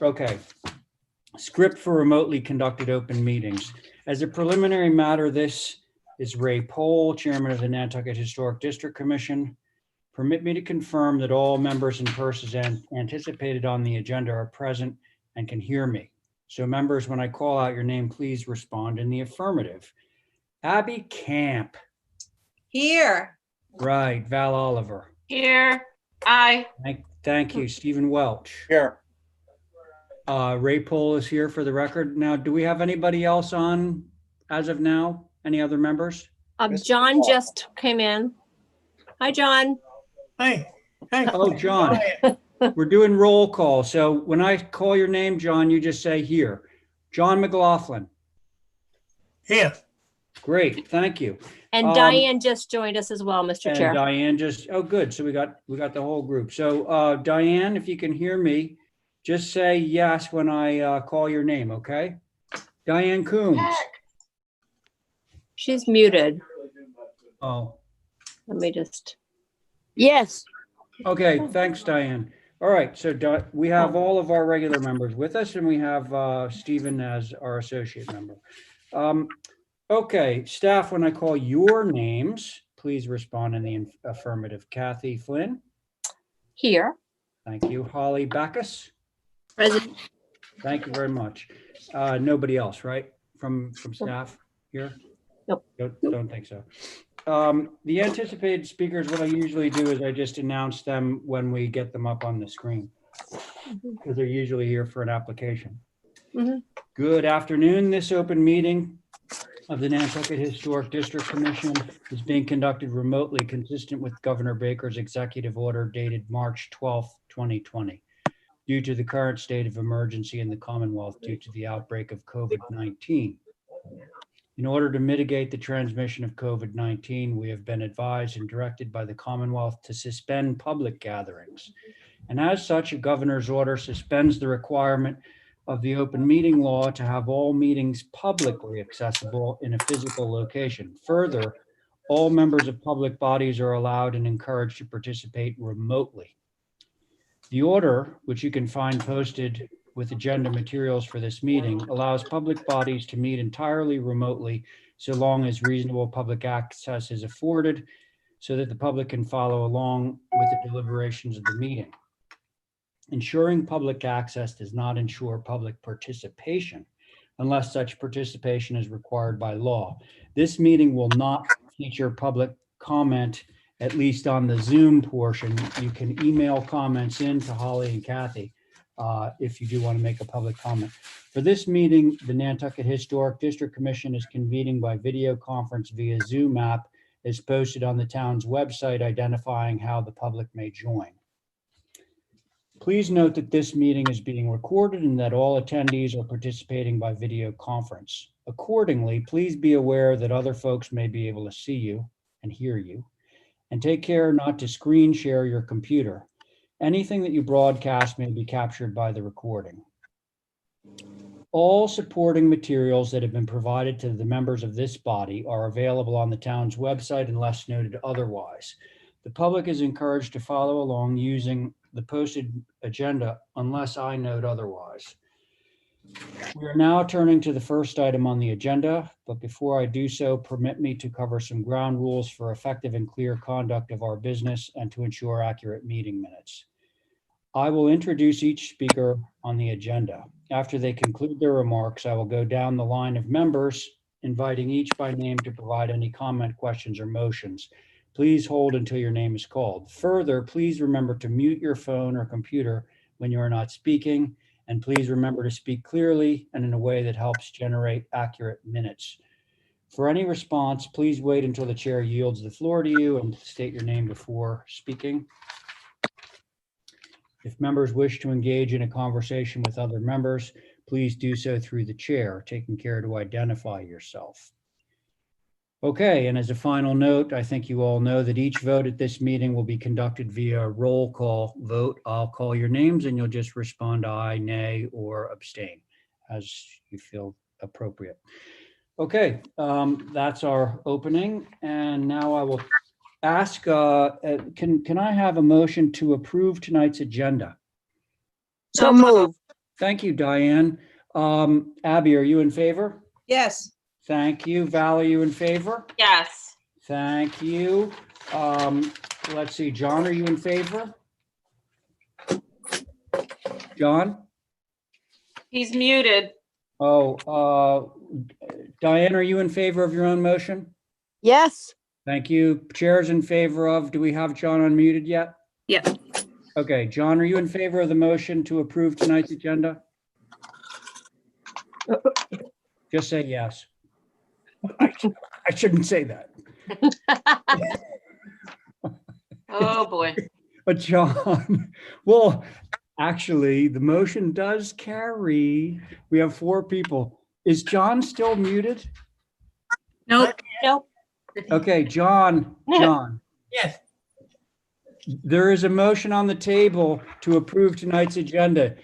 Okay. Script for remotely conducted open meetings. As a preliminary matter, this is Ray Pohl, Chairman of the Nantucket Historic District Commission. Permit me to confirm that all members and persons anticipated on the agenda are present and can hear me. So members, when I call out your name, please respond in the affirmative. Abby Camp. Here. Right. Val Oliver. Here. Aye. Thank you. Stephen Welch. Here. Ray Pohl is here for the record. Now, do we have anybody else on as of now? Any other members? John just came in. Hi, John. Hi. Hi. Oh, John. We're doing roll call. So when I call your name, John, you just say here. John McLaughlin. Here. Great. Thank you. And Diane just joined us as well, Mr. And Chair. Diane just, oh, good. So we got the whole group. So Diane, if you can hear me, just say yes when I call your name, okay? Diane Coombs. She's muted. Oh, Let me just. Yes. okay. Thanks, Diane. All right. So we have all of our regular members with us, and we have Stephen as our associate member. Okay, staff, when I call your names, please respond in the affirmative. Kathy Flynn. Here. Thank you. Holly Backus. Present. Thank you very much. Nobody else, right? From staff here? Nope. Don't think so. The anticipated speakers, what I usually do is I just announce them when we get them up on the screen, because they're usually here for an application. Good afternoon. This open meeting of the Nantucket Historic District Commission is being conducted remotely, consistent with Governor Baker's executive order dated March 12th, 2020, due to the current state of emergency in the Commonwealth due to the outbreak of COVID-19. In order to mitigate the transmission of COVID-19, we have been advised and directed by the Commonwealth to suspend public gatherings. And as such, a governor's order suspends the requirement of the open meeting law to have all meetings publicly accessible in a physical location. Further, all members of public bodies are allowed and encouraged to participate remotely. The order, which you can find posted with agenda materials for this meeting, allows public bodies to meet entirely remotely so long as reasonable public access is afforded so that the public can follow along with the deliberations of the meeting. Ensuring public access does not ensure public participation unless such participation is required by law. This meeting will not feature public comment, at least on the Zoom portion. You can email comments in to Holly and Kathy if you do want to make a public comment. For this meeting, the Nantucket Historic District Commission is convening by video conference via Zoom app as posted on the town's website, identifying how the public may join. Please note that this meeting is being recorded and that all attendees are participating by video conference. Accordingly, please be aware that other folks may be able to see you and hear you, and take care not to screen share your computer. Anything that you broadcast may be captured by the recording. All supporting materials that have been provided to the members of this body are available on the town's website unless noted otherwise. The public is encouraged to follow along using the posted agenda unless I note otherwise. We are now turning to the first item on the agenda, but before I do so, permit me to cover some ground rules for effective and clear conduct of our business and to ensure accurate meeting minutes. I will introduce each speaker on the agenda. After they conclude their remarks, I will go down the line of members, inviting each by name to provide any comment, questions, or motions. Please hold until your name is called. Further, please remember to mute your phone or computer when you are not speaking, and please remember to speak clearly and in a way that helps generate accurate minutes. For any response, please wait until the chair yields the floor to you and state your name before speaking. If members wish to engage in a conversation with other members, please do so through the chair, taking care to identify yourself. Okay, and as a final note, I think you all know that each vote at this meeting will be conducted via roll call vote. I'll call your names and you'll just respond aye, nay, or abstain as you feel appropriate. Okay, that's our opening. And now I will ask, can I have a motion to approve tonight's agenda? So moved. Thank you, Diane. Abby, are you in favor? Yes. Thank you. Val, are you in favor? Yes. Thank you. Let's see, John, are you in favor? John? He's muted. Oh, Diane, are you in favor of your own motion? Yes. Thank you. Chair's in favor of, do we have John unmuted yet? Yeah. Okay, John, are you in favor of the motion to approve tonight's agenda? Just say yes. I shouldn't say that. Oh, boy. But John, well, actually, the motion does carry. We have 4 people. Is John still muted? Nope. Nope. Okay, John, Yes. there is a motion on the table to approve tonight's agenda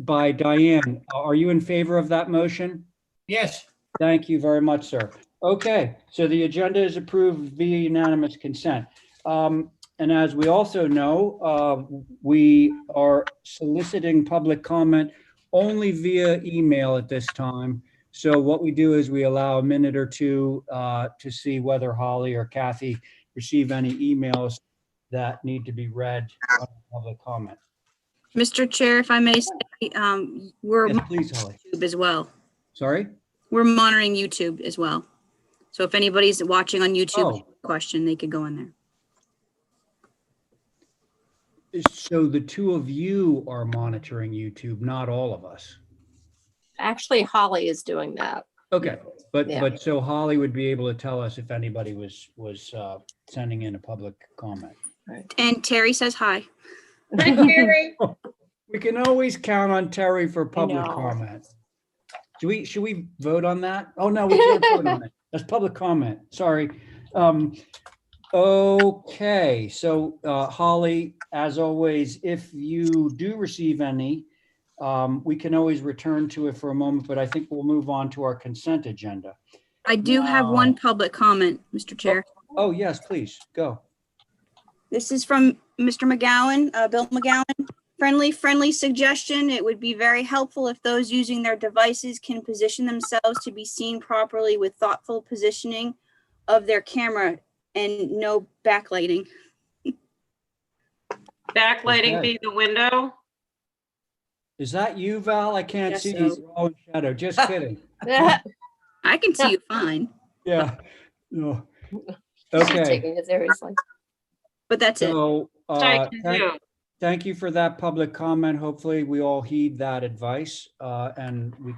by Diane. Are you in favor of that motion? Yes. Thank you very much, sir. Okay, so the agenda is approved via unanimous consent. And as we also know, we are soliciting public comment only via email at this time. So what we do is we allow a minute or two to see whether Holly or Kathy receive any emails that need to be read on public comment. Mr. Chair, if I may say, we're Yes, on please, Holly. YouTube as well. Sorry? We're monitoring YouTube as well. So if anybody's watching on YouTube, Oh. question, they could go in there. So the 2 of you are monitoring YouTube, not all of us. Actually, Holly is doing that. Okay, Yeah. but so Holly would be able to tell us if anybody was sending in a public comment. And Terry says hi. Hi, Carrie. We can always count on Terry for public know. comment. Should we vote on that? Oh, no, we can't vote on it. That's public comment. Sorry. Okay, so Holly, as always, if you do receive any, we can always return to it for a moment, but I think we'll move on to our consent agenda. I do have one Wow. public comment, Mr. Chair. Oh, yes, please, go. This is from Mr. McGowan, Bill McGowan. Friendly suggestion. It would be very helpful if those using their devices can position themselves to be seen properly with thoughtful positioning of their camera and no backlighting. Backlighting Okay. be the window. Is that you, Val? I can't Guess see so. you. You're all in shadow. Just kidding. I can see you fine, Yeah. No. She's Okay, taking it seriously. but that's it. so I can do. thank you for that public comment. Hopefully, we all heed that advice and we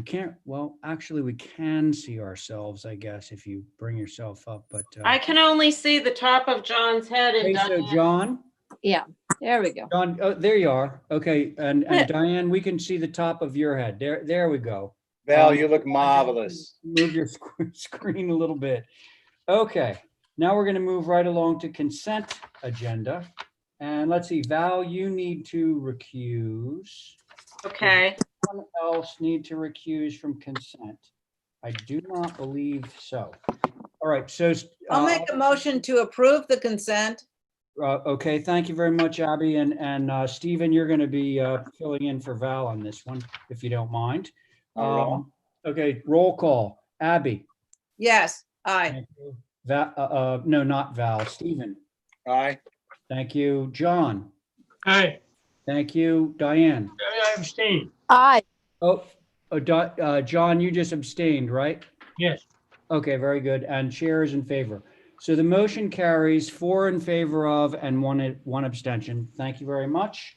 can't, well, actually, we can see ourselves, I guess, if you bring yourself up, but. I can only see the top of John's head and Okay, so Diane. John, Yeah, there we go. John, oh, there you are. Okay, and Diane, we can see the top of your head. There we go. Val, you look marvelous. Move your screen a little bit. Okay, now we're going to move right along to consent agenda. And let's see, Val, you need to recuse. Okay. Anyone else need to recuse from consent? I do not believe so. All right, so. I'll make a motion to approve the consent. Okay, thank you very much, Abby. And Stephen, you're going to be filling in for Val on this one, if you don't mind. Okay, roll call. Abby. Yes, aye. Thank you. No, not Val. Stephen. Aye. Thank you. John. Aye. Thank you. Diane. I abstain. Aye. John, you just abstained, right? Yes. Okay, very good. And chair is in favor. So the motion carries 4 in favor of and one abstention. Thank you very much.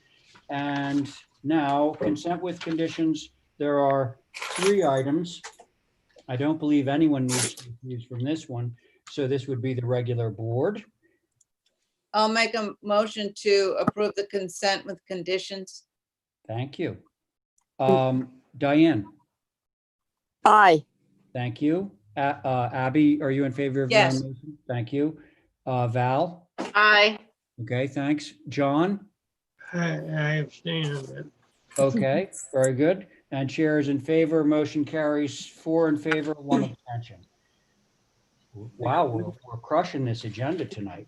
And now consent with conditions. There are 3 items. I don't believe anyone needs to use from this one. So this would be the regular board. I'll make a motion to approve the consent with conditions. Thank you. Diane, Aye. thank you. Abby, are you in favor of your own Yes. motion? Thank you. Val, Aye. okay, thanks. John, I abstain on that. okay, very good. And chair is in favor. Motion carries 4 in favor, 1 abstention. Wow, we're crushing this agenda tonight.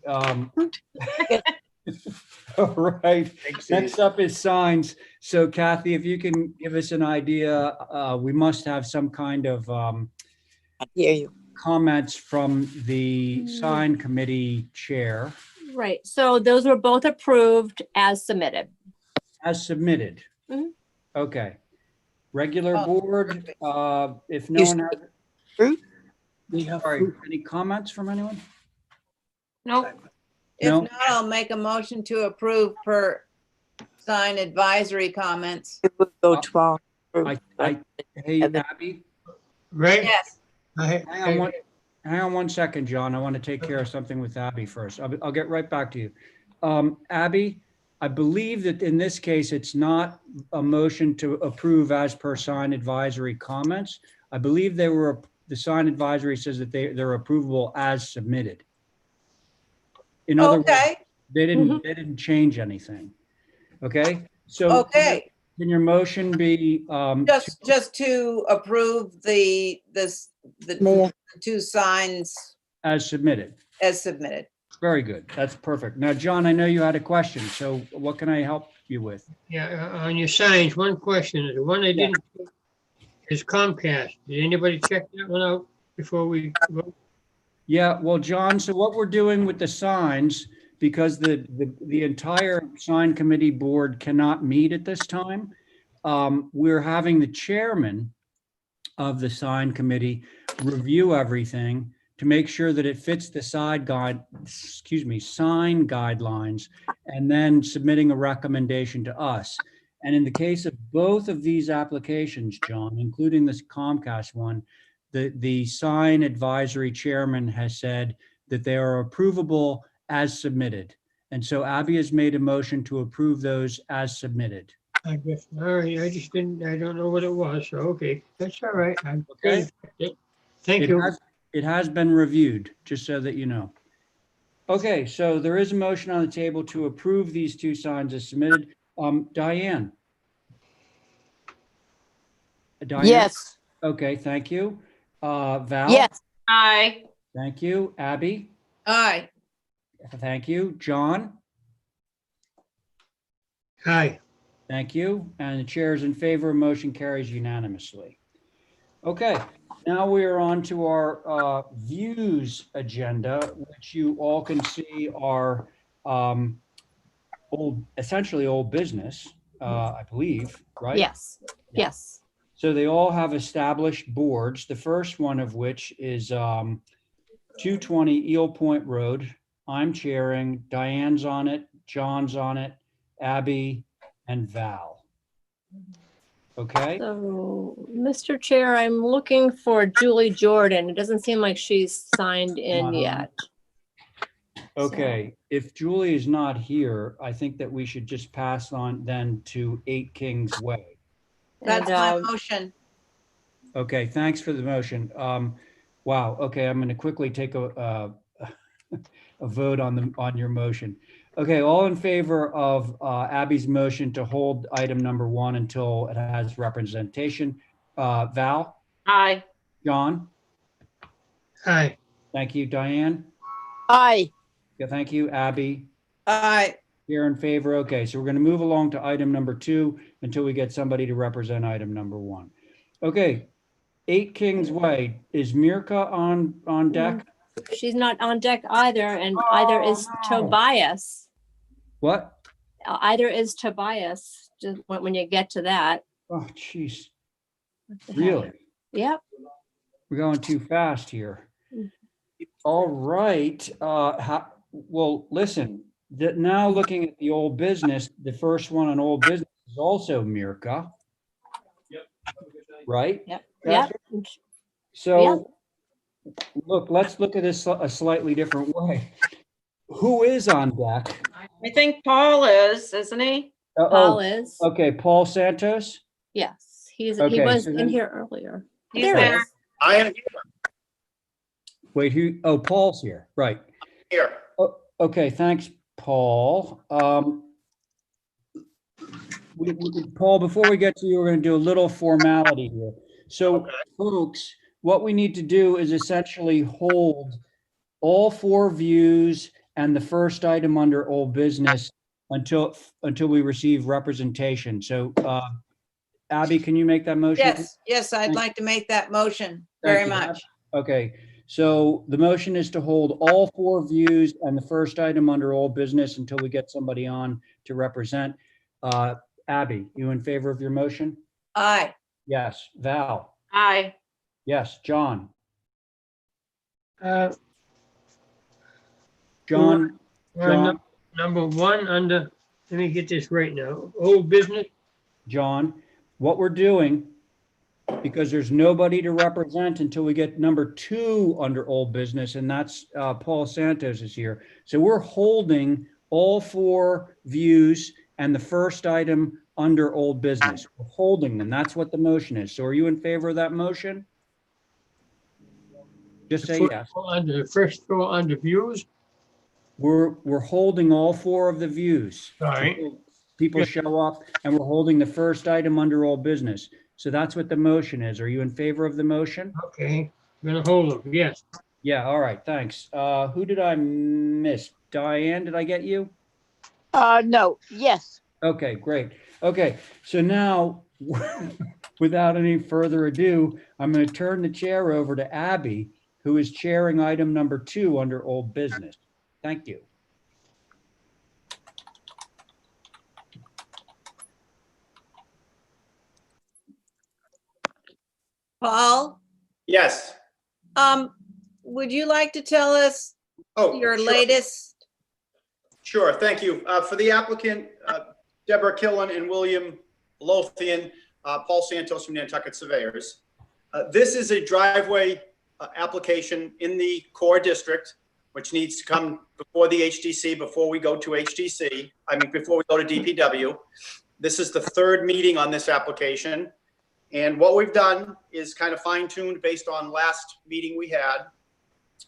All right. Thanks, Next Steve. up is signs. So Kathy, if you can give us an idea, we must have some kind of Hear you. comments from the sign committee chair Right, so those were both approved as submitted. as submitted. Mhm. Okay. Regular Oh, board, perfect. if no You one has, Fruit? sorry, any comments from anyone? Nope. If No. not, I'll make a motion to approve per sign advisory comments. It will go Uh, 12. Hey, And then- Abby, Right? Yes, hang on one second, John. I want to take care of something with Abby first. I'll get right back to you. Abby, I believe that in this case, it's not a motion to approve as per sign advisory comments. I believe the sign advisory says that they're approvable as submitted. In other words, okay, they didn't change anything. Okay, so okay. can your motion be, Just to approve the Mayor. two signs as submitted? as submitted. Very good. That's perfect. Now, John, I know you had a question, so what can I help you with? Yeah, on your signs, one question, the one I didn't, is Comcast. Did anybody check that one out before we vote? Yeah, well, John, so what we're doing with the signs, because the entire sign committee board cannot meet at this time, we're having the chairman of the sign committee review everything to make sure that it fits the sign guidelines, and then submitting a recommendation to us. And in the case of both of these applications, John, including this Comcast one, the sign advisory chairman has said that they are approvable as submitted. And so Abby has made a motion to approve those as submitted. I guess, all right, I don't know what it was, so, okay, that's all right. Okay. Thank It you. it has been reviewed, just so that you know. Okay, so there is a motion on the table to approve these two signs as submitted. Diane? Diane? Yes, Okay, thank you. Val? yes, Aye. Thank you. Abby? Aye, Thank you. John? Hi, Thank you. And the chair is in favor. Motion carries unanimously. Okay, now we are on to our views agenda, which you all can see are essentially old business, I believe, right? Yes, yes. So they all have established boards. The first one of which is 220 Eel Point Road. I'm chairing. Diane's on it. John's on it. Abby and Val. Okay. So, Mr. Chair, I'm looking for Julie Jordan. It doesn't seem like she's signed in Not on. yet. Okay, if Julie is not here, I think that we should just pass on then to 8 Kings Way. that's And, my motion. Okay, thanks for the motion. Wow, okay, I'm gonna quickly take a vote on your motion. Okay, all in favor of Abby's motion to hold item number 1 until it has representation? Val, Aye. John, hi, thank you. Diane, aye, yeah, thank you. Abby, Aye, here in favor. Okay, so we're going to move along to item number 2 until we get somebody to represent item number 1. Okay, 8 Kings Way, is Mirka on deck? she's not on deck either, and either is no. Tobias. What? Either is Tobias, just when you get to that. Oh, jeez, What the heck? really? Yep. We're going too fast here. Mm. All right, well, listen, now looking at the old business, the first one on old business is also Mirka. Right? Yep. Catherine? Yep. So, look, let's look at this a slightly different way. Who is on deck? I think Paul is, isn't he? Paul is. Okay, Paul Santos? Yes, he Okay, was so in then- here earlier. He's There he there. is. I am Wait, Paul's here, right. here. Okay, thanks, Paul. Paul, before we get to you, we're going to do a little formality here. So, Okay. folks, what we need to do is essentially hold all 4 views and the first item under old business until we receive representation. So, Abby, can you make that motion? Yes, I'd Thank- like to make that motion Thank very you. much. Okay, so the motion is to hold all 4 views and the first item under old business until we get somebody on to represent. Abby, you in favor of your motion? Aye. Yes. Val? Aye. Yes. John? Uh, John? John? Number 1 under, let me get this right now, old business. John, what we're doing, because there's nobody to represent until we get number 2 under old business, and that's Paul Santos is here. So we're holding all 4 views and the first item under old business. We're holding them. That's what the motion is. So are you in favor of that motion? Just say yes. Under the first floor under views. We're holding all 4 of the views. All right. until People show up, and we're holding the first item under old business. So that's what the motion is. Are you in favor of the motion? Okay, I'm gonna hold them, yes. Yeah, all right, thanks. Who did I miss? Diane, did I get you? No, yes. Okay, great. Okay, so now, without any further ado, I'm going to turn the chair over to Abby, who is chairing item number 2 under old business. Thank you. Paul, Yes. would you like to tell us Oh, your sure. latest? Sure, thank you. For the applicant, Deborah Killen and William Lothian, Paul Santos from Nantucket Surveyors. This is a driveway application in the core district, which needs to come before the HDC, before we go to HDC, before we go to DPW. This is the 3rd meeting on this application. And what we've done is kind of fine-tuned based on last meeting we had.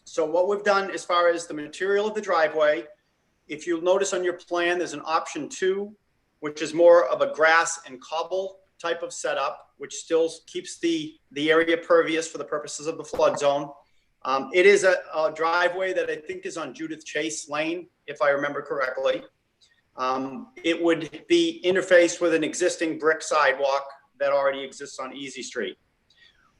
So what we've done as far as the material of the driveway, if you'll notice on your plan, there's an option 2, which is more of a grass and cobble type of setup, which still keeps the area pervious for the purposes of the flood zone. It is a driveway that I think is on Judith Chase Lane, if I remember correctly. It would be interfaced with an existing brick sidewalk that already exists on Easy Street.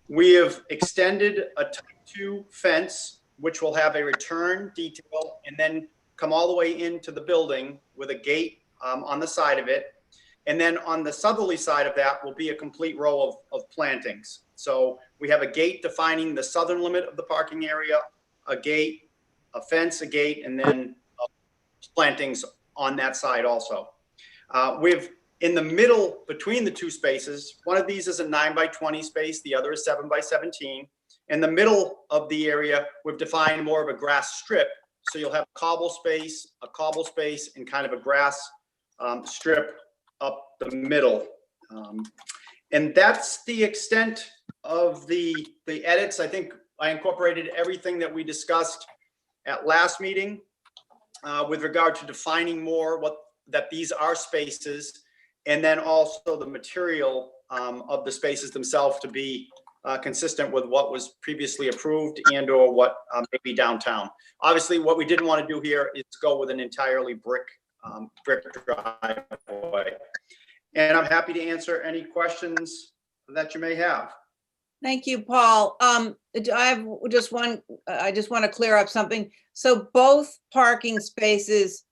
We have extended a type 2 fence, which will have a return detail and then come all the way into the building with a gate on the side of it. And then on the southerly side of that will be a complete row of plantings. So we have a gate defining the southern limit of the parking area, a gate, a fence, a gate, and then plantings on that side also. We've in the middle between the 2 spaces, one of these is a 9x20 space, the other is 7x17. In the middle of the area, we've defined more of a grass strip. So you'll have a cobble space, and kind of a grass strip up the middle. And that's the extent of the edits. I think I incorporated everything that we discussed at last meeting with regard to defining more that these are spaces, and then also the material of the spaces themselves to be consistent with what was previously approved and or what may be downtown. Obviously, what we didn't want to do here is go with an entirely brick driveway. And I'm happy to answer any questions that you may have. Thank you, Paul. I have just one, I just want to clear up something. So both parking spaces,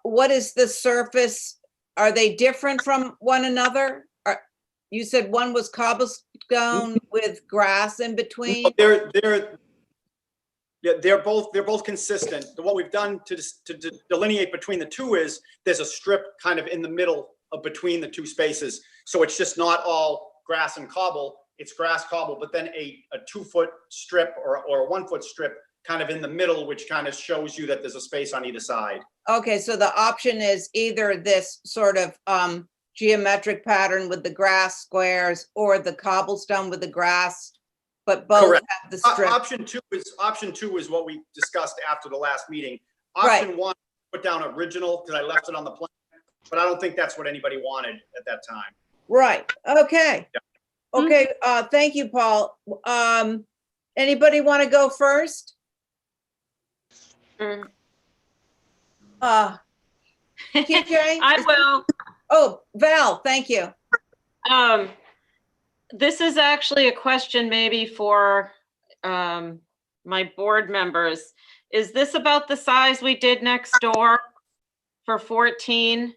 what is the surface? Are they different from one another? You said one was cobblestone with grass in between? They're both consistent. What we've done to delineate between the 2 is there's a strip kind of in the middle of between the 2 spaces. So it's just not all grass and cobble, it's grass cobble, but then a 2-foot strip or a 1-foot strip kind of in the middle, which kind of shows you that there's a space on either side. Okay, so the option is either this sort of geometric pattern with the grass squares or the cobblestone with the grass, but both Correct. have the strip. Option two is what we discussed after the last meeting. Right. Option 1, put down original because I left it on the plan, but I don't think that's what anybody wanted at that time. Right, okay. Yeah. Okay, thank you, Paul. Anybody want to go first? TJ? I will. Oh, Val, thank you. This is actually a question maybe for my board members. Is this about the size we did next door for 14?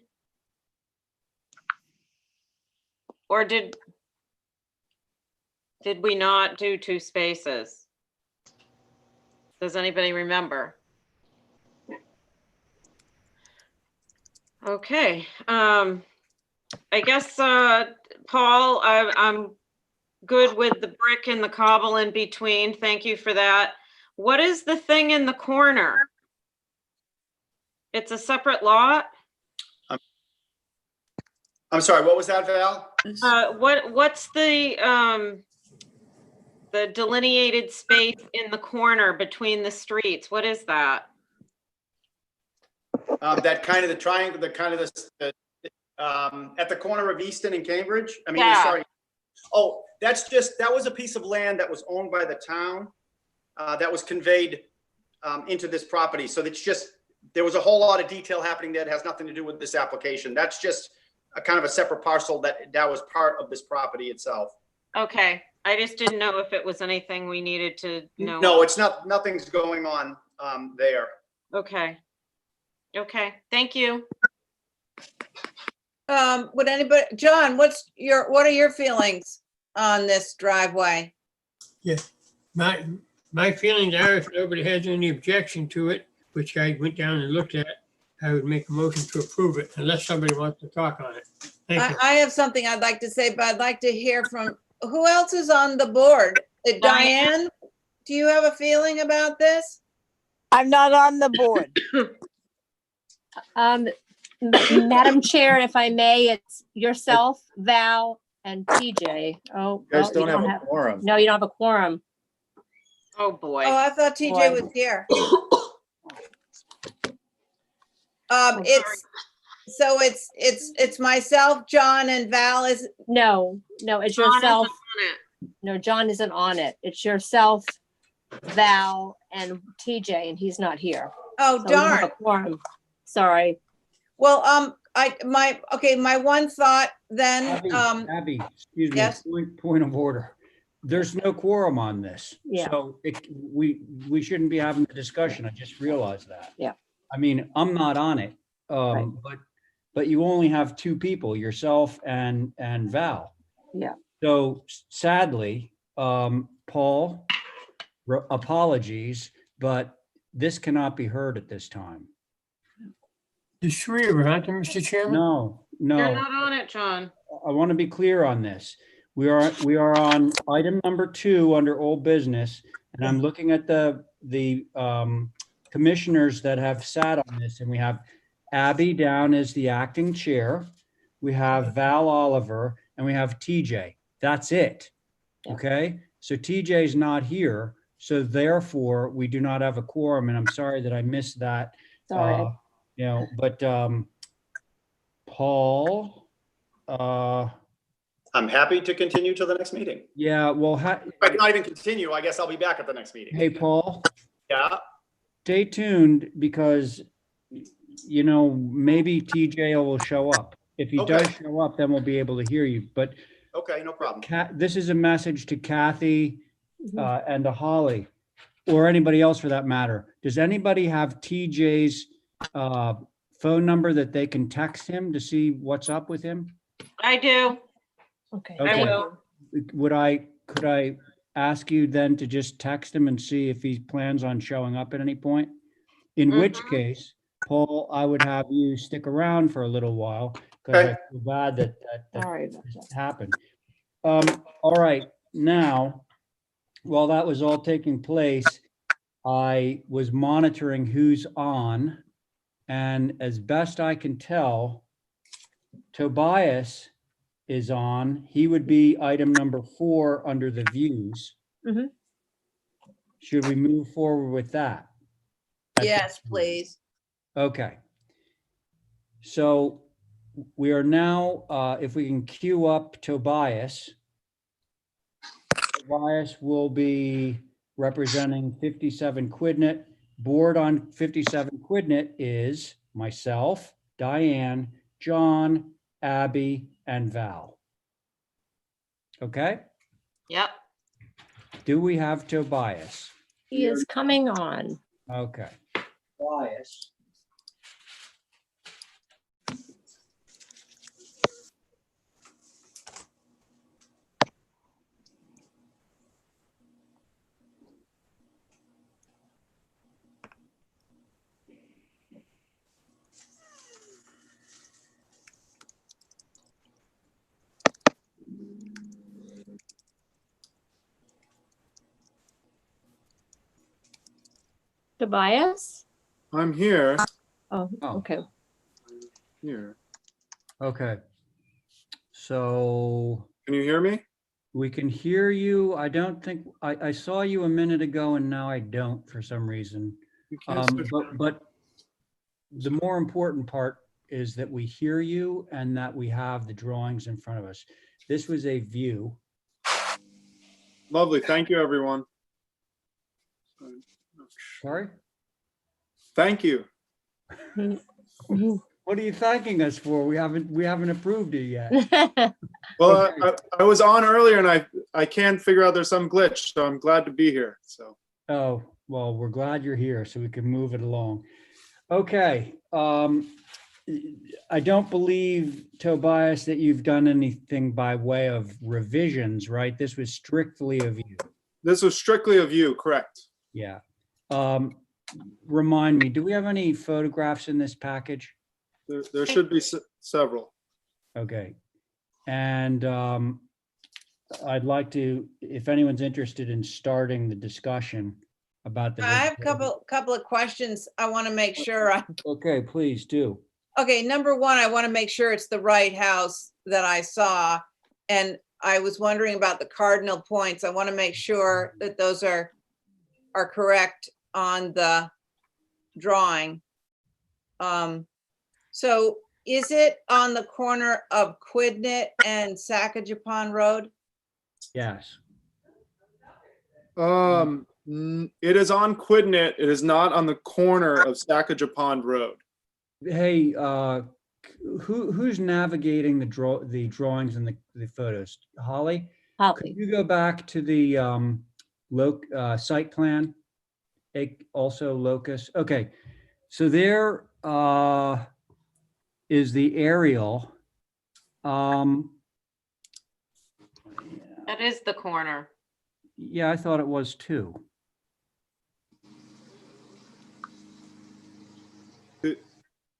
Or did we not do 2 spaces? Does anybody remember? Okay, I guess, Paul, I'm good with the brick and the cobble in between. Thank you for that. What is the thing in the corner? It's a separate lot? I'm sorry, what was that, Val? What's the delineated space in the corner between the streets? What is that? That kind of the triangle, the kind of the at the corner of Easton and Cambridge? I mean, Yeah. sorry. Oh, that was a piece of land that was owned by the town that was conveyed into this property. So it's just, there was a whole lot of detail happening there that has nothing to do with this application. That's just a kind of a separate parcel that was part of this property itself. Okay, I just didn't know if it was anything we needed to know. No, it's not, nothing's going on there. Okay. Okay, thank you. Would anybody, John, what are your feelings on this driveway? Yeah, my feelings are if nobody has any objection to it, which I went down and looked at, I would make a motion to approve it unless somebody wants to talk on it. Thank you. I have something I'd like to say, but I'd like to hear from, who else is on the board? Diane, do you have a feeling about this? I'm not on the board. Madam Chair, if I may, it's yourself, Val, and TJ. Oh, You guys well, don't have a quorum. No, you don't have a quorum. Oh, boy. Oh, I thought TJ Boy. was here. Oh, It's myself, John, and Val is, No, it's John isn't yourself. on it. No, John isn't on it. It's yourself, Val, and TJ, and he's not here. oh So we don't have darn. a quorum. Sorry. Well, my one thought then, Abby, excuse me, yes? point of order. There's no quorum on this. Yeah. So we shouldn't be having the discussion. I just realized that. Yeah. I mean, I'm not on it. Right. But you only have 2 people, yourself and Val. Yeah. So sadly, Paul, apologies, but this cannot be heard at this time. There's 3 of us, aren't there, Mr. Chairman? No. You're not on it, John. I want to be clear on this. We are on item number 2 under old business, and I'm looking at the commissioners that have sat on this, and we have Abby down as the acting chair. We have Val Oliver, and we have TJ. That's it. Okay? So TJ's not here, so therefore we do not have a quorum, and I'm sorry that I missed that. Sorry. But Paul, I'm happy to continue till the next meeting. yeah, well, If I cannot even continue, I guess I'll be back at the next meeting. hey, Paul, Yeah, stay tuned because, maybe TJ will show up. If he does Okay. show up, then we'll be able to hear you. But okay, no problem. This is a message to Kathy Mhm. and to Holly, or anybody else for that matter. Does anybody have TJ's phone number that they can text him to see what's up with him? I do. Okay. I Okay. will. Could I ask you then to just text him and see if he plans on showing up at any point? In which Mhm. case, Paul, I would have you stick around for a little while because I Okay. feel bad that Sorry about that. this happened. All right, now, while that was all taking place, I was monitoring who's on, and as best I can tell, Tobias is on. He would be item number 4 under the views. Mhm. Should we move forward with that? Yes, please. Okay. So we are now, if we can queue up Tobias. Tobias will be representing 57 Quidnet. Board on 57 Quidnet is myself, Diane, John, Abby, and Val. Okay, Yep. do we have Tobias? He is coming on. Okay. Tobias. Tobias? I'm here. Oh, Oh. okay. Here. Okay. So Can you hear me? we can hear you. I don't think, I saw you a minute ago and now I don't for some reason. You can't switch. But the more important part is that we hear you and that we have the drawings in front of us. This was a view. Lovely. Thank you, everyone. Sorry? Thank you. What are you thanking us for? We haven't approved it yet. Well, Okay. I was on earlier and I can't figure out there's some glitch, so I'm glad to be here. So Oh, well, we're glad you're here so we can move it along. Okay. I don't believe, Tobias, that you've done anything by way of revisions, right? This was strictly a view. this was strictly of you, correct? Yeah. Remind me, do we have any photographs in this package? There should be several. Okay. And I'd like to, if anyone's interested in starting the discussion about the. I have a couple of questions. I want to make sure. Okay, please do. Okay, number one, I want to make sure it's the right house that I saw. And I was wondering about the cardinal points. I want to make sure that those are correct on the drawing. So is it on the corner of Quidnet and Sacagapon Road? Yes. It is on Quidnet. It is not on the corner of Sacagapon Road. Hey, who's navigating the drawings and the photos? Holly? Could Holly. you go back to the site plan? Also locus. Okay, so there is the aerial. That is the corner. Yeah, I thought it was too.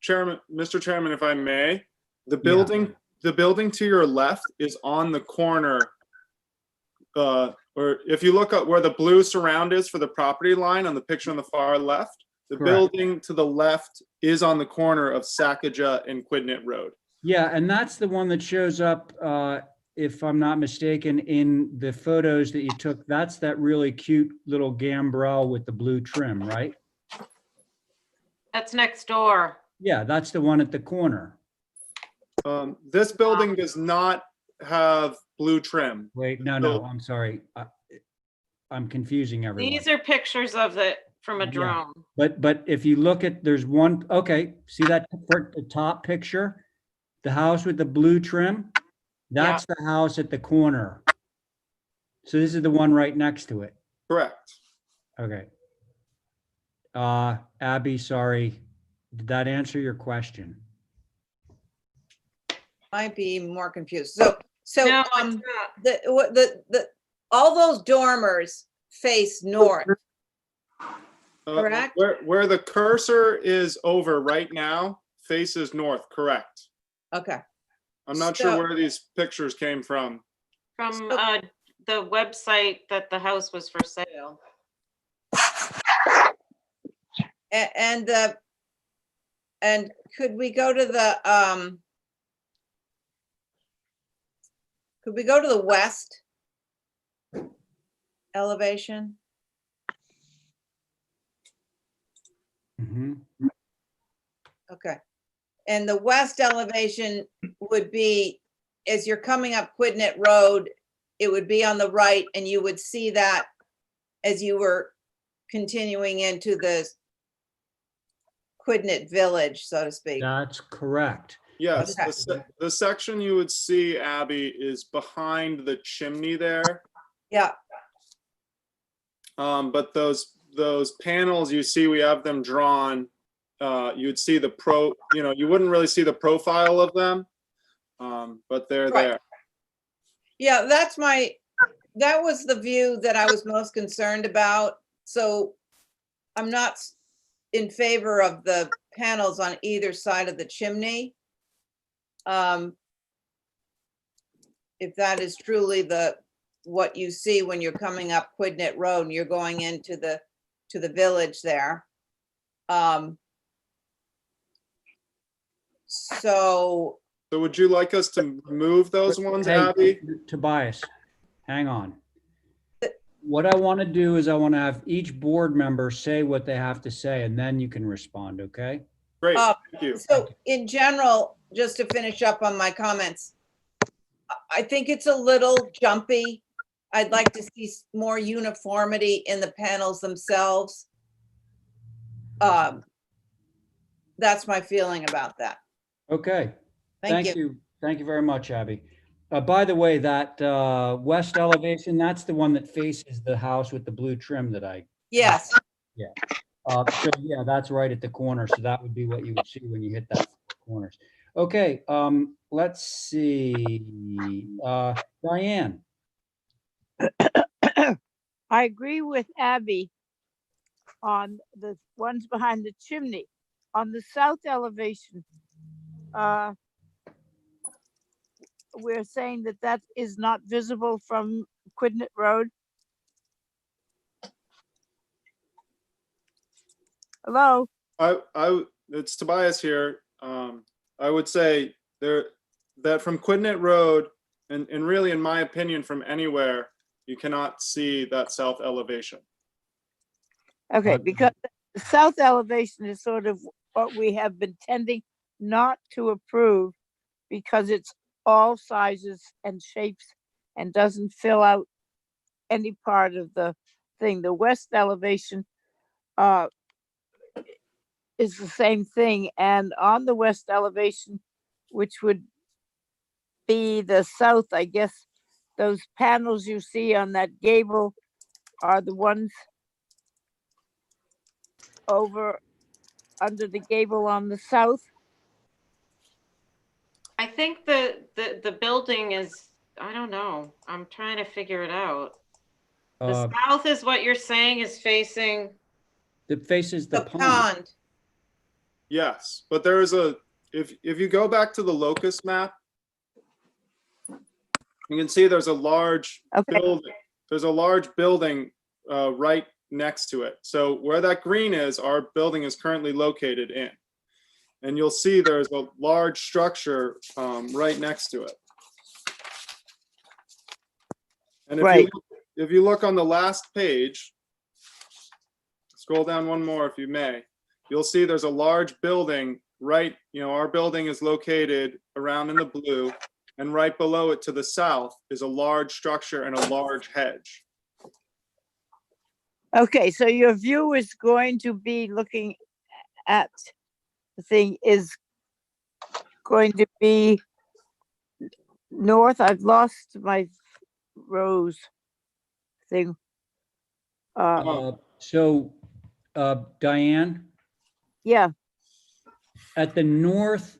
Chairman, Mr. Chairman, if I may, the building to your left is on the corner. Or if you look at where the blue surround is for the property line on the picture on the far left, the Correct. building to the left is on the corner of Sacagawea and Quidnet Road. Yeah, and that's the one that shows up, if I'm not mistaken, in the photos that you took. That's that really cute little gambrel with the blue trim, right? That's next door. Yeah, that's the one at the corner. This building does not have blue trim. Wait, no, I'm sorry. I'm confusing everyone. These are pictures of it from a Yeah. drone. But if you look at, there's one, okay, see that the top picture? The house with the blue trim? That's the house at the corner. So this is the one right next to it. Correct. Okay. Abby, sorry. Did that answer your question? Might be more confused. So No, it's not. all those dormers face north. Correct. Where the cursor is over right now faces north, correct. Okay. I'm not So- sure where these pictures came from. From the website that the house was for sale. And could we go to the west elevation? Mhm. Okay. And the west elevation would be, as you're coming up Quidnet Road, it would be on the right, and you would see that as you were continuing into the Quidnet Village, so to speak. That's correct. Yes, Okay. the section you would see, Abby, is behind the chimney there. Yeah, But those panels you see, we have them drawn. You'd see you wouldn't really see the profile of them, but they're Right. there. yeah, that was the view that I was most concerned about. So I'm not in favor of the panels on either side of the chimney. If that is truly what you see when you're coming up Quidnet Road and you're going into the village there. So, So would you like us to move those ones, Hey, Abby? Tobias, hang on. What I want to do is I want to have each board member say what they have to say, and then you can respond, okay? Great, Uh, thank you. so in general, just to finish up on my comments, I think it's a little jumpy. I'd like to see more uniformity in the panels themselves. That's my feeling about that. Okay. Thank you. Thank you very much, Abby. By the way, that west elevation, that's the one that faces the house with the blue trim that I, Yes, so yeah, that's right at the corner. So that would be what you would see when you hit that corners. Okay, let's see. Diane, I agree with Abby on the ones behind the chimney. On the south elevation, we're saying that is not visible from Quidnet Road. Hello? It's Tobias here. I would say that from Quidnet Road, and really, in my opinion, from anywhere, you cannot see that south elevation. Okay, because the south elevation is sort of what we have been tending not to approve because it's all sizes and shapes and doesn't fill out any part of the thing. The west elevation is the same thing. And on the west elevation, which would be the south, I guess, those panels you see on that gable are the ones over under the gable on the south. I think the building is, I don't know. I'm trying to figure it out. The south is what you're saying is facing that faces the the pond. pond. Yes, but there is if you go back to the locust map, you can see there's a large building. There's a large building right next to it. So where that green is, our building is currently located in. And you'll see there's a large structure right next to it. And if you look on the last page, scroll down one more if you may, you'll see there's a large building right, our building is located around in the blue, and right below it to the south is a large structure and a large hedge. Okay, so your view is going to be looking at the thing is going to be north. I've lost my rose thing. Diane, Yeah, at the north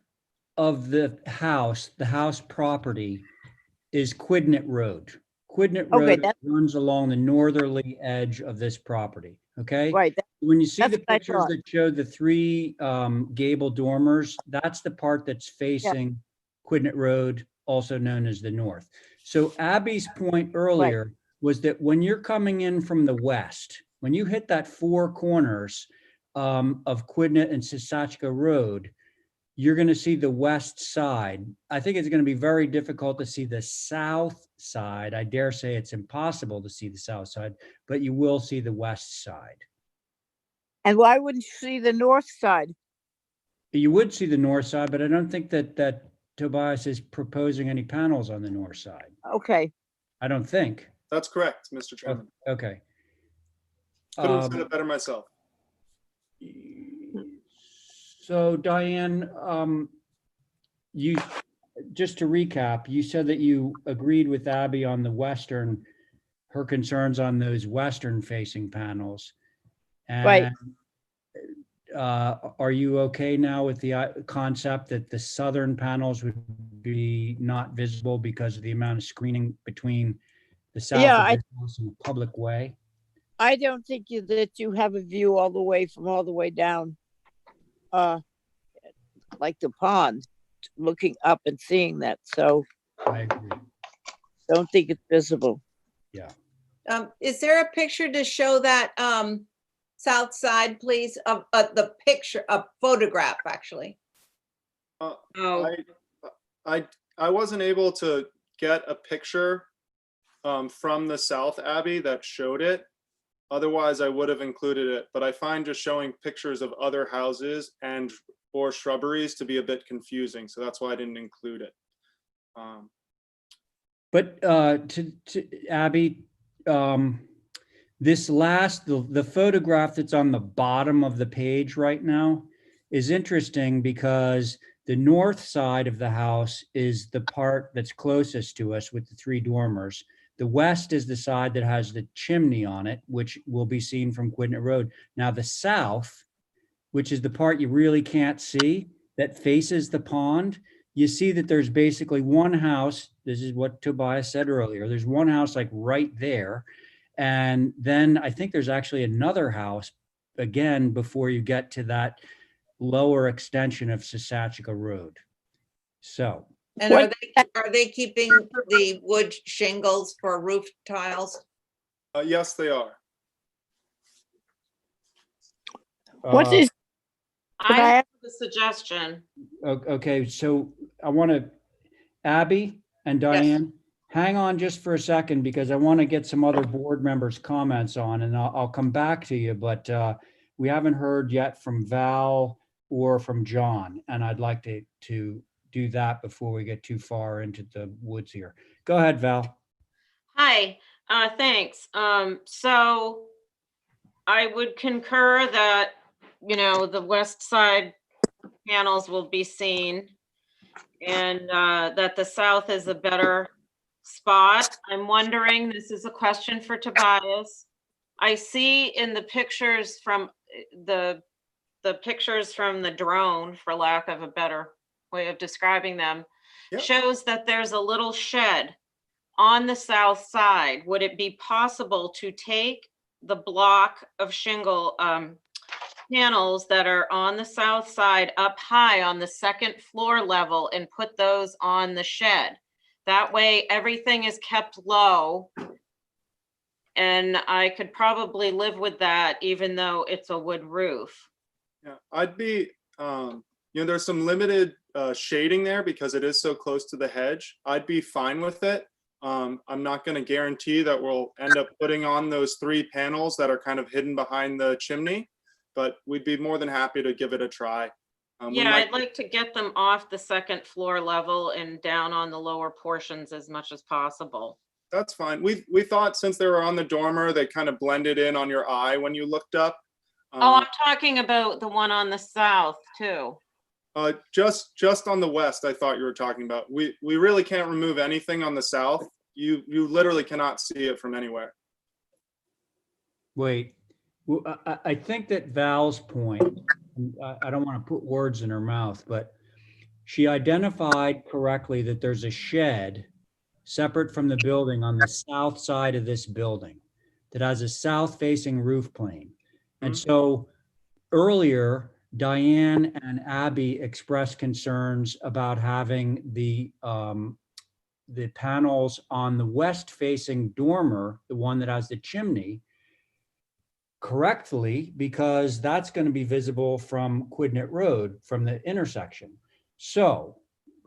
of the house property is Quidnet Road. Quidnet Okay, Road runs along the northerly edge of this property, okay? right. When you see that's the what I pictures thought. that show the three gable dormers, that's the part that's facing Quidnet Road, also known as the north. So Abby's point earlier was that when you're coming in from the west, when you hit that four corners of Quidnet and Sasachka Road, you're going to see the west side. I think it's going to be very difficult to see the south side. I dare say it's impossible to see the south side, but you will see the west side. And why wouldn't you see the north side? You would see the north side, but I don't think that Tobias is proposing any panels on the north side. Okay. I don't think. That's correct, Mr. Chairman. Okay. Couldn't have said it better myself. So Diane, you, just to recap, you said that you agreed with Abby on the western, her concerns on those western facing panels. Right. And are you okay now with the concept that the southern panels would be not visible because of the amount of screening between the south Yeah, of this house and the public way? I don't think that you have a view all the way from all the way down, like the pond, looking up and seeing that. So I agree. don't think it's visible. Yeah. Is there a picture to show that south side, please, of the picture, a photograph, actually? Oh, I wasn't able to get a picture from the south, Abby, that showed it. Otherwise, I would have included it, but I find just showing pictures of other houses and or shrubberies to be a bit confusing, so that's why I didn't include it. But to Abby, this last, the photograph that's on the bottom of the page right now is interesting because the north side of the house is the part that's closest to us with the 3 dormers. The west is the side that has the chimney on it, which will be seen from Quidnet Road. Now the south, which is the part you really can't see, that faces the pond, you see that there's basically one house. This is what Tobias said earlier. There's one house like right there. And then I think there's actually another house again before you get to that lower extension of Sasachika Road. So. And are they keeping the wood shingles for roof tiles? Yes, they are. What is, I I- have a suggestion. Okay, so I want to, Abby and Diane, hang on just for a second because I want to get some other board members' comments on, and I'll come back to you, but we haven't heard yet from Val or from John, and I'd like to do that before we get too far into the woods here. Go ahead, Val. Hi, thanks. So I would concur that, the west side panels will be seen and that the south is a better spot. I'm wondering, this is a question for Tobias. I see in the pictures from the pictures from the drone, for lack of a better way of describing them, Yep. shows that there's a little shed on the south side. Would it be possible to take the block of shingle panels that are on the south side up high on the second floor level and put those on the shed? That way everything is kept low. And I could probably live with that even though it's a wood roof. Yeah, I'd be, there's some limited shading there because it is so close to the hedge. I'd be fine with it. I'm not going to guarantee that we'll end up putting on those 3 panels that are kind of hidden behind the chimney, but we'd be more than happy to give it a try. Yeah, I'd like to get them off the second floor level and down on the lower portions as much as possible. That's fine. We thought since they were on the dormer, they kind of blended in on your eye when you looked up. Oh, I'm talking about the one on the south too. Just on the west, I thought you were talking about. We really can't remove anything on the south. You literally cannot see it from anywhere. Wait, well, I think that Val's point, I don't want to put words in her mouth, but she identified correctly that there's a shed separate from the building on the south side of this building that has a south-facing roof plane. And so earlier, Diane and Abby expressed concerns about having the panels on the west-facing dormer, the one that has the chimney, correctly, because that's going to be visible from Quidnet Road, from the intersection. So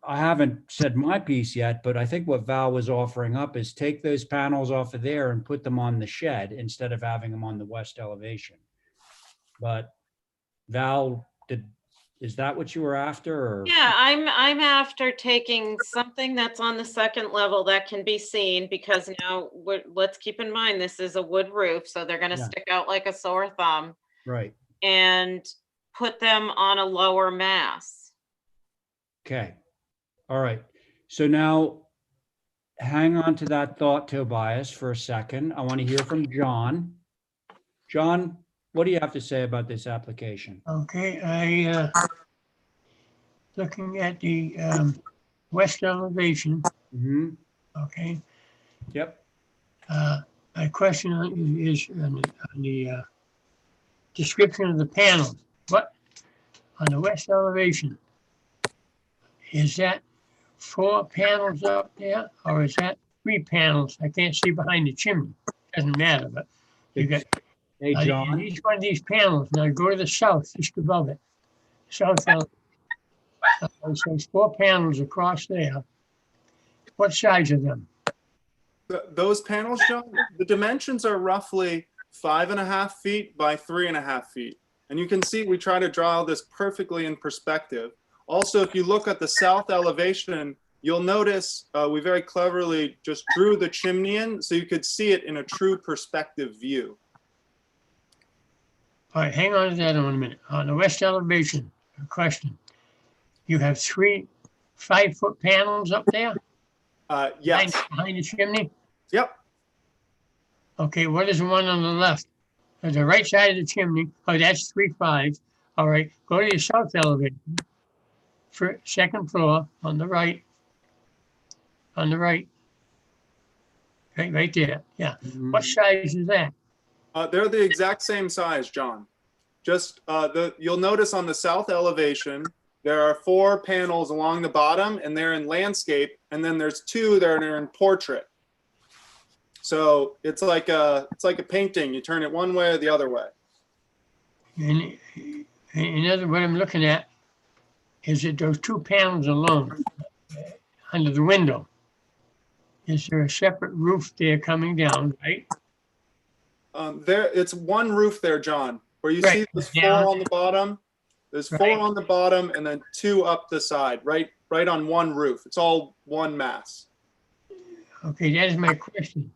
I haven't said my piece yet, but I think what Val was offering up is take those panels off of there and put them on the shed instead of having them on the west elevation. But Val, is that what you were after? Or? Yeah, I'm after taking something that's on the second level that can be seen, because now let's keep in mind this is a wood roof, so they're going to stick out like a sore thumb. Right. And put them on a lower mass. Okay. All right. So now hang on to that thought, Tobias, for a second. I want to hear from John. John, what do you have to say about this application? Okay, looking at the west elevation, Mhm. okay, Yep. my question is on the description of the panel. What, on the west elevation, is that 4 panels up there, or is that 3 panels? I can't see behind the chimney. Doesn't matter, but you got, Hey, in John. each one of these panels, now go to the south, just above it. South elevation. So there's 4 panels across there. What size are them? Those panels, John, the dimensions are roughly 5.5 feet by 3.5 feet. And you can see we try to draw this perfectly in perspective. Also, if you look at the south elevation, you'll notice we very cleverly just drew the chimney in so you could see it in a true perspective view. All right, hang on to that one a minute. On the west elevation, a question. You have 3 5-foot panels up there? Yes. Behind the chimney? Yep. Okay, what is the one on the left? On the right side of the chimney, oh, that's 3 5. All right, go to your south elevation. Second floor on the right. On the right. Right there, yeah. Mhm. What size is that? They're the exact same size, John. Just you'll notice on the south elevation, there are 4 panels along the bottom and they're in landscape. And then there's 2 that are in portrait. So it's like a painting. You turn it one way or the other way. In other, what I'm looking at is that those 2 panels alone under the window. Is there a separate roof there coming down, right? It's one roof there, John, where you Right. see there's 4 Down. on the bottom. There's 4 Right. on the bottom and then 2 up the side, right on one roof. It's all one mass. Okay, that is my question.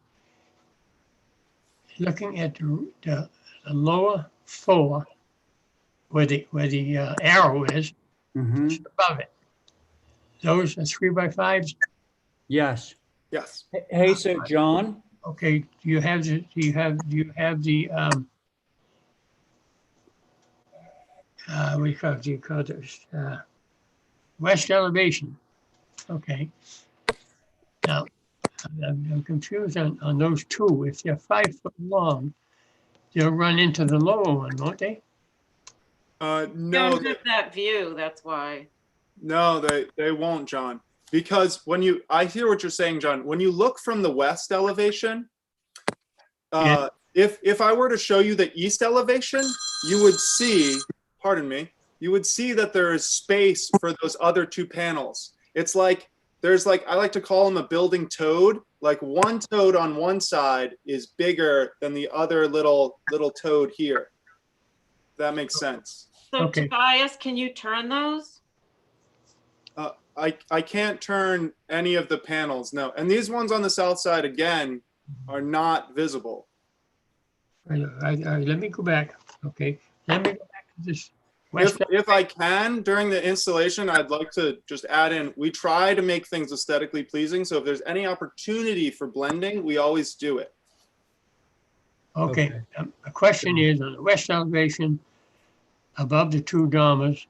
Looking at the lower 4, where the arrow is, Mhm. just above it. Those are 3 by 5s. Yes. Yes. Hey, so John, Okay, do you have the what do you call this? West elevation. Okay. Now, I'm confused on those 2. If they're 5 foot long, they'll run into the lower one, won't they? No, Don't have that view, that's why. no, they won't, John. Because I hear what you're saying, John. When you look from the west elevation, Yeah. if I were to show you the east elevation, you would see, pardon me, you would see that there is space for those other 2 panels. It's like there's I like to call them a building toad. Like one toad on one side is bigger than the other little toad here. That makes sense. So Okay. Tobias, can you turn those? I can't turn any of the panels, no. And these ones on the south side, again, are not visible. All right, let me go back. Okay, let me go back to this west. If I can, during the installation, I'd like to just add in, we try to make things aesthetically pleasing. So if there's any opportunity for blending, we always do it. Okay, the question is on the west elevation, above the 2 dormers,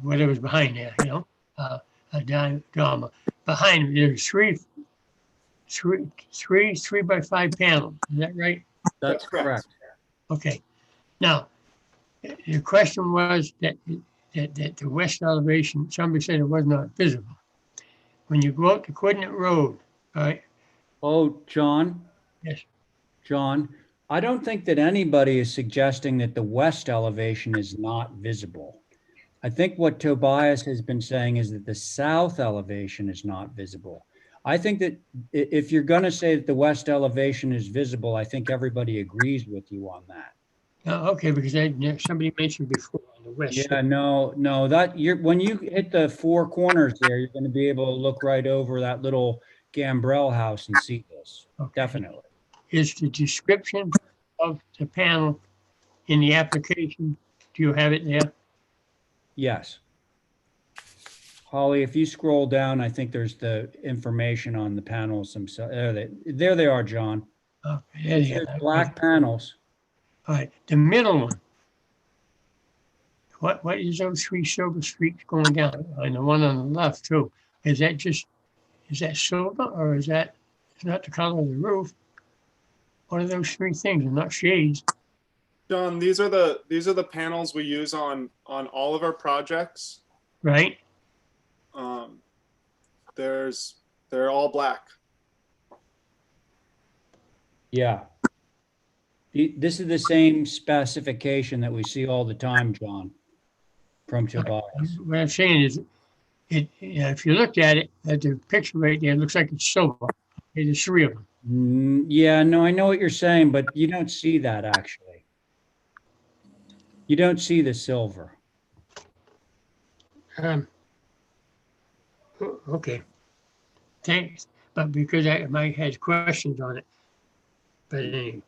whatever's behind there, a dormer. Behind them, there's 3 by 5 panels. Is that right? that's correct. Okay. Now, the question was that the west elevation, somebody said it was not visible. When you go out to Quidnet Road, all right? Oh, John, Yes. John, I don't think that anybody is suggesting that the west elevation is not visible. I think what Tobias has been saying is that the south elevation is not visible. I think that if you're going to say that the west elevation is visible, I think everybody agrees with you on that. Okay, because somebody mentioned before on the west. Yeah, no, when you hit the 4 corners there, you're going to be able to look right over that little gambrel house and see this. Okay. Definitely. Is the description of the panel in the application, do you have it there? Yes. Holly, if you scroll down, I think there's the information on the panels themselves. There they are, John. Okay, It says black panels. All right, the middle one. What is those three silver streaks going down? And the one on the left too. Is that silver or is that not the color of the roof? What are those three things? They're not shades, John, these are the panels we use on all of our projects. right? They're all black. Yeah. This is the same specification that we see all the time, John, from Tobias. What I'm saying is, if you look at it, at the picture right there, it looks like it's silver. Okay, there's three of them. Yeah, no, I know what you're saying, but you don't see that actually. You don't see the silver. Okay. Thanks, but because I might have questions on it. But anyway,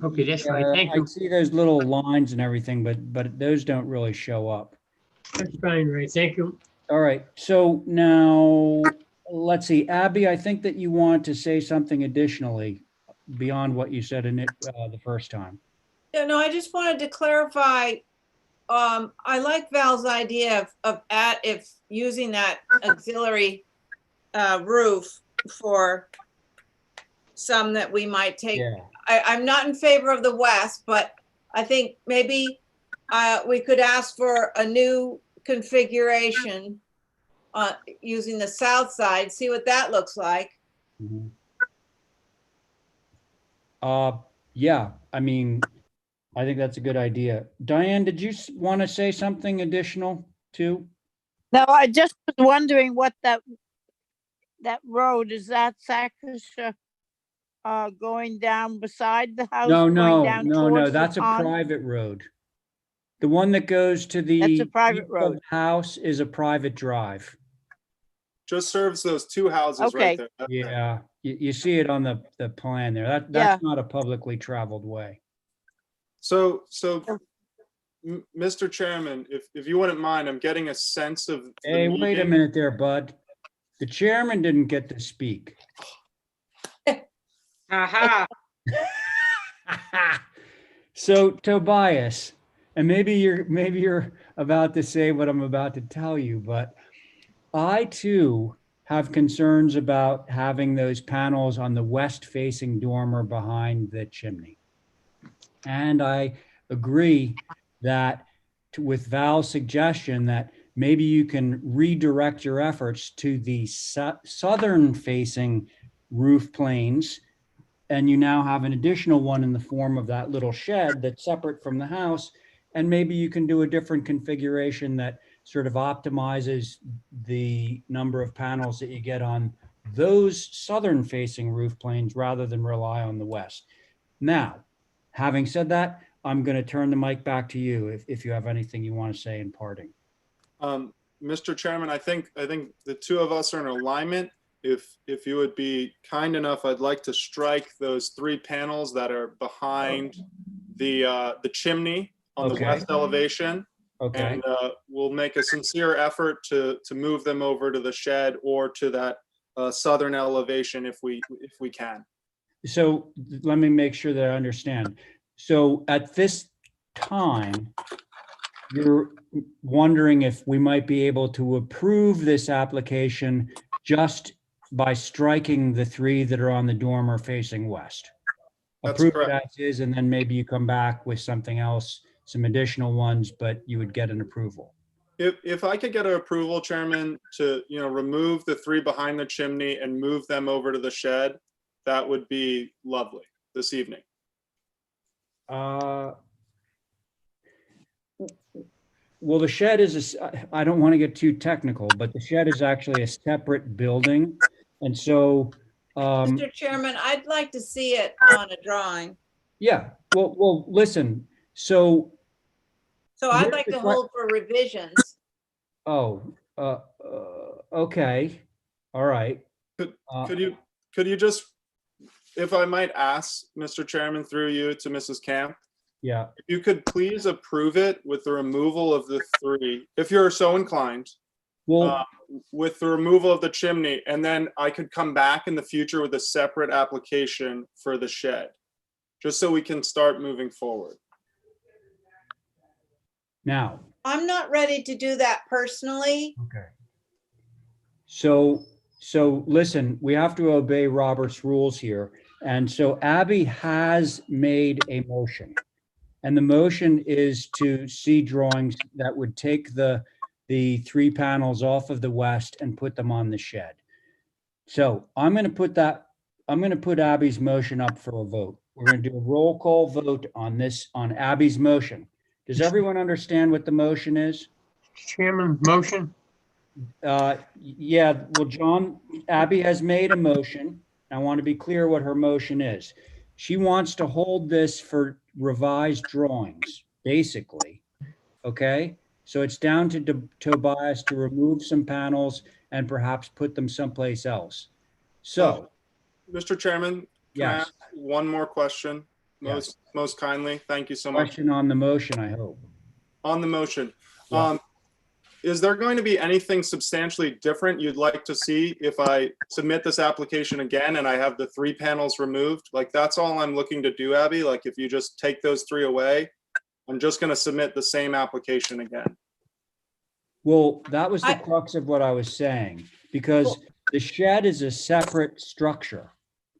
okay, that's fine. Thank I you. see those little lines and everything, but those don't really show up. That's fine, Ray. Thank you. All right, so now, let's see, Abby, I think that you want to say something additionally beyond what you said in it the first time. Yeah, no, I just wanted to clarify. I like Val's idea of if using that auxiliary roof for some that we might take. Yeah. I'm not in favor of the west, but I think maybe we could ask for a new configuration using the south side, see what that looks like. Mhm. Yeah, I mean, I think that's a good idea. Diane, did you want to say something additional too? No, I just was wondering what that road, is that Sackasha going down beside the house? No, going no, down no, towards the that's a pond? private road. The one that goes to the That's a private east of road. the house is a private drive. Just serves those two houses Okay. right there. That's it. Yeah, you see it on the plan there. Yeah. That's not a publicly traveled way. So, Mr. Chairman, if you wouldn't mind, I'm getting a sense of the Hey, wait a meeting. minute there, bud. The chairman didn't get to speak. Aha. So Tobias, and maybe you're about to say what I'm about to tell you, but I too have concerns about having those panels on the west facing dormer behind the chimney. And I agree that with Val's suggestion that maybe you can redirect your efforts to the southern facing roof planes, and you now have an additional one in the form of that little shed that's separate from the house. And maybe you can do a different configuration that sort of optimizes the number of panels that you get on those southern facing roof planes rather than rely on the west. Now, having said that, I'm going to turn the mic back to you if you have anything you want to say in parting. Mr. Chairman, I think the two of us are in alignment. If you would be kind enough, I'd like to strike those three panels that are behind the chimney on the west elevation. Okay. And we'll make a sincere effort to move them over to the shed or to that southern elevation if we can. So let me make sure that I understand. So at this time, you're wondering if we might be able to approve this application just by striking the three that are on the dormer facing west. That's Approve correct. it as is, and then maybe you come back with something else, some additional ones, but you would get an approval. If I could get an approval, Chairman, to remove the three behind the chimney and move them over to the shed, that would be lovely this evening. Well, the shed is, I don't want to get too technical, but the shed is actually a separate building. And so, Mr. Chairman, I'd like to see it on a drawing. yeah, well, listen, so, So I'd Here's like the to que- hold for revisions. okay, all right. Could you just, if I might ask, Mr. Chairman, through you to Mrs. Camp, Yeah, If you could please approve it with the removal of the three, if you're so inclined, well, with the removal of the chimney, and then I could come back in the future with a separate application for the shed, just so we can start moving forward. now, I'm not ready to do that personally. okay. So listen, we have to obey Robert's rules here. And so Abby has made a motion. And the motion is to see drawings that would take the three panels off of the west and put them on the shed. So I'm going to put Abby's motion up for a vote. We're going to do a roll call vote on Abby's motion. Does everyone understand what the motion is? Chairman, motion? Yeah, well, John, Abby has made a motion. I want to be clear what her motion is. She wants to hold this for revised drawings, basically. Okay? So it's down to Tobias to remove some panels and perhaps put them someplace else. So, Mr. Chairman, can I yes, ask one more question? Yes. Most kindly, thank you so much. question on the motion, I hope. On the motion, Yeah. is there going to be anything substantially different you'd like to see if I submit this application again and I have the three panels removed? Like, that's all I'm looking to do, Abby. Like, if you just take those three away, I'm just going to submit the same application again. Well, that was the crux of what I was saying, because the shed is a separate structure.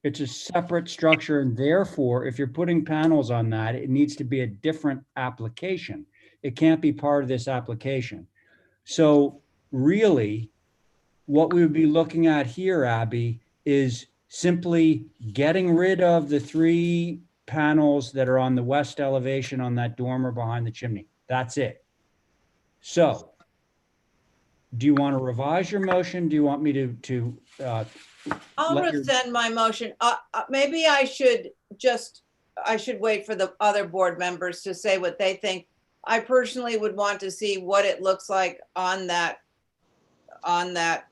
It's a separate structure, and therefore, if you're putting panels on that, it needs to be a different application. It can't be part of this application. So really, what we would be looking at here, Abby, is simply getting rid of the three panels that are on the west elevation on that dormer behind the chimney. That's it. So do you want to revise your motion? Do you want me to I'll let your- rescind my motion. Maybe I should wait for the other board members to say what they think. I personally would want to see what it looks like on that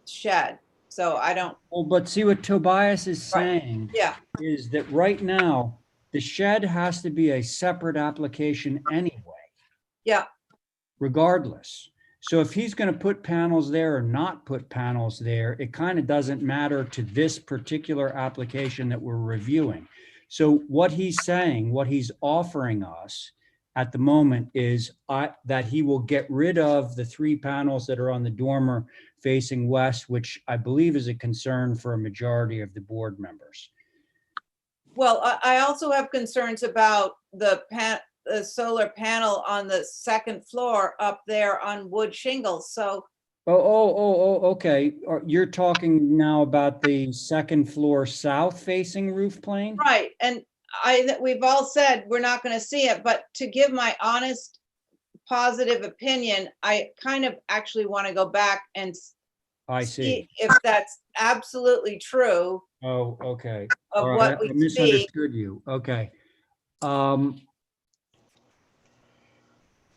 shed. So I don't, Well, but see what Tobias is saying yeah, is that right now, the shed has to be a separate application anyway, yeah. regardless. So if he's going to put panels there or not put panels there, it kind of doesn't matter to this particular application that we're reviewing. So what he's saying, what he's offering us at the moment is that he will get rid of the three panels that are on the dormer facing west, which I believe is a concern for a majority of the board members. Well, I also have concerns about the solar panel on the second floor up there on wood shingles. So, Okay. You're talking now about the second floor south facing roof plane? right. And we've all said we're not going to see it, but to give my honest, positive opinion, I kind of actually want to go back and I see. if that's absolutely true Oh, okay. of All what right, we I see. misunderstood you. Okay.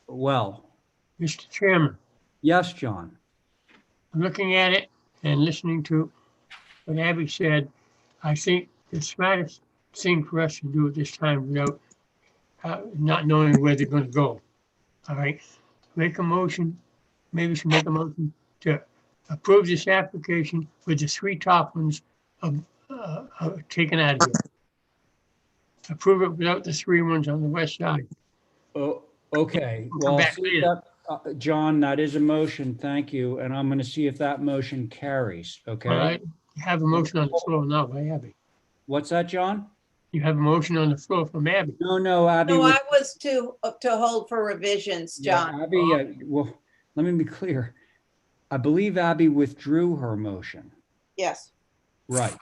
Well, Mr. Chairman, yes, John. looking at it and listening to what Abby said, I think the smartest thing for us to do at this time without not knowing where they're going to go. All right, make a motion, maybe we should make a motion to approve this application with the three top ones taken out of here. Approve it without the three ones on the west side. Oh, okay. We'll come Well, back see later. that, John, that is a motion. Thank you. And I'm going to see if that motion carries. Okay. All right, you have a motion on the floor now by Abby. What's that, John? You have a motion on the floor from Abby. No, Abby. No, I was to hold for revisions, Yeah, John. Abby, well, let me be clear. I believe Abby withdrew her motion. Yes. Right.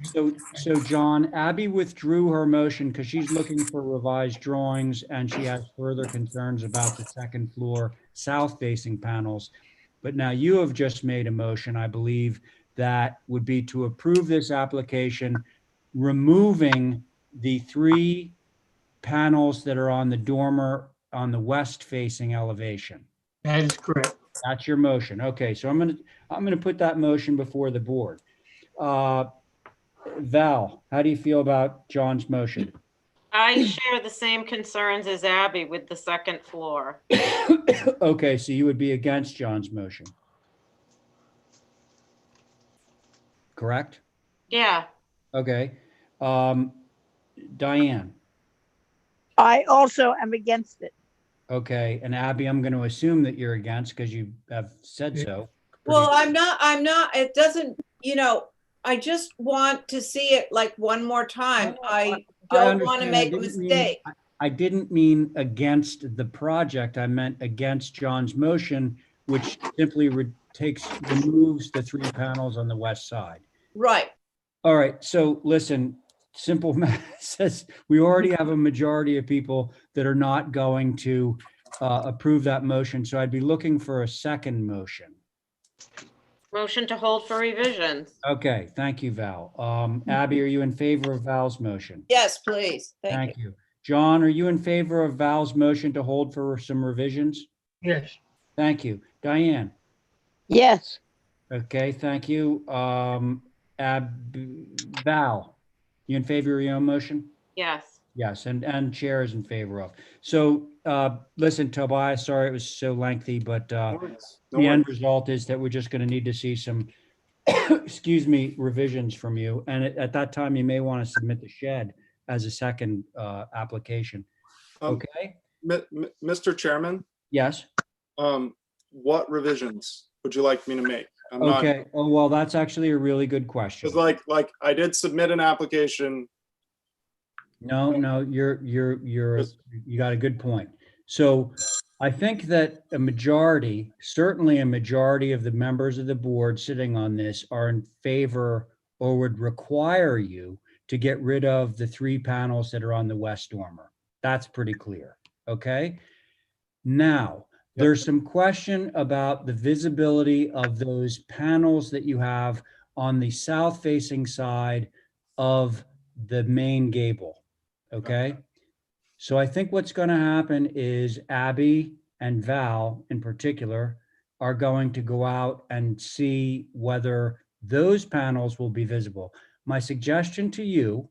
So John, Abby withdrew her motion because she's looking for revised drawings and she has further concerns about the second floor south facing panels. But now you have just made a motion, I believe, that would be to approve this application, removing the three panels that are on the dormer on the west facing elevation. That is correct. That's your motion. Okay, so I'm gonna put that motion before the board. Val, how do you feel about John's motion? I share the same concerns as Abby with the second floor. Okay, so you would be against John's motion. Correct? Yeah, Okay. Diane, I also am against it. okay, and Abby, I'm going to assume that you're against because you have said so. Well, I'm not, it doesn't, I just want to see it like one more time. I don't want to understand. I make a didn't mean- mistake. I didn't mean against the project. I meant against John's motion, which simply removes the 3 panels on the west side. Right. All right, so listen, simple math says we already have a majority of people that are not going to approve that motion. So I'd be looking for a second motion. motion to hold for revisions. Okay, thank you, Val. Abby, are you in favor of Val's motion? Yes, please. Thank you. Thank you. John, are you in favor of Val's motion to hold for some revisions? Yes. Thank you. Diane? Yes. Okay, thank you. Val, you in favor of your own motion? Yes. Yes, and chair is in favor of. So, listen, Tobias, sorry it was so lengthy, but No worries. No the end worries. result is that we're just going to need to see some, excuse me, revisions from you. And at that time, you may want to submit the shed as a second application. Um, Okay? Mr. Chairman, Yes? what revisions would you like me to make? I'm not, Okay. Oh, well, that's actually a really good question. because like I did submit an application. No, you got a good point. So I think that certainly a majority of the members of the board sitting on this are in favor or would require you to get rid of the 3 panels that are on the west dormer. That's pretty clear. Okay. Now, there's some question about the visibility of those panels that you have on the south facing side of the main gable. Okay. So I think what's going to happen is Abby and Val in particular are going to go out and see whether those panels will be visible. My suggestion to you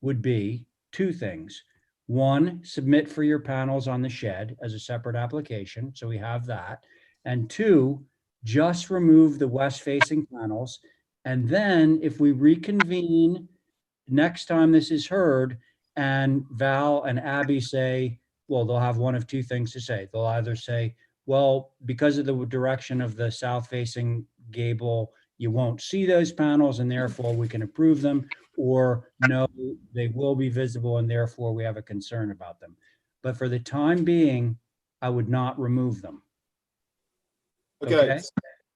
would be 2 things. 1, submit for your panels on the shed as a separate application. So we have that. And 2, just remove the west facing panels. And then if we reconvene next time this is heard and Val and Abby say, well, they'll have one of 2 things to say. They'll either say, well, because of the direction of the south facing gable, you won't see those panels and therefore we can approve them, or no, they will be visible and therefore we have a concern about them. But for the time being, I would not remove them. Okay.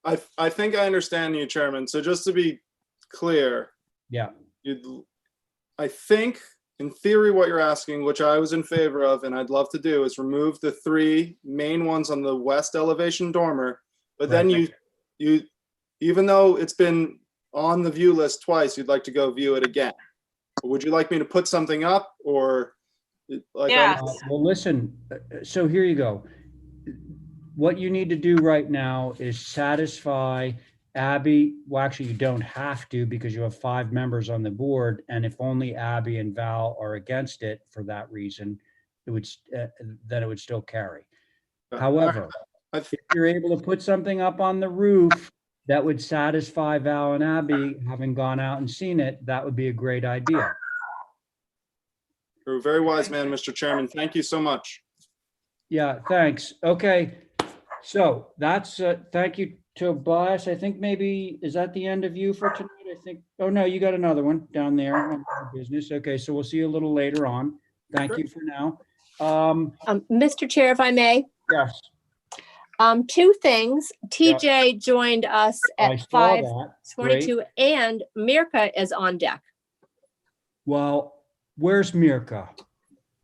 I think I understand you, Chairman. So just to be clear, Yeah. I think in theory, what you're asking, which I was in favor of, and I'd love to do, is remove the 3 main ones on the west elevation dormer. But then you, even though it's been on the view list twice, you'd like to go view it again. Would you like me to put something up, or like? Yes. Well, listen, so here you go. What you need to do right now is satisfy Abby. Well, actually, you don't have to because you have 5 members on the board. And if only Abby and Val are against it for that reason, it would, then it would still carry. However, if you're able to put something up on the roof that would satisfy Val and Abby, having gone out and seen it, that would be a great idea. You're a very wise man, Mr. Chairman. Thank you so much. Yeah, thanks. Okay. So that's, thank you, Tobias. I think maybe, is that the end of you for tonight? I think, oh no, you got another one down there on business. Okay, so we'll see you a little later on. Thank you for now. Mr. Chair, if I may, Yes. 2 things. TJ joined us I at saw that. Great. 5:22 and Mirka is on deck. Well, where's Mirka?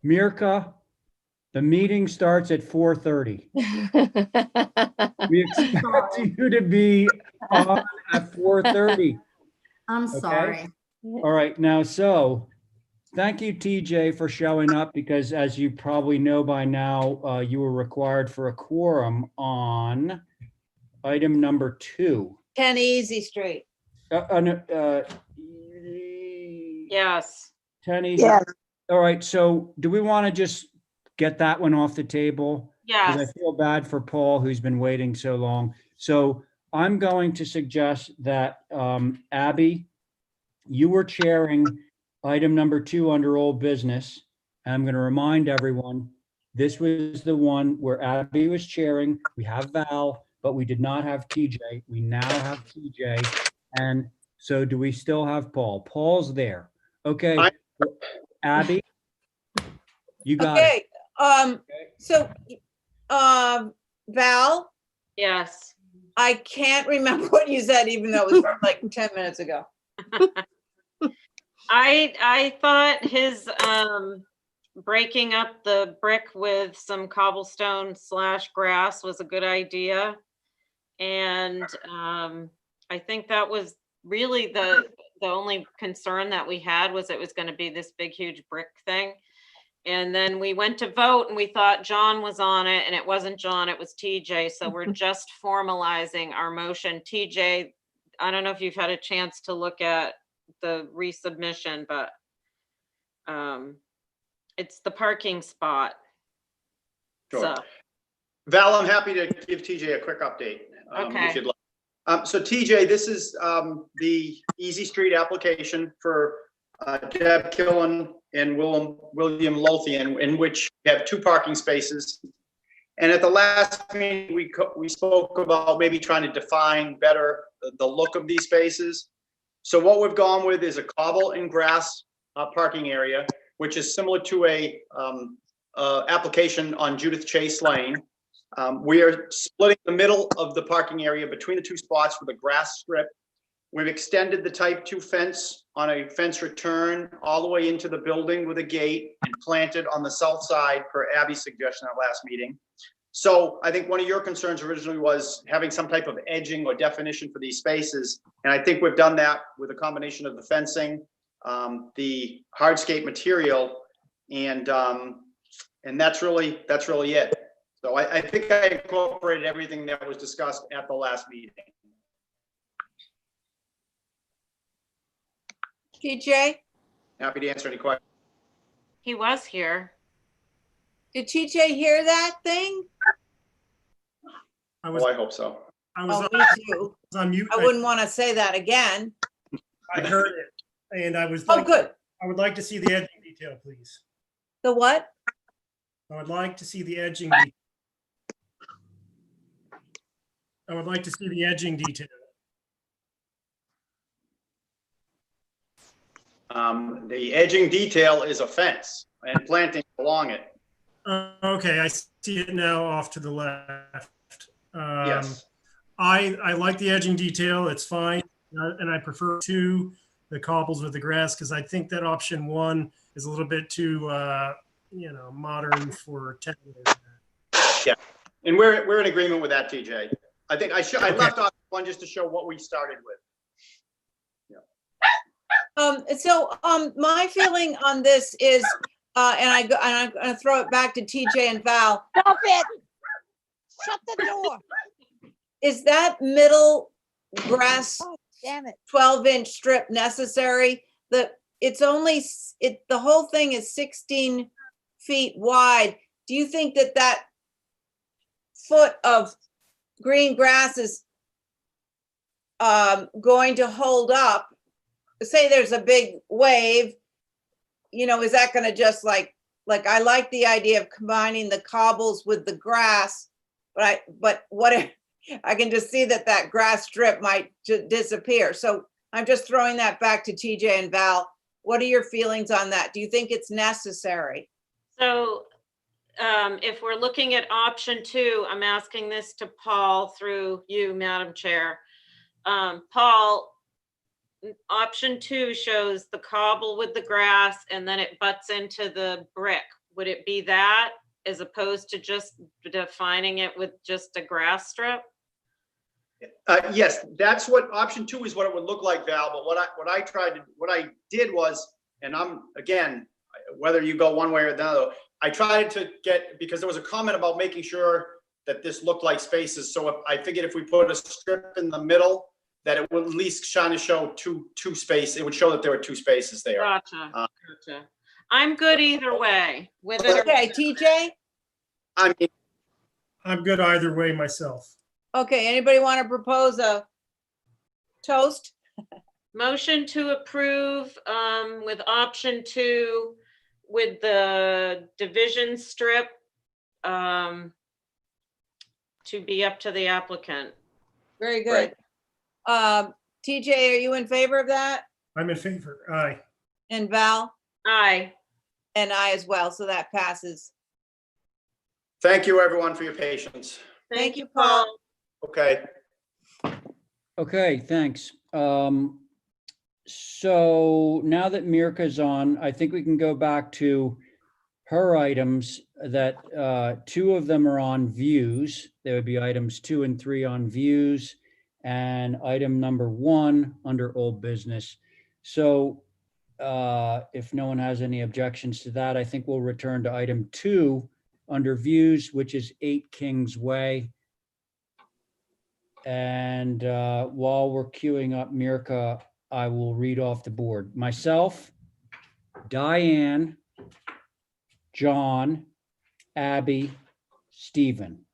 Mirka, the meeting starts at 4:30. We expect you to be on at 4:30. I'm Okay. sorry. All right, now, so thank you, TJ, for showing up because as you probably know by now, you were required for a quorum on item number 2. 10 Easy Street. Yes. 10 Easy. Yes. All right, so do we want to just get that one off the table? Because I Yes. feel bad for Paul, who's been waiting so long. So I'm going to suggest that, Abby, you were chairing item number 2 under old business. And I'm going to remind everyone, this was the one where Abby was chairing. We have Val, but we did not have TJ. We now have TJ. And so do we still have Paul? Paul's there. Okay. I- Abby, you got it. Okay, so, Val, Yes. I can't remember what you said, even though it was like 10 minutes ago. I thought his breaking up the brick with some cobblestone / grass was a good idea. And I think that was really the only concern that we had, was it was going to be this big, huge brick thing. And then we went to vote and we thought John was on it, and it wasn't John, it was TJ. So we're just formalizing our motion. TJ, I don't know if you've had a chance to look at the resubmission, but it's the parking spot. Sure. So, Val, I'm happy to give TJ a quick update. Okay. If you'd like. So TJ, this is the Easy Street application for Deb Killen and William Lothian, in which we have 2 parking spaces. And at the last meeting, we spoke about maybe trying to define better the look of these spaces. So what we've gone with is a cobble and grass parking area, which is similar to a application on Judith Chase Lane. We are splitting the middle of the parking area between the 2 spots with a grass strip. We've extended the type 2 fence on a fence return all the way into the building with a gate, and planted on the south side per Abby's suggestion at last meeting. So I think one of your concerns originally was having some type of edging or definition for these spaces. And I think we've done that with a combination of the fencing, the hardscape material, and that's really it. So I think I incorporated everything that was discussed at the last meeting. TJ, Happy to answer any questions. he was here. did TJ hear that thing? I was, Oh, I hope so. I was, Oh, me too. on mute. I wouldn't want to say that again. I heard it, and I was Oh, like, good. I would like to see the edging detail, please. The what? I would like to see the edging. I would like to see the edging detail. The edging detail is a fence and planting along it. Okay, I see it now off to the left. Yes. I like the edging detail. It's fine, and I prefer to the cobbles with the grass, because I think that option 1 is a little bit too, modern for 10 years. Yeah, and we're in agreement with that, TJ. I think I left off one just to show what we started with. My feeling on this is, and I'm going to throw it back to TJ and Val. Stop it! Shut the door! Is that middle grass Oh, damn it. 12-inch strip necessary? The whole thing is 16 feet wide. Do you think that foot of green grass is going to hold up? Say there's a big wave, is that going to just like I like the idea of combining the cobbles with the grass, but what if I can just see that grass strip might disappear? So I'm just throwing that back to TJ and Val. What are your feelings on that? Do you think it's necessary? So if we're looking at option 2, I'm asking this to Paul through you, Madam Chair. Paul, option 2 shows the cobble with the grass, and then it butts into the brick. Would it be that, as opposed to just defining it with just a grass strip? Yes, that's what option 2 is, what it would look like, Val. But what I did was, and again, whether you go one way or the other, I tried to get, because there was a comment about making sure that this looked like spaces. So I figured if we put a strip in the middle, that it would at least show two spaces. It would show that there were 2 spaces there. Gotcha. I'm good either way with it. Okay, TJ? I mean, I'm good either way myself. Okay, anybody want to propose a toast? Motion to approve with option 2 with the division strip to be up to the applicant. Very good. TJ, are you in favor of that? I'm in favor. Aye. And Val? Aye. And I as well, so that passes. thank you, everyone, for your patience. Thank you, Paul. Okay. Okay, thanks. So now that Mirka's on, I think we can go back to her items that 2 of them are on views. There would be items 2 and 3 on views and item number 1 under old business. So if no one has any objections to that, I think we'll return to item 2 under views, which is 8 Kings Way. And while we're queuing up Mirka, I will read off the board. Myself, Diane, John, Abby, Stephen.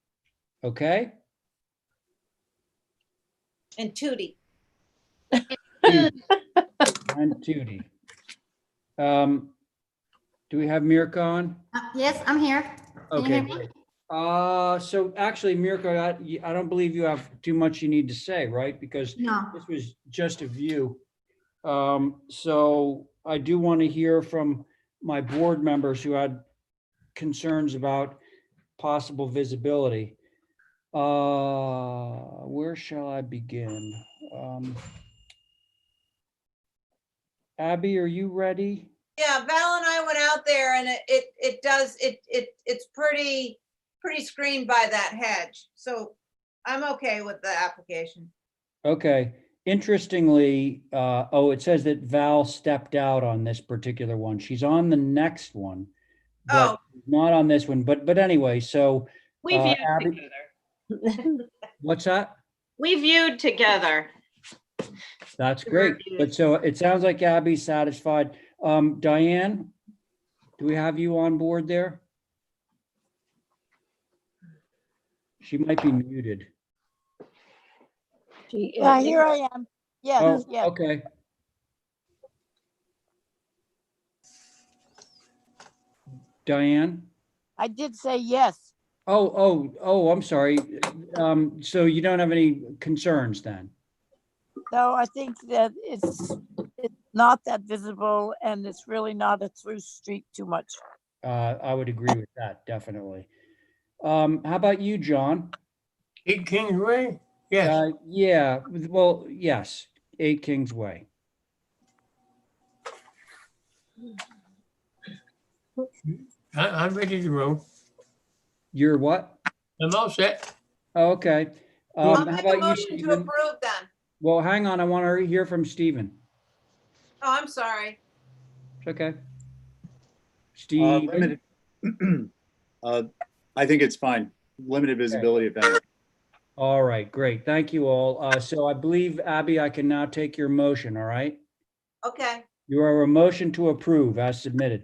Okay? And Tootie. And Tootie. Do we have Mirka on? Yes, I'm here. Can you Okay, hear me? great. So actually, Mirka, I don't believe you have too much you need to say, right? Because No. this was just a view. So I do want to hear from my board members who had concerns about possible visibility. Where shall I begin? Abby, are you ready? Yeah, Val and I went out there and it's pretty screened by that hedge. So I'm okay with the application. Okay. Interestingly, it says that Val stepped out on this particular one. She's on the next one, but not on this one. But anyway, so We viewed Abby, together. what's that? We viewed together. That's great. But so it sounds like Abby's satisfied. Diane, do we have you on board there? She might be muted. Yeah, here I am. Yes, Oh, yes. okay. Diane? I did say yes. Oh, I'm sorry. So you don't have any concerns then? No, I think that it's not that visible and it's really not a through street too much. I would agree with that, definitely. How about you, John? 8 Kings Way? Yes. Yeah, well, yes, 8 Kings Way. I'm ready to roll. You're what? I'm all set. Oh, okay. I'll How make a about you, motion to Stephen? approve then. Well, hang on, I want to hear from Stephen. Oh, I'm sorry. It's okay. Stephen? Limited. I think it's fine. Limited visibility if any. All right, great. Thank you all. So I believe, Abby, I can now take your motion, all right? Okay. You are a motion to approve as submitted.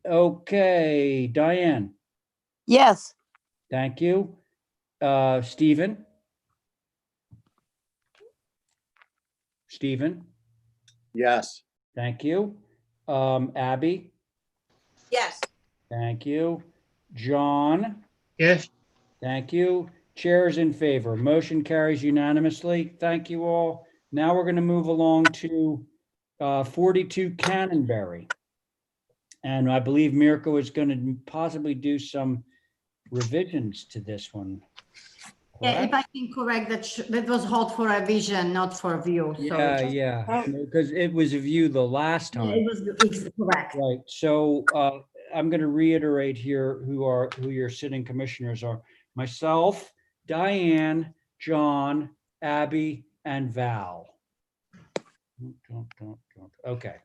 Okay, Diane, Yes, thank you. Stephen? Stephen, Yes. thank you. Abby, Yes. thank you. John, Yes. thank you. Chair is in favor. Motion carries unanimously. Thank you all. Now we're going to move along to 42 Cannonberry. And I believe Mirko is going to possibly do some revisions to this one. Yeah, if correct? I can correct that, that was hot for a vision, not for a view. So Yeah, because it was a view the last yeah, time. it's correct. Right, so I'm going to reiterate here who your sitting commissioners are. Myself, Diane, John, Abby, and Val. Okay.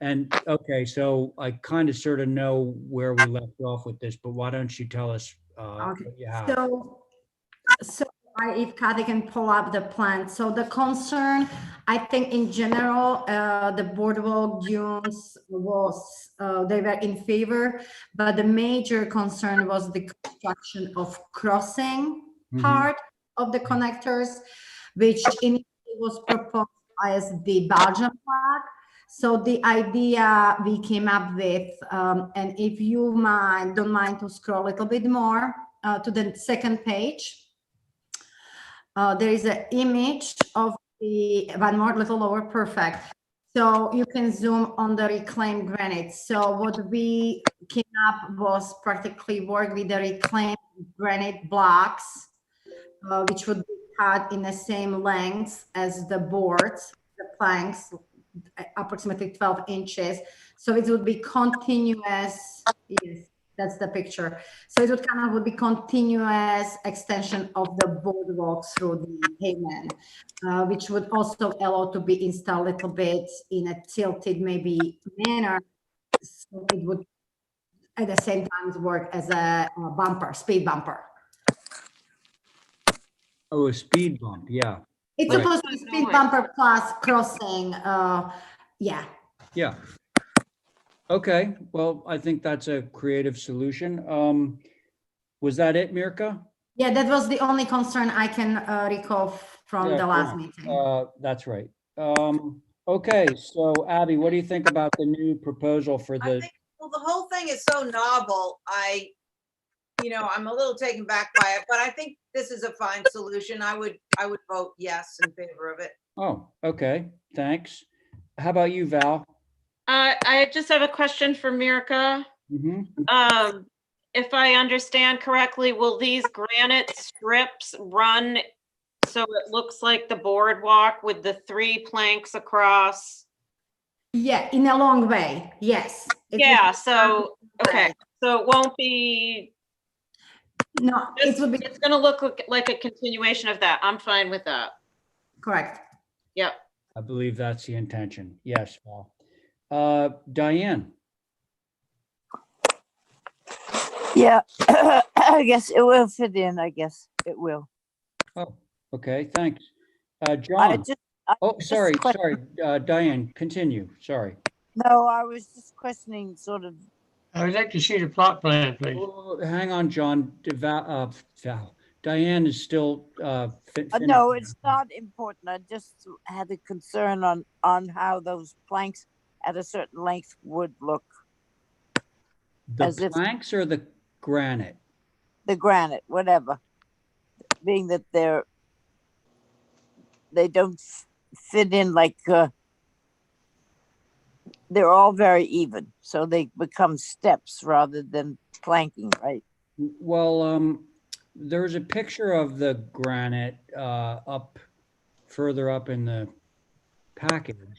And okay, so I kind of sort of know where we left off with this, but why don't you tell us Okay. what you have? So if Kathy can pull up the plan. So the concern, I think in general, the boardwalk dunes was, they were in favor, but the major concern was the construction of crossing part of the connectors, which initially was proposed as the Belgian flag. So the idea we came up with, and if you don't mind to scroll a little bit more to the second page, there is an image of the, one more, little lower, perfect. So you can zoom on the reclaimed granite. So what we came up was practically work with the reclaimed granite blocks, which would be cut in the same length as the boards, the planks, approximately 12 inches. So it would be continuous. Yes, that's the picture. So it would be continuous extension of the boardwalk through the pavement, which would also allow to be installed a little bit in a tilted maybe manner. So it would at the same time work as a bumper, speed bumper. Oh, a speed bump, yeah. It's Right. supposed to be speed bumper plus crossing, yeah. Yeah. Okay, well, I think that's a creative solution. Was that it, Mirka? Yeah, that was the only concern I can recall from Yeah, the last correct. meeting. That's right. Okay, so Abby, what do you think about the new proposal for I the, think, well, the whole thing is so novel. I'm a little taken back by it, but I think this is a fine solution. I would vote yes in favor of it. oh, okay, thanks. How about you, Val? I just have a question for Mirka. If I understand correctly, will these granite strips run so it looks like the boardwalk with the 3 planks across? Yeah, in a long way, yes. Yeah, so, okay, so it won't be, No, it would be it's gonna look like a continuation of that. I'm fine with that. correct. Yep. I believe that's the intention. Yes, Val. Diane? Yeah, I guess it will fit in, I guess it will. Oh, okay, thanks. I John? just, Oh, just sorry, question- Diane, continue, sorry. No, I was just questioning sort of, I would like to see the plot plan, please. Oh, hang on, John. Val, Diane is still no, finishing. it's not important. I just had a concern on how those planks at a certain length would look. The as if- planks or the granite? The granite, whatever, being that they don't fit in like, they're all very even, so they become steps rather than planking, right? Well, there's a picture of the granite further up in the package. And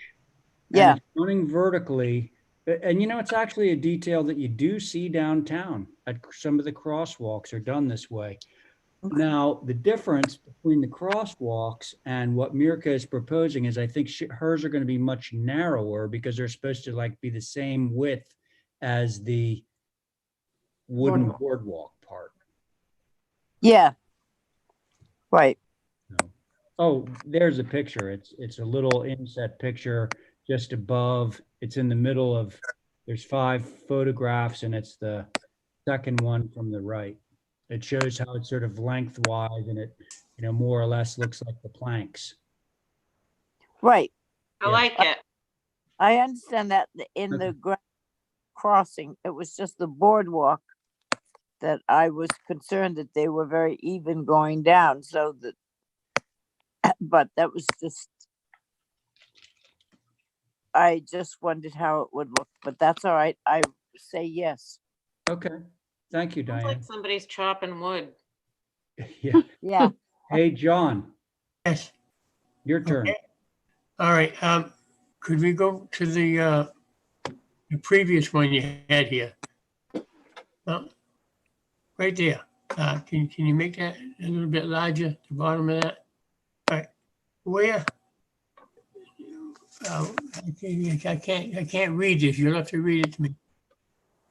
Yeah. it's running vertically. And it's actually a detail that you do see downtown at some of the crosswalks are done this way. Okay. Now, the difference between the crosswalks and what Mirka is proposing is I think hers are going to be much narrower because they're supposed to be the same width as the wooden boardwalk part. Yeah. Right. Oh, there's a picture. It's a little inset picture just above. It's in the middle of, there's 5 photographs and it's the second one from the right. It shows how it's sort of lengthwise and it, more or less looks like the planks. Right. I like it. I understand that in the crossing, it was just the boardwalk that I was concerned that they were very even going down, so that, but that was just, I just wondered how it would look, but that's all right. I say yes. Okay. Thank you, Sounds Diane. like somebody's chopping wood. Yeah. Yeah. Hey, John, Yes, your turn. okay. All right, could we go to the previous one you had here? Right there. Can you make that a little bit larger, the bottom of that? All right, where? I can't read this. You'll have to read it to me.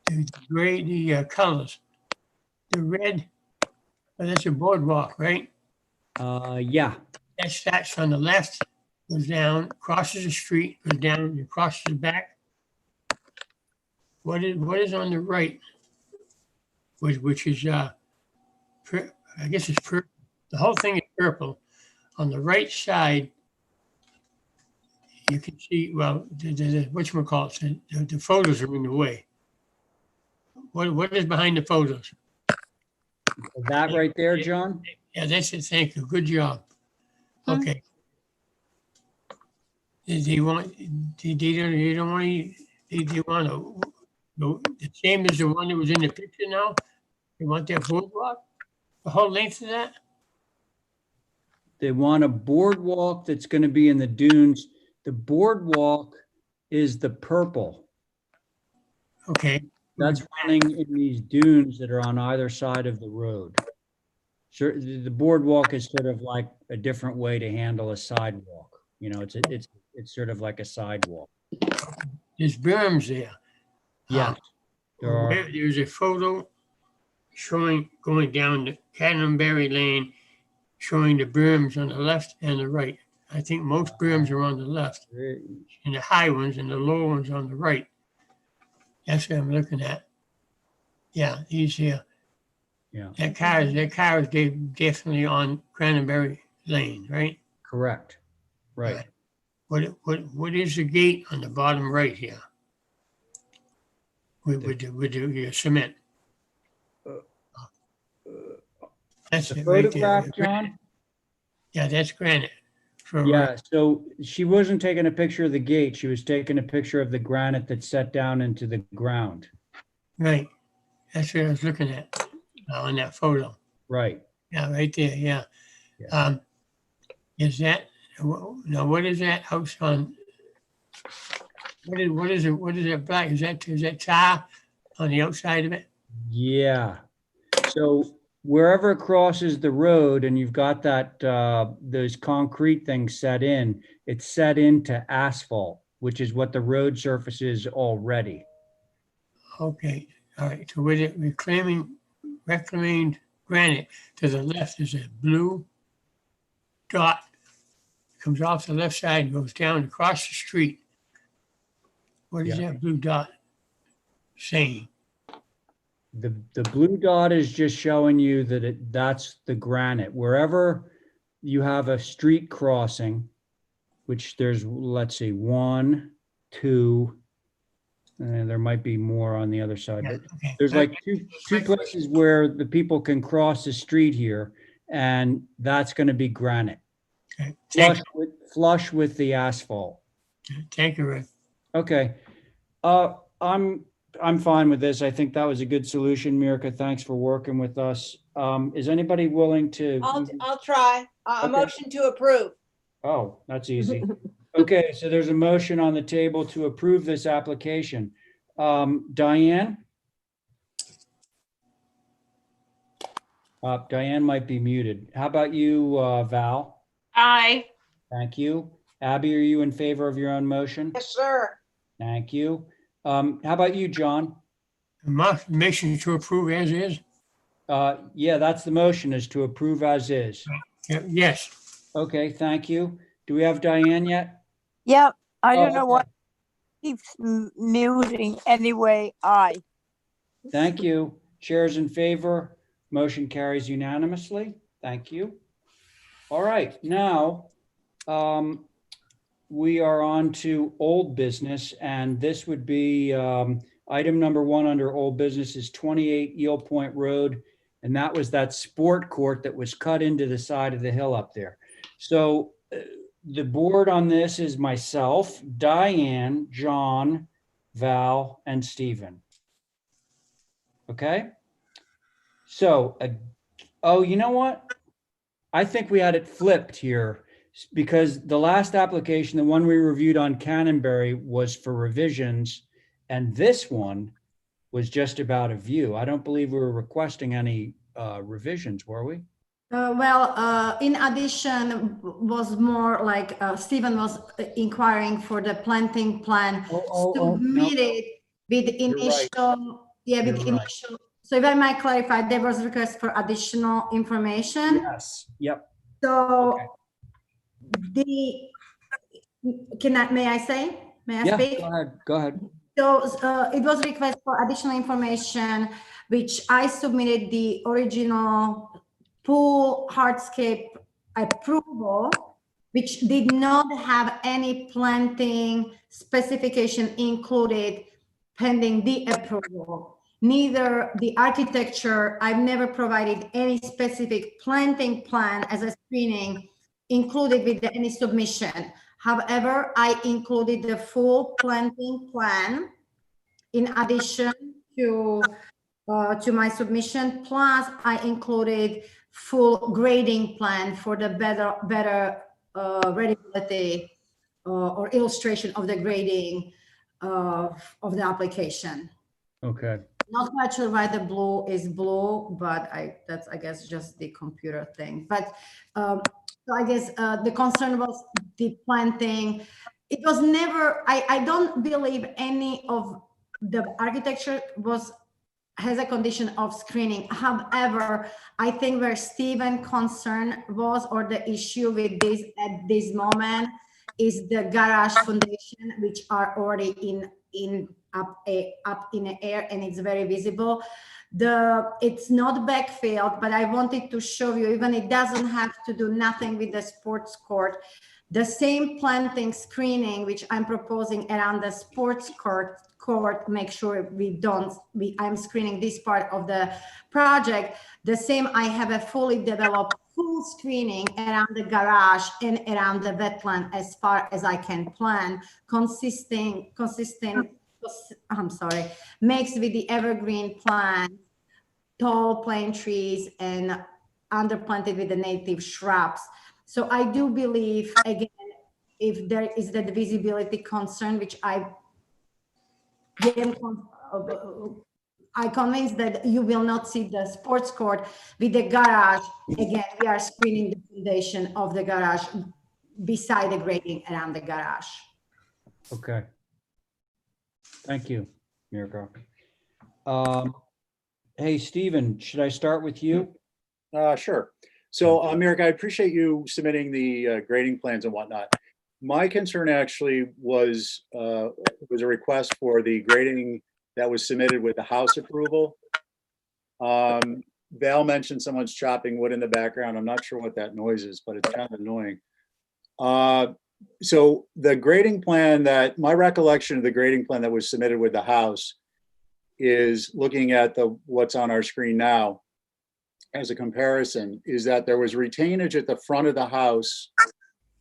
The gray, the colors. The red, oh, that's a boardwalk, right? Yeah, That starts on the left, goes down, crosses the street, goes down, and crosses back. What is on the right? Which is I guess it's purple. The whole thing is purple. On the right side, you can see, well, whatchamacallit, the photos are in the way. What is behind the photos? that right there, John? Yeah, that's it. Thank you. Good job. Okay. They want, they don't want, they want the same as the one that was in the picture now? They want that boardwalk? The whole length of that? They want a boardwalk that's going to be in the dunes. The boardwalk is the purple. Okay. That's running in these dunes that are on either side of the road. Sure, the boardwalk is sort of like a different way to handle a sidewalk. You know, it's sort of like a sidewalk. There's berms there. Yeah, there are. There's a photo showing going down the Canterbury Lane, showing the berms on the left and the right. I think most berms are on the left, and the high ones and the low ones on the right. That's what I'm looking at. Yeah, these here. Yeah. That car is definitely on Cranberry Lane, right? Correct. Right. What is the gate on the bottom right here? With the cement. That's The it right photograph, there. John? Yeah, that's granite. Yeah, so she wasn't taking a picture of the gate. She was taking a picture of the granite that's set down into the ground. Right. That's what I was looking at on that photo. Right. Yeah, right there. Yeah. Is that now? What is that house on? What is it? What is that black? Is that tar on the outside of it? Yeah. So wherever it crosses the road and you've got that those concrete things set in, it's set into asphalt, which is what the road surface is already. Okay. All right. So with it reclaimed granite to the left is a blue dot. Comes off the left side and goes down across the street. What is that blue dot saying? The blue dot is just showing you that that's the granite. Wherever you have a street crossing, which there's, let's see, 1, 2, and there might be more on the other side, but there's like two places where the people can cross the street here, and that's going to be granite. Okay. Flush with the asphalt. Thank you, Rick. Okay. I'm fine with this. I think that was a good solution, Mirka. Thanks for working with us. Is anybody willing to? I'll try. A motion to approve. Oh, that's easy. Okay, so there's a motion on the table to approve this application. Diane? Diane might be muted. How about you, Val? Aye. Thank you. Abby, are you in favor of your own motion? Yes, sir. Thank you. How about you, John? Motion to approve as is? Yeah, that's the motion, is to approve as is. Yes. Okay, thank you. Do we have Diane yet? Yep, I don't know okay. what keeps muting. Anyway, aye. Thank you. Chairs in favor. Motion carries unanimously. Thank you. All right, now we are on to old business, and this would be item number 1 under old business is 28 Eel Point Road, and that was that sport court that was cut into the side of the hill up there. So the board on this is myself, Diane, John, Val, and Stephen. Okay? So, oh, you know what? I think we had it flipped here because the last application, the one we reviewed on Canterbury, was for revisions, and this one was just about a view. I don't believe we were requesting any revisions, were we? In addition, was more like Stephen was inquiring for the planting plan submitted with initial, So if I might clarify, there was a request for additional information. Yes. Yep. So the, may I say? May I Yeah, speak? go ahead. So it was request for additional information, which I submitted the original pool hardscape approval, which did not have any planting specification included pending the approval. Neither the architecture, I've never provided any specific planting plan as a screening included with any submission. However, I included the full planting plan in addition to my submission. Plus, I included full grading plan for the better readability or illustration of the grading of the application. Okay. Not quite sure why the blue is blue, but that's, I guess, just the computer thing. But so I guess the concern was the planting. It was never, I don't believe any of the architecture has a condition of screening. However, I think where Stephen's concern was, or the issue with this at this moment, is the garage foundation, which are already up in the air, and it's very visible. It's not backfilled, but I wanted to show you, even it doesn't have to do nothing with the sports court. The same planting screening, which I'm proposing around the sports court, make sure I'm screening this part of the project. The same, I have a fully developed full screening around the garage and around the wetland as far as I can plan, consistent, I'm sorry, mixed with the evergreen plants, tall plane trees, and underplanted with the native shrubs. So I do believe, again, if there is that visibility concern, which I convinced that you will not see the sports court with the garage. Again, we are screening the foundation of the garage beside the grading around the garage. Okay. Thank you, Mirko. Hey, Stephen, should I start with you? Sure. So, Mirko, I appreciate you submitting the grading plans and whatnot. My concern actually was a request for the grading that was submitted with the house approval. Val mentioned someone's chopping wood in the background. I'm not sure what that noise is, but it's kind of annoying. So the grading plan my recollection of the grading plan that was submitted with the house is, looking at what's on our screen now as a comparison, is that there was retainage at the front of the house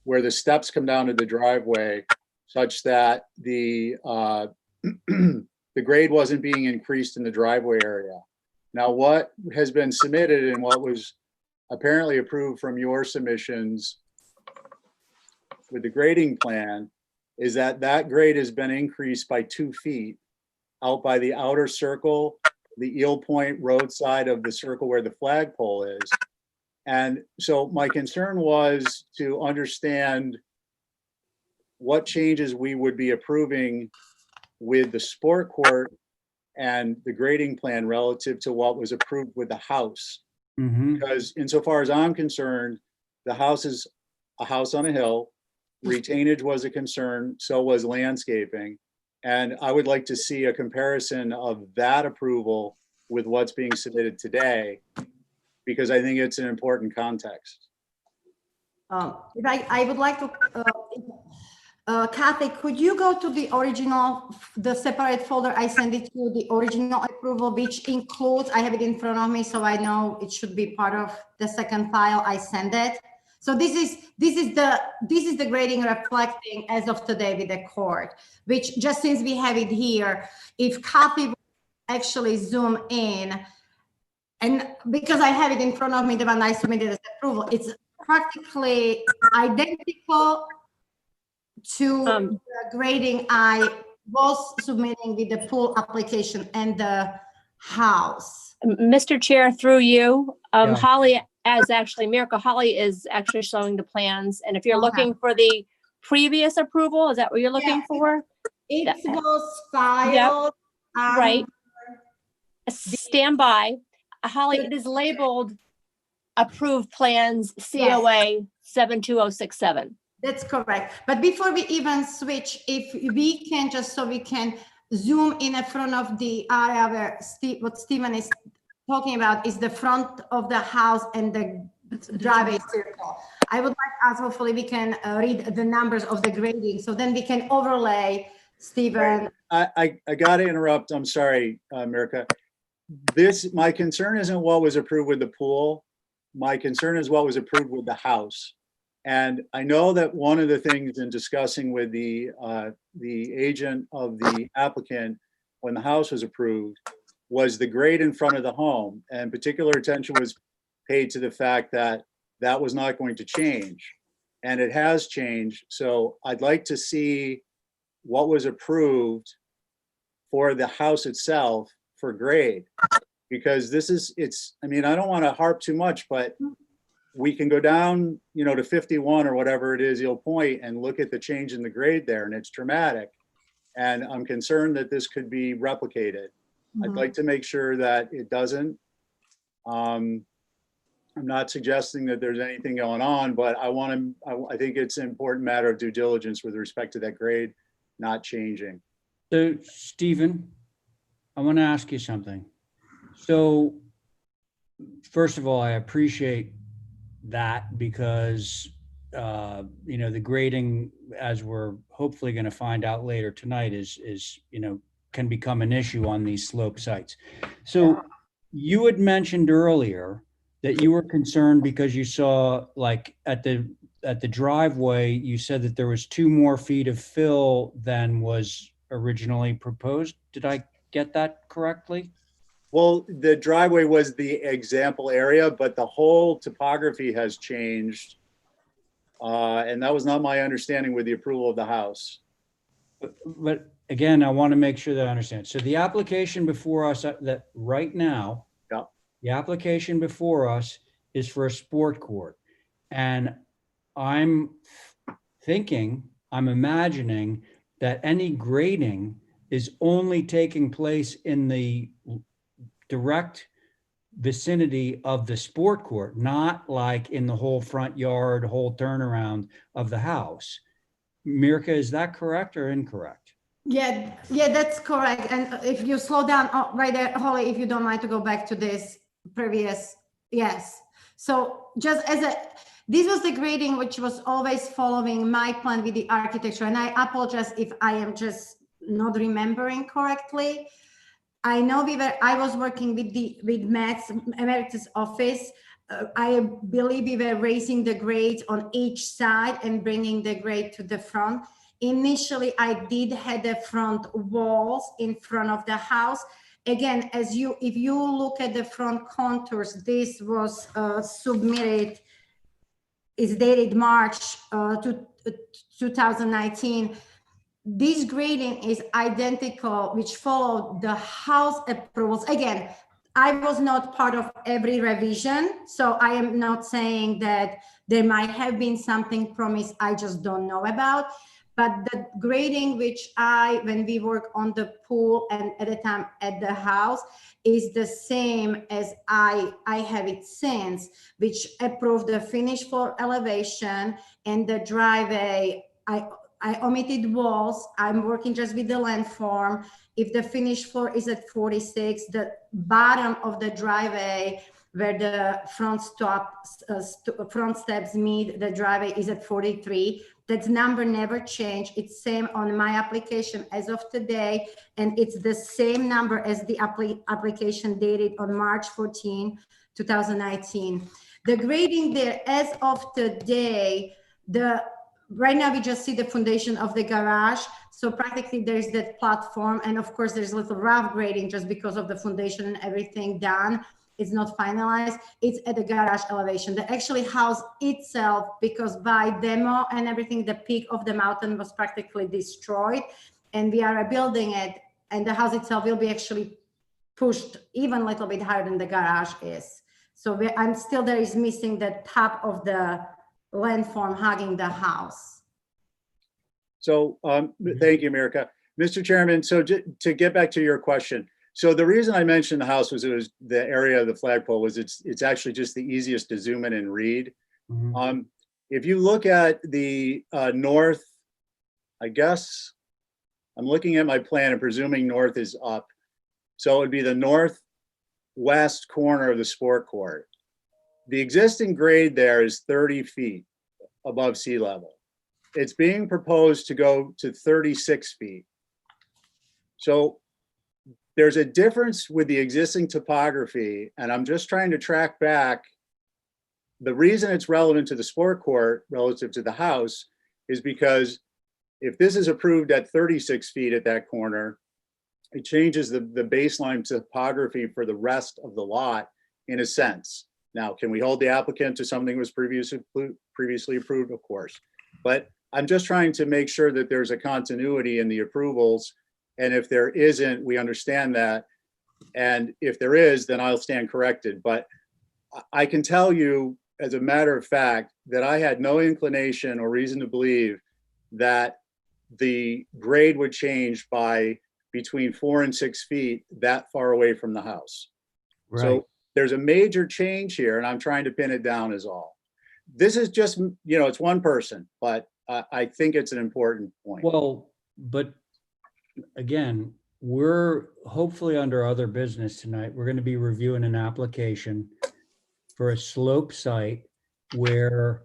where the steps come down to the driveway, such that the grade wasn't being increased in the driveway area. Now, what has been submitted and what was apparently approved from your submissions with the grading plan is that grade has been increased by 2 feet out by the outer circle, the Eel Point roadside of the circle where the flagpole is. And so my concern was to understand what changes we would be approving with the sport court and the grading plan relative to what was approved with the house. Because insofar as I'm concerned, the house is a house on a hill. Retainage was a concern, so was landscaping. And I would like to see a comparison of that approval with what's being submitted today, because I think it's an important context. If I would like to, Kathy, could you go to the original, the separate folder I sent it to, the original approval, which includes, I have it in front of me, so I know it should be part of the second file I send it. So this is the grading reflecting as of today with the court, which, just since we have it here, if Kathy would actually zoom in, and because I have it in front of me, the one I submitted as approval, it's practically identical to the grading I was submitting with the pool application and the house. Mr. Chair, through you, Yeah. Holly, Holly is actually showing the plans. And if you're Okay. looking for the previous approval, is that what you're looking for? It was filed. Right. Stand by. Holly, it is labeled approved plans COA 72067. That's correct. But before we even switch, if we can just so we can zoom in front of the area where what Stephen is talking about is the front of the house and the driveway circle. I would like us, hopefully we can read the numbers of the grading, so then we can overlay, Stephen. I got to interrupt. I'm sorry, Mirka. My concern isn't what was approved with the pool. My concern is what was approved with the house. And I know that one of the things in discussing with the agent of the applicant when the house was approved was the grade in front of the home, and particular attention was paid to the fact that that was not going to change, and it has changed. So I'd like to see what was approved for the house itself for grade, because I mean, I don't want to harp too much, but we can go down, to 51 or whatever it is, Eel Point, and look at the change in the grade there, and it's dramatic. And I'm concerned that this could be replicated. I'd like to make sure that it doesn't. I'm not suggesting that there's anything going on, but I think it's an important matter of due diligence with respect to that grade not changing. So, Stephen, I want to ask you something. So, first of all, I appreciate that because, the grading, as we're hopefully going to find out later tonight, is can become an issue on these slope sites. So you had mentioned earlier that you were concerned because you saw, like, at the driveway, you said that there was 2 more feet of fill than was originally proposed. Did I get that correctly? Well, the driveway was the example area, but the whole topography has changed. And that was not my understanding with the approval of the house. But again, I want to make sure that I understand. So the application before us that right now, Yeah. the application before us is for a sport court. And I'm imagining that any grading is only taking place in the direct vicinity of the sport court, not like in the whole front yard, whole turnaround of the house. Mirka, is that correct or incorrect? Yeah, that's correct. And if you slow down right there, Holly, if you don't mind to go back to this previous, yes. So just this was the grading which was always following my plan with the architecture. And I apologize if I am just not remembering correctly. I know I was working with Matt's Emeritus office. I believe we were raising the grades on each side and bringing the grade to the front. Initially, I did have the front walls in front of the house. Again, if you look at the front contours, this was submitted, is dated March 2019. This grading is identical, which followed the house approvals. Again, I was not part of every revision, so I am not saying that there might have been something promised I just don't know about. But the grading which when we work on the pool and at the time at the house, is the same as I have it since, which approved the finished floor elevation and the driveway. I omitted walls. I'm working just with the landform. If the finished floor is at 46, the bottom of the driveway where the front steps meet the driveway is at 43. That number never changed. It's same on my application as of today, and it's the same number as the application dated on March 14, 2019. The grading there as of today, right now we just see the foundation of the garage. So practically there's that platform. And of course there's a little rough grading just because of the foundation and everything done. It's not finalized. It's at the garage elevation. The actually house itself, because by demo and everything, the peak of the mountain was practically destroyed, and we are rebuilding it. And the house itself will be actually pushed even a little bit higher than the garage is. So I'm still there is missing the top of the landform hugging the house. So thank you, Mirka. Mr. Chairman, so to get back to your question, So the reason I mentioned the house was it was the area of the flagpole was it's actually just the easiest to zoom in and read. Mhm. If you look at the north, I guess I'm looking at my plan and presuming north is up. So it would be the northwest corner of the sport court. The existing grade there is 30 feet above sea level. It's being proposed to go to 36 feet. So there's a difference with the existing topography, and I'm just trying to track back. The reason it's relevant to the sport court relative to the house is because if this is approved at 36 feet at that corner, it changes the baseline topography for the rest of the lot in a sense. Now, can we hold the applicant to something that was previously approved? Of course. But I'm just trying to make sure that there's a continuity in the approvals. And if there isn't, we understand that. And if there is, then I'll stand corrected. But I can tell you, as a matter of fact, that I had no inclination or reason to believe that the grade would change by between 4 and 6 feet that far away from the house. Right. So there's a major change here, and I'm trying to pin it down is all. This is just, you know, it's one person, but I think it's an important point. Well, but again, we're hopefully under other business tonight. We're going to be reviewing an application for a slope site where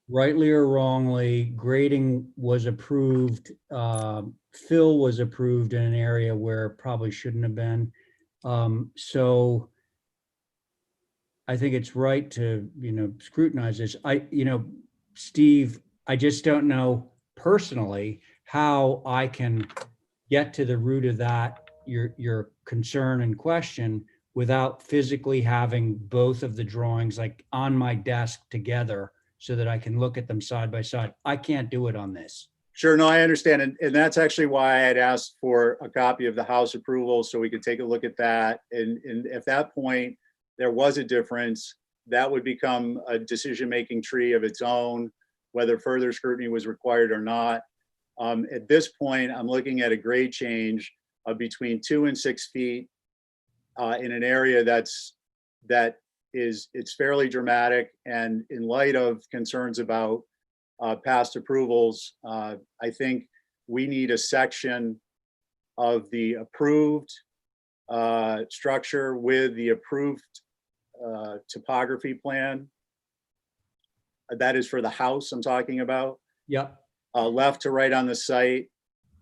rightly or wrongly, grading was approved, fill was approved in an area where it probably shouldn't have been. So I think it's right to, you know, scrutinize this. Steve, I just don't know personally how I can get to the root of that, your concern and question, without physically having both of the drawings like on my desk together so that I can look at them side by side. I can't do it on this. Sure, no, I understand. And that's actually why I had asked for a copy of the house approval so we could take a look at that. And at that point, there was a difference. That would become a decision-making tree of its own, whether further scrutiny was required or not. At this point, I'm looking at a grade change of between 2 and 6 feet in an area it's fairly dramatic. And in light of concerns about past approvals, I think we need a section of the approved structure with the approved topography plan. That is for the house I'm talking about. Yeah. Left to right on the site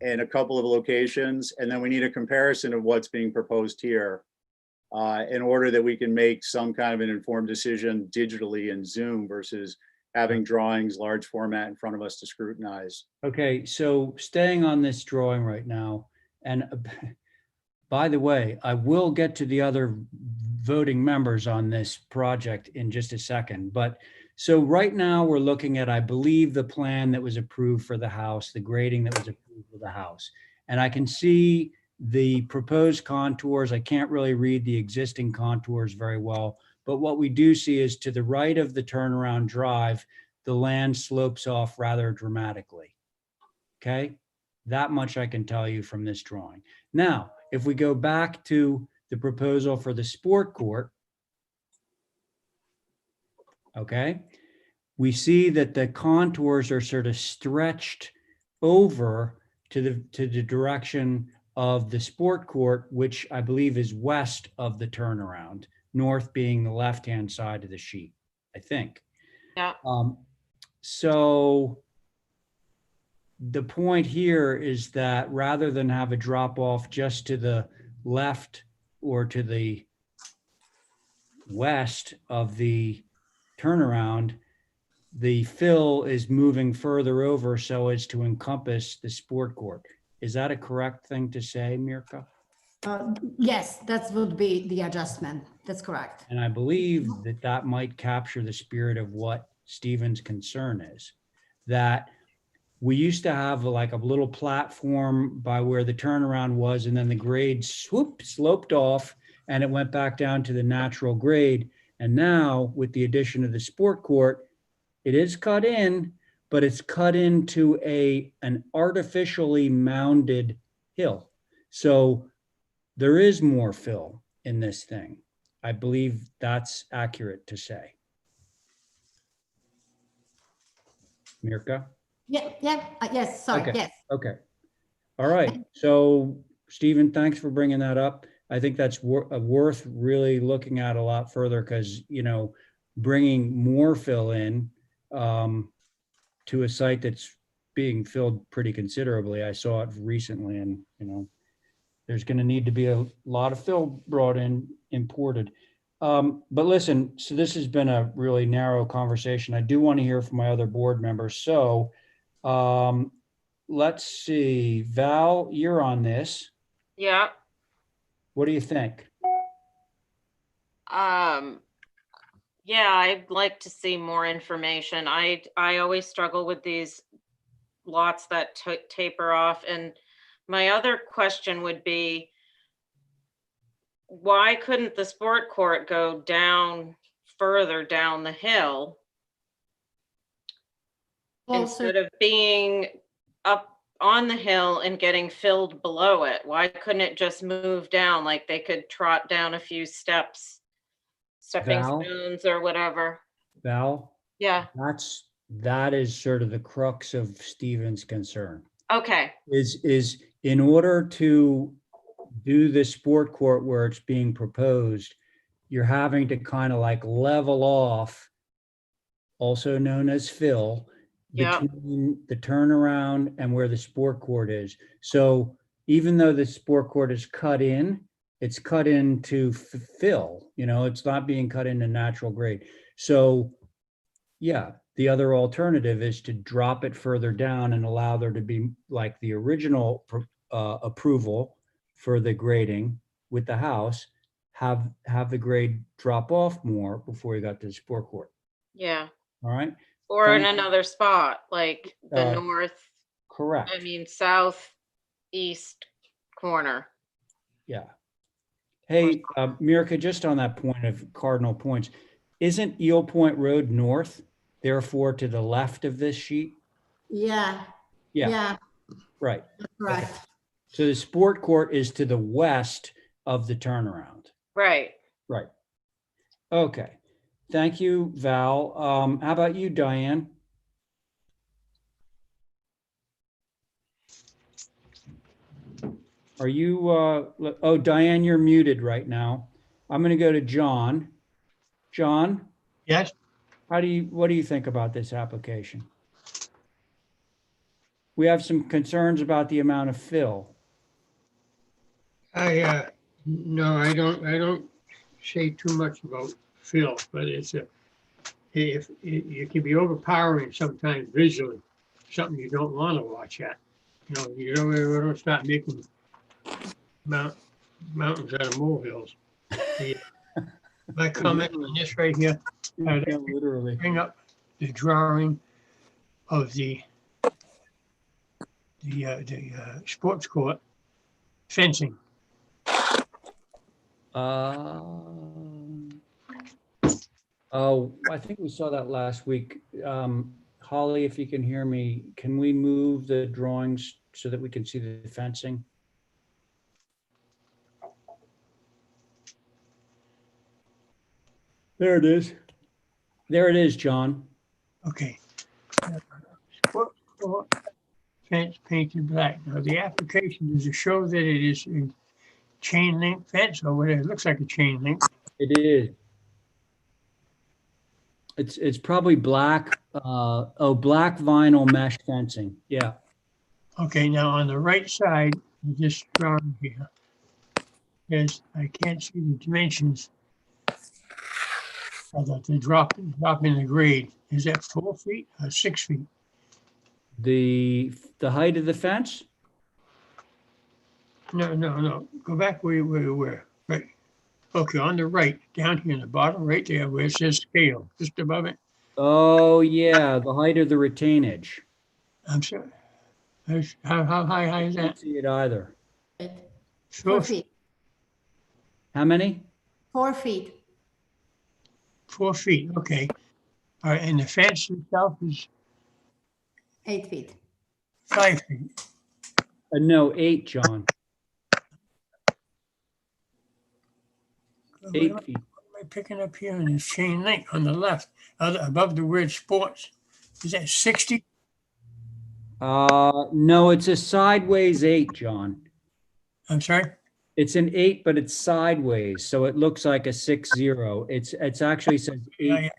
and a couple of locations. And then we need a comparison of what's being proposed here in order that we can make some kind of an informed decision digitally in Zoom versus having drawings, large format in front of us to scrutinize. Okay, so staying on this drawing right now, and by the way, I will get to the other voting members on this project in just a second, but so right now we're looking at, I believe, the plan that was approved for the house, the grading that was approved for the house. And I can see the proposed contours. I can't really read the existing contours very well, but what we do see is to the right of the turnaround drive, the land slopes off rather dramatically. Okay, that much I can tell you from this drawing. Now, if we go back to the proposal for the sport court, okay, we see that the contours are sort of stretched over to the direction of the sport court, which I believe is west of the turnaround, north being the left-hand side of the sheet, I think. Yeah. So the point here is that rather than have a drop off just to the left or to the west of the turnaround, the fill is moving further over so as to encompass the sport court. Is that a correct thing to say, Mirka? Yes, that would be the adjustment. That's correct. And I believe that that might capture the spirit of what Stephen's concern is, that we used to have like a little platform by where the turnaround was, and then the grade sloped off and it went back down to the natural grade. And now with the addition of the sport court, it is cut in, but it's cut into an artificially mounded hill. So there is more fill in this thing. I believe that's accurate to say. Mirka? Yeah, yes, sorry, Okay. yes. Okay. All right. So Stephen, thanks for bringing that up. I think that's worth really looking at a lot further because, you know, bringing more fill in to a site that's being filled pretty considerably. I saw it recently and, you know, there's going to need to be a lot of fill brought in, imported. But listen, so this has been a really narrow conversation. I do want to hear from my other board members. So let's see, Val, you're on this. Yeah. What do you think? Yeah, I'd like to see more information. I always struggle with these lots that taper off. And my other question would be, why couldn't the sport court go down further down the hill Also, instead of being up on the hill and getting filled below it? Why couldn't it just move down? Like they could trot down a few steps, stepping Val? stones or whatever. Val, Yeah. that is sort of the crux of Stephen's concern. Okay. Is in order to do the sport court where it's being proposed, you're having to kind of like level off, also known as fill, Yeah. between the turnaround and where the sport court is. So even though the sport court is cut in, it's cut into fill, you know, it's not being cut into natural grade. So yeah, the other alternative is to drop it further down and allow there to be like the original approval for the grading with the house, have the grade drop off more before you got to the sport court. Yeah. All right. Or in Thank you. another spot, like the north, Correct. I mean, southeast corner. Yeah. Hey, Mirka, just on that point of cardinal points, isn't Eel Point Road north, therefore to the left of this sheet? yeah, yeah, Right. that's right. Okay. So the sport court is to the west of the turnaround. Right. Right. Okay. Thank you, Val. How about you, Diane? Are you, oh, Diane, you're muted right now. I'm going to go to John. John, Yes, what do you think about this application? We have some concerns about the amount of fill. no, I don't say too much about Phil, but if it can be overpowering sometimes visually, something you don't want to watch at. You don't start making mountains out of molehills. My comment on this right here, Literally. bring up the drawing of the sports court fencing. Oh, I think we saw that last week. Holly, if you can hear me, can we move the drawings so that we can see the fencing? There it is. There it is, John. Okay. Sports court fence painted black. Now, the application is to show that it is a chain link fence or whatever. It looks like a chain link. It is. It's probably black, black vinyl mesh fencing. Yeah. Okay, now on the right side of this drawing here, I can't see the dimensions of the drop in the grade. Is that 4 feet or 6 feet? The height of the fence? No. Go back where you were. Right. Okay, on the right, down here in the bottom right there where it says scale, just above it. Oh, yeah, the height of the retainage. I'm sorry. How high is I that? don't see it either. 4 feet, How many? 4 feet. 4 feet, okay. All right, and the fence itself is 8 feet. 5 feet. No, 8, John. 8 feet. What am I picking up here on this chain link on the left, above the word sports? Is that 60? No, it's a sideways 8, John. I'm sorry? It's an 8, but it's sideways, so it looks like a 60. It's actually says 8.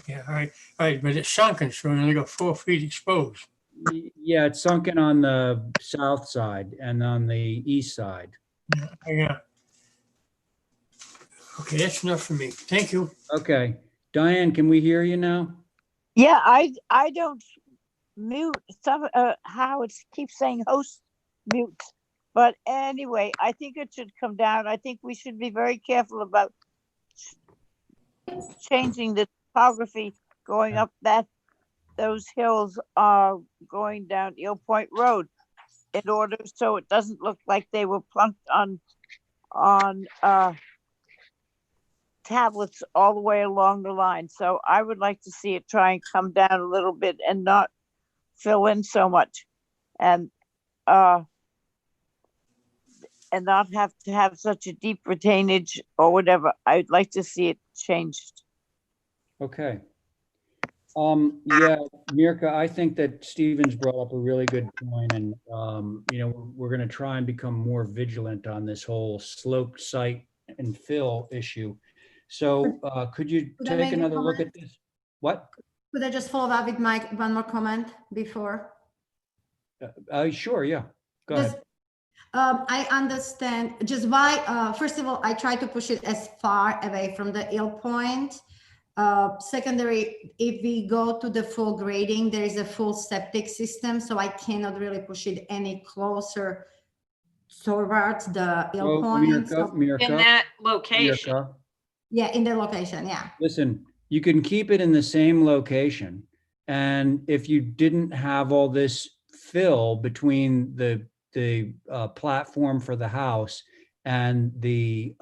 Yeah, all right, but it's sunken, so we only got 4 feet exposed. Yeah, it's sunken on the south side and on the east side. Yeah. Okay, that's enough for me. Thank you. Okay, Diane, can we hear you now? Yeah, I don't mute some, how it keeps saying host mute. But anyway, I think it should come down. I think we should be very careful about changing the topography going up those hills going down Eel Point Road in order so it doesn't look like they were plunked on tablets all the way along the line. So I would like to see it try and come down a little bit and not fill in so much and not have to have such a deep retainage or whatever. I'd like to see it changed. Okay. Yeah, Mirka, I think that Stevens brought up a really good point, and we're going to try and become more vigilant on this whole sloped site and fill issue. So could you Could I take make a another look at comment? this? What? Could I just follow up with one more comment before? Sure, yeah. Go ahead. I understand just why, first of all, I try to push it as far away from the Eel Point. Secondary, if we go to the full grading, there is a full septic system, so I cannot really push it any closer towards the Eel Point. Mirka, In that location. Mirka, yeah, in the location, yeah. listen, you can keep it in the same location, and if you didn't have all this fill between the platform for the house and the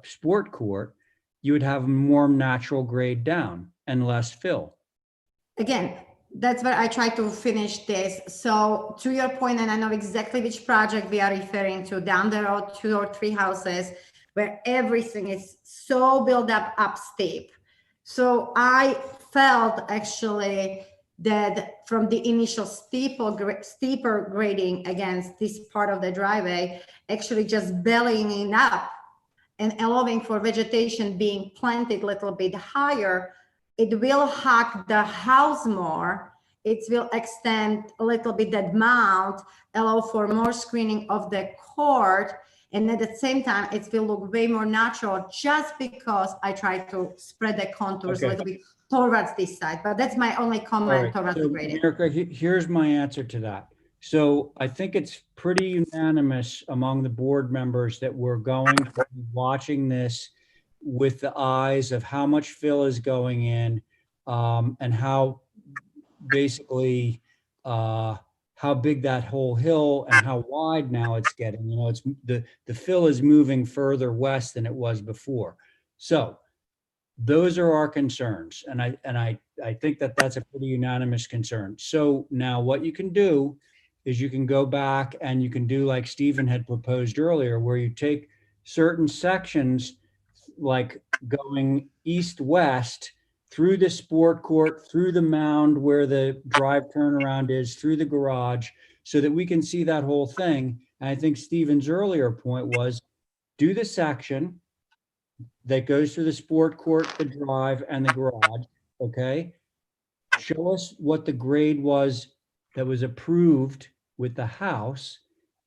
sport court, you would have more natural grade down and less fill. Again, that's where I try to finish this. So to your point, and I know exactly which project we are referring to, down the road, 2 or 3 houses where everything is so built up steep. So I felt actually that from the initial steeper grading against this part of the driveway, actually just bellying up and allowing for vegetation being planted a little bit higher, it will hug the house more. It will extend a little bit that mount, allow for more screening of the court. And at the same time, it will look way more natural just because I try to spread the contours a little bit towards this side. But that's my only comment towards the grading. Mirka, here's my answer to that. So I think it's pretty unanimous among the board members that we're going to be watching this with the eyes of how much fill is going in, and how basically how big that whole hill and how wide now it's getting. It's the fill is moving further west than it was before. So those are our concerns, and I think that that's a pretty unanimous concern. So now what you can do is you can go back and you can do like Stephen had proposed earlier, where you take certain sections, like going east-west through the sport court, through the mound where the drive turnaround is, through the garage, so that we can see that whole thing. And I think Stephen's earlier point was, do the section that goes through the sport court, the drive, and the garage, okay? Show us what the grade was that was approved with the house,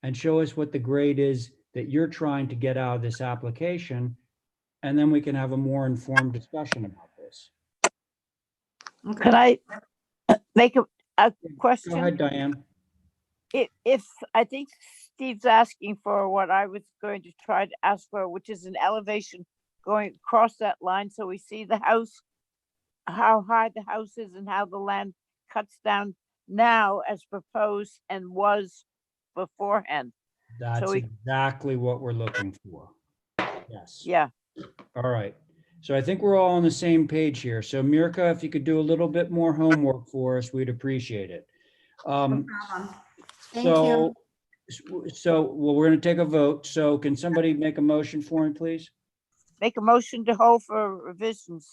and show us what the grade is that you're trying to get out of this application, and then we can have a more informed discussion about this. Okay. Can I make a question? Go ahead, Diane. If I think Steve's asking for what I was going to try to ask for, which is an elevation going across that line, so we see the house, how high the house is and how the land cuts down now as proposed and was beforehand. That's exactly what we're looking for. Yes. Yeah. All right. So I think we're all on the same page here. So Mirka, if you could do a little bit more homework for us, we'd appreciate it. No problem. Thank you. So, well, we're going to take a vote. So can somebody make a motion for me, please? make a motion to hold for revisions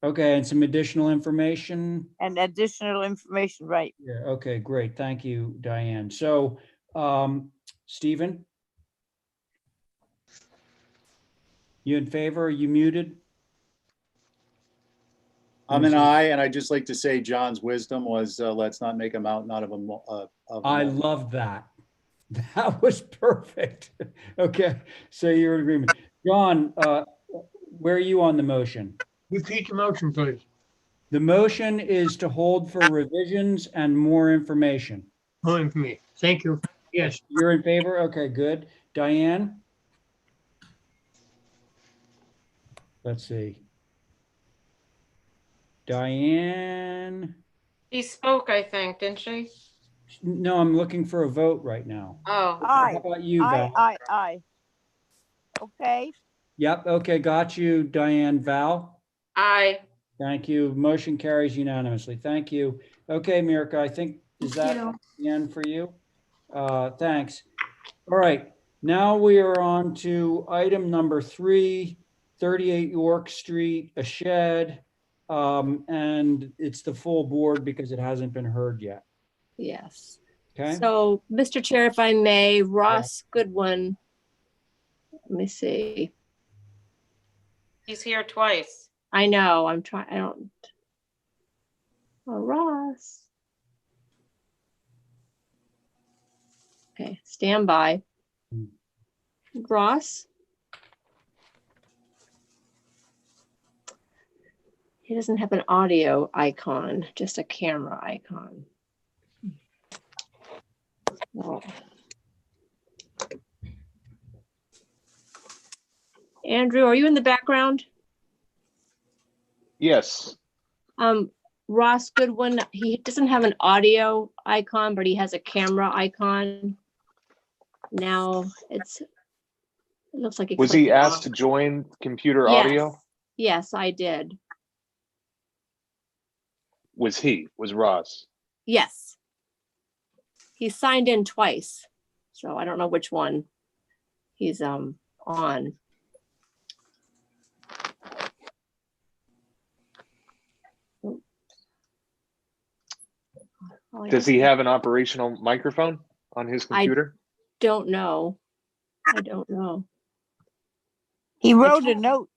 Okay, and some additional information. and additional information, right? Yeah, okay, great. Thank you, Diane. So, Stephen? You in favor? Are you muted? I'm an aye, and I'd just like to say John's wisdom was, let's not make a mountain out of a I molehill. love that. That was perfect. Okay, so you're in agreement. John, where are you on the motion? Repeat the motion, please. The motion is to hold for revisions and more information. Voting for me. Thank you. Yes. You're in favor? Okay, good. Diane? Let's see. Diane? She spoke, I think, didn't she? No, I'm looking for a vote right now. Oh, How Aye, about you, aye, Val? aye. Okay, Yep, okay, got you, Diane. Val? aye. Thank you. Motion carries unanimously. Thank you. Okay, Mirka, I think, is that the end for you? Thanks. All right, now we are on to item number 3, 38 York Street, a shed. And it's the full board because it hasn't been heard yet. Yes. Okay, So, Mr. Chair, if I may, Ross Goodwin. Let me see. He's here twice. I know, I'm trying, I don't. Oh, Ross. Okay, stand by. Ross? He doesn't have an audio icon, just a camera icon. Oh. Andrew, are you in the background? Yes. Ross Goodwin, he doesn't have an audio icon, but he has a camera icon. Now it looks like Was he asked to join computer audio? Yes, I did. Was Ross? Yes. He signed in twice, so I don't know which one he's on. Does he have an operational microphone on his computer? Don't know. I don't know. he wrote a note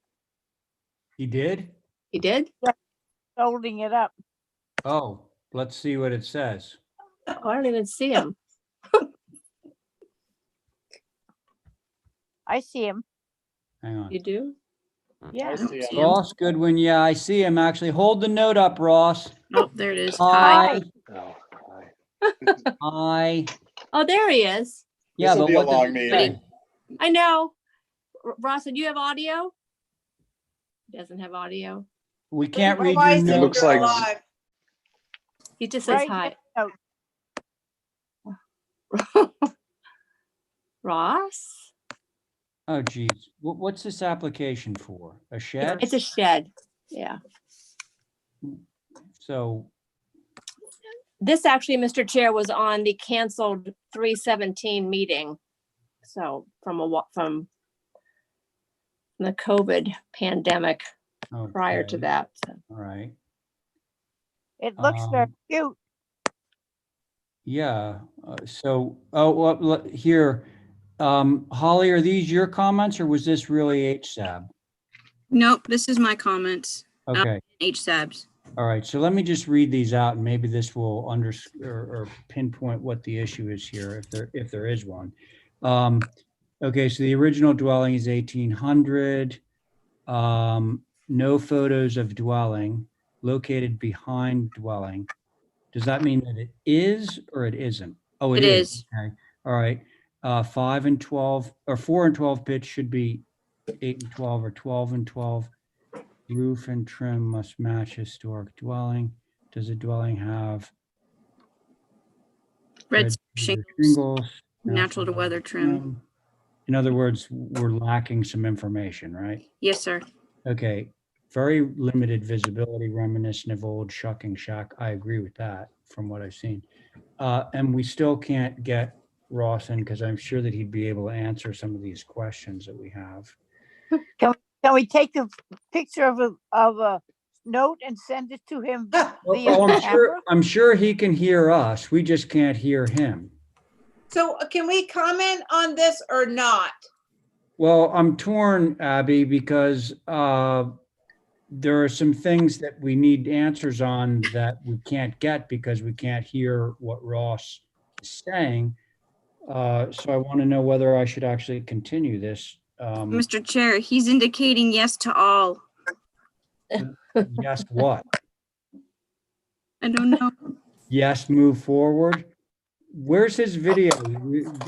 he did? He did? holding it up. Oh, let's see what it says. Oh, I don't even see him. I see him. Hang on. You do? Yeah. see him. Ross Goodwin, yeah, I see him actually. Hold the note up, Ross. Oh, there it is. Hi. No. Hi. Oh, there he is. Yeah, This'll but be a what does long it meeting. say? I know. Ross, do you have audio? He doesn't have audio. We can't read Why your is note. it looks like- alive? He just says Right hi. note. Ross? Oh, geez. What's this application for? A shed? It's a shed. Yeah. So, This actually, Mr. Chair, was on the canceled 3/17 meeting. So from the COVID pandemic prior to okay, that. So. all right. It looks very cute. Yeah, well, here, Holly, are these your comments or was this really HSAB? Nope, this is my comments. Okay, HSABs. all right, so let me just read these out and maybe this will or pinpoint what the issue is here, if there is one. Okay, so the original dwelling is 1800. No photos of dwelling, located behind dwelling. Does that mean that it is or it isn't? Oh, It is. Okay, all right. 5 and 12 or 4 and 12 pitch should be 8 and 12 or 12 and 12. Roof and trim must match historic dwelling. Does the dwelling have Red shingles? natural to weather trim. In other words, we're lacking some information, right? Yes, sir. Okay, very limited visibility reminiscent of old shucking shack. I agree with that from what I've seen. And we still can't get Ross in because I'm sure that he'd be able to answer some of these questions that we have. can we take a picture of a note and send it to him via Oh, camera? I'm sure he can hear us. We just can't hear him. So can we comment on this or not? Well, I'm torn, Abby, because there are some things that we need answers on that we can't get because we can't hear what Ross is saying. So I want to know whether I should actually continue this. Mr. Chair, he's indicating yes to all. Yes, what? I don't know. Yes, move forward. Where's his video?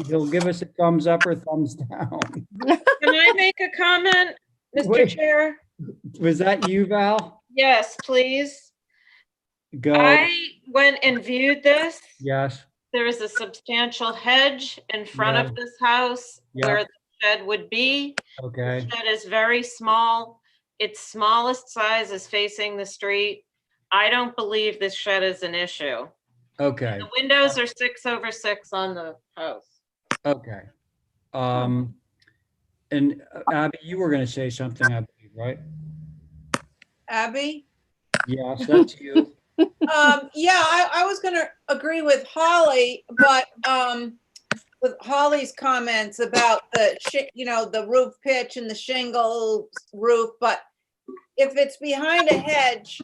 He'll give us a thumbs up or thumbs down. Can I make a comment, Mr. Wait. Chair? Was that you, Val? Yes, please. Go. I went and viewed this. Yes. There is a substantial hedge in front Yeah. of this house Yeah. where the shed would be. Okay. The shed is very small. Its smallest size is facing the street. I don't believe this shed is an issue. Okay. The windows are 6/6 on the house. Okay. And Abby, you were going to say something, I believe, right? Abby? Yes, that's you. Yeah, I was gonna agree with Holly, but with Holly's comments about the roof pitch and the shingle roof, but if it's behind a hedge,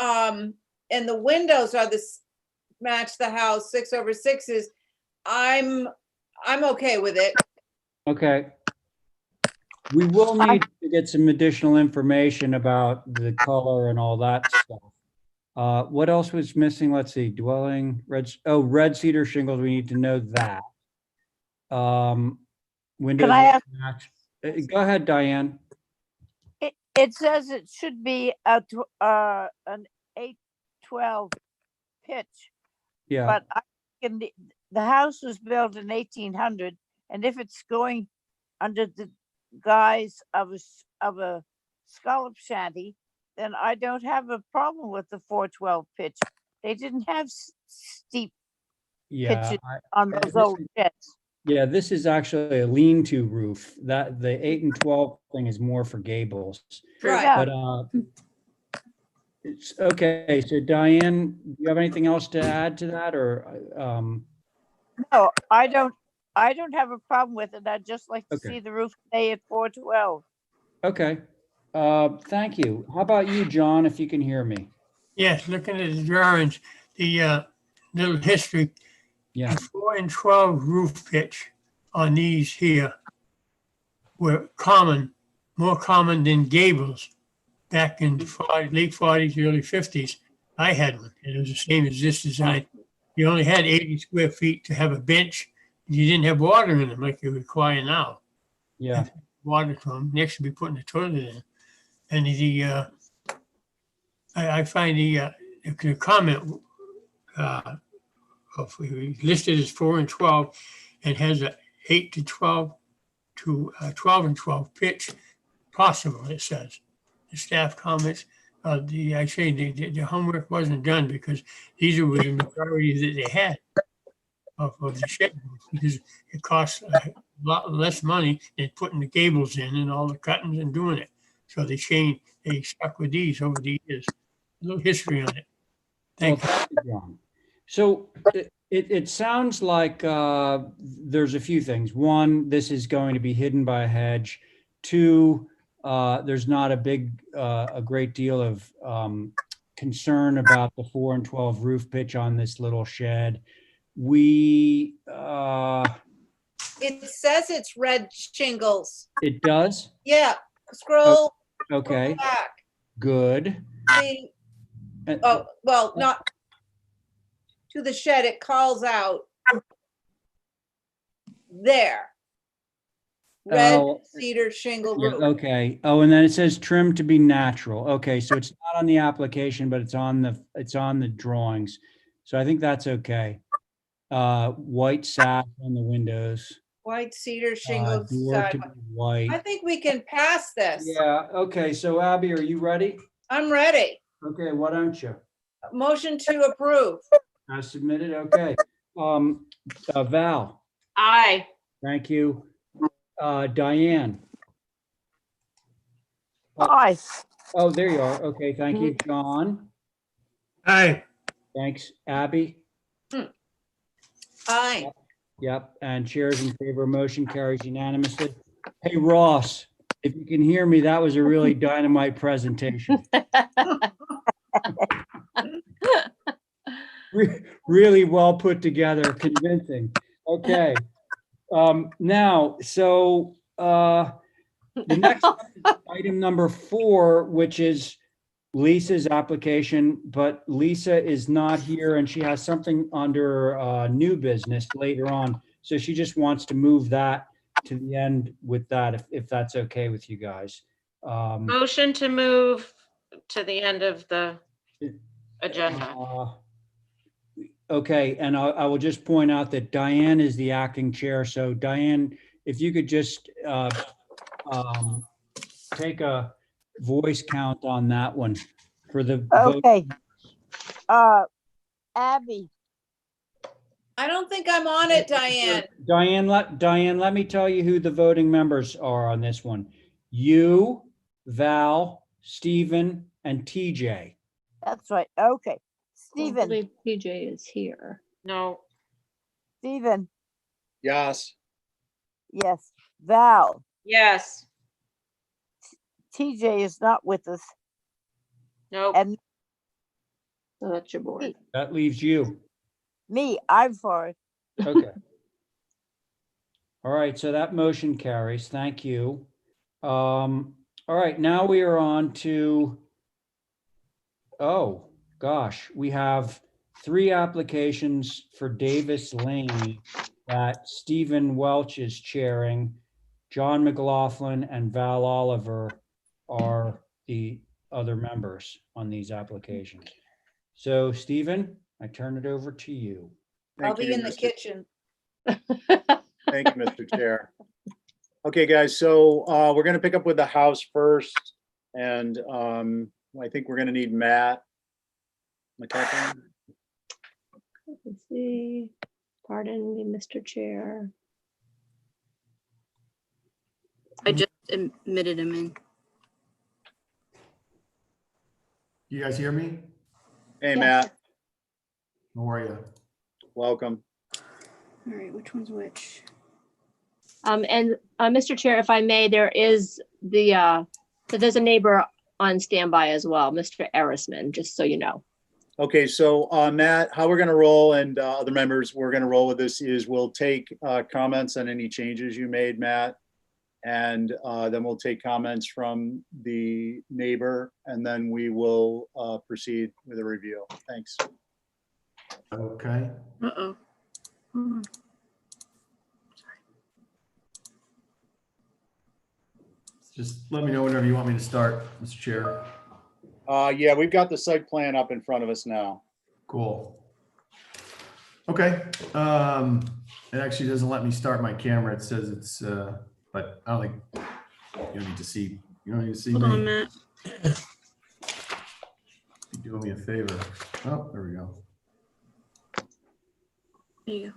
and the windows are match the house 6/6s, I'm okay with it. Okay. We will need to get some additional information about the color and all that stuff. What else was missing? Let's see, dwelling, red cedar shingles, we need to know that. Windows Can I ask? match. Go ahead, Diane. It says it should be an 812 pitch, Yeah, but the house was built in 1800, and if it's going under the guise of a scallop shanty, then I don't have a problem with the 412 pitch. They didn't have steep yeah. pitches on those old sheds. Yeah, this is actually a lean-to roof. That the 8 and 12 thing is more for gables. Right. Yeah. But it's okay. So Diane, do you have anything else to add to that, or No, I don't have a problem with it. I'd just like to Okay. see the roof stay at 412. Okay. Thank you. How about you, John, if you can hear me? Yes, looking at the drawings, the little history, Yeah. the 4 and 12 roof pitch on these here were common, more common than gables back in late 40s, early 50s. I had one, and it was the same as this design. You only had 80 square feet to have a bench. You didn't have water in them like you require now. Yeah. Water to them. Next, you'll be putting the toilet in. And I find the comment of listed as 4 and 12 and has a 8 to 12 to 12 and 12 pitch possible, it says. The staff comments, I say the homework wasn't done because these were the majority that they had of the shed because it costs a lot less money than putting the gables in and all the cuttings and doing it. So they stuck with these over the years. A little history on it. Thank you. Thank you, John. So it sounds like there's a few things. One, this is going to be hidden by a hedge. Two, there's not a great deal of concern about the 4 and 12 roof pitch on this little shed. It says it's red shingles. It does? Yeah, scroll Okay, back. good. See, oh, well, not to the shed, it calls out there. Red Oh, cedar shingle yeah, roof. okay. Oh, and then it says trim to be natural. Okay, so it's not on the application, but it's on the drawings. So I think that's okay. White sash on the windows. White cedar shingles. Door to be white. I think we can pass this. Yeah, okay, so Abby, are you ready? I'm ready. Okay, why don't you? Motion to approve. As submitted, okay. Val, Aye. thank you. Diane, Aye. Oh, there you are. Okay, thank you, John. Aye. Thanks, Abby. Aye. Yep, and chairs in favor, motion carries unanimously. Hey, Ross, if you can hear me, that was a really dynamite presentation. Really well put together, convincing. Okay. Now, so the next item number 4, which is Lisa's application, but Lisa is not here and she has something under new business later on. So she just wants to move that to the end with that, if that's okay with you guys. Motion to move to the end of the agenda. Okay, and I will just point out that Diane is the acting chair. So Diane, if you could just take a voice count on that one for the vote. Okay. Abby, I don't think I'm on it, Diane. Diane, let me tell you who the voting members are on this one. You, Val, Stephen, and TJ. that's right. Okay. I Stephen, believe PJ is here. No, Stephen, Yes. yes. Val, yes, TJ is not with us. nope. And So that's your board. That leaves you. me, I'm for it. Okay. All right, so that motion carries. Thank you. All right, now we are on to, oh, gosh, we have 3 applications for Davis Lane that Stephen Welch is chairing. John McLaughlin and Val Oliver are the other members on these applications. So Stephen, I turn it over to you. I'll Thank be you, in the Mr. kitchen. Thank you, Mr. Chair. Okay, guys, so we're going to pick up with the house first. And I think we're going to need Matt McCutcheon. Let's see. Pardon me, Mr. Chair. I just admitted him in. You guys hear me? Hey, Yes. Matt, How are you? welcome. All right, which one's which? And Mr. Chair, if I may, there is so there's a neighbor on standby as well, Mr. Erisman, just so you know. Okay, so Matt, how we're going to roll, and other members, we're going to roll with this is we'll take comments on any changes you made, Matt. And then we'll take comments from the neighbor, and then we will proceed with a review. Thanks. Okay. Uh-oh. Hold on. Just let me know whenever you want me to start, Mr. Chair. Yeah, we've got the site plan up in front of us now. Cool. Okay. It actually doesn't let me start my camera. It says it's, but I don't think you don't need to see. You don't need to see Hold on, me. Matt. You're doing me a favor. Oh, there we go. There you go.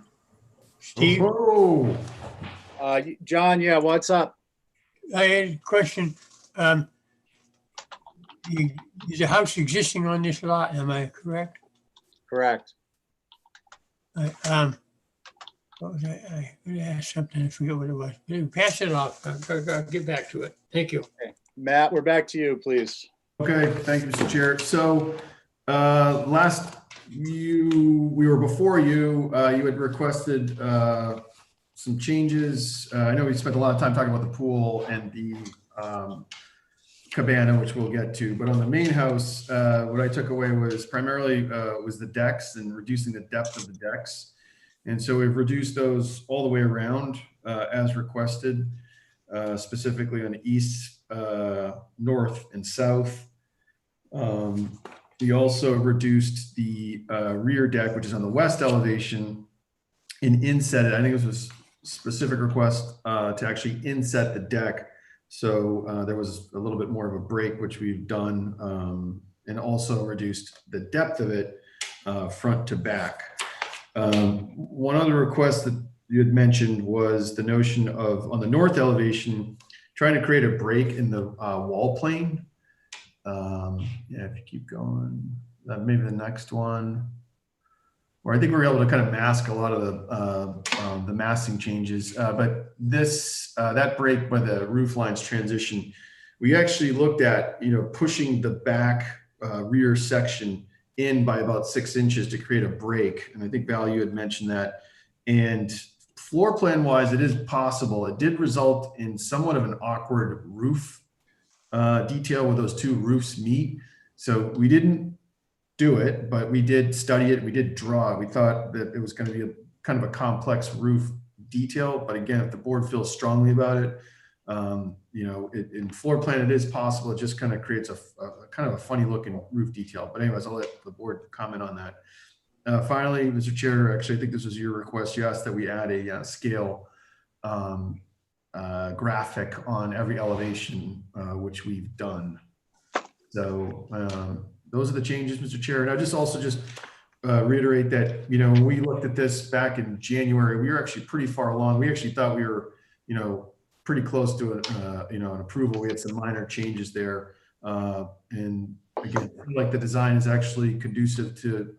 Steve, Oh, John, yeah, what's up? I had a question. Is a house existing on this lot? Am I correct? Correct. What was I going to ask something, I forget what it was. Pass it off. I'll get back to it. Thank you. Okay. Matt, we're back to you, please. okay. Thank you, Mr. Chair. So we were before you. You had requested some changes. I know we spent a lot of time talking about the pool and the cabana, which we'll get to. But on the main house, what I took away was primarily was the decks and reducing the depth of the decks. And so we've reduced those all the way around as requested, specifically on the east, north, and south. We also reduced the rear deck, which is on the west elevation, and inset it. I think it was a specific request to actually inset the deck. So there was a little bit more of a break, which we've done, and also reduced the depth of it front to back. One other request that you had mentioned was the notion of, on the north elevation, trying to create a break in the wall plane. Yeah, if you keep going, maybe the next one. Or I think we were able to kind of mask a lot of the massing changes. But this that break by the roof lines transition, we actually looked at, you know, pushing the back rear section in by about 6 inches to create a break. And I think Val, you had mentioned that. And floor plan wise, it is possible. It did result in somewhat of an awkward roof detail where those two roofs meet. So we didn't do it, but we did study it. We did draw it. We thought that it was going to be a kind of a complex roof detail. But again, if the board feels strongly about it, you know, in floor plan, it is possible. It just kind of creates a kind of a funny looking roof detail. But anyways, I'll let the board comment on that. Finally, Mr. Chair, actually, I think this was your request. You asked that we add a scale graphic on every elevation, which we've done. So those are the changes, Mr. Chair. And I just also reiterate that, you know, when we looked at this back in January, we were actually pretty far along. We actually thought we were, you know, pretty close to you know, an approval. We had some minor changes there. And again, I feel like the design is actually conducive to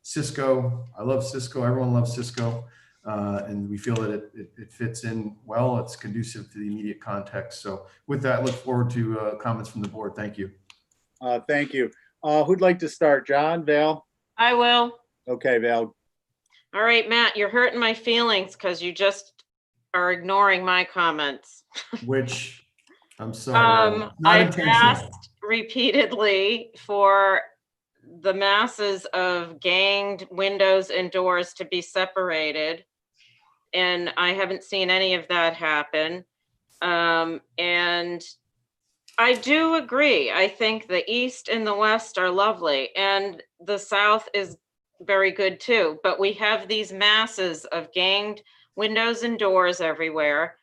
Cisco. I love Cisco. Everyone loves Cisco. And we feel that it fits in well. It's conducive to the immediate context. So with that, look forward to comments from the board. Thank you. Thank you. Who'd like to start? John, Val? I will. Okay, Val. All right, Matt, you're hurting my feelings because you just are ignoring my comments. Which, I'm sorry, not I've intentional. asked repeatedly for the masses of ganged windows and doors to be separated, and I haven't seen any of that happen. And I do agree. I think the east and the west are lovely, and the south is very good too. But we have these masses of ganged windows and doors everywhere.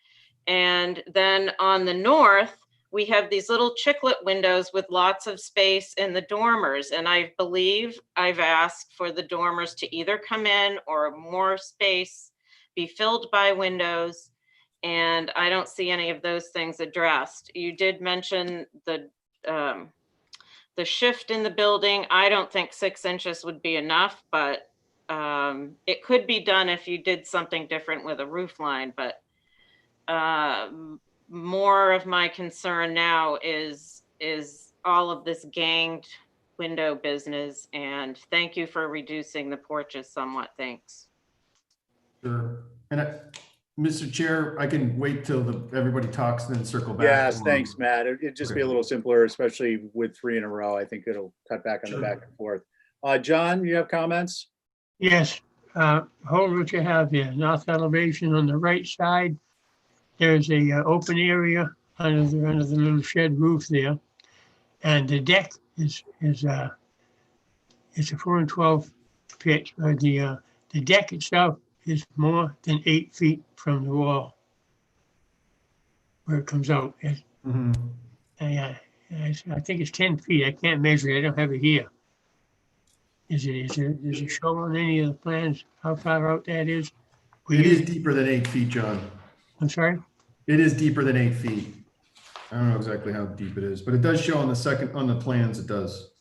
And then on the north, we have these little chiclet windows with lots of space in the dormers. And I believe I've asked for the dormers to either come in or more space be filled by windows. And I don't see any of those things addressed. You did mention the shift in the building. I don't think 6 inches would be enough, but it could be done if you did something different with a roof line. But more of my concern now is all of this ganged window business. And thank you for reducing the porches somewhat. Thanks. Sure. And Mr. Chair, I can wait till everybody talks and then circle back. Yes, thanks, Matt. It'd just be a little simpler, especially with 3 in a row. I think it'll cut back on the back and forth. John, you have comments? Yes, hold what you have here. North elevation on the right side. There's a open area under the little shed roof there. And the deck is a 4 12 pitch. The deck itself is more than 8 feet from the wall where it comes out. Mm-hmm. I think it's 10 feet. I can't measure it. I don't have it here. Does it show on any of the plans how far out that is? It is deeper than 8 feet, John. I'm sorry? It is deeper than 8 feet. I don't know exactly how deep it is, but it does show on the plans, it does.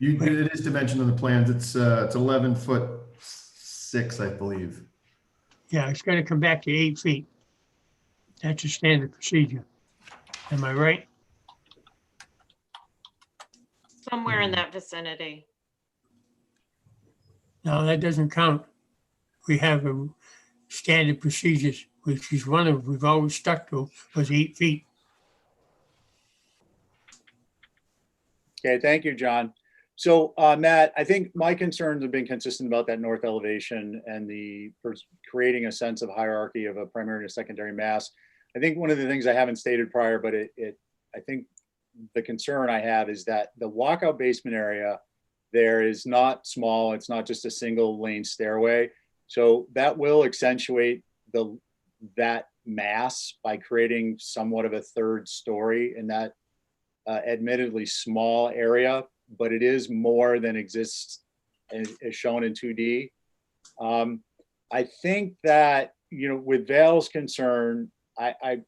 It is dimensioned on the plans. It's 11'6", I believe. Yeah, it's going to come back to 8 feet. That's a standard procedure. Am I right? Somewhere in that vicinity. No, that doesn't count. We have a standard procedures, which is one of we've always stuck to, was 8 feet. Okay, thank you, John. So Matt, I think my concerns have been consistent about that north elevation and creating a sense of hierarchy of a primary and a secondary mass. I think one of the things I haven't stated prior, but I think the concern I have is that the walkout basement area there is not small. It's not just a single lane stairway. So that will accentuate that mass by creating somewhat of a third story in that admittedly small area, but it is more than exists as shown in 2D. I think that, you know, with Val's concern, I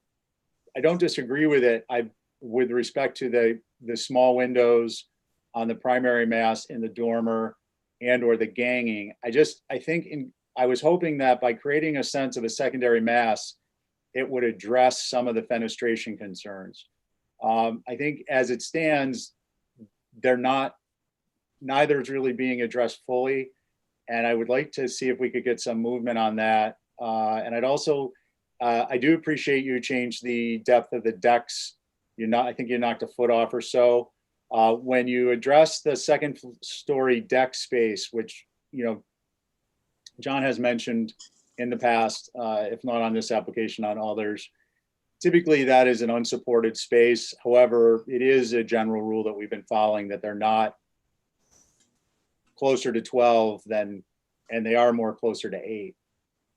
don't disagree with it. With respect to the small windows on the primary mast in the dormer and or the ganging. I was hoping that by creating a sense of a secondary mast, it would address some of the fenestration concerns. I think as it stands, neither is really being addressed fully. And I would like to see if we could get some movement on that. And I'd also, I do appreciate you changed the depth of the decks. I think you knocked a foot off or so. When you address the second story deck space, which, John has mentioned in the past, if not on this application, on others, typically that is an unsupported space. However, it is a general rule that we've been following that they're not closer to 12 and they are more closer to 8.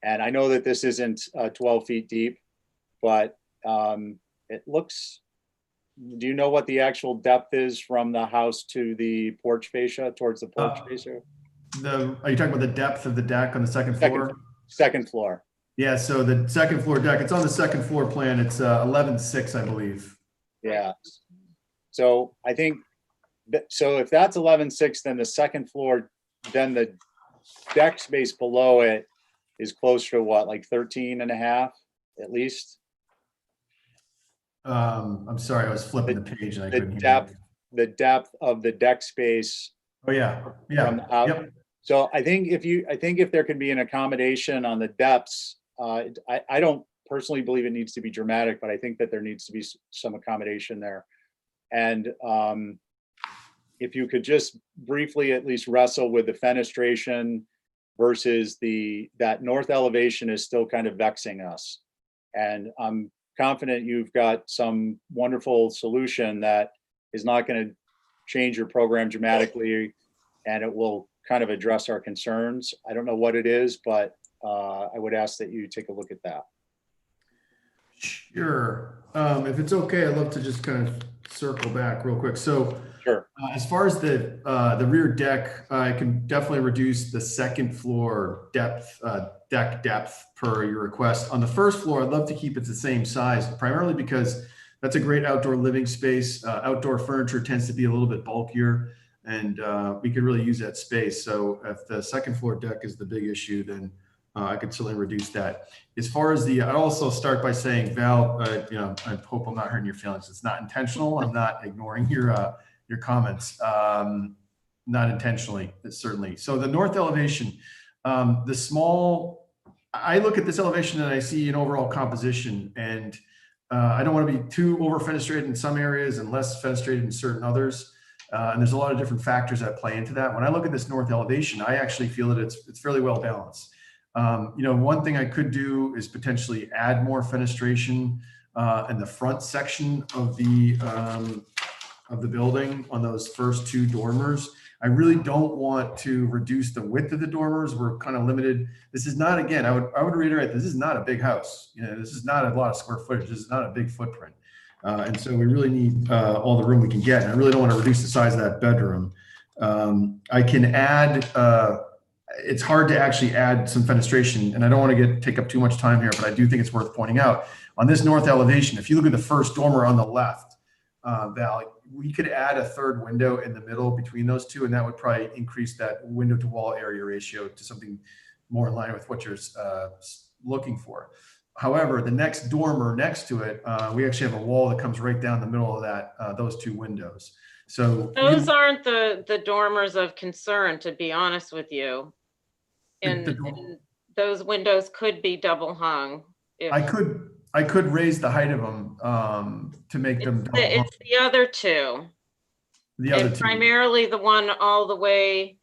And I know that this isn't 12 feet deep, but it looks, do you know what the actual depth is from the house to the porch fascia, towards the porch fascia? Are you talking about the depth of the deck on the second floor? Second floor. Yeah, so the second floor deck, it's on the second floor plan. It's 11.6, I believe. Yeah. So I think, so if that's 11.6, then the second floor, then the deck space below it is closer to what, like 13 and a half at least? I'm sorry, I was flipping the page and I couldn't hear you. The depth of the deck space. Oh yeah, yeah. Yep. So I think if there can be an accommodation on the depths, I don't personally believe it needs to be dramatic, but I think that there needs to be some accommodation there. And if you could just briefly at least wrestle with the fenestration versus that north elevation is still kind of vexing us. And I'm confident you've got some wonderful solution that is not going to change your program dramatically, and it will kind of address our concerns. I don't know what it is, but I would ask that you take a look at that. Sure. If it's okay, I'd love to just kind of circle back real quick. So sure. As far as the rear deck, I can definitely reduce the second floor depth, deck depth per your request. On the first floor, I'd love to keep it the same size, primarily because that's a great outdoor living space. Outdoor furniture tends to be a little bit bulkier, and we could really use that space. So if the second floor deck is the big issue, then I could certainly reduce that. As far as I'd also start by saying, Val, I hope I'm not hurting your feelings. It's not intentional. I'm not ignoring your comments, not intentionally, certainly. So the north elevation, I look at this elevation and I see an overall composition, and I don't want to be too over fenestrated in some areas and less fenestrated in certain others. And there's a lot of different factors that play into that. When I look at this north elevation, I actually feel that it's fairly well balanced. One thing I could do is potentially add more fenestration in the front section of the building on those first two dormers. I really don't want to reduce the width of the dormers. We're kind of limited. This is not, again, I would reiterate, this is not a big house. This is not a lot of square footage. This is not a big footprint. And so we really need all the room we can get. And I really don't want to reduce the size of that bedroom. I can add, it's hard to actually add some fenestration, and I don't want to take up too much time here, but I do think it's worth pointing out. On this north elevation, if you look at the first dormer on the left, Val, we could add a third window in the middle between those two, and that would probably increase that window to wall area ratio to something more in line with what you're looking for. However, the next dormer next to it, we actually have a wall that comes right down the middle of that, those two windows. So those aren't the dormers of concern, to be honest with you. And those windows could be double hung. I could raise the height of them to make them double hung. It's the other two. The other two. Primarily the one all the way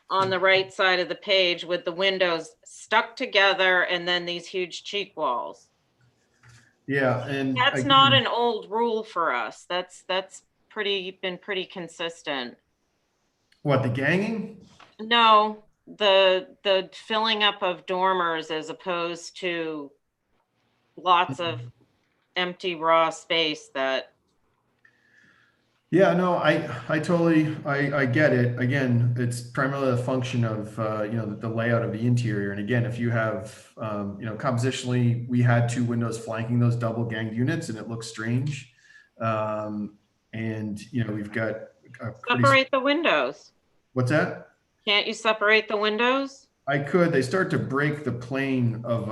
on the right side of the page with the windows stuck together and then these huge cheek walls. Yeah, and that's not an old rule for us. That's been pretty consistent. What, the ganging? No, the filling up of dormers as opposed to lots of empty raw space that. Yeah, no, I totally, I get it. Again, it's primarily a function of, the layout of the interior. And again, if you have, compositionally, we had two windows flanking those double ganged units and it looks strange. And, we've got a pretty, Separate the windows. what's that? Can't you separate the windows? I could, they start to break the plane of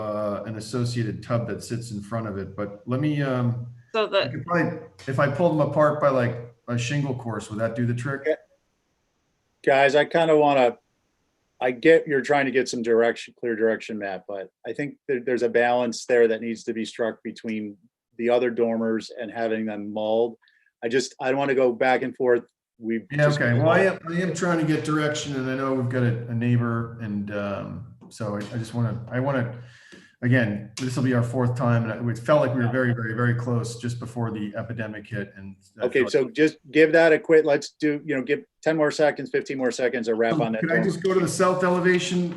an associated tub that sits in front of it, but let me, So I that, could probably, if I pulled them apart by like a shingle course, would that do the trick? Guys, I kind of want to, I get you're trying to get some direction, clear direction, Matt, but I think there's a balance there that needs to be struck between the other dormers and having them mulled. I don't want to go back and forth. Yeah, okay. Well, I am trying to get direction, and I know we've got a neighbor, and so I just want to, again, this will be our fourth time, and it felt like we were very, very, very close just before the epidemic hit. And okay, so just give that a quit. Let's do, give 10 more seconds, 15 more seconds, a wrap on that. Can I just go to the south elevation?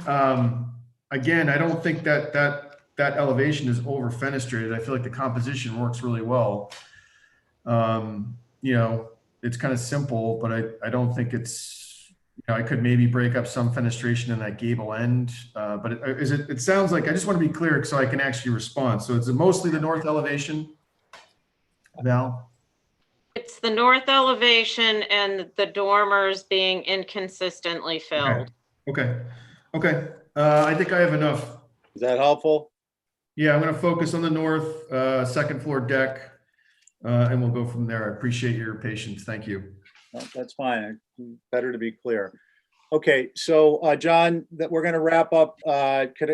Again, I don't think that elevation is over fenestrated. I feel like the composition works really well. It's kind of simple, but I don't think it's, I could maybe break up some fenestration in that gable end. But it sounds like, I just want to be clear so I can actually respond. So it's mostly the north elevation, Val? it's the north elevation and the dormers being inconsistently filled. Okay. I think I have enough. Is that helpful? Yeah, I'm going to focus on the north second floor deck. And we'll go from there. I appreciate your patience. Thank you. No, that's fine. Better to be clear. Okay, so John, that we're going to wrap up.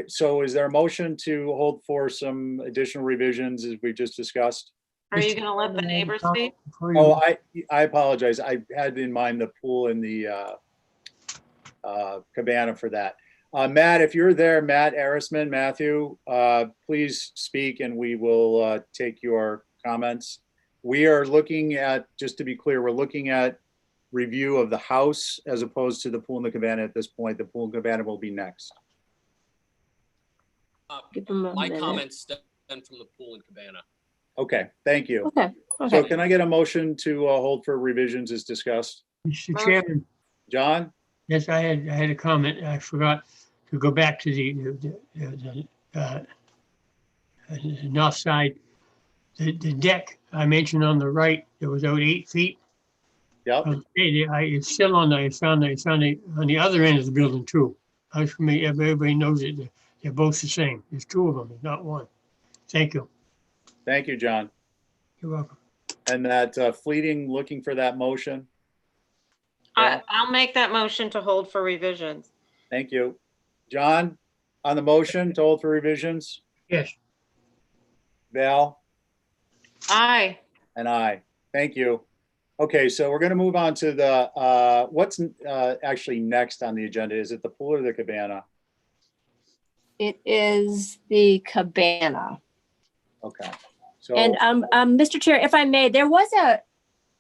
So is there a motion to hold for some additional revisions as we just discussed? Are you going to let the neighbors speak? Oh, I apologize. I had in mind the pool and the cabana for that. Matt, if you're there, Matt Arisman, Matthew, please speak and we will take your comments. We are looking at, just to be clear, we're looking at review of the house as opposed to the pool and the cabana at this point. The pool and cabana will be next. My comments stem from the pool and cabana. Okay, thank you. Okay. So can I get a motion to hold for revisions as discussed? Mr. Chairman, John? yes, I had a comment. I forgot to go back to the north side. The deck I mentioned on the right, it was out 8 feet. Yep. It's still on on the other end of the building too. Everybody knows it. They're both the same. There's two of them, not one. Thank you. Thank you, John. You're welcome. And that fleeting, looking for that motion. I'll make that motion to hold for revisions. Thank you. John, on the motion to hold for revisions? Yes. Val? Aye. And I. Thank you. Okay, so we're going to move on to the, what's actually next on the agenda? Is it the pool or the cabana? It is the cabana. Okay. So, And Mr. Chair, if I may, there was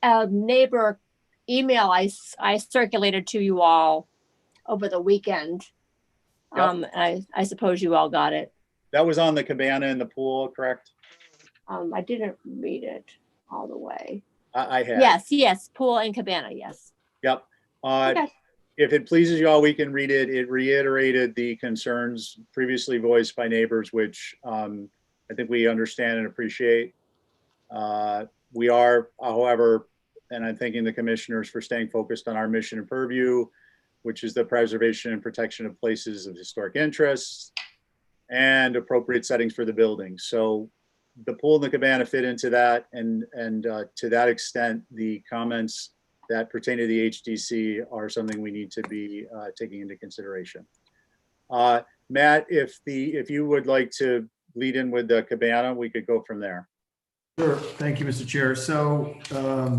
a neighbor email I circulated to you all over the weekend. Yep. I suppose you all got it. that was on the cabana and the pool, correct? I didn't read it all the way. I have. Yes, pool and cabana, yes. Yep. Okay. If it pleases you all, we can read it. It reiterated the concerns previously voiced by neighbors, which I think we understand and appreciate. We are, however, and I'm thanking the commissioners for staying focused on our mission and purview, which is the preservation and protection of places of historic interest and appropriate settings for the building. So the pool and the cabana fit into that, and to that extent, the comments that pertain to the HDC are something we need to be taking into consideration. Matt, if you would like to lead in with the cabana, we could go from there. Sure. Thank you, Mr. Chair. So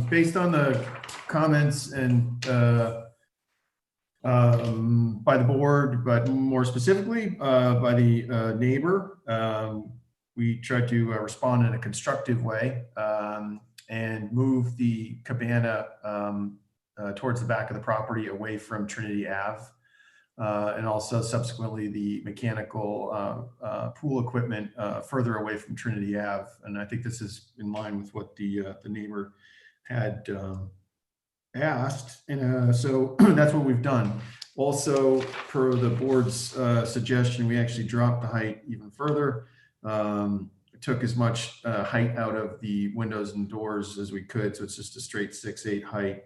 based on the comments and by the board, but more specifically by the neighbor, we tried to respond in a constructive way and move the cabana towards the back of the property away from Trinity Ave. And also subsequently the mechanical pool equipment further away from Trinity Ave. And I think this is in line with what the neighbor had asked, and so that's what we've done. Also, per the board's suggestion, we actually dropped the height even further. Took as much height out of the windows and doors as we could, so it's just a straight 6'8" height,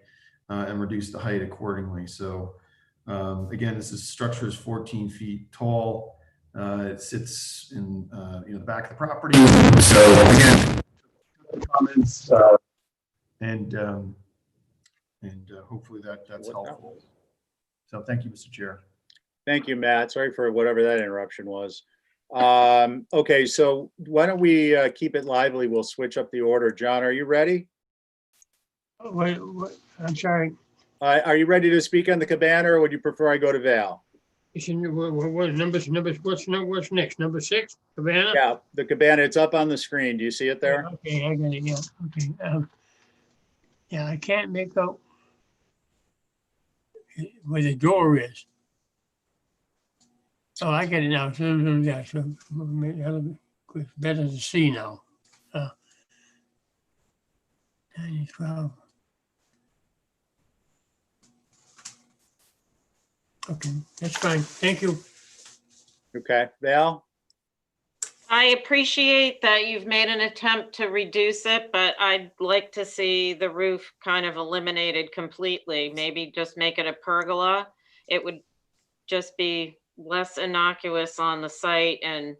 and reduced the height accordingly. So again, structure is 14 feet tall. It sits in the back of the property. So again, comments and hopefully that's helpful. So thank you, Mr. Chair. Thank you, Matt. Sorry for whatever that interruption was. Okay, so why don't we keep it lively? We'll switch up the order. John, are you ready? Oh, wait, I'm sorry. Are you ready to speak on the cabana, or would you prefer I go to Val? What numbers, what's next? Number 6, Cabana? Yeah, the cabana, it's up on the screen. Do you see it there? Okay, I got it, yeah, okay. Yeah, I can't make out where the door is. Oh, I get it now. Yeah, so it's better to see now. 9, 12. Okay, that's fine. Thank you. Okay, Val? I appreciate that you've made an attempt to reduce it, but I'd like to see the roof kind of eliminated completely. Maybe just make it a pergola. It would just be less innocuous on the site and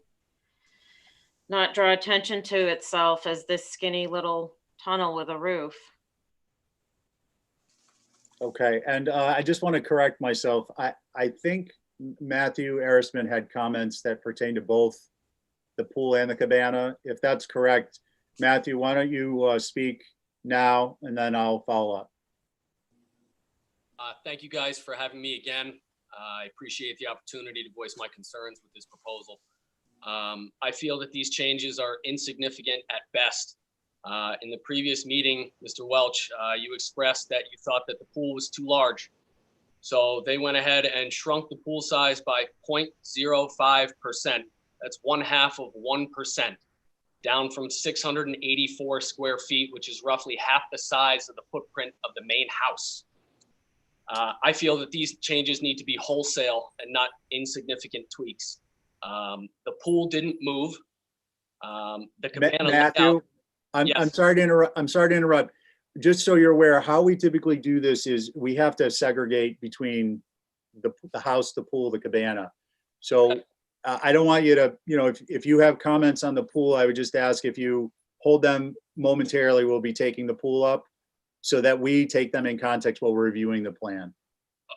not draw attention to itself as this skinny little tunnel with a roof. Okay, and I just want to correct myself. I think Matthew Arisman had comments that pertain to both the pool and the cabana. If that's correct, Matthew, why don't you speak now, and then I'll follow up. Thank you guys for having me again. I appreciate the opportunity to voice my concerns with this proposal. I feel that these changes are insignificant at best. In the previous meeting, Mr. Welch, you expressed that you thought that the pool was too large. So they went ahead and shrunk the pool size by 0.05%. That's 1/2 of 1%, down from 684 square feet, which is roughly half the size of the footprint of the main house. I feel that these changes need to be wholesale and not insignificant tweaks. The pool didn't move. The cabana Matthew, I'm sorry to interrupt. I'm sorry to interrupt. Just so you're aware, how we typically do this is we have to segregate between the house, the pool, the cabana. So I don't want you to, if you have comments on the pool, I would just ask if you hold them momentarily. We'll be taking the pool up so that we take them in context while we're reviewing the plan.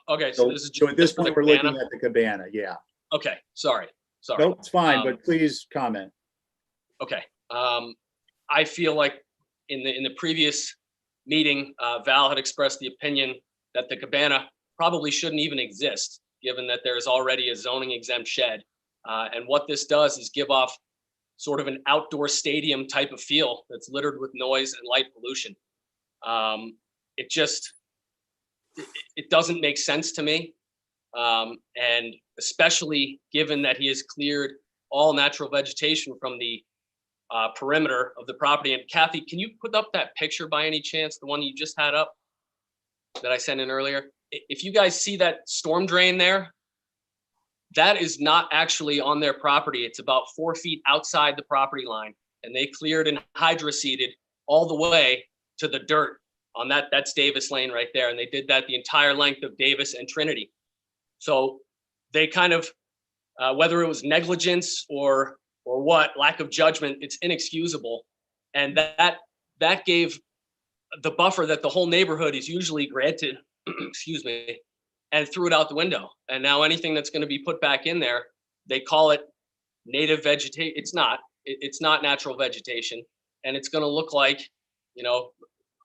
Okay, so this is So at this just for the point, we're cabana? looking at the cabana. Yeah. Okay, sorry. No, it's fine, but please comment. Okay. I feel like in the previous meeting, Val had expressed the opinion that the cabana probably shouldn't even exist, given that there is already a zoning exempt shed. And what this does is give off sort of an outdoor stadium type of feel that's littered with noise and light pollution. It doesn't make sense to me. And especially given that he has cleared all natural vegetation from the perimeter of the property. And Kathy, can you put up that picture by any chance, the one you just had up that I sent in earlier? If you guys see that storm drain there, that is not actually on their property. It's about 4 feet outside the property line, and they cleared and hydroseeded all the way to the dirt on that's Davis Lane right there. And they did that the entire length of Davis and Trinity. So they kind of, whether it was negligence or what, lack of judgment, it's inexcusable. And that gave the buffer that the whole neighborhood is usually granted, excuse me, and threw it out the window. And now anything that's going to be put back in there, they call it native vegetation. It's not. It's not natural vegetation. And it's going to look like,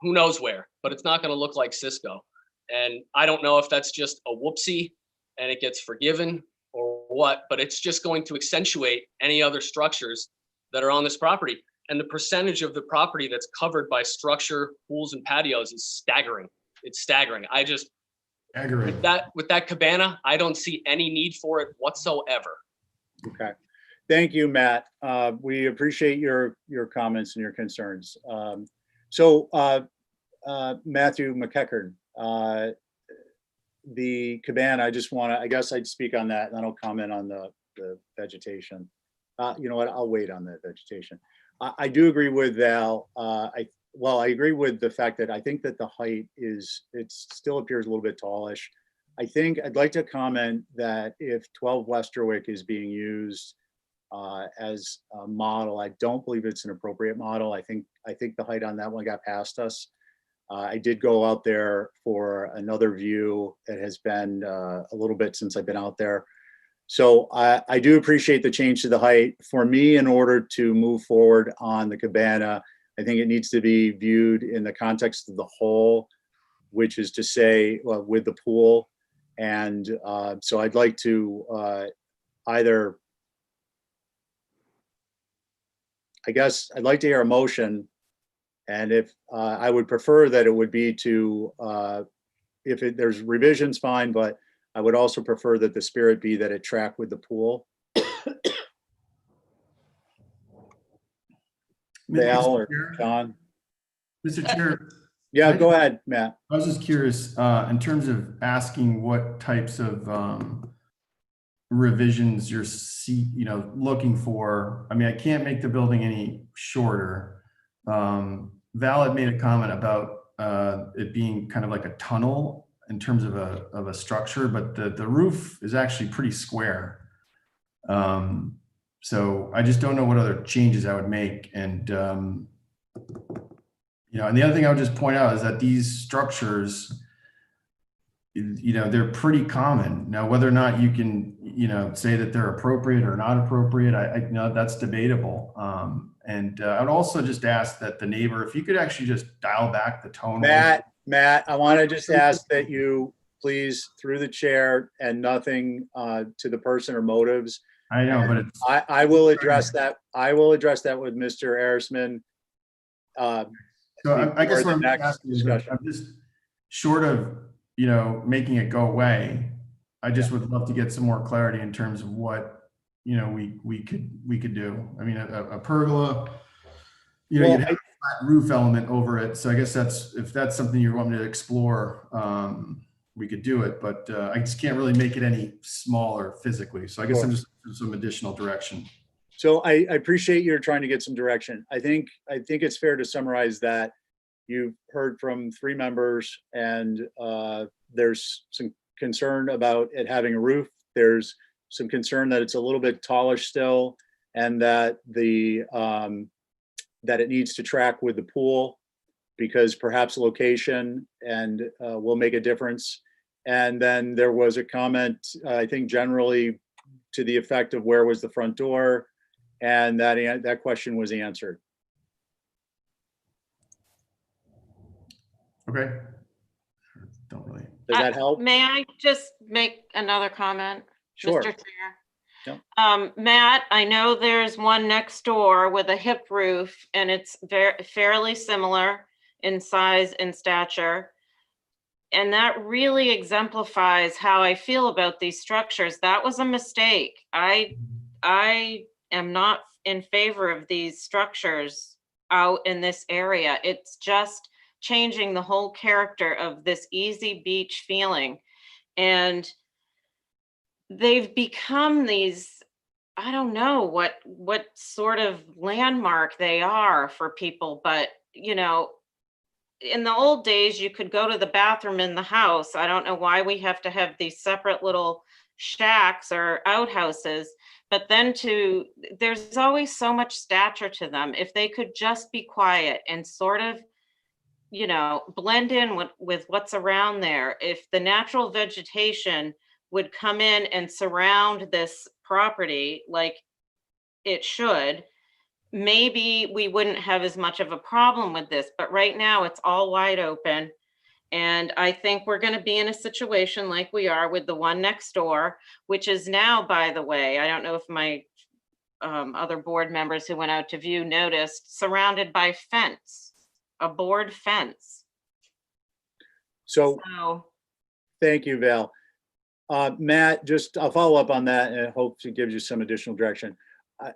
who knows where, but it's not going to look like Cisco. And I don't know if that's just a whoopsie and it gets forgiven or what, but it's just going to accentuate any other structures that are on this property. And the percentage of the property that's covered by structure, pools, and patios is staggering. It's staggering. With that cabana, I don't see any need for it whatsoever. Okay. Thank you, Matt. We appreciate your comments and your concerns. So Matthew McEachern, the cabana, I guess I'd speak on that and then I'll comment on the vegetation. You know what, I'll wait on the vegetation. I do agree with Val. I agree with the fact that I think that the height it still appears a little bit tallish. I'd like to comment that if 12 Westerwick is being used as a model, I don't believe it's an appropriate model. I think the height on that one got past us. I did go out there for another view. It has been a little bit since I've been out there. So I do appreciate the change to the height. For me, in order to move forward on the cabana, I think it needs to be viewed in the context of the whole, which is to say, with the pool. And so I'd like to either, I guess I'd like to hear a motion. And if I would prefer that it would be to, there's revisions, fine, but I would also prefer that the spirit be that it track with the pool. Val or John? Mr. Chair. Yeah, go ahead, Matt. I was just curious, in terms of asking what types of revisions you're looking for. I mean, I can't make the building any shorter. Val had made a comment about it being kind of like a tunnel in terms of a structure, but the roof is actually pretty square. So I just don't know what other changes I would make. And, and the other thing I would just point out is that these structures, they're pretty common. Now, whether or not you can, say that they're appropriate or not appropriate, I know that's debatable. And I would also just ask that the neighbor, if you could actually just dial back the tone. Matt, I want to just ask that you please, through the chair and nothing to the person or motives. I know, but I will address that. I will address that with Mr. Arisman. So I guess what I'm asking is, I'm just short of, making it go away. I just would love to get some more clarity in terms of what, we could do. I mean, a pergola, you'd have a flat roof element over it. So I guess if that's something you want me to explore, we could do it, but I just can't really make it any smaller physically. So I guess I'm just some additional direction. So I appreciate you're trying to get some direction. I think it's fair to summarize that you've heard from 3 members and there's some concern about it having a roof. There's some concern that it's a little bit tallish still and that that it needs to track with the pool because perhaps location and will make a difference. And then there was a comment, I think generally to the effect of where was the front door, and that question was answered. Okay. Don't really. Does that help? May I just make another comment, Sure. Mr. Chair? Yep. Matt, I know there's one next door with a hip roof and it's fairly similar in size and stature. And that really exemplifies how I feel about these structures. That was a mistake. I am not in favor of these structures out in this area. It's just changing the whole character of this easy beach feeling. And they've become these, I don't know what sort of landmark they are for people, but in the old days, you could go to the bathroom in the house. I don't know why we have to have these separate little shacks or outhouses, but then there's always so much stature to them. If they could just be quiet and sort of, blend in with what's around there. If the natural vegetation would come in and surround this property like it should, maybe we wouldn't have as much of a problem with this, but right now it's all wide open. And I think we're going to be in a situation like we are with the one next door, which is now, by the way, I don't know if my other board members who went out to view noticed, surrounded by fence, a board fence. So thank you, Val. Matt, I'll follow up on that and I hope it gives you some additional direction. I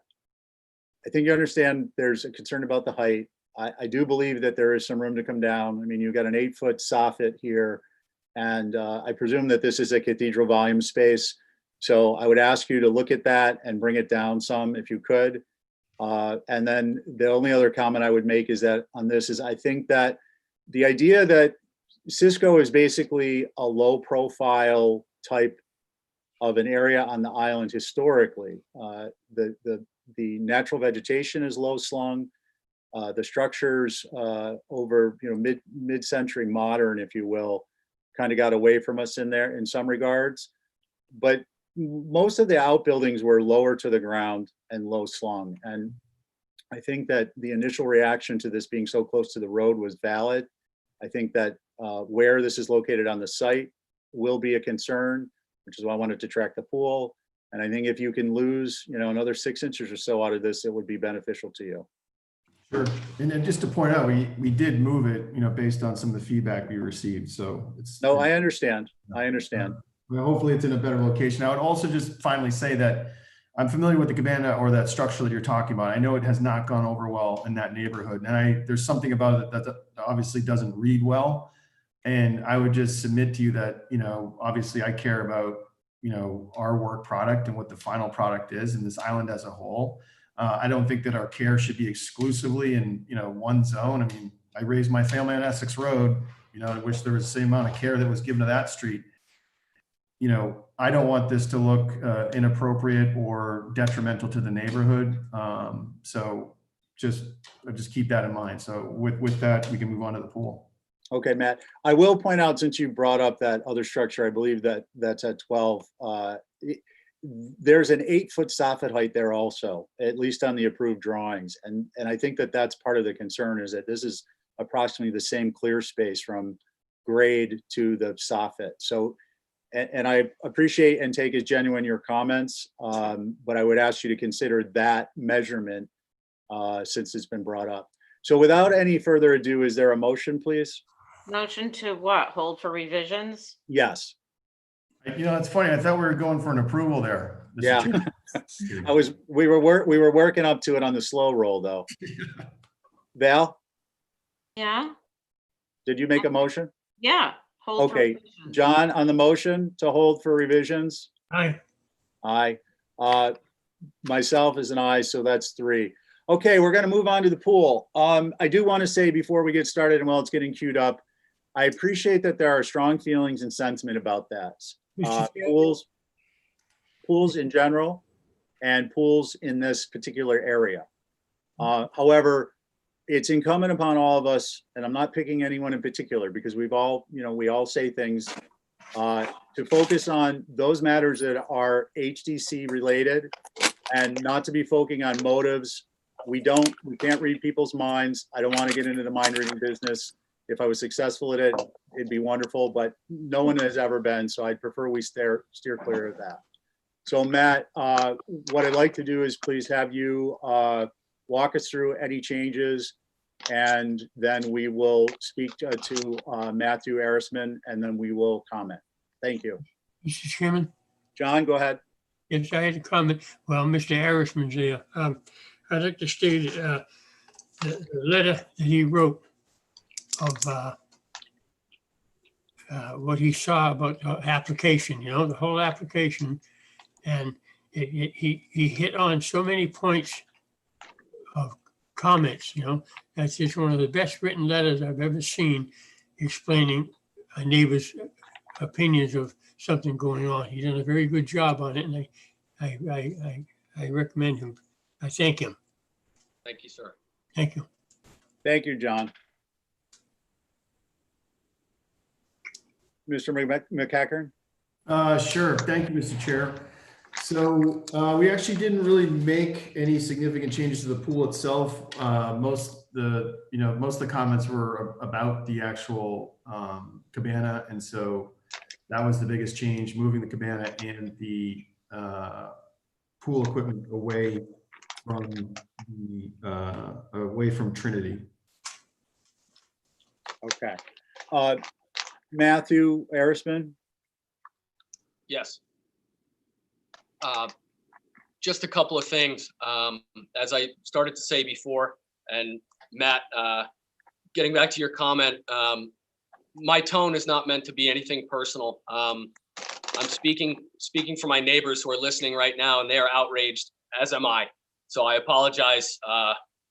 think you understand there's a concern about the height. I do believe that there is some room to come down. I mean, you've got an 8-foot soffit here, and I presume that this is a cathedral volume space. So I would ask you to look at that and bring it down some if you could. And then the only other comment I would make is that on this is I think that the idea that Cisco is basically a low profile type of an area on the island historically. The natural vegetation is low slung. The structures over mid-century modern, if you will, kind of got away from us in there in some regards. But most of the outbuildings were lower to the ground and low slung. And I think that the initial reaction to this being so close to the road was valid. I think that where this is located on the site will be a concern, which is why I wanted to track the pool. And I think if you can lose, another 6 inches or so out of this, it would be beneficial to you. Sure. And then just to point out, we did move it, based on some of the feedback we received. So it's. No, I understand. I understand. Well, hopefully it's in a better location. I would also just finally say that I'm familiar with the cabana or that structure that you're talking about. I know it has not gone over well in that neighborhood. And there's something about it that obviously doesn't read well. And I would just submit to you that, obviously I care about, our work product and what the final product is in this island as a whole. I don't think that our care should be exclusively in, one zone. I mean, I raised my family on Essex Road. I wish there was the same amount of care that was given to that street. I don't want this to look inappropriate or detrimental to the neighborhood. So just keep that in mind. So with that, we can move on to the pool. Okay, Matt. I will point out, since you brought up that other structure, I believe that's at 12. There's an 8-foot soffit height there also, at least on the approved drawings. And I think that that's part of the concern, is that this is approximately the same clear space from grade to the soffit. So, and I appreciate and take as genuine your comments, but I would ask you to consider that measurement since it's been brought up. So without any further ado, is there a motion, please? Motion to what? Hold for revisions? Yes. It's funny. I thought we were going for an approval there. Yeah. We were working up to it on the slow roll though. Val, Yeah, did you make a motion? yeah. Hold for Okay, revisions. John, on the motion to hold for revisions? Aye. Aye. Myself is an aye, so that's 3. Okay, we're gonna move on to the pool. I do want to say before we get started, and while it's getting queued up, I appreciate that there are strong feelings and sentiment about that. Pools in general and pools in this particular area. However, it's incumbent upon all of us, and I'm not picking anyone in particular because we all say things, to focus on those matters that are HDC related and not to be focusing on motives. We can't read people's minds. I don't want to get into the mind reading business. If I was successful at it, it'd be wonderful, but no one has ever been. So I'd prefer we steer clear of that. So Matt, what I'd like to do is please have you walk us through any changes, and then we will speak to Matthew Arisman, and then we will comment. Thank you. Mr. Chairman? John, go ahead. Yes, I had a comment. Well, Mr. Arisman's there. I'd like to state the letter that he wrote of what he saw about the application, the whole application. And he hit on so many points of comments, that's just one of the best written letters I've ever seen explaining a neighbor's opinions of something going on. He done a very good job on it, and I recommend him. I thank him. Thank you, sir. Thank you. Thank you, John. Mr. McCackern? Sure. Thank you, Mr. Chair. So we actually didn't really make any significant changes to the pool itself. Most of the comments were about the actual cabana, and so that was the biggest change, moving the cabana and the pool equipment away from Trinity. Okay. Matthew Arisman? Yes. Just a couple of things. As I started to say before, and Matt, getting back to your comment, my tone is not meant to be anything personal. I'm speaking for my neighbors who are listening right now, and they are outraged, as am I. So I apologize,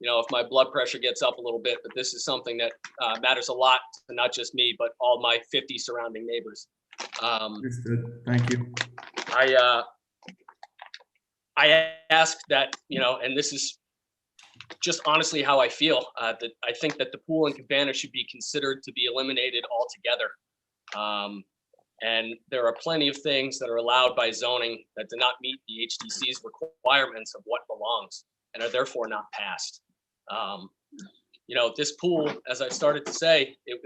if my blood pressure gets up a little bit, but this is something that matters a lot to not just me, but all my 50 surrounding neighbors. Understood. Thank you. I ask that, and this is just honestly how I feel, that I think that the pool and cabana should be considered to be eliminated altogether. And there are plenty of things that are allowed by zoning that do not meet the HDC's requirements of what belongs and are therefore not passed. This pool, as I started to say, it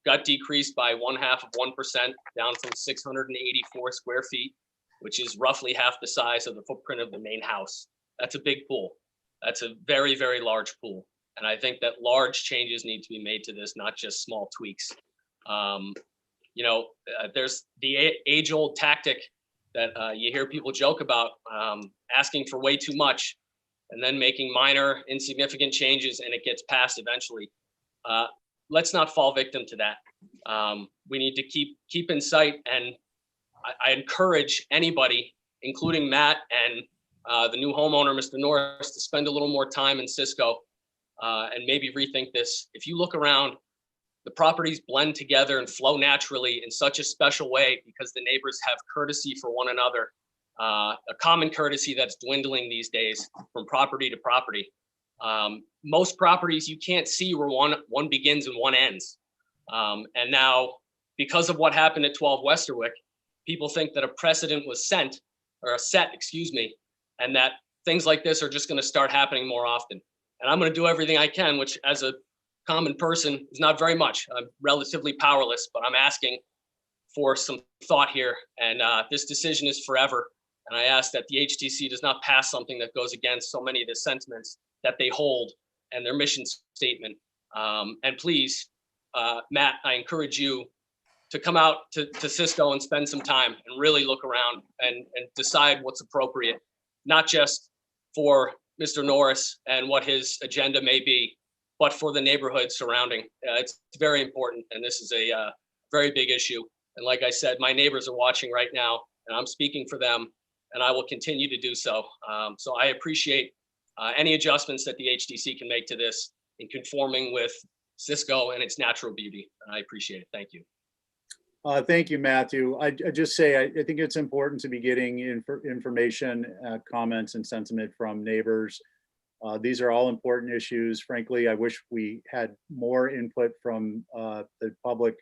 got decreased by 0.5% down from 684 square feet, which is roughly half the size of the footprint of the main house. That's a big pool. That's a very, very large pool. And I think that large changes need to be made to this, not just small tweaks. There's the age-old tactic that you hear people joke about, asking for way too much and then making minor insignificant changes and it gets passed eventually. Let's not fall victim to that. We need to keep in sight, and I encourage anybody, including Matt and the new homeowner, Mr. Norris, to spend a little more time in Cisco and maybe rethink this. If you look around, the properties blend together and flow naturally in such a special way because the neighbors have courtesy for one another, a common courtesy that's dwindling these days from property to property. Most properties you can't see where one begins and one ends. And now, because of what happened at 12 Westerwick, people think that a precedent was set, and that things like this are just going to start happening more often. And I'm going to do everything I can, which as a common person is not very much. I'm relatively powerless, but I'm asking for some thought here. And this decision is forever. And I ask that the HTC does not pass something that goes against so many of the sentiments that they hold and their mission statement. And please, Matt, I encourage you to come out to Cisco and spend some time and really look around and decide what's appropriate, not just for Mr. Norris and what his agenda may be, but for the neighborhood surrounding. It's very important, and this is a very big issue. And like I said, my neighbors are watching right now, and I'm speaking for them, and I will continue to do so. So I appreciate any adjustments that the HDC can make to this in conforming with Cisco and its natural beauty. And I appreciate it. Thank you. Thank you, Matthew. I just say, I think it's important to be getting information, comments and sentiment from neighbors. These are all important issues. Frankly, I wish we had more input from the public,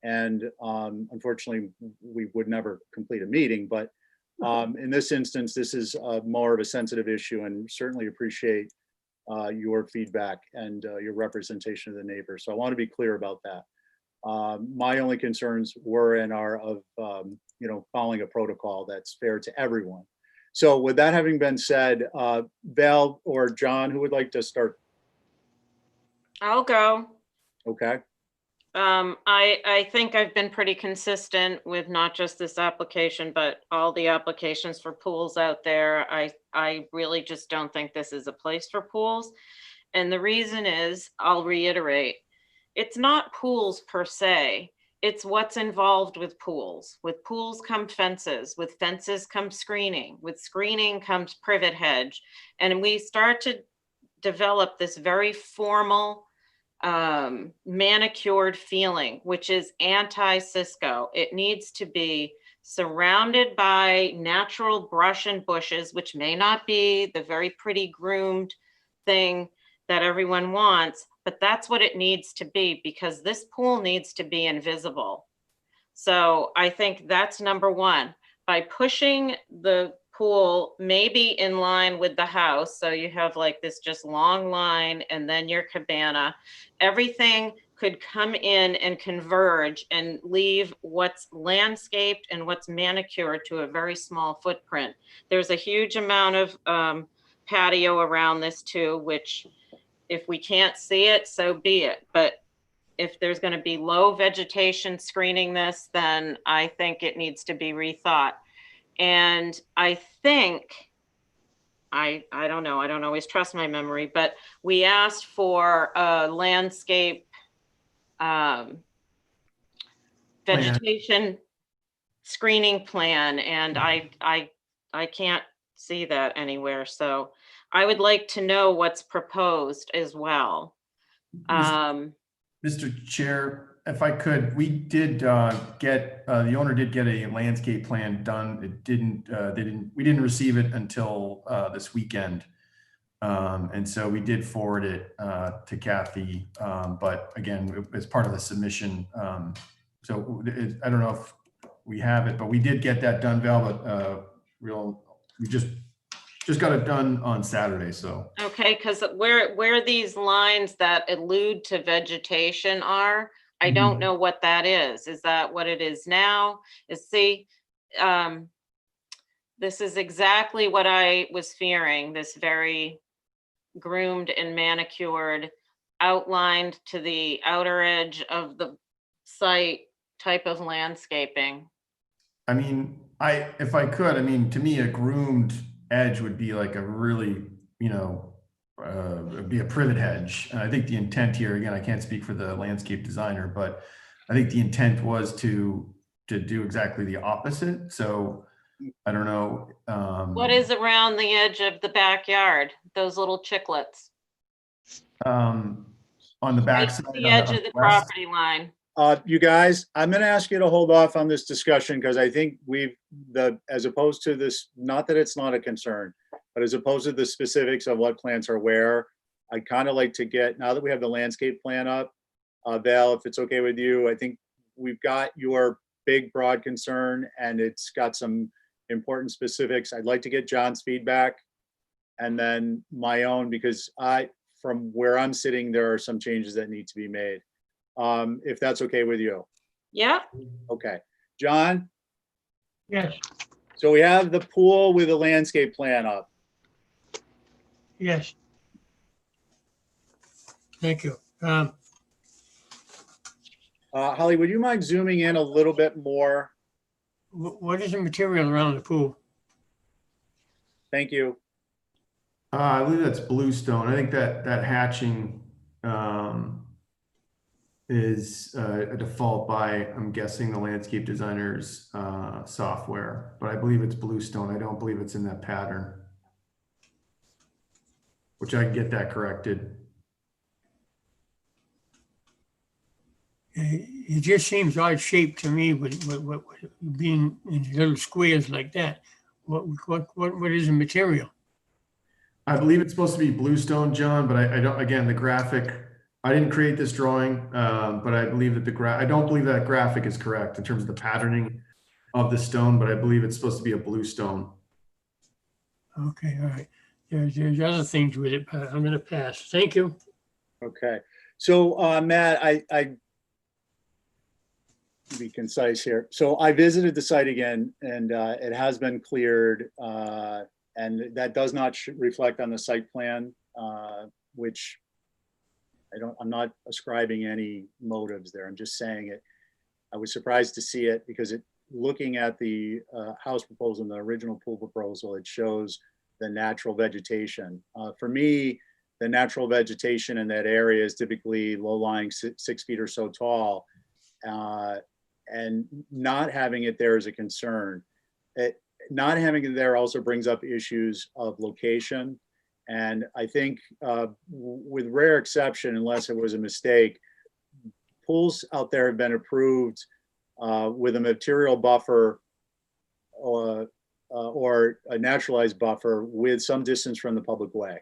and unfortunately, we would never complete a meeting. But in this instance, this is more of a sensitive issue, and certainly appreciate your feedback and your representation of the neighbors. So I want to be clear about that. My only concerns were and are of following a protocol that's fair to everyone. So with that having been said, Val or John, who would like to start? I'll go. Okay. I think I've been pretty consistent with not just this application, but all the applications for pools out there. I really just don't think this is a place for pools. And the reason is, I'll reiterate, it's not pools per se. It's what's involved with pools. With pools come fences. With fences come screening. With screening comes privet hedge. And we start to develop this very formal, manicured feeling, which is anti-Cisco. It needs to be surrounded by natural brush and bushes, which may not be the very pretty groomed thing that everyone wants, but that's what it needs to be, because this pool needs to be invisible. So I think that's number one. By pushing the pool maybe in line with the house, so you have like this just long line and then your cabana, everything could come in and converge and leave what's landscaped and what's manicured to a very small footprint. There's a huge amount of patio around this too, which if we can't see it, so be it. But if there's going to be low vegetation screening this, then I think it needs to be rethought. And I think I don't know. I don't always trust my memory, but we asked for a landscape vegetation screening plan, and I can't see that anywhere. So I would like to know what's proposed as well. Mr. Chair, if I could, we did get, the owner did get a landscape plan done. It didn't, we didn't receive it until this weekend. And so we did forward it to Kathy, but again, it's part of the submission. So I don't know if we have it, but we did get that done, Val, but we just got it done on Saturday, so. Okay, because where these lines that allude to vegetation are, I don't know what that is. Is that what it is now? See, this is exactly what I was fearing, this very groomed and manicured, outlined to the outer edge of the site type of landscaping. I mean, if I could, I mean, to me, a groomed edge would be like a really, it'd be a privet hedge. And I think the intent here, again, I can't speak for the landscape designer, but I think the intent was to do exactly the opposite. So I don't know. What is around the edge of the backyard? Those little chiclets? On the backside, The edge of the property line. You guys, I'm going to ask you to hold off on this discussion because I think as opposed to this, not that it's not a concern, but as opposed to the specifics of what plants are where, I'd kind of like to get, now that we have the landscape plan up, Val, if it's okay with you, I think we've got your big, broad concern and it's got some important specifics. I'd like to get John's feedback and then my own, because from where I'm sitting, there are some changes that need to be made. If that's okay with you. Yeah. Okay. John? Yes, So we have the pool with a landscape plan up. yes. Thank you. Holly, would you mind zooming in a little bit more? What is the material around the pool? Thank you. I believe that's bluestone. I think that hatching is a default by, I'm guessing, the landscape designer's software, but I believe it's bluestone. I don't believe it's in that pattern, which I can get that corrected. It just seems odd shaped to me with being in little squares like that. What is the material? I believe it's supposed to be bluestone, John, but I don't, again, the graphic, I didn't create this drawing, but I believe that I don't believe that graphic is correct in terms of the patterning of the stone, but I believe it's supposed to be a bluestone. Okay, all right. There's other things with it, but I'm going to pass. Thank you. Okay. So Matt, I be concise here. So I visited the site again and it has been cleared and that does not reflect on the site plan, which I'm not ascribing any motives there. I'm just saying it. I was surprised to see it because looking at the house proposal and the original pool proposal, it shows the natural vegetation. For me, the natural vegetation in that area is typically low-lying 6 feet or so tall. And not having it there is a concern. Not having it there also brings up issues of location. And I think with rare exception, unless it was a mistake, pools out there have been approved with a material buffer or a naturalized buffer with some distance from the public way.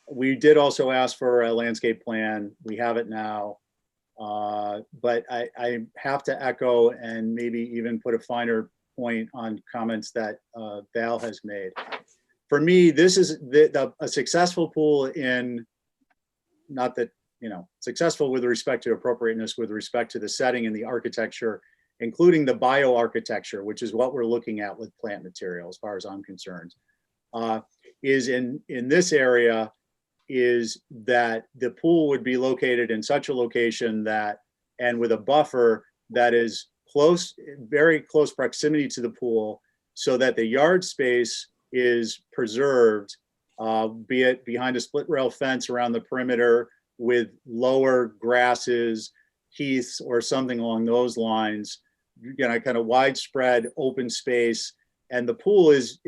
We did also ask for a landscape plan. We have it now. But I have to echo and maybe even put a finer point on comments that Val has made. For me, this is a successful pool in, not that, successful with respect to appropriateness, with respect to the setting and the architecture, including the bioarchitecture, which is what we're looking at with plant material, as far as I'm concerned, is in this area, is that the pool would be located in such a location that, and with a buffer that is close, very close proximity to the pool, so that the yard space is preserved, be it behind a split rail fence around the perimeter with lower grasses, heaths, or something along those lines, kind of widespread open space. And the pool is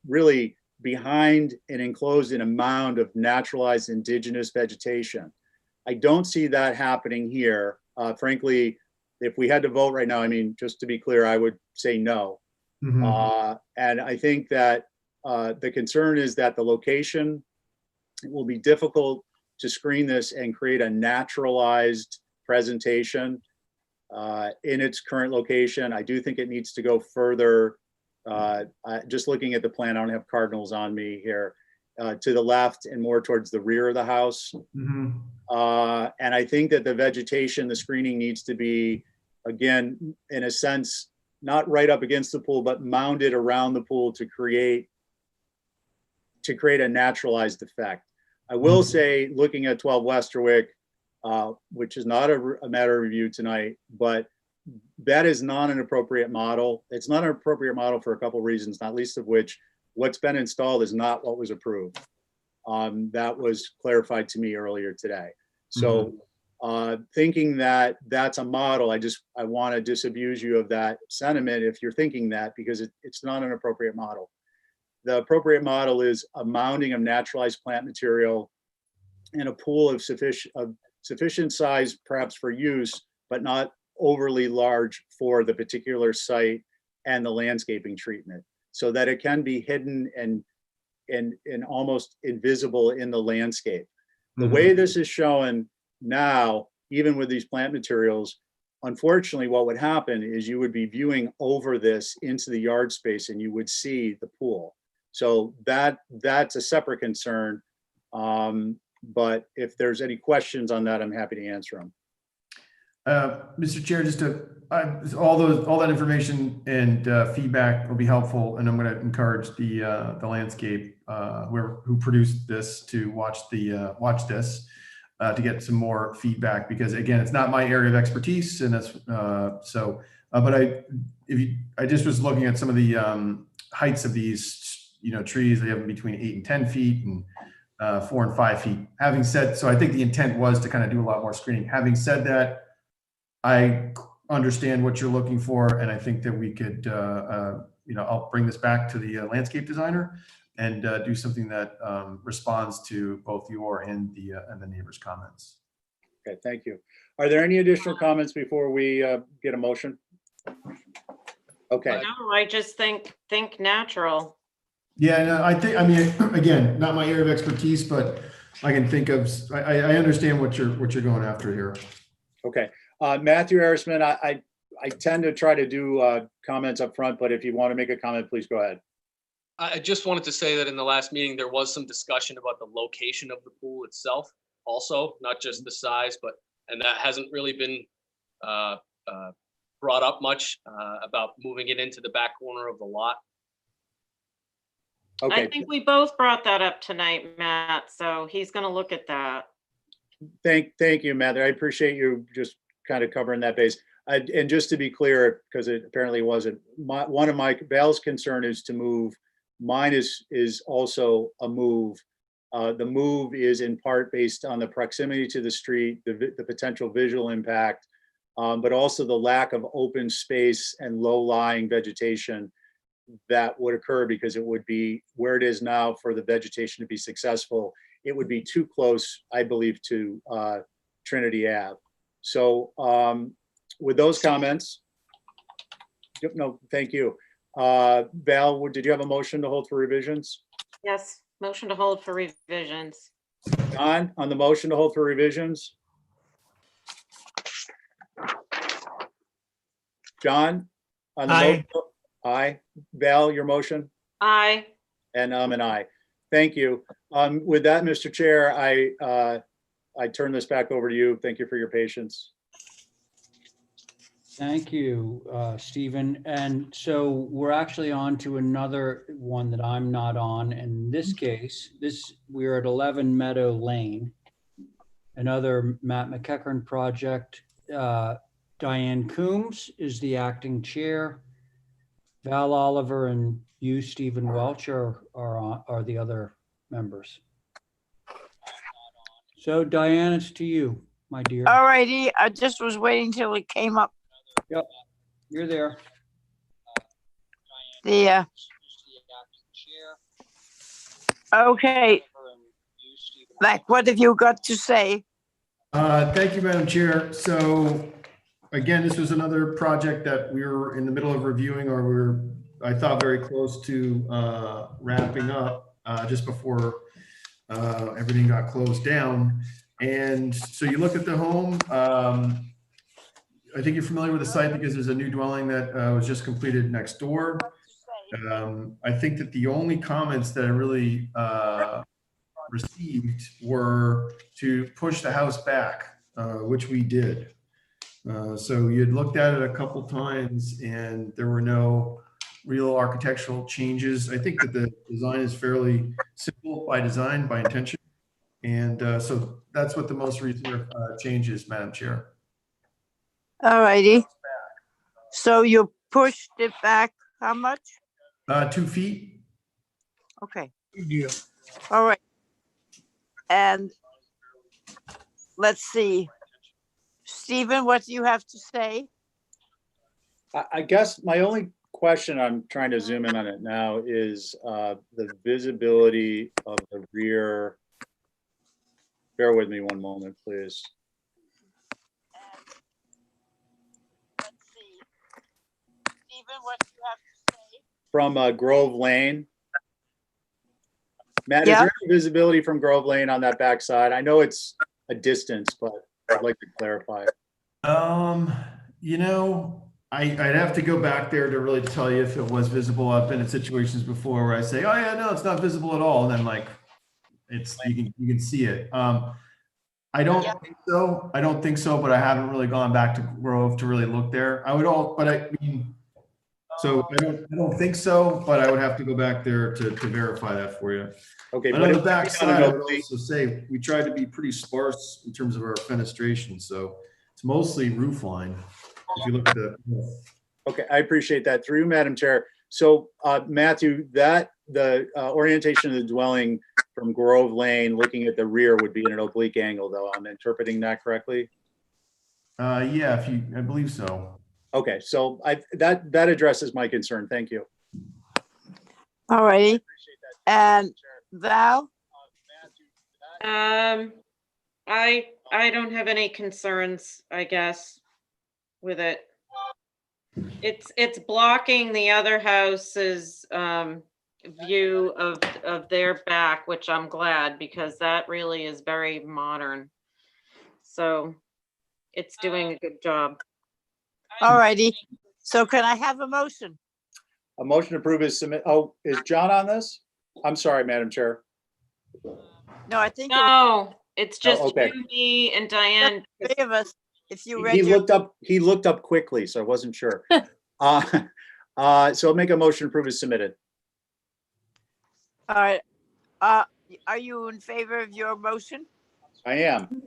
really behind and enclosed in a mound of naturalized indigenous vegetation. I don't see that happening here. Frankly, if we had to vote right now, I mean, just to be clear, I would say no. And I think that the concern is that the location, it will be difficult to screen this and create a naturalized presentation in its current location. I do think it needs to go further. Just looking at the plan, I don't have cardinals on me here, to the left and more towards the rear of the house. And I think that the vegetation, the screening needs to be, again, in a sense, not right up against the pool, but mounded around the pool to create a naturalized effect. I will say, looking at 12 Westerwick, which is not a matter of review tonight, but that is not an appropriate model. It's not an appropriate model for a couple of reasons, not least of which what's been installed is not what was approved. That was clarified to me earlier today. So thinking that that's a model, I want to disabuse you of that sentiment if you're thinking that, because it's not an appropriate model. The appropriate model is a mounding of naturalized plant material and a pool of sufficient size, perhaps for use, but not overly large for the particular site and the landscaping treatment, so that it can be hidden and almost invisible in the landscape. The way this is shown now, even with these plant materials, unfortunately, what would happen is you would be viewing over this into the yard space and you would see the pool. So that's a separate concern. But if there's any questions on that, I'm happy to answer them. Mr. Chair, just all that information and feedback will be helpful, and I'm going to encourage the landscape who produced this to watch this to get some more feedback, because again, it's not my area of expertise, and that's but I just was looking at some of the heights of these trees. They have them between 8 and 10 feet and 4 and 5 feet. Having said, so I think the intent was to kind of do a lot more screening. Having said that, I understand what you're looking for, and I think that we could, I'll bring this back to the landscape designer and do something that responds to both your and the neighbor's comments. Okay, thank you. Are there any additional comments before we get a motion? Okay. No, I just think natural. Yeah, no, I mean, again, not my area of expertise, but I can think of, I understand what you're going after here. Okay. Matthew Arisman, I tend to try to do comments up front, but if you want to make a comment, please go ahead. I just wanted to say that in the last meeting, there was some discussion about the location of the pool itself also, not just the size, and that hasn't really been brought up much about moving it into the back corner of the lot. Okay. I think we both brought that up tonight, Matt, so he's going to look at that. Thank you, Matt. I appreciate you just kind of covering that base. And just to be clear, because it apparently wasn't, one of Val's concern is to move. Mine is also a move. The move is in part based on the proximity to the street, the potential visual impact, but also the lack of open space and low-lying vegetation that would occur, because it would be where it is now. For the vegetation to be successful, it would be too close, I believe, to Trinity Ave. So with those comments, no, thank you. Val, did you have a motion to hold for revisions? Yes, motion to hold for revisions. John, on the motion to hold for revisions? John? On the Aye. Aye. Val, your motion? Aye. And an aye. Thank you. With that, Mr. Chair, I turn this back over to you. Thank you for your patience. Thank you, Stephen. And so we're actually on to another one that I'm not on. In this case, we're at 11 Meadow Lane, another Matt McEachern project. Diane Coombs is the acting chair. Val Oliver and you, Stephen Welch, are the other members. So Diane, it's to you, my dear. All righty, I just was waiting till it came up. Yep, you're there. Okay. Mac, what have you got to say? Thank you, Madam Chair. So again, this was another project that we were in the middle of reviewing, or we were, I thought, very close to wrapping up just before everything got closed down. And so you look at the home. I think you're familiar with the site because there's a new dwelling that was just completed next door. I think that the only comments that I really received were to push the house back, which we did. So you had looked at it a couple times and there were no real architectural changes. I think that the design is fairly simple by design, by intention. And so that's what the most recent change is, Madam Chair. All righty. So you pushed it back how much? 2 feet. Okay. Good deal. All right. And let's see. Stephen, what do you have to say? I guess my only question, I'm trying to zoom in on it now, is the visibility of the rear. Bear with me one moment, please. Let's see. Stephen, what do you have to say? From Grove Lane. Matt, Yeah. is there any visibility from Grove Lane on that backside? I know it's a distance, but I'd like to clarify. You know, I'd have to go back there to really tell you if it was visible. I've been in situations before where I say, oh yeah, no, it's not visible at all. And then like, you can see it. I don't think so. I don't think so, but I haven't really gone back to Grove to really look there. I mean, so I don't think so, but I would have to go back there to verify that for you. Okay. And on the back side, I would also say we tried to be pretty sparse in terms of our fenestration. So it's mostly roof line. If you look at the. Okay, I appreciate that. Through you, Madam Chair. So Matthew, the orientation of the dwelling from Grove Lane, looking at the rear, would be in an oblique angle, though. I'm interpreting that correctly? Yeah, I believe so. Okay, so that addresses my concern. Thank you. All righty. And Val? I don't have any concerns, I guess, with it. It's blocking the other house's view of their back, which I'm glad, because that really is very modern. So it's doing a good job. All righty. So can I have a motion? A motion to approve is submit. Oh, is John on this? I'm sorry, Madam Chair. No, I think No, it's just okay. you, me, and Diane. three of us. If you read He looked up quickly, so I wasn't sure. So I'll make a motion to approve as submitted. All right. Are you in favor of your motion? I am.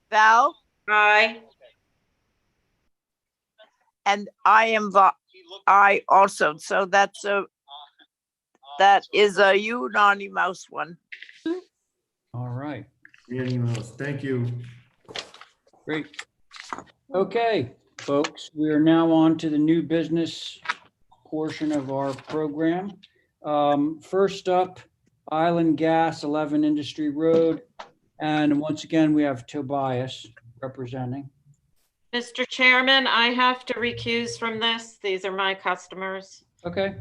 Val? Aye. And I am I also. So that is a unanimous one. All right, Unanimous. Thank you. great. Okay, folks, we are now on to the new business portion of our program. First up, Island Gas, 11 Industry Road. And once again, we have Tobias representing. Mr. Chairman, I have to recuse from this. These are my customers. Okay,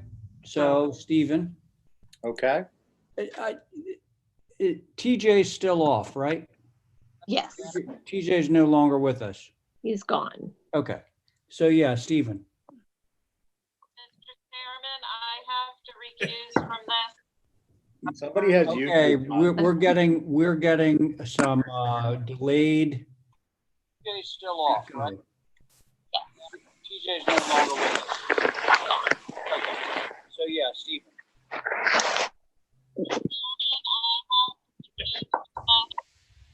so Stephen. Okay. TJ's still off, right? Yes, TJ's no longer with us. he's gone. Okay, so yeah, Stephen. Mr. Chairman, I have to recuse from this. Somebody has Okay, YouTube. we're getting some delayed. TJ's still off, right? TJ's no longer with us. Okay, so yeah, Stephen.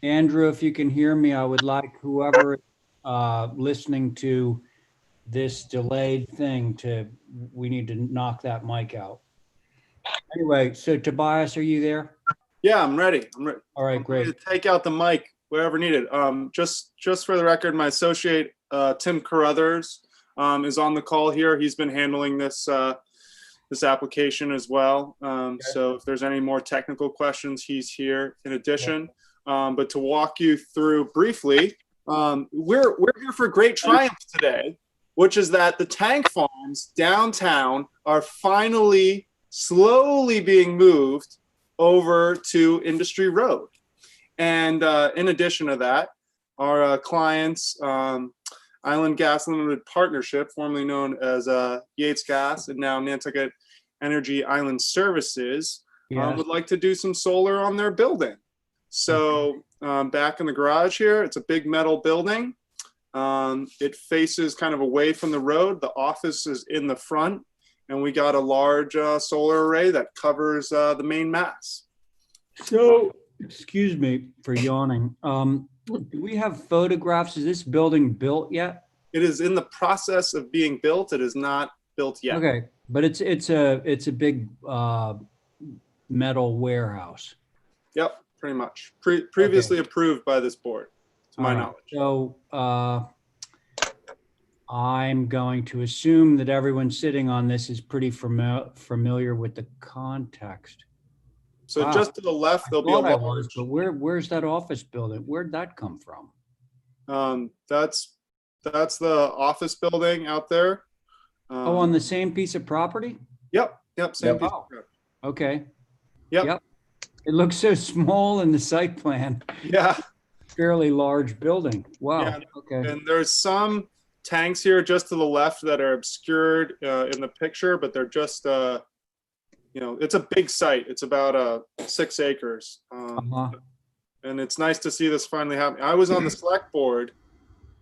Andrew, if you can hear me, I would like whoever listening to this delayed thing we need to knock that mic out. Anyway, so Tobias, are you there? Yeah, I'm ready. I'm ready. All right, I'm ready great. to take out the mic wherever needed. Just for the record, my associate Tim Carruthers is on the call here. He's been handling this this application as well. So if there's any more technical questions, he's here in addition. But to walk you through briefly, we're here for a great triumph today, which is that the tank farms downtown are finally slowly being moved over to Industry Road. And in addition to that, our clients, Island Gas Limited Partnership, formerly known as Yates Gas and now Nantucket Energy Island Services, would like to do some solar on their building. So back in the garage here, it's a big metal building. It faces kind of away from the road. The office is in the front, and we got a large solar array that covers the main mast. So, excuse me for yawning. Do we have photographs? Is this building built yet? It is in the process of being built. It is not built yet. Okay, but it's a big metal warehouse. Yep, pretty much. Previously approved by this board, to my knowledge. So I'm going to assume that everyone sitting on this is pretty familiar with the context. So just to the left, there'll be a large. But where's that office building? Where'd that come from? That's the office building out there. On the same piece of property? Yep. Same piece of property. Okay. Yep. It looks so small in the site plan. Yeah. Fairly large building. Wow. Yeah. Okay. And there's some tanks here just to the left that are obscured in the picture, but they're just, it's a big site. It's about 6 acres. And it's nice to see this finally happen. I was on the select board,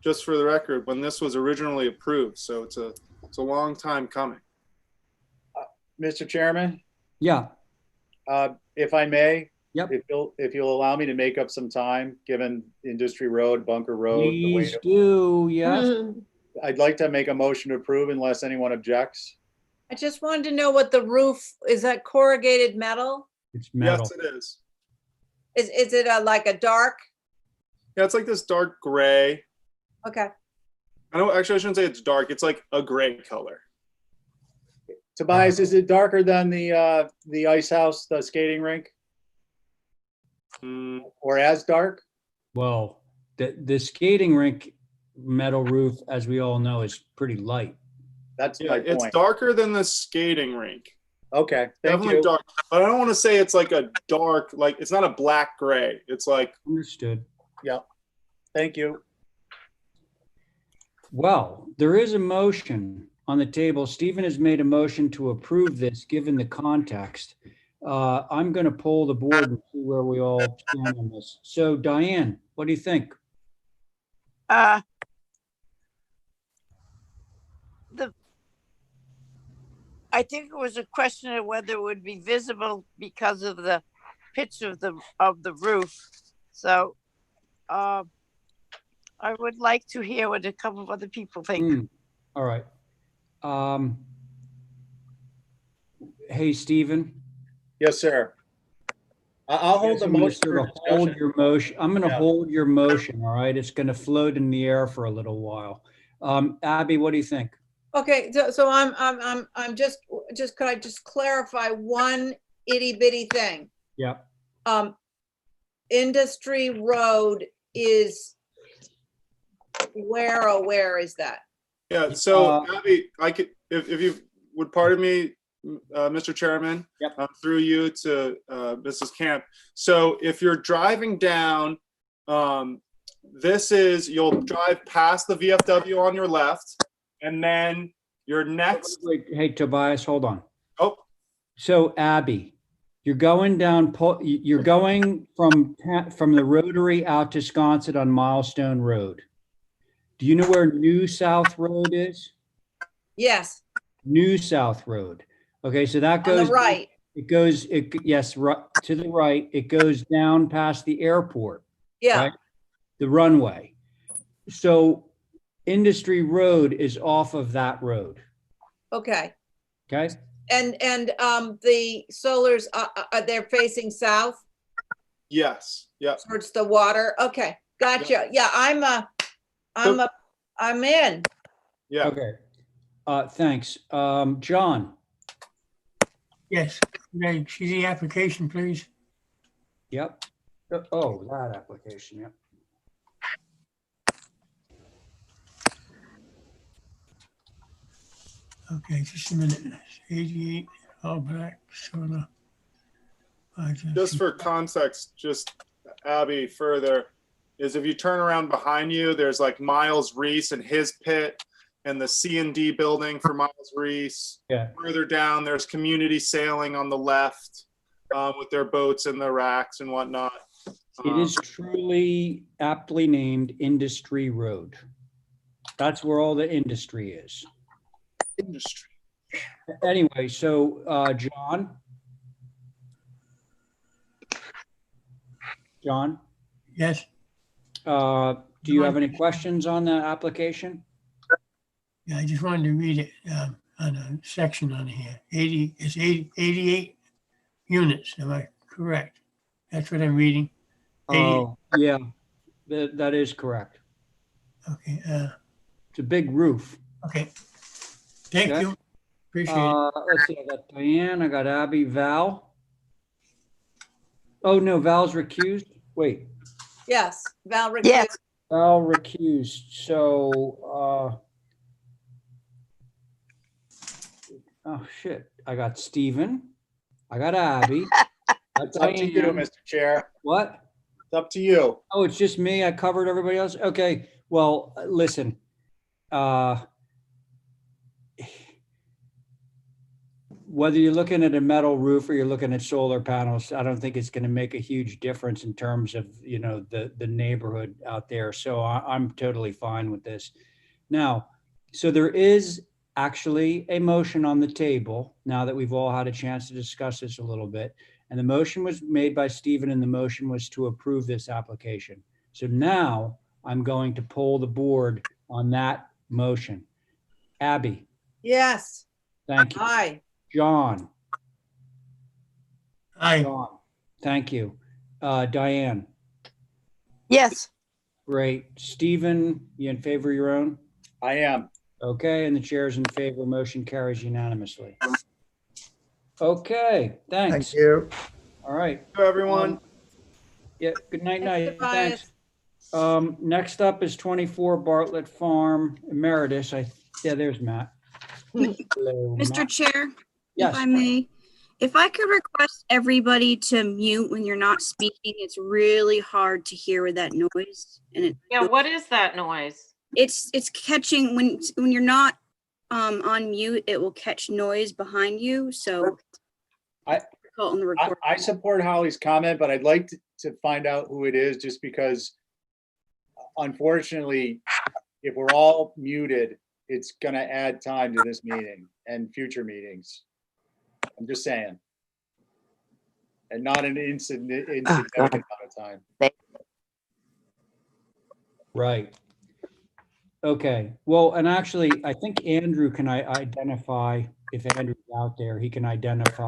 just for the record, when this was originally approved. So it's a long time coming. Mr. Chairman? Yeah. If I may? Yep. If you'll allow me to make up some time, given Industry Road, Bunker Road. Please do, yes. I'd like to make a motion to approve unless anyone objects. I just wanted to know what the roof, is that corrugated metal? It's metal. Yes, it is. Is it like a dark? Yeah, it's like this dark gray. Okay. I shouldn't say it's dark. It's like a gray color. Tobias, is it darker than the ice house, the skating rink? Or as dark? Well, the skating rink metal roof, as we all know, is pretty light. That's my point. It's darker than the skating rink. Okay, definitely dark. But I don't want to say it's like a dark, like it's not a black gray. It's like understood. Yeah. Thank you. Well, there is a motion on the table. Stephen has made a motion to approve this, given the context. I'm going to poll the board and see where we all stand on this. So, Diane, what do you think? I think it was a question of whether it would be visible because of the pitch of the roof. So I would like to hear what a couple of other people think. All right. Hey, Stephen. Yes, sir. I'll hold the motion. Hold your motion. I'm going to hold your motion. All right. It's going to float in the air for a little while. Abby, what do you think? Okay, so I'm just could I just clarify one itty bitty thing? Yeah. Industry Road is where is that? Yeah, so Abby, I could, if you would pardon me, Mr. Chairman, through you to Mrs. Camp. So if you're driving down, you'll drive past the VFW on your left, and then your next. Wait, hey, Tobias, hold on. Oh. So Abby, you're going down. You're going from the Rotary out to Sconset on Milestone Road. Do you know where New South Road is? Yes. New South Road. Okay, so that goes on the right. Yes, right to the right. It goes down past the airport. Yeah. Right? The runway. So Industry Road is off of that road. Okay. Okay. And the solars, they're facing south Yes, yep. towards the water. Okay, gotcha. Yeah, I'm in. Yeah. Okay. Thanks. John. Yes, could I see the application, please? Yep. Oh, that application. Yep. Okay, just a minute. 88, all black, solar. Just for context, just Abby further, is if you turn around behind you, there's like Miles Reese and his pit and the C&D building for Miles Reese. Yeah. Further down, there's community sailing on the left with their boats and their racks and whatnot. It is truly aptly named Industry Road. That's where all the industry is. Industry. Anyway, so John. John? Yes. Do you have any questions on the application? Yeah, I just wanted to read it on a section on here. 88 units, am I correct? That's what I'm reading. Oh, yeah, that is correct. Okay. It's a big roof. Okay. Thank you. Appreciate it. Let's see, I got Diane, I got Abby, Val. Oh, no, Val's recused. Wait. Yes, Val recused. Yes. Val recused. So, oh shit. I got Stephen. I got Abby. It's up to you, Mr. Chair. What? It's up to you. Oh, it's just me. I covered everybody else. Okay. Well, listen. Whether you're looking at a metal roof or you're looking at solar panels, I don't think it's going to make a huge difference in terms of, you know, the neighborhood out there. So I'm totally fine with this. Now, so there is actually a motion on the table now that we've all had a chance to discuss this a little bit. And the motion was made by Stephen and the motion was to approve this application. So now I'm going to poll the board on that motion. Abby. Yes. Thank you. Aye. John. Aye. John. Thank you. Diane. Yes. Great. Stephen, you in favor of your own? I am. Okay, and the chair is in favor. Motion carries unanimously. Okay, thanks. Thank you. All right. Hello, everyone. Yeah, good night, night. Tobias. Thanks. Next up is 24 Bartlett Farm Emeritus. Yeah, there's Matt. Hello, Mr. Matt. Chair, Yes. if I may, if I could request everybody to mute when you're not speaking, it's really hard to hear with that noise. And Yeah, what is that noise? it's catching when you're not on mute, it will catch noise behind you. So on the record. I support Holly's comment, but I'd like to find out who it is, just because unfortunately, if we're all muted, it's going to add time to this meeting and future meetings. I'm just saying. And not an insignificant amount of time. Right. Okay. Well, and actually, I think Andrew can identify, if Andrew's out there, he can identify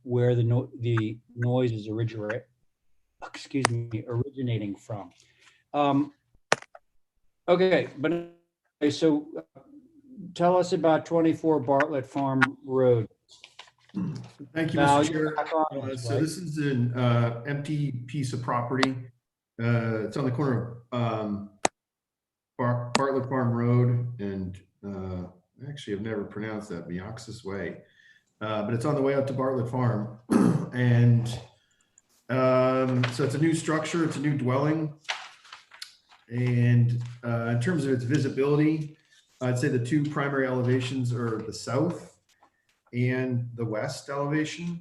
where the noise is originating from. Okay, but so tell us about 24 Bartlett Farm Road. Thank you, Val, Mr. you're Chair. back on this, So right? this is an empty piece of property. It's on the corner of Bartlett Farm Road and actually I've never pronounced that, Meoxis Way. But it's on the way up to Bartlett Farm. And so it's a new structure, it's a new dwelling. And in terms of its visibility, I'd say the two primary elevations are the south and the west elevation.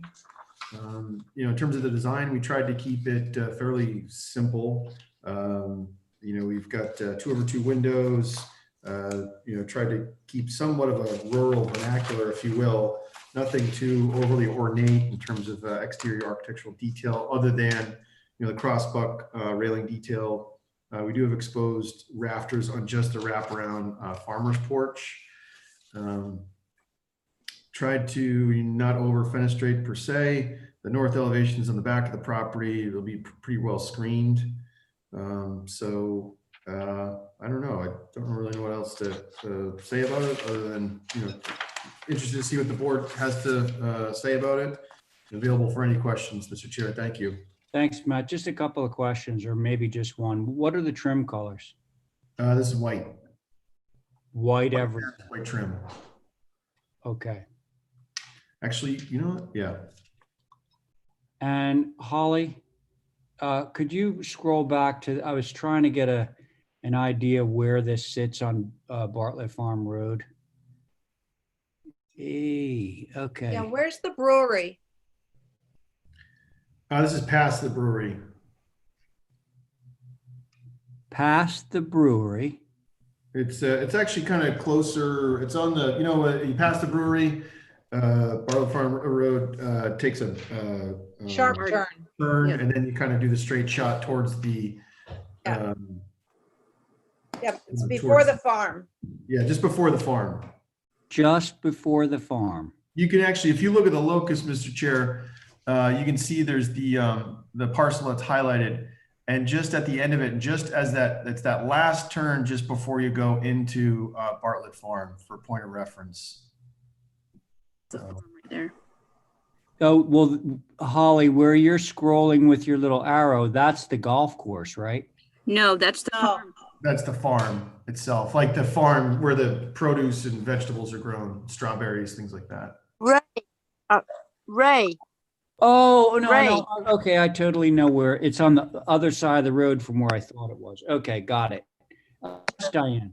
You know, in terms of the design, we tried to keep it fairly simple. You know, we've got 2/2 windows, you know, tried to keep somewhat of a rural vernacular, if you will, nothing too overly ornate in terms of exterior architectural detail, other than, you know, the crossbuck railing detail We do have exposed rafters on just the wraparound farmer's porch. Tried to not over fenestrate per se. The north elevation is on the back of the property. It'll be pretty well screened. So I don't know. I don't really know what else to say about it other than, interested to see what the board has to say about it. Available for any questions, Mr. Chair. Thank you. Thanks, Matt. Just a couple of questions, or maybe just one. What are the trim colors? This is white. White everything. White trim. Okay. Actually, you know what? Yeah. And Holly, could you scroll back to, I was trying to get an idea where this sits on Bartlett Farm Road. Okay. Yeah, where's the brewery? This is past the brewery. Past the brewery. It's actually kind of closer. It's on the, you pass the brewery, Bartlett Farm Road takes a Sharp turn. Yeah. And then you kind of do the straight shot towards the. Yeah, it's before the farm. Yeah, just before the farm. Just before the farm. You can actually, if you look at the locus, Mr. Chair, you can see there's the parcel that's highlighted, and just at the end of it, just as it's that last turn just before you go into Bartlett Farm, for point of reference. Right there. Oh, well, Holly, where you're scrolling with your little arrow, that's the golf course, right? No, that's the farm. That's the farm itself, like the farm where the produce and vegetables are grown, strawberries, things like that. Ray. Oh, no, Ray. no. Okay, I totally know where. It's on the other side of the road from where I thought it was. Okay, got it. Diane.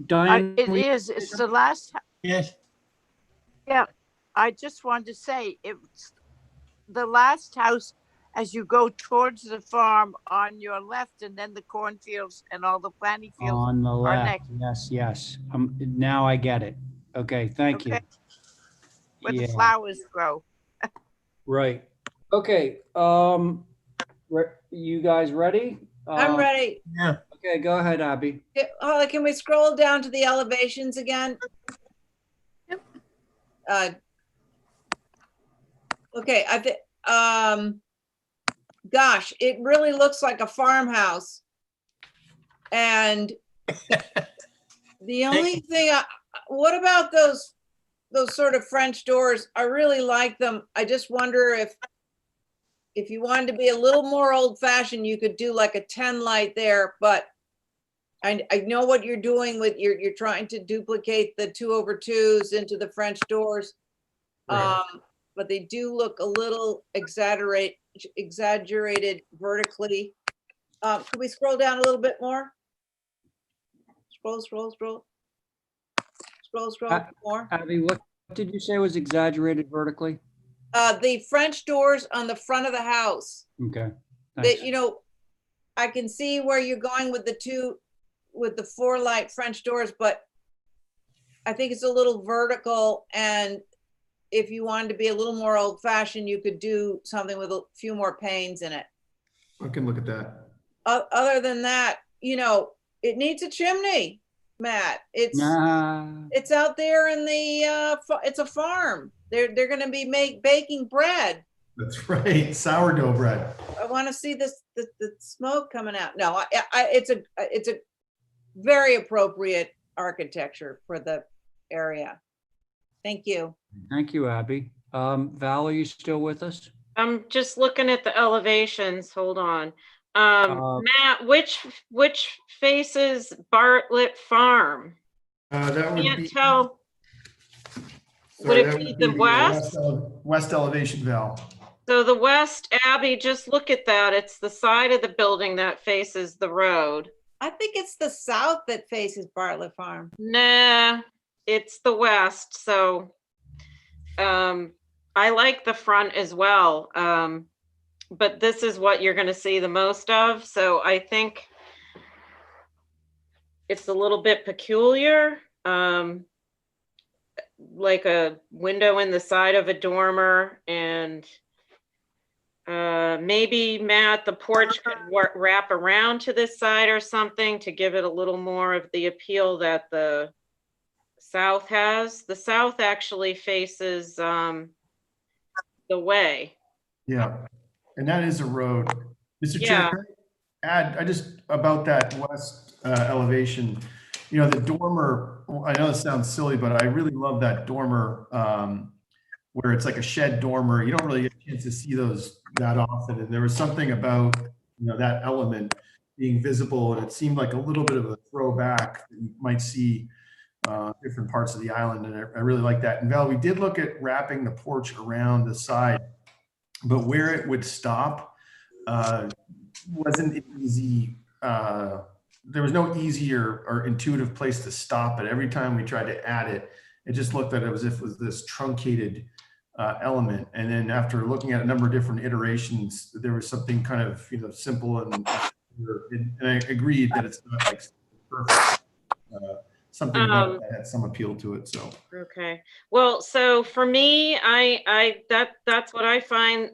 Diane, It is. It's the last. Yes. Yeah. I just wanted to say it's the last house as you go towards the farm on your left, and then the cornfields and all the planting fields on the are left. next. Yes. Now I get it. Okay, thank you. Where Yeah. the flowers grow. Right. Okay. You guys ready? I'm ready. Yeah. Okay, go ahead, Abby. Holly, can we scroll down to the elevations again? Yep. Okay, I think, gosh, it really looks like a farmhouse. And the only thing, what about those sort of French doors? I really like them. I just wonder if you wanted to be a little more old fashioned, you could do like a 10 light there, but I know what you're doing with you're trying to duplicate the 2/2s into the French doors. Right. But they do look a little exaggerated vertically. Could we scroll down a little bit more? Scroll more. Abby, what did you say was exaggerated vertically? The French doors on the front of the house. Okay. That, I can see where you're going with the 4 light French doors, but I think it's a little vertical, and if you wanted to be a little more old fashioned, you could do something with a few more panes in it. I can look at that. Other than that, it needs a chimney, Matt. It's out there in the, it's a farm. They're going to be baking bread. That's right. Sourdough bread. I want to see the smoke coming out. No, it's a very appropriate architecture for the area. Thank you. Thank you, Abby. Val, are you still with us? I'm just looking at the elevations. Hold on. Matt, which faces Bartlett Farm? That would Can't be, tell. sorry, Would that it be the west? West elevation, Val. So the west, Abby, just look at that. It's the side of the building that faces the road. I think it's the south that faces Bartlett Farm. Nah, it's the west. So I like the front as well. But this is what you're going to see the most of. So I think it's a little bit peculiar. Like a window in the side of a dormer, and Maybe, Matt, the porch could wrap around to this side or something to give it a little more of the appeal that the south has. The south actually faces the way. Yeah, and that is a road. Mr. Yeah. Chair, can I add, I just, about that west elevation, you know, the dormer, I know it sounds silly, but I really love that dormer where it's like a shed dormer. You don't really get a chance to see those that often. And there was something about, you know, that element being visible, and it seemed like a little bit of a throwback that you might see different parts of the island. And I really like that. And Val, we did look at wrapping the porch around the side, but where it would stop wasn't an easy, there was no easier or intuitive place to stop it. Every time we tried to add it, it just looked like it was as if it was this truncated element. And then after looking at a number of different iterations, there was something kind of, you know, simple and I agreed that it's not like perfect. Something about it that had some appeal to it. So Okay. Well, so for me, that's what I find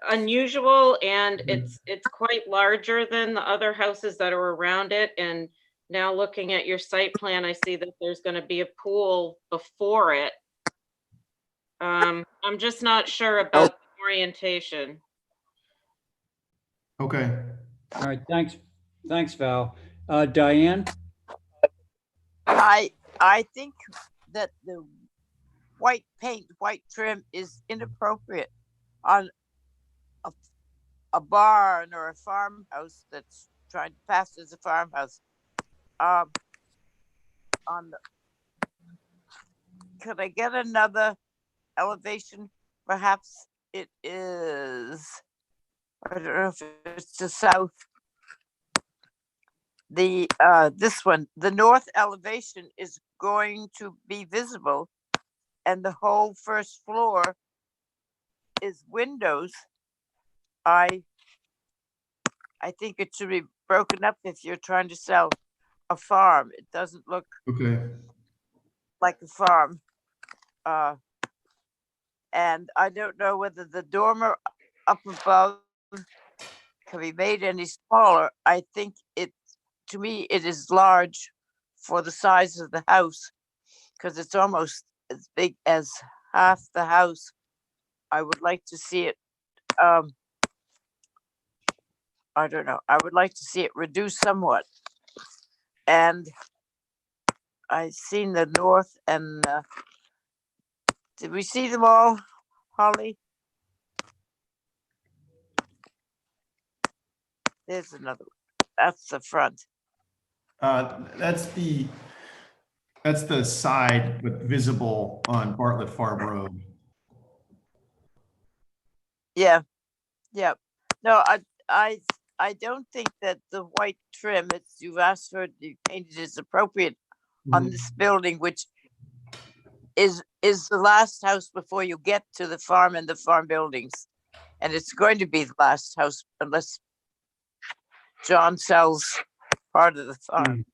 unusual, and it's quite larger than the other houses that are around it. And now looking at your site plan, I see that there's going to be a pool before it. I'm just not sure about the orientation. okay. All right, thanks, Val. Diane? I think that the white paint, white trim is inappropriate on a barn or a farmhouse that's trying to pass as a farmhouse. Could I get another elevation? Perhaps it is, I don't know if it's the south. This one, the north elevation is going to be visible, and the whole first floor is windows. I think it should be broken up if you're trying to sell a farm. It doesn't look like a farm. And I don't know whether the dormer up above can be made any smaller. I think to me, it is large for the size of the house because it's almost as big as half the house. I would like to see it. I don't know. I would like to see it reduced somewhat. And I've seen the north and did we see them all, Holly? There's another one. That's the front. That's the side, but visible on Bartlett Farm Road. Yeah. No, I don't think that the white trim that you've asked for to be painted is appropriate on this building, which is the last house before you get to the farm and the farm buildings. And it's going to be the last house unless John sells part of the farm.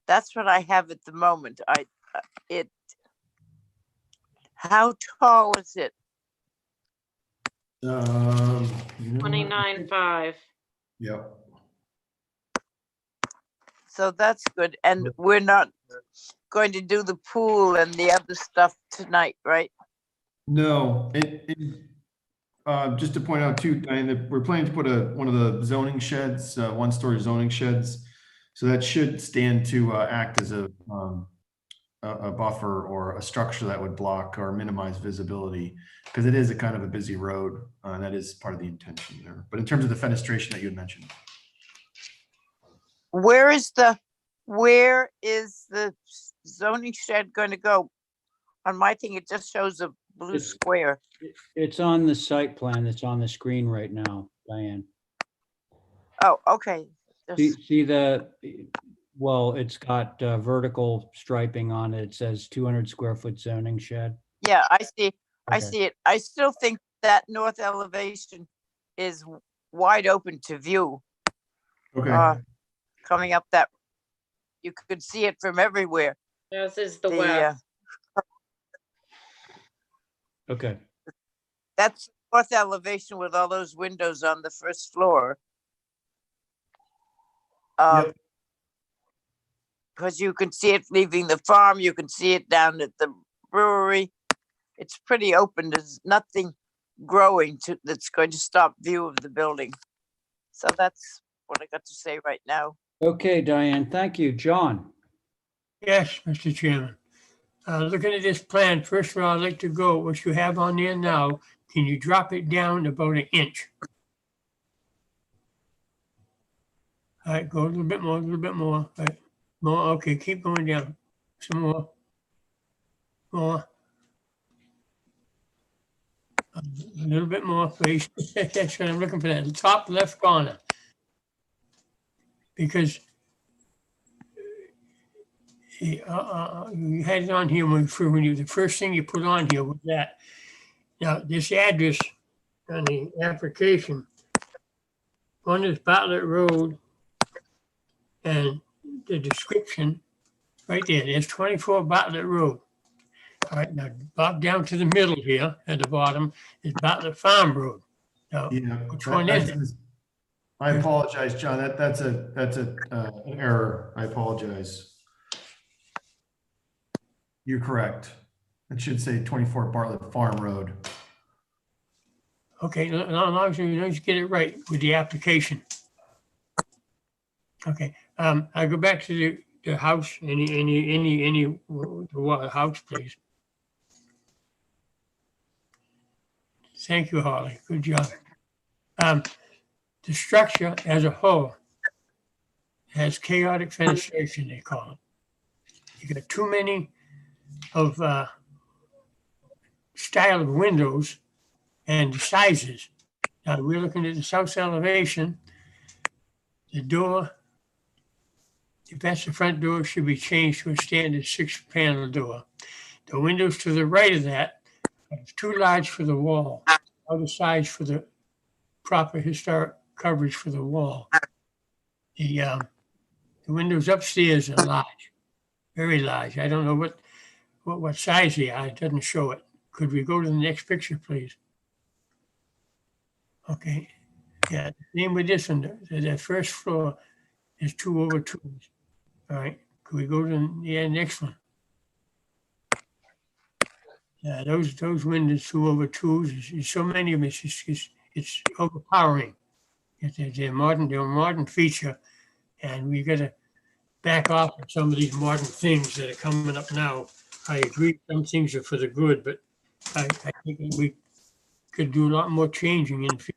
That's what I have at the moment. How tall is it? 29.5. Yep. So that's good. And we're not going to do the pool and the other stuff tonight, right? No, just to point out too, Diane, that we're planning to put one of the zoning sheds, one-story zoning sheds. So that should stand to act as a buffer or a structure that would block or minimize visibility, because it is a kind of a busy road, and that is part of the intention there. But in terms of the fenestration that you had mentioned, where is the zoning shed going to go? On my thing, it just shows a blue square. It's on the site plan that's on the screen right now, Diane. Oh, okay. See well, it's got vertical striping on it. It says 200 square foot zoning shed. Yeah, I see. Okay. I see it. I still think that north elevation is wide open to view. Okay. Coming up that, you could see it from everywhere. As is the The, west. Okay. That's north elevation with all those windows on the first floor. Yep. Because you can see it leaving the farm, you can see it down at the brewery. It's pretty open. There's nothing growing that's going to stop view of the building. So that's what I got to say right now. Okay, Diane, thank you. John? Yes, Mr. Chairman. Looking at this plan, first of all, I'd like to go, what you have on there now, can you drop it down about an inch? All right, go a little bit more, a little bit more. All right, more, okay, keep going down. Some more. More. A little bit more, please. That's what I'm looking for, that top left corner. Because you had it on here when the first thing you put on here was that. Now, this address on the application, one is Bartlett Road, and the description right there, there's 24 Bartlett Road. All right, now Bob down to the middle here at the bottom is Bartlett Farm Road. Now, Yeah. which one is it? I apologize, John. That's an error. I apologize. You're correct. It should say 24 Bartlett Farm Road. Okay, as long as you get it right with the application. Okay, I go back to the house, any house, please. Thank you, Holly. Good job. The structure as a whole has chaotic fenestration, they call it. You got too many of style of windows and sizes. Now we're looking at the south elevation. The door, if that's the front door, should be changed to a standard 6-panel door. The windows to the right of that are too large for the wall, other size for the proper historic coverage for the wall. The windows upstairs are large, very large. I don't know what size they are. It doesn't show it. Could we go to the next picture, please? Okay. Yeah, same with this one. The first floor is 2/2. All right. Could we go to the next one? Yeah, those windows 2/2. There's so many of them. It's overpowering. They're modern feature, and we got to back off of some of these modern things that are coming up now. I agree, some things are for the good, but I think we could do a lot more changing in the future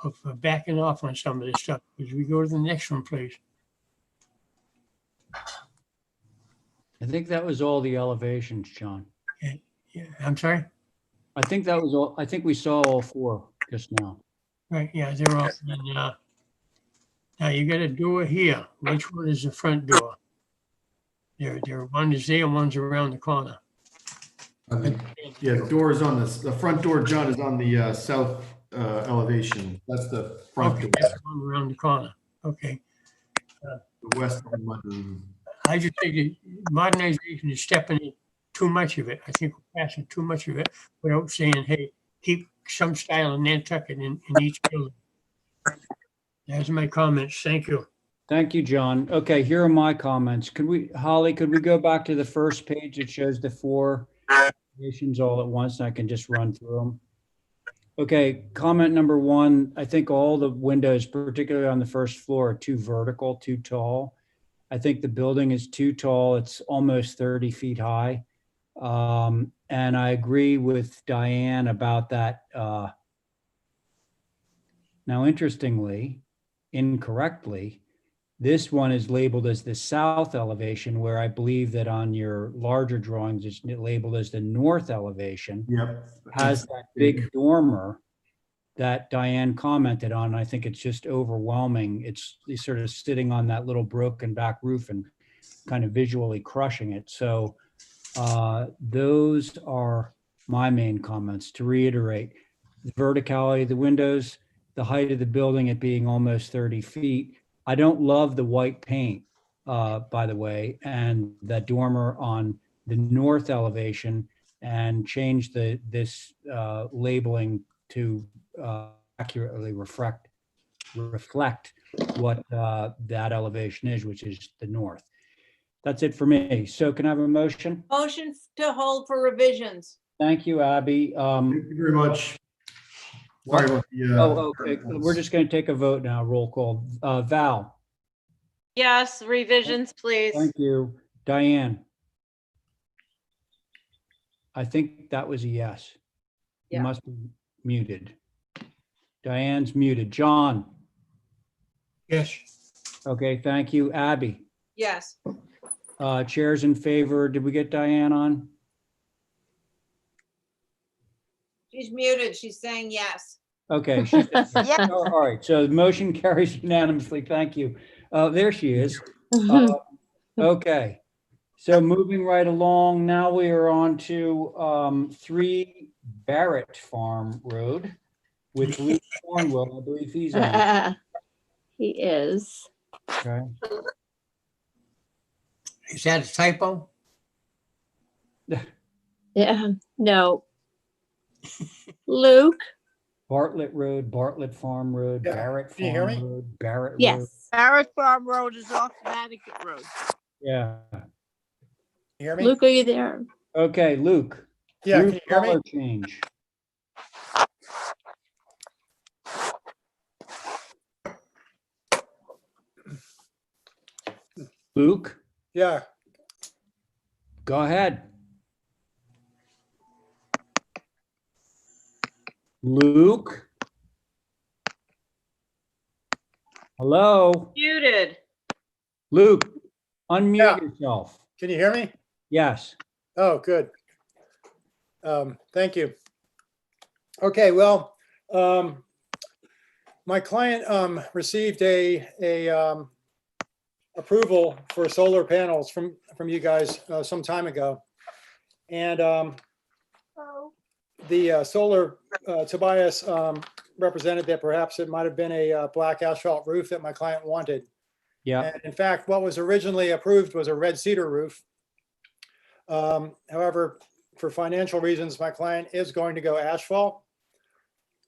of backing off on some of this stuff. Could we go to the next one, please? I think that was all the elevations, John. Yeah, I'm sorry? I think that was all. I think we saw all 4 just now. Right, yeah, they're all. And, now you got a door here. Which one is the front door? One is there, one's around the corner. Yeah, the door is on the front door, John, is on the south elevation. That's the front Okay, door. that's one around the corner. Okay. The west one. I just think that modernization is stepping in too much of it. I think we're passing too much of it without saying, hey, keep some style in Nantucket in each building. That's my comments. Thank you. Thank you, John. Okay, here are my comments. Holly, could we go back to the first page that shows the 4 elevations all at once? And I can just run through them. Okay, comment number 1, I think all the windows, particularly on the first floor, are too vertical, too tall. I think the building is too tall. It's almost 30 feet high. And I agree with Diane about that. Now, interestingly, incorrectly, this one is labeled as the south elevation, where I believe that on your larger drawings, it's labeled as the north elevation. Yep. Has that big dormer that Diane commented on. I think it's just overwhelming. It's sort of sitting on that little broken back roof and kind of visually crushing it. So those are my main comments. To reiterate, the verticality of the windows, the height of the building, it being almost 30 feet. I don't love the white paint. by the way, and the dormer on the north elevation, and change this labeling to accurately reflect what that elevation is, which is the north. That's it for me. So can I have a motion? Motion to hold for revisions. Thank you, Abby. Thank you very much. Sorry about the. Okay. We're just going to take a vote now. Roll call. Val. Yes, revisions, please. Thank you. Diane. I think that was a yes. You Yeah. must be muted. Diane's muted. John. Yes. Okay, thank you. Abby. Yes. Chairs in favor. Did we get Diane on? She's muted. She's saying yes. Okay. Yeah. All right. So the motion carries unanimously. Thank you. There she is. Okay. So moving right along, now we are on to 3 Barrett Farm Road with Luke Cornwell. I believe he's on. He is. Okay. Is that a typo? Yeah, no. Luke? Bartlett Road, Bartlett Farm Road, Yeah. Barrett Can you hear Farm me? Road, Barrett Road. Yes. Barrett Farm Road is off Nantucket Road. Yeah. You hear me? Luke, are you there? Okay, Luke. Yeah, Roof can you hear me? color change. Luke, Yeah. go ahead. Luke? Hello? Muted. Luke, unmute Yeah. yourself. Can you hear me? Yes. Oh, good. Thank you. Okay, well, my client received a approval for solar panels from you guys some time ago. And the solar Tobias represented that perhaps it might have been a black asphalt roof that my client wanted. Yeah. And in fact, what was originally approved was a red cedar roof. However, for financial reasons, my client is going to go asphalt,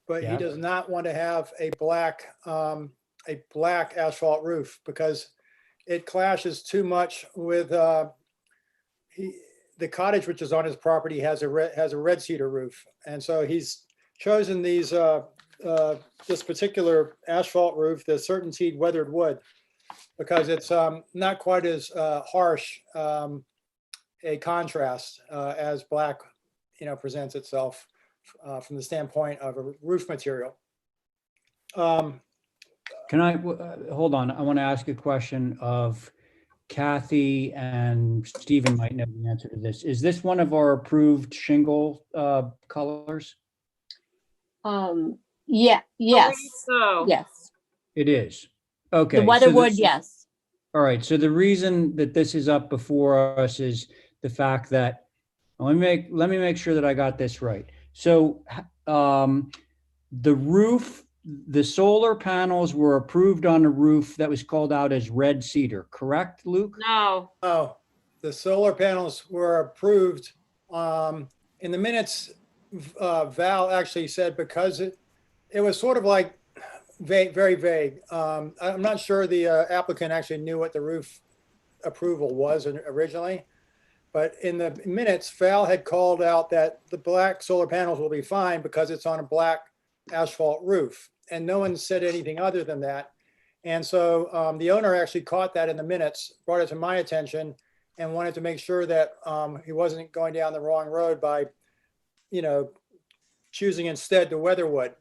but Yeah. he does not want to have a black asphalt roof because it clashes too much with the cottage, which is on his property, has a red cedar roof, and so he's chosen these this particular asphalt roof, the Certainteed weathered wood, because it's not quite as harsh a contrast as black, presents itself from the standpoint of a roof material. Can I, hold on, I want to ask a question of Kathy, and Stephen might know the answer to this. Is this one of our approved shingle colors? Yeah, yes, So, yes. It is. Okay. The so Weatherwood, this- yes. All right, so the reason that this is up before us is the fact that, let me make sure that I got this right. So the roof, the solar panels were approved on a roof that was called out as red cedar, correct, Luke? no, Oh, the solar panels were approved in the minutes. Val actually said because it was sort of like vague, very vague. I'm not sure the applicant actually knew what the roof approval was originally, but in the minutes, Val had called out that the black solar panels will be fine because it's on a black asphalt roof, and no one said anything other than that. And so the owner actually caught that in the minutes, brought it to my attention, and wanted to make sure that he wasn't going down the wrong road by, choosing instead the Weatherwood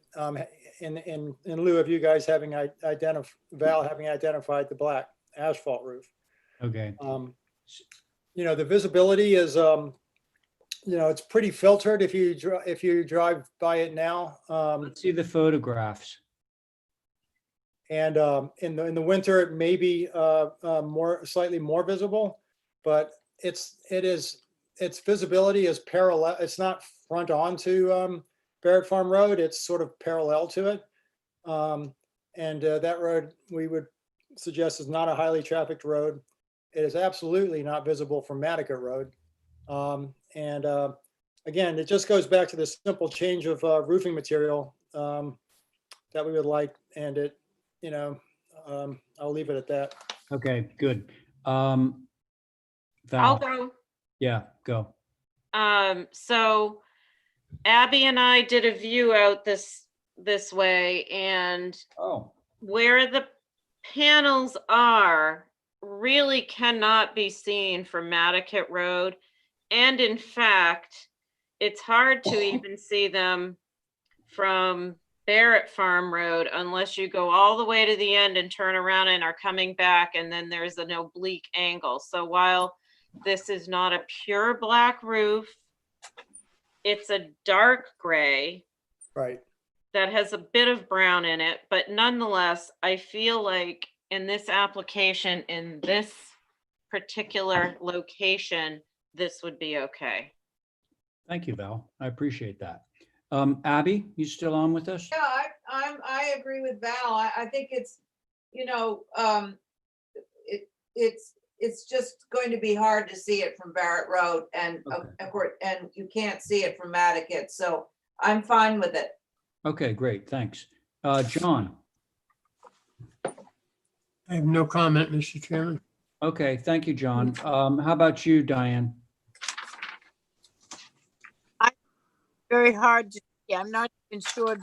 in lieu of you guys having Val having identified the black asphalt roof. Okay. The visibility is, it's pretty filtered if you drive by it now. Let's see the photographs. And in the winter, it may be slightly more visible, but its visibility is parallel. It's not front onto Barrett Farm Road. It's sort of parallel to it. And that road we would suggest is not a highly trafficked road. it is absolutely not visible from Nantucket Road. Again, it just goes back to the simple change of roofing material that we would like, and it, you know, I'll leave it at that. Okay, good. I'll Val, go. yeah, go. So Abby and I did a view out this way, and Oh, where the panels are really cannot be seen from Matticat Road. And in fact, it's hard to even see them from Barrett Farm Road unless you go all the way to the end and turn around and are coming back, and then there's an oblique angle. So while this is not a pure black roof, it's a dark gray. Right. That has a bit of brown in it, but nonetheless, I feel like in this application, in this particular location, this would be okay. thank you, Val. I appreciate that. Abby, you still on with us? Yeah, I agree with Val. I think it's, you know, it's just going to be hard to see it from Barrett Road, and Okay. of course, and you can't see it from Matticat, so I'm fine with it. Okay, great, thanks. John? I have no comment, Mr. Chairman. Okay, thank you, John. How about you, Diane? Very hard to see. I'm not even sure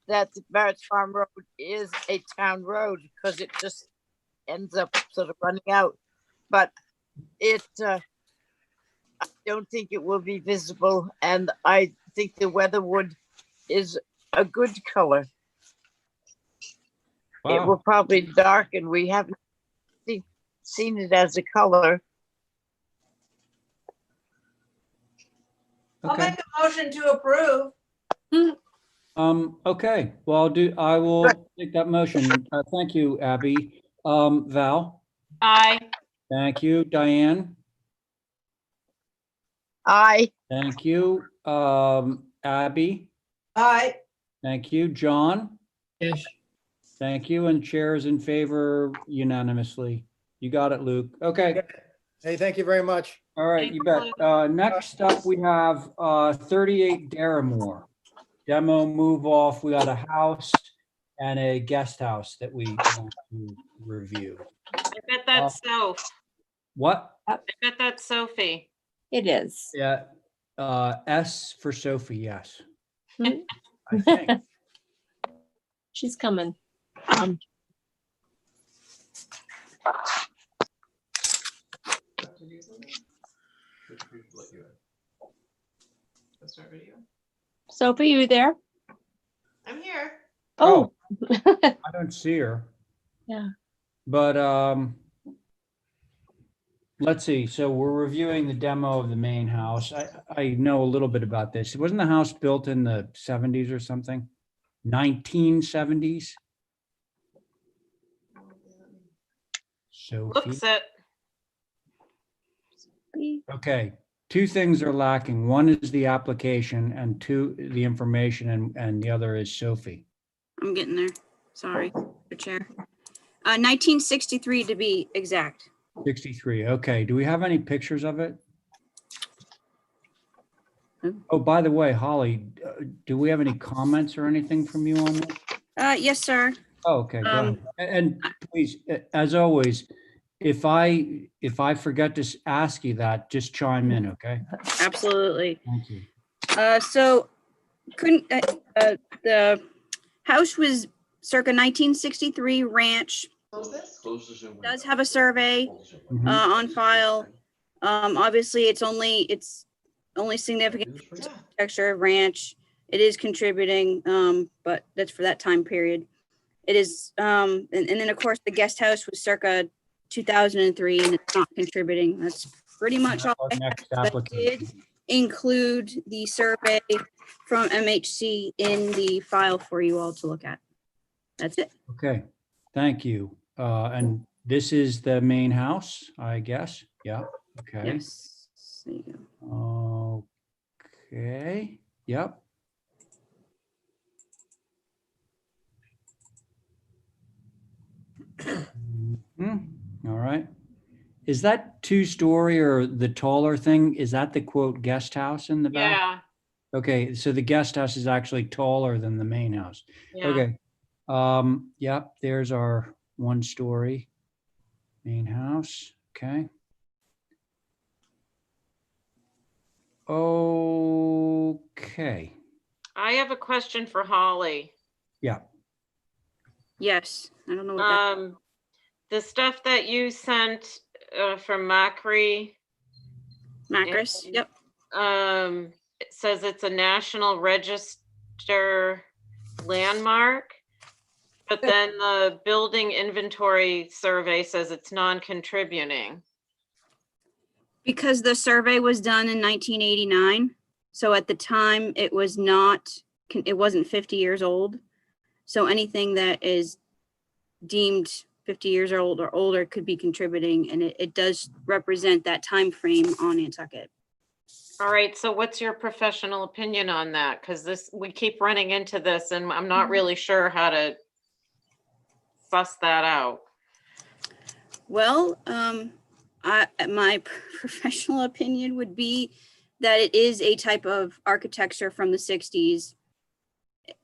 that the Barrett's Farm Road is a town road because it just ends up sort of running out. But I don't think it will be visible, and I think the weatherwood is a good color. Wow. It will probably darken. We haven't seen it as a color. I'll Okay. make a motion to approve. Okay, well, I will take that motion. Thank you, Abby. Val? Aye. Thank you, Diane. Aye. Thank you, Abby. Aye. Thank you, John. Yes. Thank you, and chair is in favor unanimously. You got it, Luke. Okay. Hey, thank you very much. All right, you bet. Next up, we have 38 Darramore. Demo move off. We got a house and a guest house that we want to review. I bet that's Soph. What? I bet that's Sophie. It is. Yeah, S for Sophie, yes. I think. She's coming. Sophie, you there? I'm here. Oh. I don't see her. Yeah. But let's see. So we're reviewing the demo of the main house. I know a little bit about this. Wasn't the house built in the 70s or something? 1970s? Sophie. Looks it. Okay, two things are lacking. One is the application, and two, the information, and the other is Sophie. I'm getting there. Sorry, Mr. Chair. 1963 to be exact. 63. Okay, do we have any pictures of it? Oh, by the way, Holly, do we have any comments or anything from you on this? Yes, sir. Oh, okay, go ahead. And please, as always, if I forget to ask you that, just chime in, okay? Absolutely. Thank you. So the house was circa 1963 ranch. Does have a survey on file. Obviously, it's only significant texture of ranch. It is contributing, but that's for that time period. It is, and then of course the guest house was circa 2003, and it's not contributing. That's pretty much all I have. But I did include the survey from MHC in the file for you all to look at. That's it. Okay, thank you. And this is the main house, I guess. Yeah, okay. Yes. There you go. Okay, yep. All right. Is that 2-story or the taller thing? Is that the quote guest house in the back? Yeah, Okay, so the guest house is actually taller than the main house. yeah. Okay. Yep, there's our 1-story main house. Okay. Okay. I have a question for Holly. Yeah. Yes, I don't know what that, The stuff that you sent from Macri, Macris, yep. it says it's a National Register landmark, but then the building inventory survey says it's non-contributing. Because the survey was done in 1989. So at the time it was not, it wasn't 50 years old. So anything that is deemed 50 years old or older could be contributing, and it does represent that time frame on Nantucket. All right, so what's your professional opinion on that? Because we keep running into this and I'm not really sure how to suss that out. Well, my professional opinion would be that it is a type of architecture from the 60s.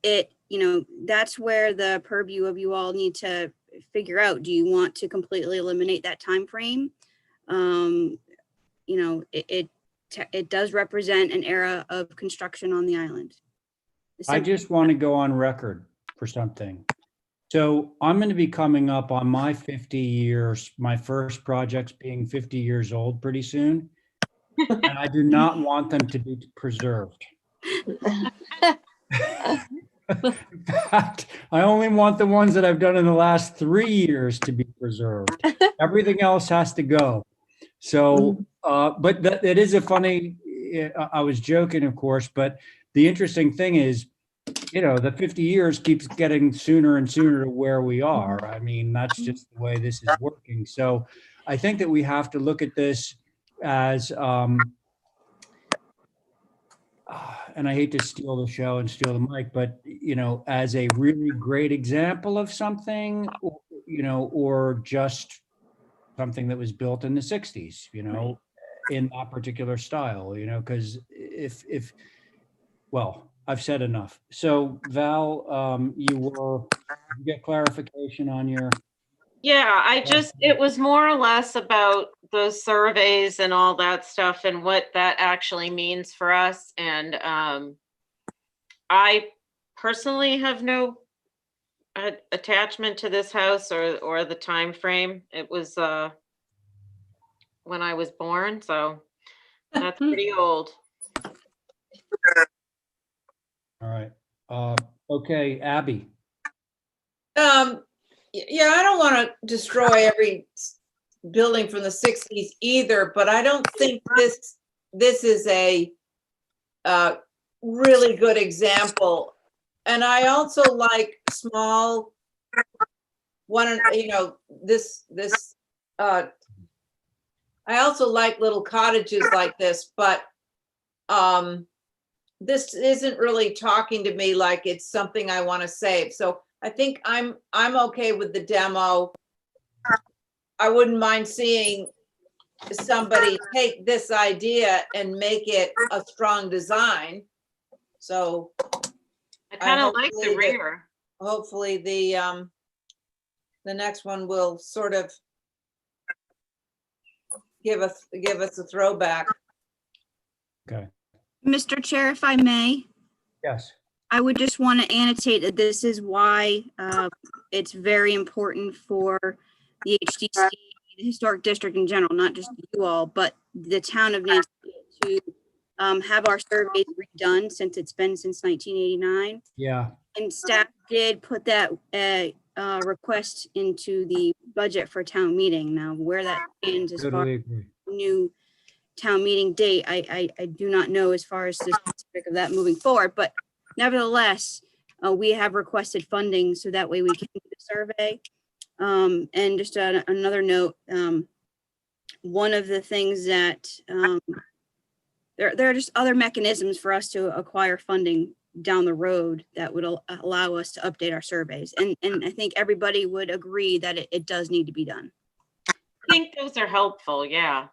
That's where the purview of you all need to figure out, do you want to completely eliminate that time frame? It does represent an era of construction on the island. I just want to go on record for something. So I'm going to be coming up on my 50 years, my first project's being 50 years old pretty soon. And I do not want them to be preserved. In fact, I only want the ones that I've done in the last 3 years to be preserved. Everything else has to go. So, but it is a funny, I was joking, of course, but the interesting thing is, the 50 years keeps getting sooner and sooner to where we are. I mean, that's just the way this is working. So I think that we have to look at this as, and I hate to steal the show and steal the mic, but, as a really great example of something, or just something that was built in the 60s, in that particular style, because well, I've said enough. So Val, you get clarification on your. Yeah, it was more or less about those surveys and all that stuff and what that actually means for us. And I personally have no attachment to this house or the time frame. It was when I was born, so that's pretty old. All right. Okay, Abby. Yeah, I don't want to destroy every building from the 60s either, but I don't think this is a really good example. And I also like small I also like little cottages like this, but this isn't really talking to me like it's something I want to save. So I think I'm okay with the demo. I wouldn't mind seeing somebody take this idea and make it a strong design. So I kind of like the rear. Hopefully the next one will sort of give us a throwback. Okay. Mr. Chair, if I may. Yes. I would just want to annotate that this is why it's very important for the HDC, the Historic District in general, not just you all, but the town of Nantucket to have our surveys redone since it's been since 1989. Yeah. And staff did put that request into the budget for town meeting. Now, where that stands as far as new town meeting date, I do not know as far as the specific of that moving forward, but nevertheless, we have requested funding so that way we can do the survey. And just another note, one of the things that there are just other mechanisms for us to acquire funding down the road that would allow us to update our surveys. And I think everybody would agree that it does need to be done. think those are helpful, yeah.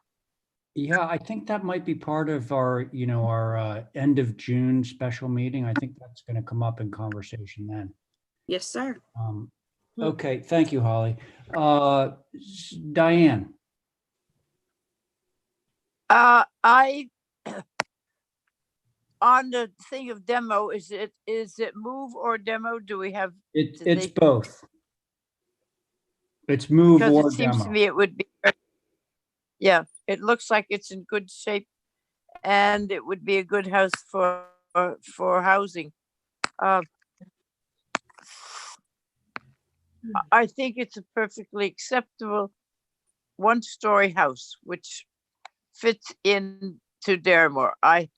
Yeah, I think that might be part of our, our end of June special meeting. I think that's going to come up in conversation then. Yes, sir. Okay, thank you, Holly. Diane, I, on the thing of demo, is it move or demo? Do we have? it's Did both. It's move Because or it seems to demo. me it would be, yeah, it looks like it's in good shape and it would be a good house for housing. I think it's a perfectly acceptable one-story house, which fits into Darramore. I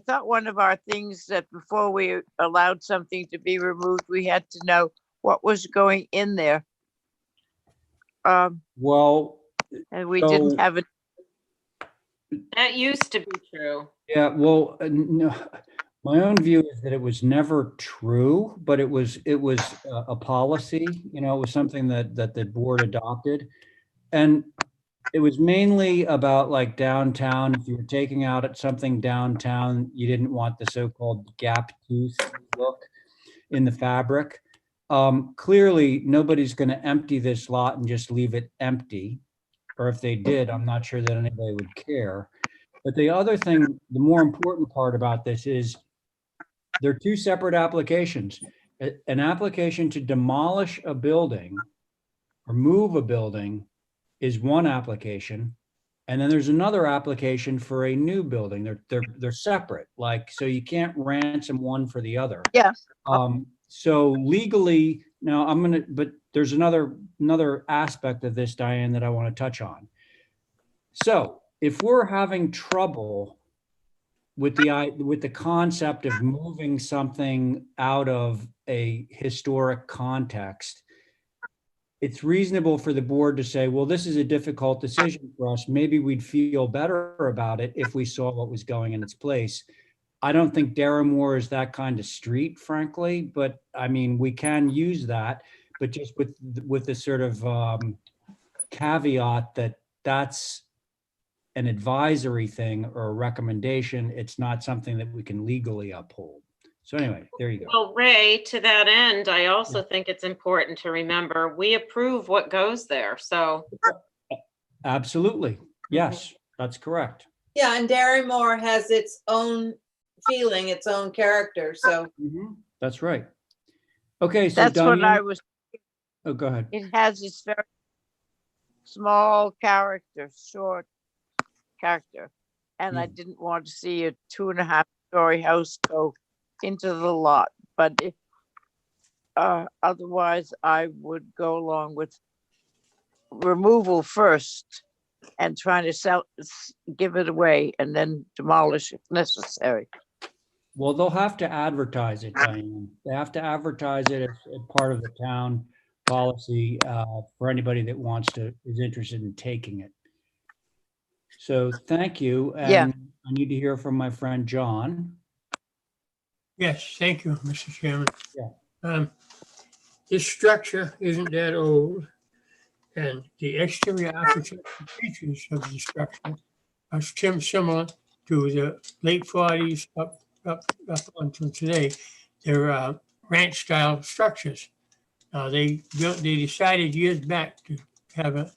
thought one of our things that before we allowed something to be removed, we had to know what was going in there. Well, and we didn't so- have it. That used to be true. Yeah, well, no, my own view is that it was never true, but it was a policy, it was something that the board adopted. And it was mainly about like downtown. If you were taking out at something downtown, you didn't want the so-called gap tooth look in the fabric. Clearly, nobody's going to empty this lot and just leave it empty. Or if they did, I'm not sure that anybody would care. But the other thing, the more important part about this is they're two separate applications. An application to demolish a building or move a building is one application. And then there's another application for a new building. They're separate. Like, so you can't ransom one for the other. Yeah. So legally, now but there's another aspect of this, Diane, that I want to touch on. So if we're having trouble with the concept of moving something out of a historic context, it's reasonable for the board to say, well, this is a difficult decision for us. Maybe we'd feel better about it if we saw what was going in its place. I don't think Darramore is that kind of street, frankly, but I mean, we can use that, but just with the sort of caveat that that's an advisory thing or a recommendation. It's not something that we can legally uphold. So anyway, there you go. Well, Ray, to that end, I also think it's important to remember we approve what goes there. So Absolutely. Yes, that's correct. Yeah, and Darramore has its own feeling, its own character, so. That's right. Okay, so That's what I Diane- was. Oh, go ahead. It has this very small character, short character. And I didn't want to see a 2.5-story house go into the lot, but if, otherwise I would go along with removal first and trying to give it away and then demolish if necessary. Well, they'll have to advertise it, Diane. They have to advertise it as part of the town policy for anybody that is interested in taking it. So thank you. And Yeah. I need to hear from my friend John. Yes, thank you, Mr. Chairman. Yeah. This structure isn't that old, and the exterior architectural features of the structure are similar to the late 40s up until today. They're ranch-style structures. They decided years back to have a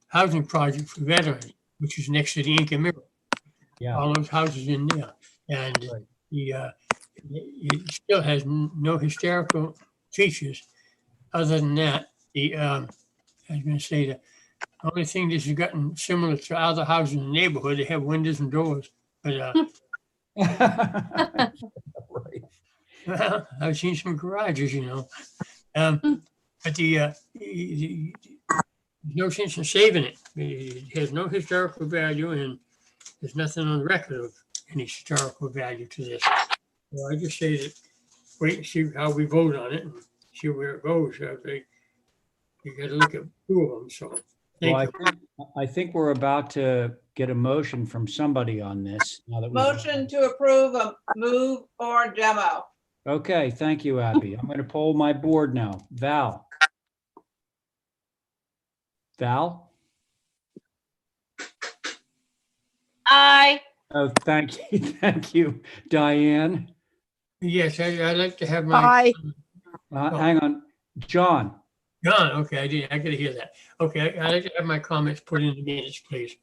housing project for veterans, which is next to the Inca Mirror. Yeah. All those houses in there, and Right. it still has no historical features. Other than that, I was going to say the only thing this has gotten similar to other houses in the neighborhood, they have windows and doors. But Right. well, I've seen some garages, but there's no sense in saving it. It has no historical value, and there's nothing on record of any historical value to this. So I just say that wait and see how we vote on it and see where it goes. You got to look at two of them. So Well, thank you. I think we're about to get a motion from somebody on this. Now that Motion to approve a move or demo. Okay, thank you, Abby. I'm going to poll my board now. Val, Val? Aye. Oh, thank you. Thank you. Diane? Yes, I'd like to have my, Aye. Hang on. John? John, okay, I gotta hear that. Okay, I'd like to have my comments put in the minutes, please,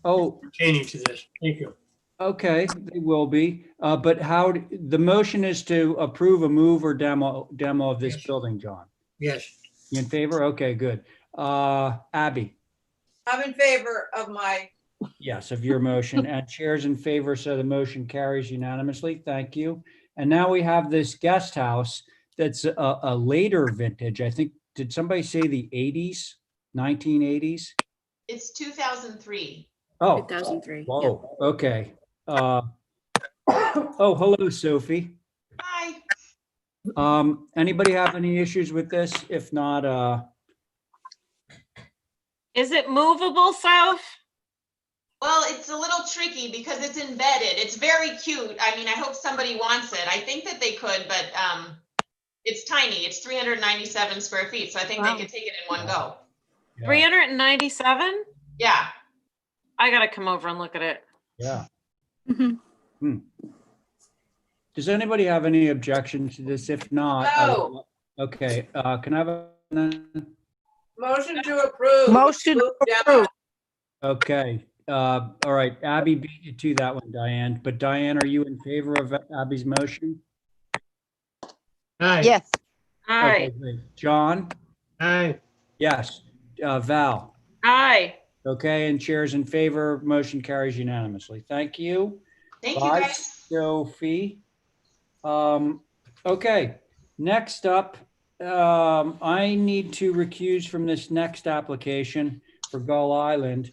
Oh, pertaining to this. Thank you. okay, they will be. But the motion is to approve a move or demo of this Yes. building, John. Yes, You in favor? Okay, good. Abby? I'm in favor of my, Yes, of your motion, and chairs in favor, so the motion carries unanimously. Thank you. And now we have this guest house that's a later vintage. I think, did somebody say the 80s, 1980s? It's 2003. Oh, 2003. whoa, okay. Oh, hello, Sophie. Hi. Anybody have any issues with this? If not, Is it movable, Soph? Well, it's a little tricky because it's embedded. It's very cute. I mean, I hope somebody wants it. I think that they could, but it's tiny. It's 397 square feet, so I think Wow. they could take it in one go. yeah, 397? Yeah. I gotta come over and look at it. yeah. Mhm. Does anybody have any objection to this? If not, No. okay, can I have a, motion to approve. Motion to Move down. approve. okay, all right, Abby beat you to that one, Diane, but Diane, are you in favor of Abby's motion? aye, Yes. Okay, Aye. great. John? aye, Yes. Val? Aye. Okay, and chairs in favor, motion carries unanimously. Thank you. Thank you, Bye, guys. Sophie. Okay, next up, I need to recuse from this next application for Gull Island,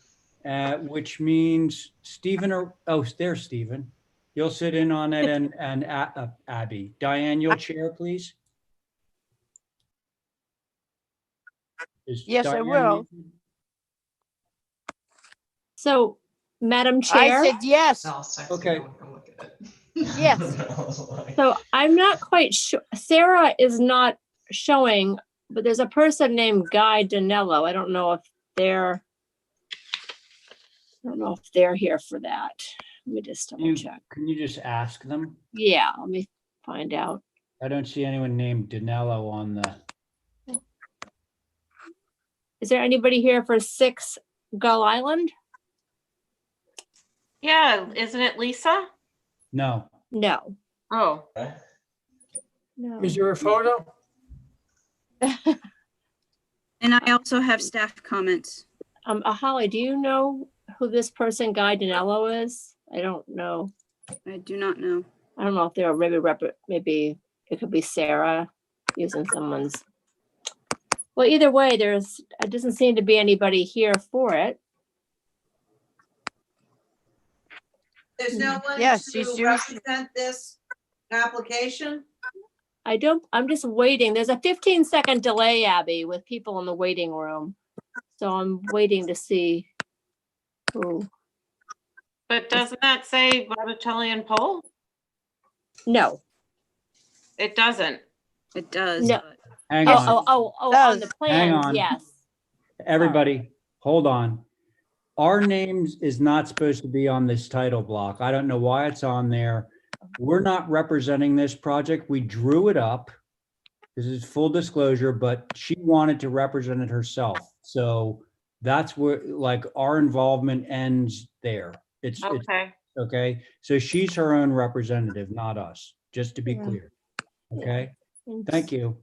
which means Stephen, there's Stephen. You'll sit in on it, and Abby. Diane, you'll chair, please. Is Yes, I Diane will. muted? So, Madam I Chair, said yes. I'll text Okay. you and look at it. Yes. so I'm not quite sure, Sarah is not showing, but there's a person named Guy Danello. I don't know if they're here for that. Let me just double check. Can you just ask them? Yeah, let me find out. I don't see anyone named Danello on the, Is there anybody here for 6 Gull Island? Yeah, isn't it Lisa? no. No, Oh, no. is there a photo? And I also have staff comments. Holly, do you know who this person Guy Danello is? I don't know. I do not know. I don't know if they're maybe it could be Sarah using someone's. Well, either way, it doesn't seem to be anybody here for it. There's no one Yes, to she's used- represent this application? I'm just waiting. There's a 15-second delay, Abby, with people in the waiting room. So I'm waiting to see who. but doesn't that say Botticelli and Poll? No. It doesn't. It does. No. but- Hang Oh, on. on the Hang plans, on. yes. Everybody, hold on. Our names is not supposed to be on this title block. I don't know why it's on there. We're not representing this project. We drew it up. This is full disclosure, but she wanted to represent it herself. So that's where, like, our involvement ends there. It's Okay. okay. So she's her own representative, not us, just to be Yeah. clear. Okay, thank you.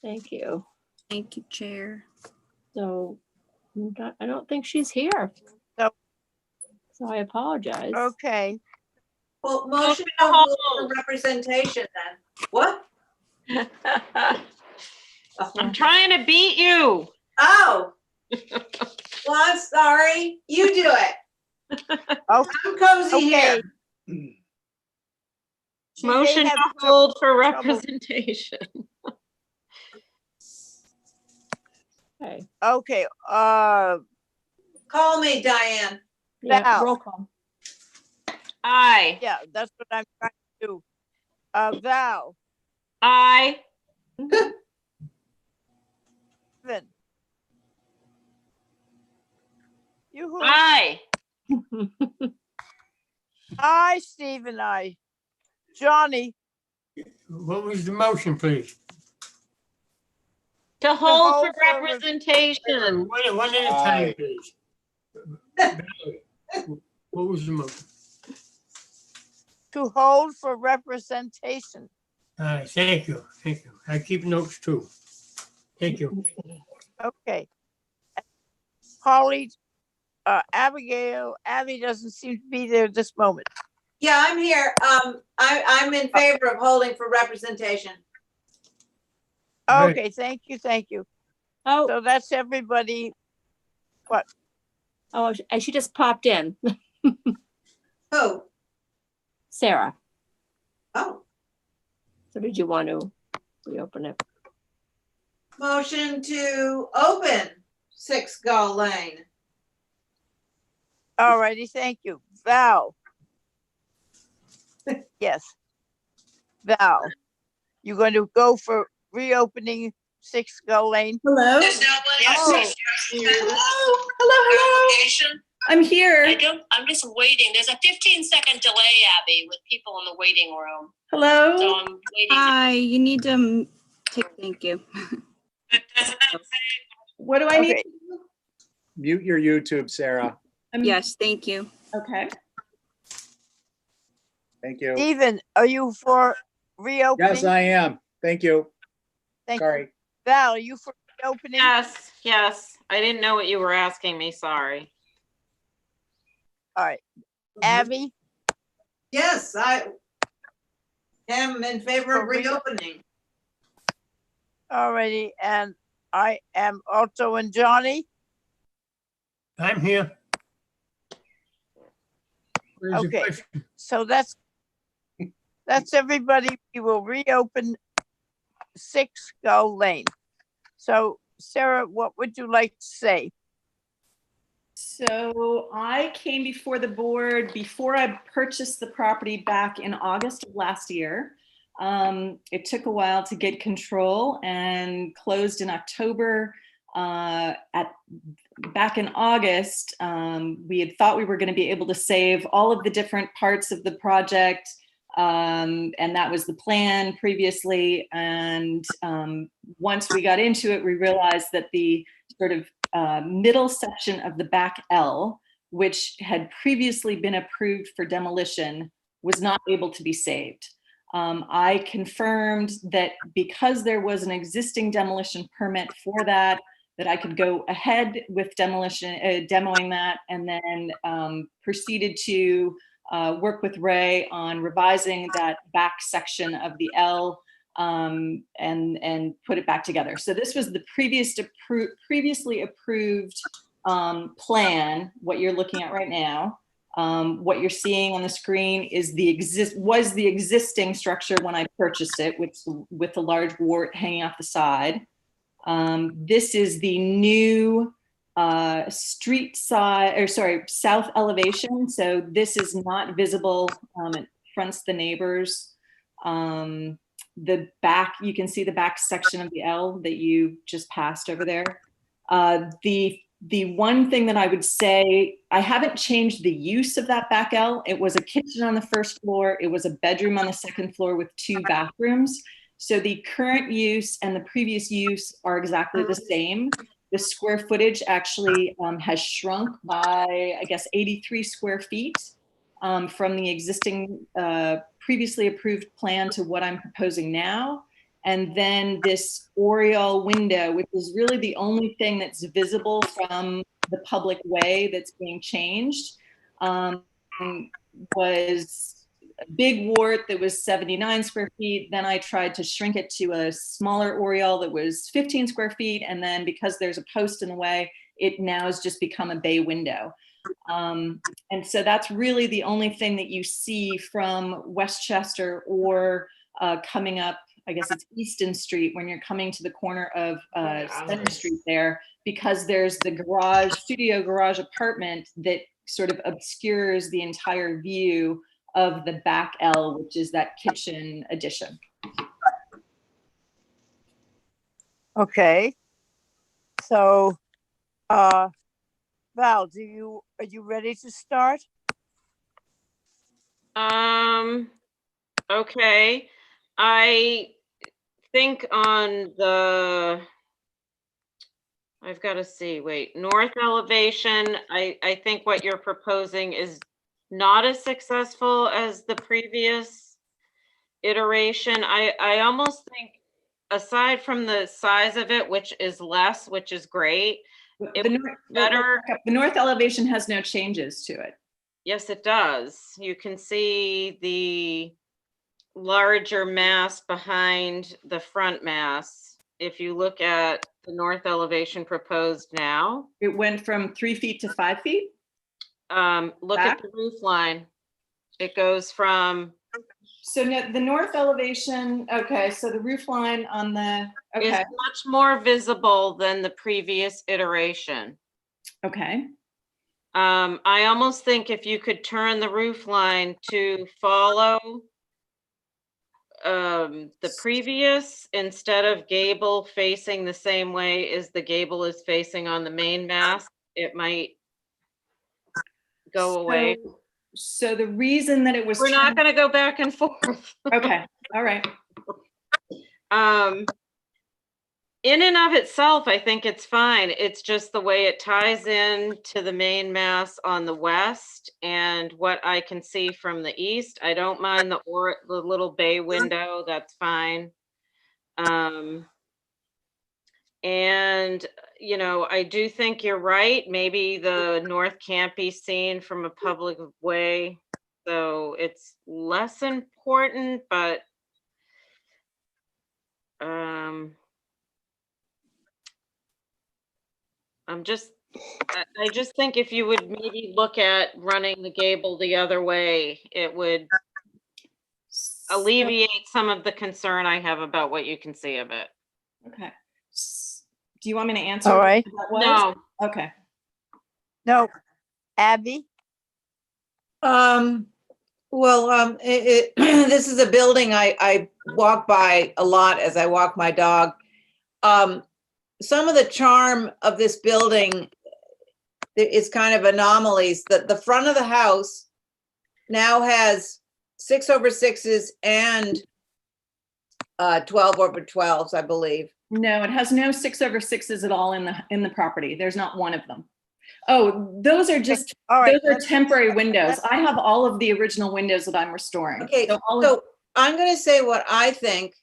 Thank you. Thank you, Chair. So I don't think she's here. So- So I apologize. Okay. Well, motion to to hold hold. for representation then. What? I'm trying to beat you. Oh. Well, I'm sorry. You do it. Okay. I'm cozy here. She may Motion have to hold for representation. Okay. Okay, Call me, Diane. Yeah, Val. roll call. Aye. yeah, that's what I'm trying to do. Val, Aye. Evan, Yoo-hoo. Aye. Aye, Stephen, aye. Johnny, What was the motion, please? To hold for hold for re- representation. One at a time, please. What was the motion? to hold for representation. All right, thank you, thank you. I keep notes too. Thank you. Okay. Holly, Abigail, Abby doesn't seem to be there at this moment. Yeah, I'm here. I'm in favor of holding for representation. Right. Okay, thank you, thank you. Oh, So that's everybody. What? oh, she just popped in. Who? Sarah. Oh, So did you want to reopen it? motion to open 6 Gull Lane. All righty, thank you. Val. Yes. Val, you're going to go for reopening 6 Gull Lane? Hello? Oh. Hello. I'm here. I'm just waiting. There's a 15-second delay, Abby, with people in the waiting room. Hello? So I'm waiting. Hi, you need to take, thank you. What do I need? Okay. Mute your YouTube, Sarah. Yes, thank you. Okay. Thank you. Stephen, are you for reopening? Yes, I am. Thank you. Thank Sorry. you. Val, are you for reopening? Yes, yes. I didn't know what you were asking me. Sorry. All right. Abby, Yes, I am in favor of reopening. all righty, and I am also in. Johnny? I'm here. Where's the Okay, question? so that's everybody. We will reopen 6 Gull Lane. So Sarah, what would you like to say? So I came before the board before I purchased the property back in August of last year. It took a while to get control and closed in October. Back in August, we had thought we were going to be able to save all of the different parts of the project. And that was the plan previously. And once we got into it, we realized that the sort of middle section of the back L, which had previously been approved for demolition, was not able to be saved. I confirmed that because there was an existing demolition permit for that I could go ahead with demolition, demoing that, and then proceeded to work with Ray on revising that back section of the L and put it back together. So this was the previously approved plan, what you're looking at right now. What you're seeing on the screen is the existing structure when I purchased it, with the large wart hanging off the side. This is the new south elevation. So this is not visible. It fronts the neighbors. The back, you can see the back section of the L that you just passed over there. The one thing that I would say, I haven't changed the use of that back L. It was a kitchen on the first floor. It was a bedroom on the second floor with 2 bathrooms. So the current use and the previous use are exactly the same. The square footage actually has shrunk by, I guess, 83 square feet from the existing previously approved plan to what I'm proposing now. And then this oriel window, which is really the only thing that's visible from the public way that's being changed, was a big wart that was 79 square feet. Then I tried to shrink it to a smaller oriel that was 15 square feet. And then because there's a post in the way, it now has just become a bay window. And so that's really the only thing that you see from Westchester or coming up, I guess it's Easton Street, when you're coming to the corner of Center Street there, because there's the studio garage apartment that sort of obscures the entire view of the back L, which is that kitchen addition. Okay. So Val, are you ready to start? Okay. I think on the, I've got to see, wait, north elevation, I think what you're proposing is not as successful as the previous iteration. I almost think, aside from the size of it, which is less, which is great, it The would north, be better. the north elevation has no changes to it. Yes, it does. You can see the larger mass behind the front mass. If you look at the north elevation proposed now. It went from 3 feet to 5 feet? Look at the roof line. It goes from. So the north elevation, okay, so the roof line on the, Is okay. much more visible than the previous iteration. Okay. I almost think if you could turn the roof line to follow the previous, instead of gable facing the same way as the gable is facing on the main mast, it might go away. So the reason that it was We're not going to go back and forth. Okay, all right. In and of itself, I think it's fine. It's just the way it ties in to the main mass on the west and what I can see from the east. I don't mind the little bay window. That's fine. And, you know, I do think you're right. Maybe the north can't be seen from a public way. So it's less important, but I just think if you would maybe look at running the gable the other way, it would alleviate some of the concern I have about what you can see of it. Okay. Do you want me to answer? All right. No. Okay. No. Abby? Well, this is a building I walk by a lot as I walk my dog. Some of the charm of this building is kind of anomalies. The front of the house now has 6/6s and 12/12s, I believe. No, it has no 6/6s at all in the property. There's not one of them. Oh, those are just, those are temporary windows. I have all of the original windows that I'm restoring. Okay, so I'm going to say what I think,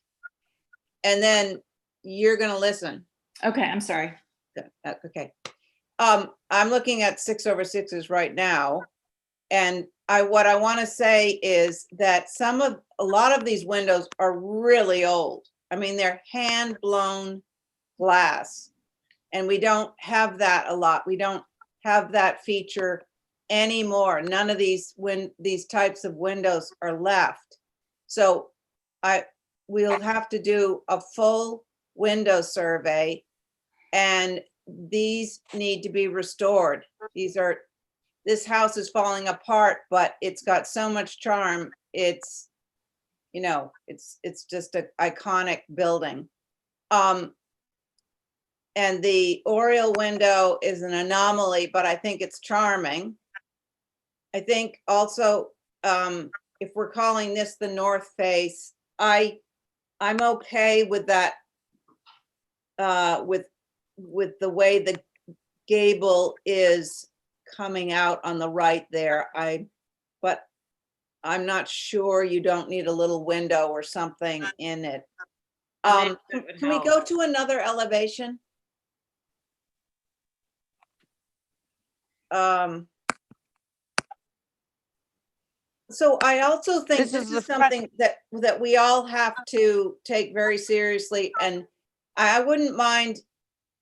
and then you're going to listen. Okay, I'm sorry. Okay. I'm looking at 6/6s right now, and what I want to say is that a lot of these windows are really old. I mean, they're hand blown glass, and we don't have that a lot. We don't have that feature anymore. None of these types of windows are left. So we'll have to do a full window survey, and these need to be restored. This house is falling apart, but it's got so much charm. It's, you know, it's just an iconic building. And the oriel window is an anomaly, but I think it's charming. I think also, if we're calling this the north face, I'm okay with that, with the way the gable is coming out on the right there. But I'm not sure you don't need a little window or something in it. Can we go to another elevation? So I also think this is something that we all have to take very seriously, and I wouldn't mind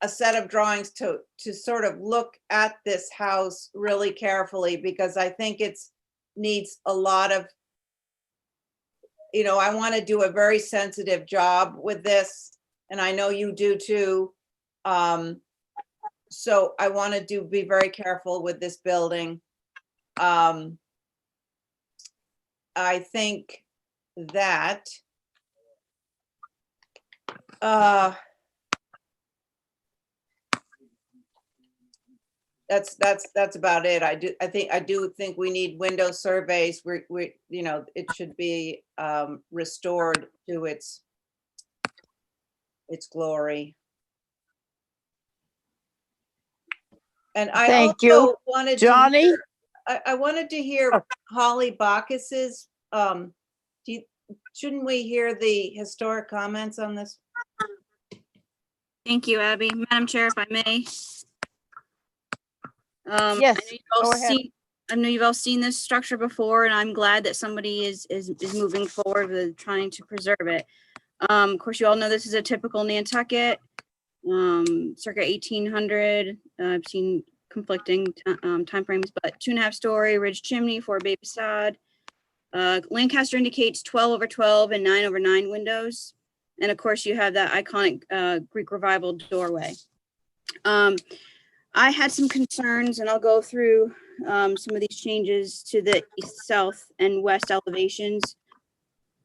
a set of drawings to sort of look at this house really carefully, because I think it's needs a lot of, you know, I want to do a very sensitive job with this, and I know you do too. So I want to be very careful with this building. I think that that's about it. I do think we need window surveys. We you know, it should be restored to its glory. And I Thank also you. wanted Johnny? to hear, I wanted to hear Holly Bacchus's, shouldn't we hear the historic comments on this? Thank you, Abby. Madam Chair, if I may. Yes, go ahead. I know you've all seen this structure before, and I'm glad that somebody is moving forward with trying to preserve it. Of course, you all know this is a typical Nantucket, circa 1800. I've seen conflicting timeframes, but 2.5 story ridge chimney, 4 bay facade. Lancaster indicates 12/12 and 9/9 windows. And of course, you have that iconic Greek Revival doorway. I had some concerns, and I'll go through some of these changes to the east, south, and west elevations.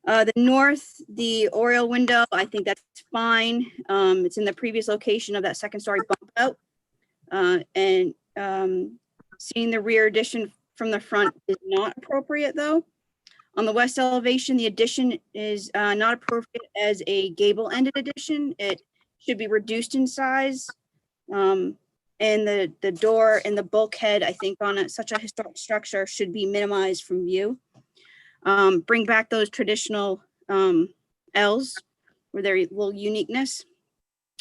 The north, the oriel window, I think that's fine. It's in the previous location of that 2nd story bump out. And seeing the rear addition from the front is not appropriate, though. On the west elevation, the addition is not appropriate as a gable-ended addition. It should be reduced in size. And the door and the bulkhead, I think, on such a historic structure should be minimized from view. Bring back those traditional L's with their little uniqueness.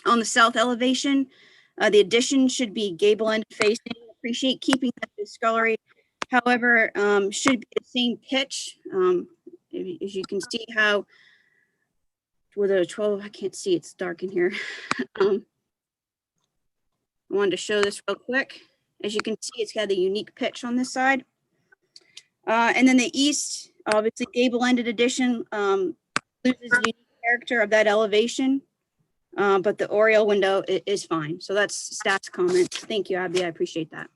On the south elevation, the addition should be gable-ended facing. Appreciate keeping that discolory. However, should be the same pitch. As you can see how with a 12, I can't see, it's dark in here. I wanted to show this real quick. As you can see, it's got a unique pitch on this side. And then the east, obviously gable-ended addition, loses the unique character of that elevation. But the oriel window is fine. So that's staff's comments. Thank you, Abby. I appreciate that.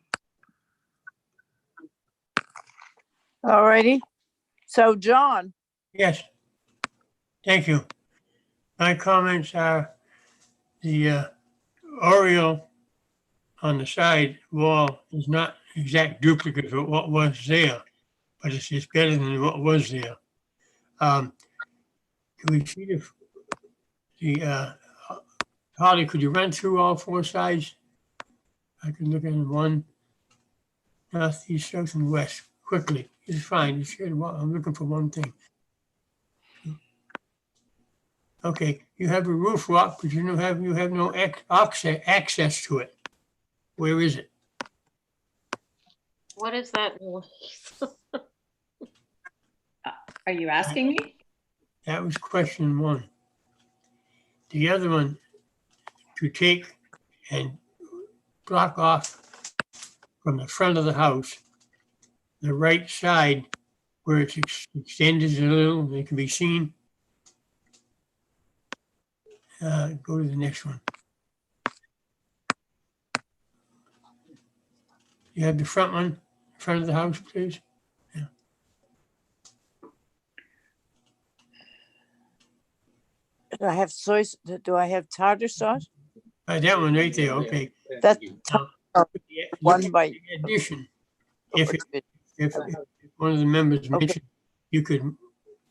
All righty. So John, Yes. Thank you. My comments are the oriel on the side wall is not exact duplicate of what was there, but it's better than what was there. Can we see the Holly, could you run through all 4 sides? I can look at one, north, east, south, and west quickly. It's fine. It's good. I'm looking for one thing. Okay, you have a roof rock, but you have no access to it. Where is it? What is that noise? Are you asking me? That was question 1. The other one, to take and block off from the front of the house, the right side where it's extended a little, it can be seen. Go to the next one. You have the front one, front of the house, please. Yeah. do I have soy? Do I have tartar sauce? That one right there. Okay. That's one In bite. addition, if one of the members mentioned you could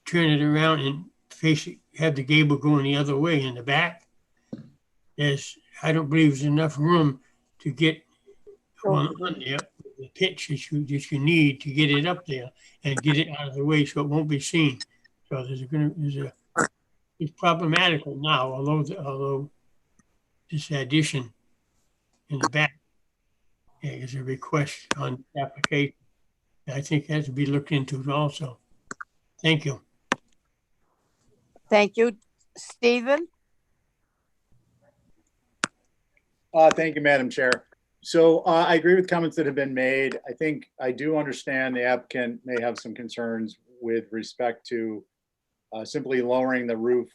turn it around and face it, have the gable going the other way in the back. I don't believe there's enough room to get one on there, the pitch that you need to get it up there and get it out of the way so it won't be seen. So it's problematical now, although this addition in the back is a request on the application. I think it has to be looked into also. Thank you. Thank you. Stephen? Thank you, Madam Chair. So I agree with comments that have been made. I think I do understand the applicant may have some concerns with respect to simply lowering the roof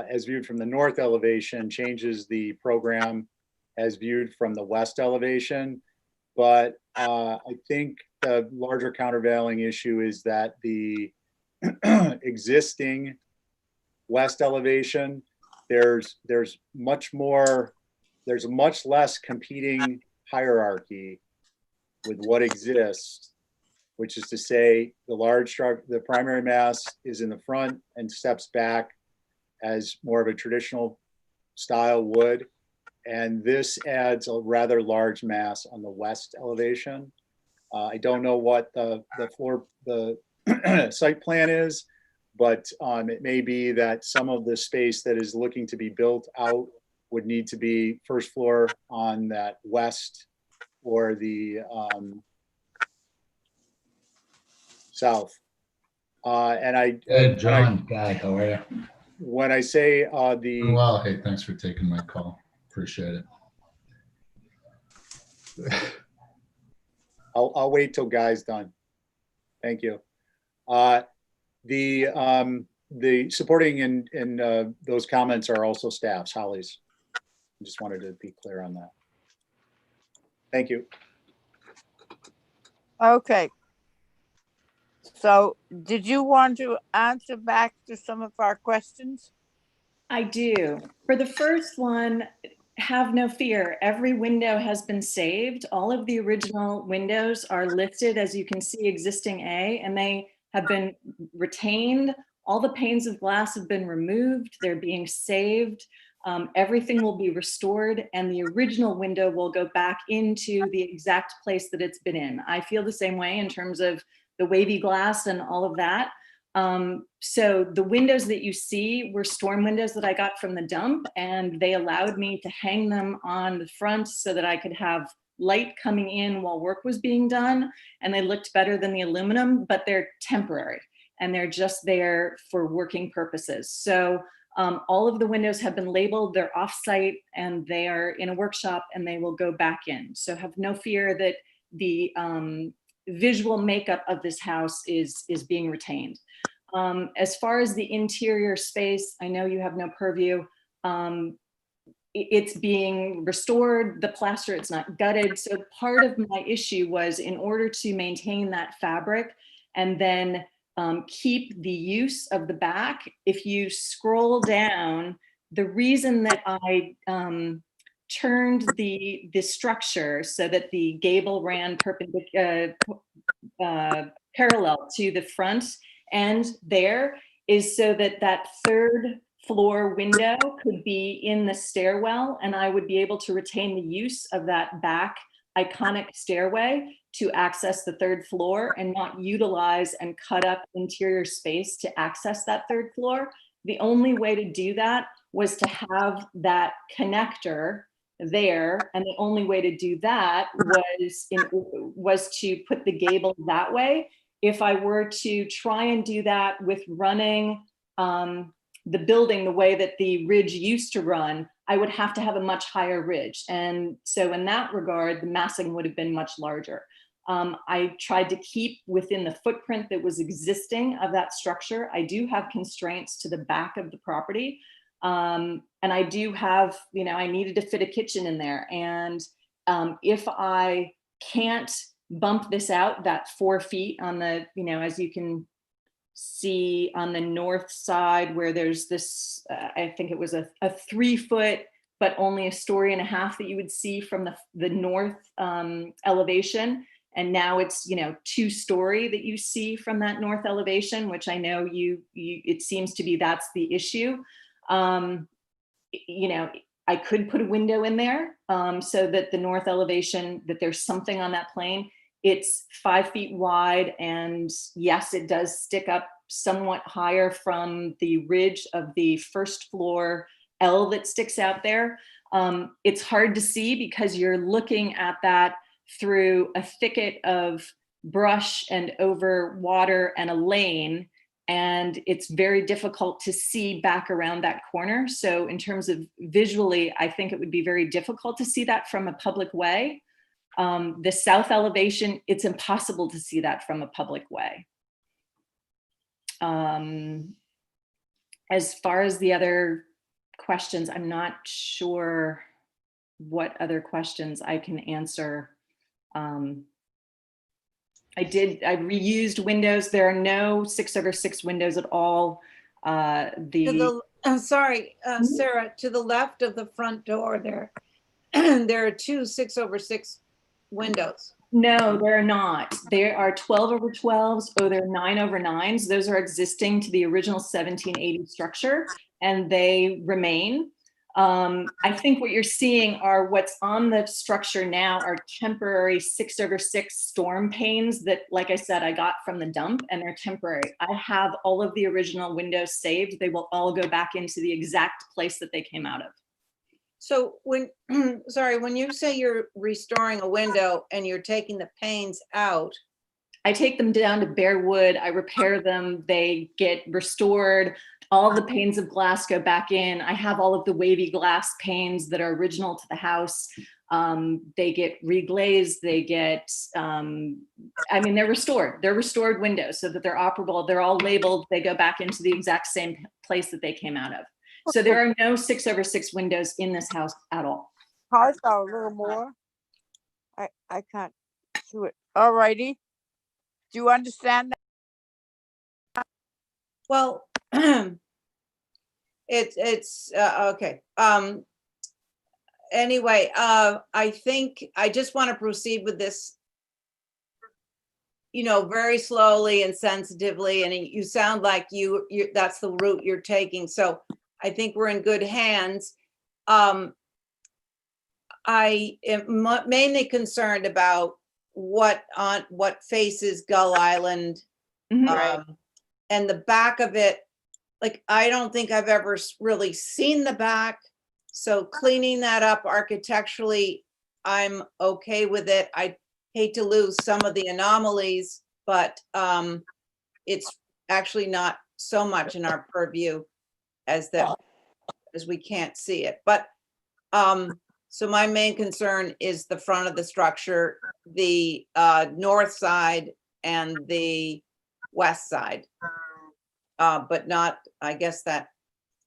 as viewed from the north elevation changes the program as viewed from the west elevation. But I think the larger countervailing issue is that the existing west elevation, there's much less competing hierarchy with what exists, which is to say the primary mass is in the front and steps back as more of a traditional style wood. And this adds a rather large mass on the west elevation. I don't know what the site plan is, but it may be that some of the space that is looking to be built out would need to be first floor on that west or the south. John, Guy, how are you? When I say well, hey, thanks for taking my call. Appreciate it. I'll wait till Guy's done. Thank you. The supporting in those comments are also staff's, Holly's. I just wanted to be clear on that. Thank you. Okay. So did you want to answer back to some of our questions? I do. For the first one, have no fear. Every window has been saved. All of the original windows are listed, as you can see, existing A, and they have been retained. All the panes of glass have been removed. They're being saved. Everything will be restored, and the original window will go back into the exact place that it's been in. I feel the same way in terms of the wavy glass and all of that. So the windows that you see were storm windows that I got from the dump, and they allowed me to hang them on the front so that I could have light coming in while work was being done. And they looked better than the aluminum, but they're temporary and they're just there for working purposes. So all of the windows have been labeled, they're off-site, and they are in a workshop, and they will go back in. So have no fear that the visual makeup of this house is being retained. As far as the interior space, I know you have no purview. It's being restored, the plaster, it's not gutted. So part of my issue was, in order to maintain that fabric and then keep the use of the back, if you scroll down, the reason that I turned the structure so that the gable ran parallel to the front end there is so that that third floor window could be in the stairwell, and I would be able to retain the use of that back iconic stairway to access the third floor and not utilize and cut up interior space to access that third floor. The only way to do that was to have that connector there, and the only way to do that was to put the gable that way. If I were to try and do that with running the building the way that the ridge used to run, I would have to have a much higher ridge. And so in that regard, the massing would have been much larger. I tried to keep within the footprint that was existing of that structure. I do have constraints to the back of the property. And I do have, I needed to fit a kitchen in there. And if I can't bump this out that 4 feet on the, as you can see on the north side where there's this, I think it was a 3 foot, but only a story and a half that you would see from the north elevation. And now it's, 2-story that you see from that north elevation, which I know it seems to be that's the issue. I could put a window in there so that the north elevation, that there's something on that plane. It's 5 feet wide, and yes, it does stick up somewhat higher from the ridge of the first floor L that sticks out there. It's hard to see because you're looking at that through a thicket of brush and over water and a lane, and it's very difficult to see back around that corner. So in terms of visually, I think it would be very difficult to see that from a public way. The south elevation, it's impossible to see that from a public way. As far as the other questions, I'm not sure what other questions I can answer. I reused windows. There are no 6/6 windows at all. I'm sorry, Sarah, to the left of the front door there, there are two 6/6 windows. No, they're not. There are 12/12s. Oh, they're 9/9s. Those are existing to the original 1780 structure, and they remain. I think what you're seeing are what's on the structure now are temporary 6/6 storm panes that, like I said, I got from the dump, and they're temporary. I have all of the original windows saved. They will all go back into the exact place that they came out of. So when, sorry, when you say you're restoring a window and you're taking the panes out, I take them down to bare wood, I repair them, they get restored, all the panes of glass go back in. I have all of the wavy glass panes that are original to the house. They get reglazed, they get, I mean, they're restored. They're restored windows so that they're operable. They're all labeled. They go back into the exact same place that they came out of. So there are no 6/6 windows in this house at all. Probably saw a little more. I can't do it. All righty. Do you understand that? well, it's okay. Anyway, I think I just want to proceed with this, very slowly and sensitively, and you sound like you that's the route you're taking. So I think we're in good hands. I am mainly concerned about what faces Gull Island, and the back of it. Like, I don't think I've ever really seen the back. So cleaning that up architecturally, I'm okay with it. I hate to lose some of the anomalies, but it's actually not so much in our purview as we can't see it. But so my main concern is the front of the structure, the north side and the west side. But not, I guess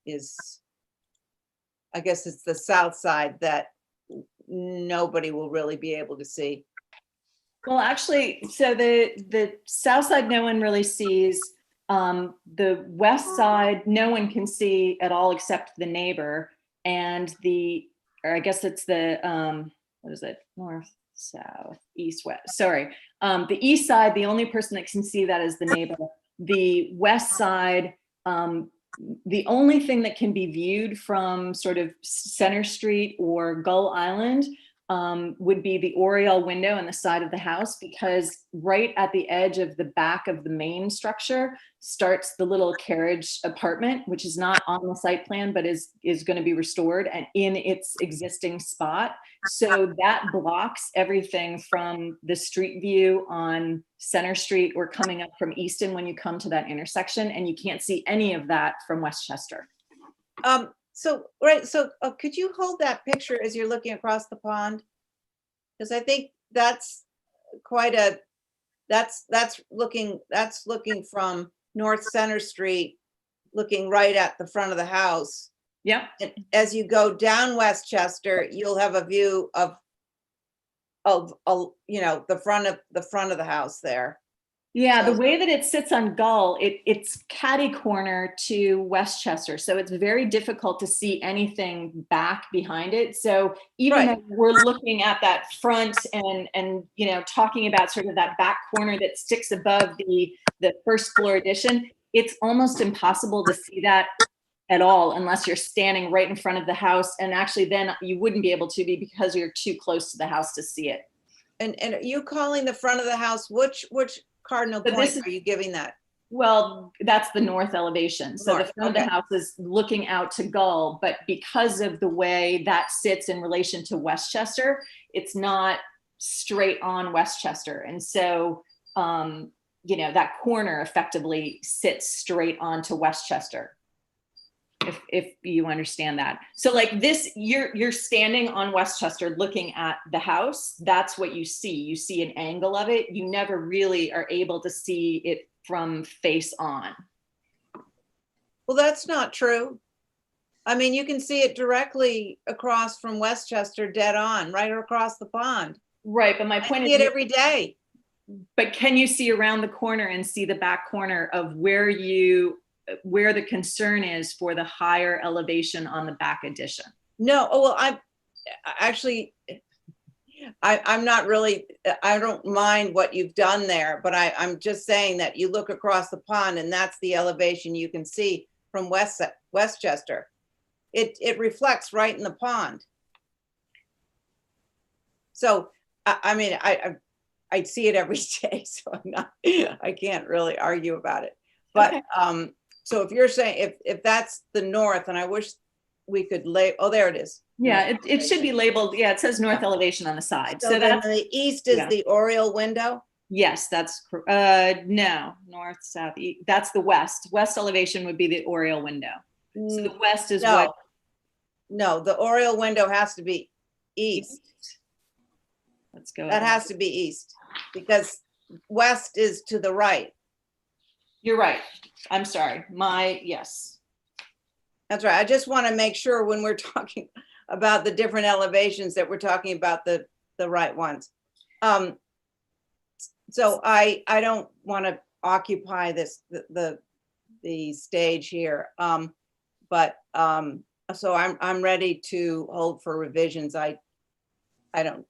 it's the south side that nobody will really be able to see. Well, actually, so the south side, no one really sees. The west side, no one can see at all except the neighbor. And or I guess it's the, what is it? North, south, east, west. Sorry. The east side, the only person that can see that is the neighbor. The west side, the only thing that can be viewed from sort of Center Street or Gull Island would be the Oriole window on the side of the house, because right at the edge of the back of the main structure starts the little carriage apartment, which is not on the site plan, but is going to be restored and in its existing spot. So that blocks everything from the street view on Center Street or coming up from Easton when you come to that intersection, and you can't see any of that from Westchester. So could you hold that picture as you're looking across the pond? Because I think that's quite that's looking from North Center Street, looking right at the front of the house. Yeah. And as you go down Westchester, you'll have a view of the front of the house there. Yeah, the way that it sits on Gull, it's catty corner to Westchester. So it's very difficult to see anything back behind it. So even though we're looking at that front and talking about sort of that back corner that sticks above the first floor addition, it's almost impossible to see that at all unless you're standing right in front of the house. And actually then you wouldn't be able to because you're too close to the house to see it. And are you calling the front of the house, which cardinal point are you giving that? Well, that's the north elevation. So the front of the house is looking out to Gull, but because of the way that sits in relation to Westchester, it's not straight on Westchester. And so, that corner effectively sits straight onto Westchester. If you understand that. So like this, you're standing on Westchester looking at the house. That's what you see. You see an angle of it. You never really are able to see it from face on. Well, that's not true. I mean, you can see it directly across from Westchester, dead on, right across the pond. Right, but my point is, I see it every day. But can you see around the corner and see the back corner of where the concern is for the higher elevation on the back addition? No. Oh, well, actually, I'm not really, I don't mind what you've done there, but I'm just saying that you look across the pond and that's the elevation you can see from Westchester. It reflects right in the pond. So, I mean, I see it every day, so I can't really argue about it. But, Okay. so if you're saying, if that's the north, and I wish we could oh, there it is. Yeah, it should be labeled, yeah, it says north elevation on the side. So So then that's, the east is yeah. the Oriole window? Yes, that's, no, north, south, east, that's the west. West elevation would be the Oriole window. So the west is No. what? No, the Oriole window has to be east. Let's go. That has to be east because west is to the right. You're right. I'm sorry. Yes. That's right. I just want to make sure when we're talking about the different elevations that we're talking about the right ones. So I don't want to occupy the stage here. So I'm ready to hold for revisions. I don't,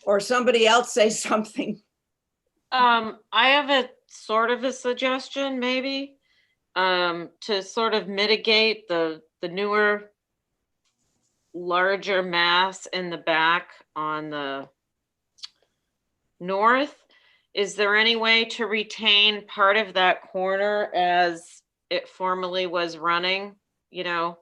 or somebody else say something. I have a sort of a suggestion, maybe, to sort of mitigate the newer, larger mass in the back on the north. Is there any way to retain part of that corner as it formerly was running, you know?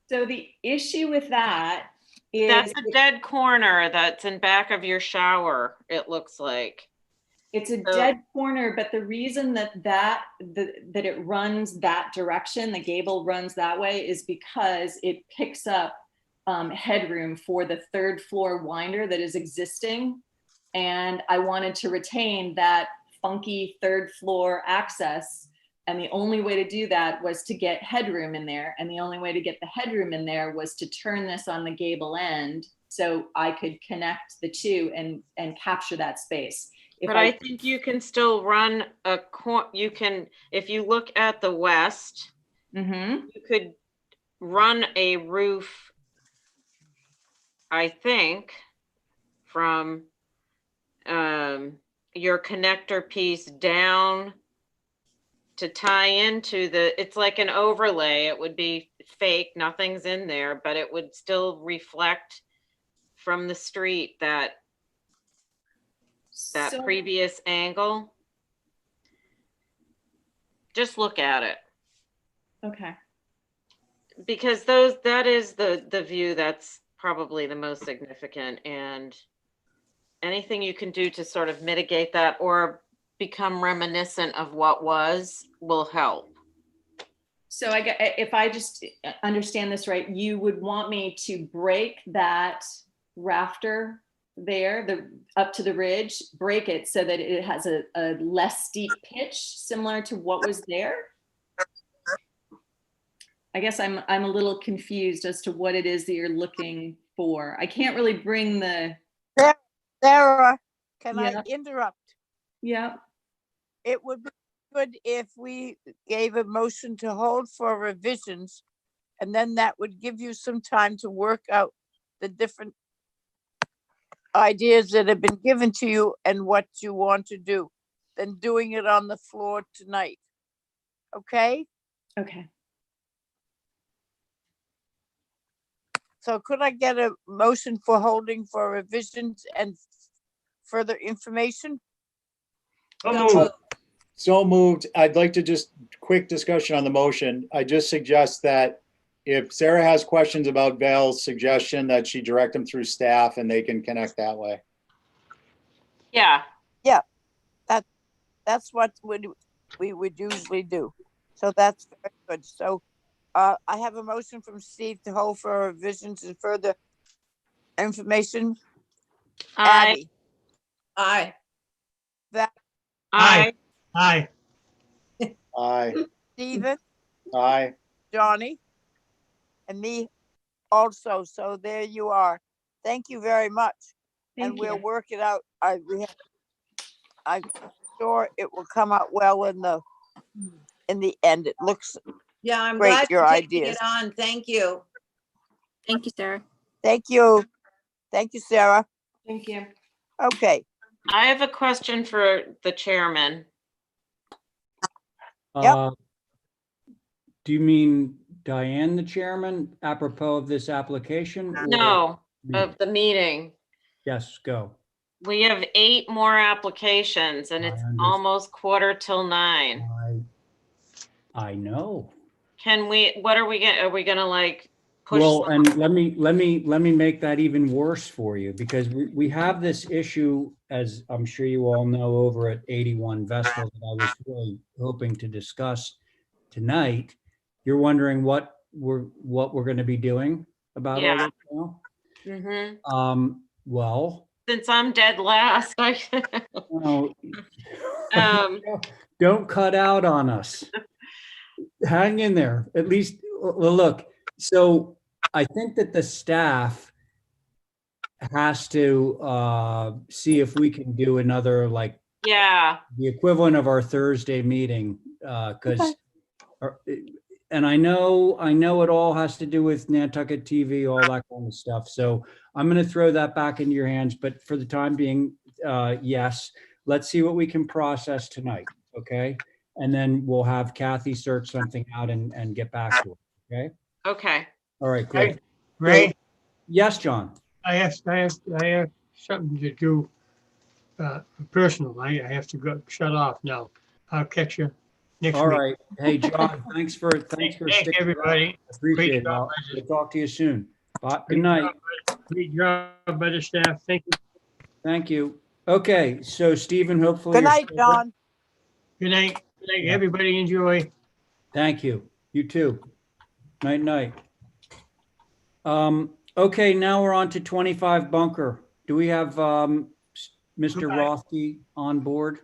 So the issue with that is That's a dead corner that's in back of your shower, it looks like. it's a dead corner, but the reason that it runs that direction, the gable runs that way, is because it picks up headroom for the third floor winder that is existing. And I wanted to retain that funky third floor access. And the only way to do that was to get headroom in there. And the only way to get the headroom in there was to turn this on the gable end so I could connect the two and capture that space. But I think you can still run you can, if you look at the west, you could run a roof, I think, from your connector piece down to tie into it's like an overlay. It would be fake, nothing's in there, but it would still reflect from the street that previous angle. Just look at it. Okay. Because that is the view that's probably the most significant, and anything you can do to sort of mitigate that or become reminiscent of what was will help. So if I just understand this right, you would want me to break that rafter there, up to the ridge, break it so that it has a less steep pitch, similar to what was there? I guess I'm a little confused as to what it is that you're looking for. I can't really bring the... Sarah, can I interrupt? Yeah. It would be good if we gave a motion to hold for revisions, and then that would give you some time to work out the different ideas that have been given to you and what you want to do, than doing it on the floor tonight. Okay? Okay. So could I get a motion for holding for revisions and further information? So moved. I'd like to just quick discussion on the motion. I just suggest that if Sarah has questions about Val's suggestion, that she direct them through staff and they can connect that way. Yeah. Yeah, that's what we would usually do. So that's very good. So I have a motion from Steve to hold for revisions and further information. Aye. Abby. Aye. Val. Aye. Aye. Aye. Stephen. Aye. Johnny. And me also. So there you are. Thank you very much. And we'll work it out. I'm sure it will come out well in the in the end. It looks Yeah, I'm great, glad your you're taking ideas. it on. Thank you. Thank you, Sarah. Thank you. Thank you, Sarah. Thank you. Okay. I have a question for the chairman. Yep. Do you mean Diane, the chairman, apropos of this application? or No, me? of the meeting. Yes, go. We have 8 more applications and it's understand. almost 8:45. I know. Can we, what are we gonna, are we gonna like push? Well, and let me make that even worse for you, because we have this issue, as I'm sure you all know, over at 81 Vestal that I was really hoping to discuss tonight. You're wondering what we're going to be doing about all Yeah. this now? Mm-hmm. Well, Since I'm dead last, I no, um, don't cut out on us. Hang in there. At least, well, look, so I think that the staff has to see if we can do another, like, yeah, the equivalent of our Thursday meeting, because, and I know it all has to do with Nantucket TV, all that kind of stuff. So I'm going to throw that back into your hands. But for the time being, yes, let's see what we can process tonight. Okay. And then we'll have Kathy search something out and get back to it. Okay. okay. All right, good. Ray, So, yes, John. I have something to do, personal. I have to go shut off now. I'll catch you next All week. right. Hey, John, thanks for Thanks, sticking everybody. around. I appreciate Great it. job. We'll talk to you soon. Bye. Good Great night. Great job by the staff. Thank you. Thank you. Okay, so Stephen, hopefully. Good you're night, still there. John. Good night. Good night. Yeah. Everybody enjoy. Thank you. You too. Night, night. Okay, now we're on to 25 Bunker. Do we have Mr. Goodbye. Rothke on board?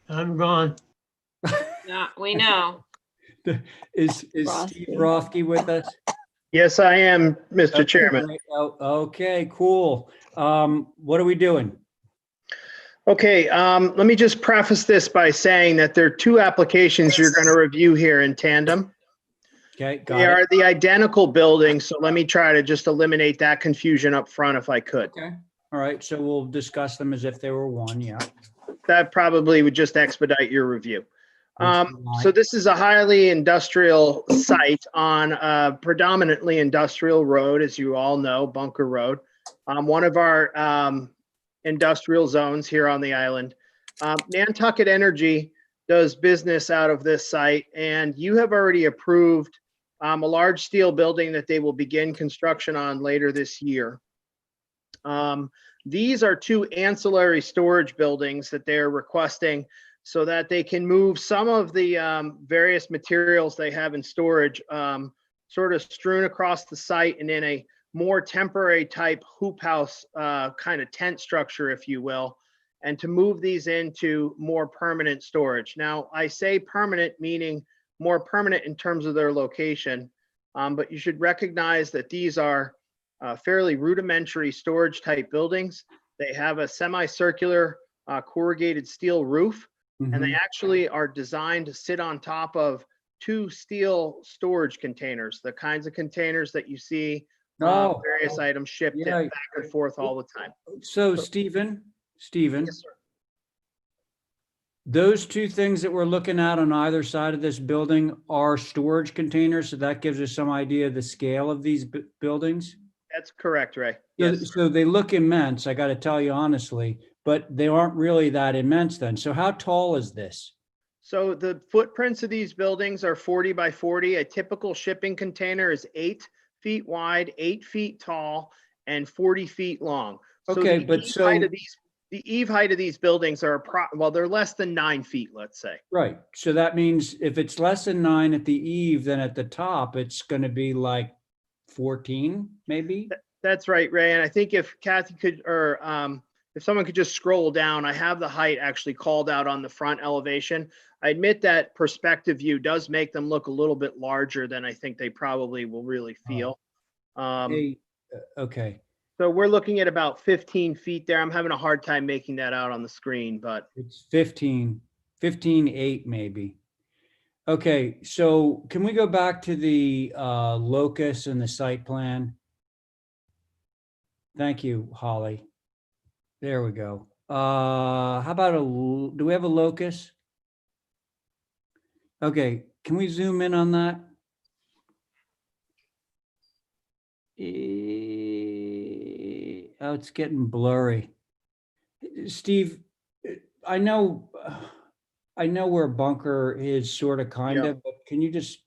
I'm gone. Yeah, we know. Is Steve Rothke with us? Yes, I am, Mr. Okay, Chairman. great. Oh, okay, cool. What are we doing? Okay, let me just preface this by saying that there are 2 applications you're going to review here in tandem. Okay, They got are it. the identical buildings, so let me try to just eliminate that confusion up front if I could. Okay, all right, so we'll discuss them as if they were one, yeah. That probably would just expedite your review. Which So this is a highly industrial site on a predominantly industrial road, as you all know, Bunker Road. One of our industrial zones here on the island. Nantucket Energy does business out of this site, and you have already approved a large steel building that they will begin construction on later this year. These are 2 ancillary storage buildings that they're requesting so that they can move some of the various materials they have in storage sort of strewn across the site and in a more temporary type hoop house kind of tent structure, if you will, and to move these into more permanent storage. Now, I say permanent, meaning more permanent in terms of their location, but you should recognize that these are fairly rudimentary storage type buildings. They have a semicircular corrugated steel roof, and they actually are designed to sit on top of 2 steel storage containers, the kinds of containers that you see various items shipped back and forth all the time. So Stephen, Yes, sir. those 2 things that we're looking at on either side of this building are storage containers. So that gives us some idea of the scale of these buildings. That's correct, Ray. So, Yes. so they look immense, I got to tell you honestly, but they aren't really that immense then. So how tall is this? So the footprints of these buildings are 40 by 40. A typical shipping container is 8 feet wide, 8 feet tall, and 40 feet long. Okay, the but eave so- height of the eave height of these buildings are well, they're less than 9 feet, let's say. Right. So that means if it's less than 9 at the eave, then at the top, it's going to be like 14, maybe? That's right, Ray. And I think if Kathy could, or if someone could just scroll down, I have the height actually called out on the front elevation. I admit that perspective view does make them look a little bit larger than I think they probably will really feel. Okay. So we're looking at about 15 feet there. I'm having a hard time making that out on the screen, but It's 15, 8 maybe. Okay, so can we go back to the locus and the site plan? Thank you, Holly. There we go. How about do we have a locus? Okay, can we zoom in on that? Oh, it's getting blurry. Steve, I know where Bunker is sort of kind Yeah. of, but can you just,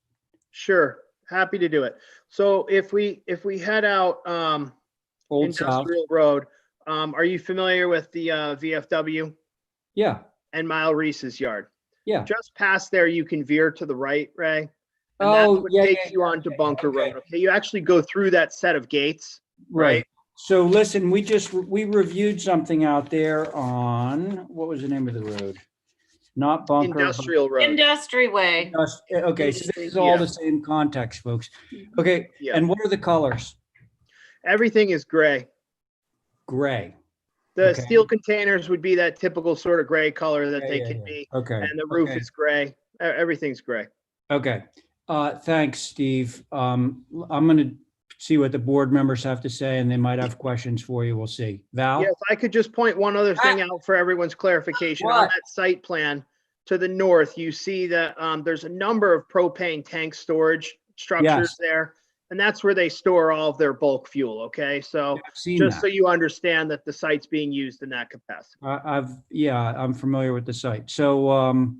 Sure, happy to do it. So if we head out Old South? Industrial Road, are you familiar with the VFW Yeah, and Mile Reese's yard? yeah. Just past there, you can veer to the right, Ray. And Oh, that's what yeah, takes yeah, you onto Bunker Road. Okay, you actually go through that set of gates, Right. right? So listen, we reviewed something out there on, what was the name of the road? Not Bunker. but- Industrial Road. Industry Way. Okay, so this is all Yeah. the same context, folks. Okay, Yeah. and what are the colors? Everything is gray. Gray. The Okay. steel containers would be that typical sort of gray color that Yeah, they yeah, can yeah. be. Okay. And the roof okay. is gray. Everything's gray. Okay. Thanks, Steve. I'm going to see what the board members have to say, and they might have questions for you. We'll see. Val? Yeah, if I could just point one other thing out for everyone's clarification. On What? that site plan to the north, you see that there's a number of propane tank storage structures Yes. there. And that's where they store all of their bulk fuel, okay? So I've seen just that. so you understand that the site's being used in that capacity. I'm familiar with the site. So,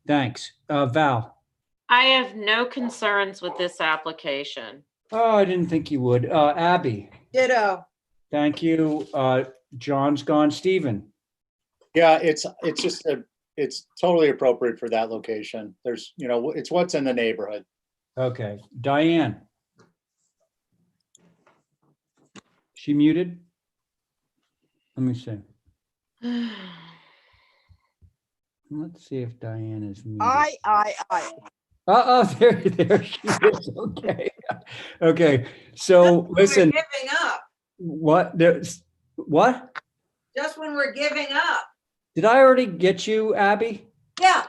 thanks. Val? I have no concerns with this application. Oh, I didn't think you would. Abby? Ditto. Thank you. John's gone. Stephen? Yeah, it's just it's totally appropriate for that location. There's, it's what's in the neighborhood. Okay. Diane? She muted? Let me see. Let's see if Diane is muted. I. Oh, there she is. Okay. Okay. So listen, We're giving up. what? Just when we're giving up. Did I already get you, Abby? Yeah.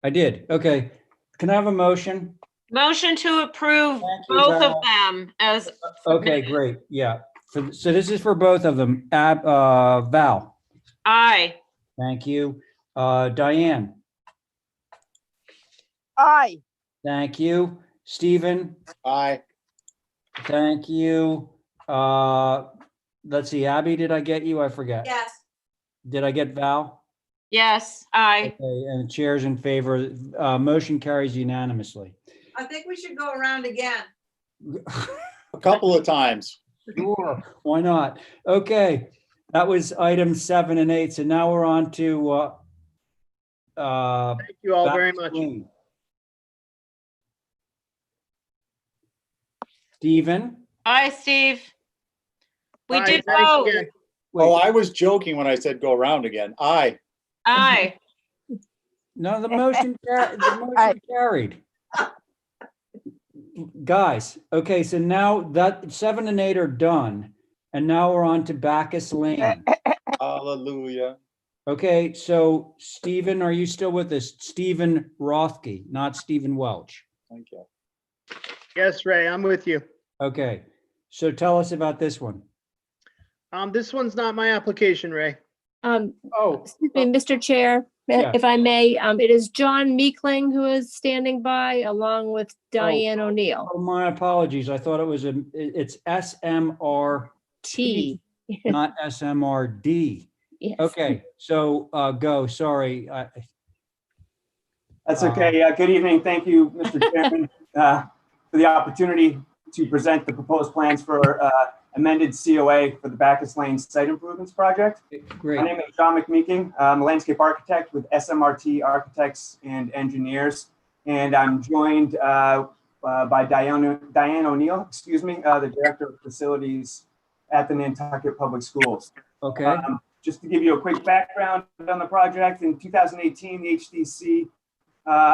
I did. Okay. Can I have a motion? Motion to approve you, both of Val. them as. Okay, great. Yeah. So this is for both of them. Val? Aye. Thank you. Diane? Aye. Thank you. Stephen? Aye. Thank you. Let's see, Abby, did I get you? I forget. Yes. Did I get Val? Yes, aye. Okay, and the chair's in favor. Motion carries unanimously. I think we should go around again. A couple of times. Sure, why not? Okay, that was items 7 and 8. So now we're on to Thank you all very much. Stephen? Aye, Steve. We Aye, did thanks vote. again. Oh, I was joking when I said go around again. Aye. Aye. No, the motion carried. Guys, okay, so now that 7 and 8 are done, and now we're on to Bacchus Lane. Hallelujah. Okay, so Stephen, are you still with us? Stephen Rothke, not Stephen Welch. Thank you. Yes, Ray, I'm with you. Okay, so tell us about this one. This one's not my application, Ray. Excuse me, Mr. Chair, Yeah. if I may, it is John Meekling who is standing by along with Diane O'Neill. Oh, my apologies. I thought it's SMRT, not SMRD. Yes. Okay, so go, sorry. That's okay. Good evening. Thank you, Mr. Chairman, for the opportunity to present the proposed plans for amended COA for the Bacchus Lane Site Improvements Project. Great. My name is John McMeeking. I'm a landscape architect with SMRT Architects and Engineers, and I'm joined by Diane O'Neill, the Director of Facilities at the Nantucket Public Schools. Okay. Just to give you a quick background on the project, in 2018, the HDC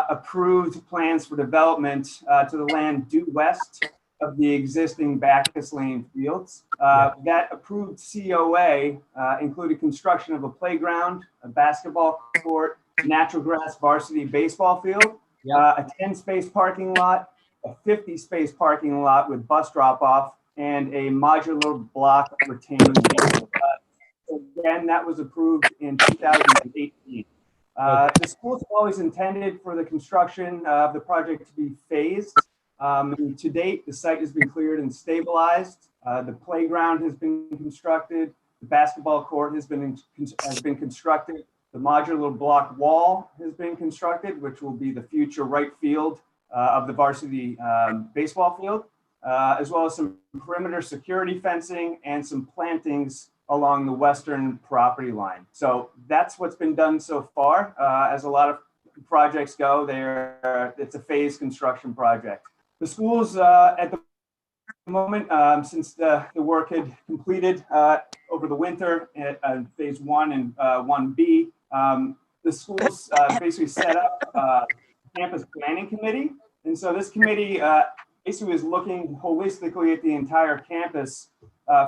approved plans for development to the land due west of the existing Bacchus Lane fields. That approved COA included construction of a playground, a basketball court, natural grass varsity baseball field, a 10-space parking lot, a 50-space parking lot with bus drop-off, and a modular block retaining wall. Again, that was approved in 2018. The school's always intended for the construction of the project to be phased. To date, the site has been cleared and stabilized. The playground has been constructed. The basketball court has been constructed. The modular block wall has been constructed, which will be the future right field of the varsity baseball field, as well as some perimeter security fencing and some plantings along the western property line. So that's what's been done so far. As a lot of projects go, it's a phased construction project. The schools at the moment, since the work had completed over the winter at phase 1 and 1B, the schools basically set up a campus planning committee. And so this committee basically is looking holistically at the entire campus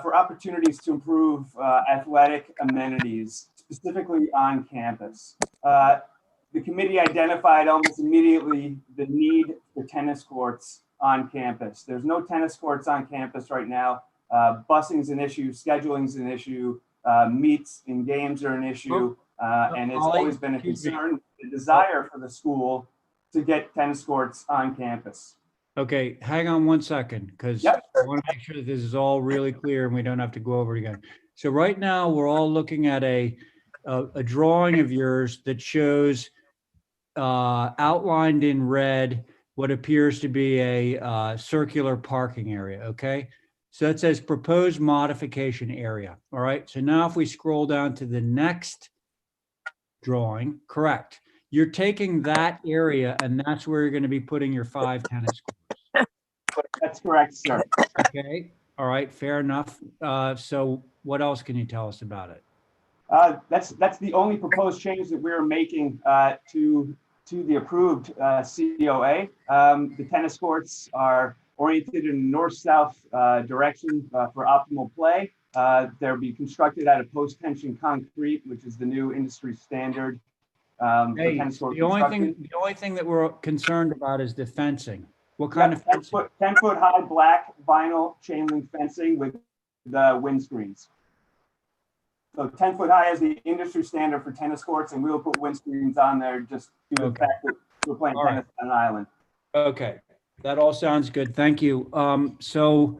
for opportunities to improve athletic amenities, specifically on campus. The committee identified almost immediately the need for tennis courts on campus. There's no tennis courts on campus right now. Busing's an issue, scheduling's an issue, meets and games are an issue, and it's always been a concern, the desire for the school to get tennis courts on campus. Okay, hang on one second, because I want to make sure that this is all really clear and we don't have to go over it again. So right now, we're all looking at a drawing of yours that shows outlined in red what appears to be a circular parking area, okay? So it says proposed modification area, all right? So now if we scroll down to the next drawing, correct. You're taking that area and that's where you're going to be putting your 5 tennis courts. That's correct, sir. Okay, all right, fair enough. So what else can you tell us about it? That's the only proposed change that we're making to the approved COA. The tennis courts are oriented in north-south direction for optimal play. They'll be constructed out of post-tension concrete, which is the new industry standard. Hey, the only thing that we're concerned about is the fencing. What kind of fencing? 10-foot high black vinyl chain link fencing with the windscreens. So 10-foot high is the industry standard for tennis courts, and we'll put windscreens on there just due to the fact that we're playing tennis on an island. Okay, that all sounds good. Thank you. So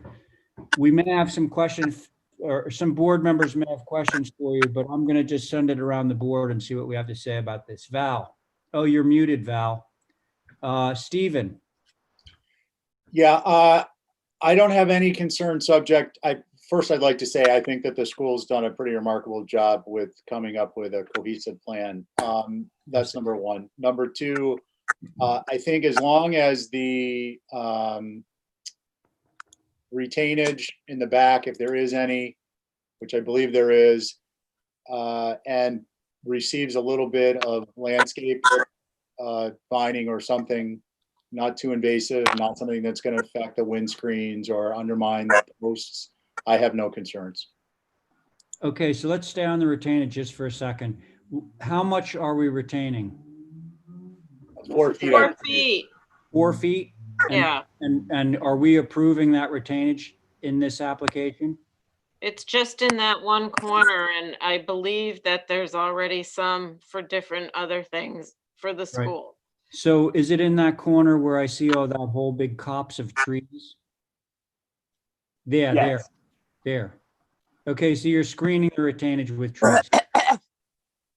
we may have some questions, or some board members may have questions for you, but I'm going to just send it around the board and see what we have to say about this. Val. Oh, you're muted, Val. Stephen. Yeah, I don't have any concern subject. First, I'd like to say I think that the school's done a pretty remarkable job with coming up with a cohesive plan. That's number one. Number two, I think as long as the retainage in the back, if there is any, which I believe there is, and receives a little bit of landscape vining or something, not too invasive, not something that's going to affect the windscreens or undermine the posts, I have no concerns. Okay, so let's stay on the retainage just for a second. How much are we retaining? 4 feet. 4 feet. 4 feet? Yeah. And are we approving that retainage in this application? It's just in that one corner, and I believe that there's already some for different other things for the school. So is it in that corner where I see all that whole big copse of trees? Yeah, Yes. there. Okay, so you're screening the retainage with trees.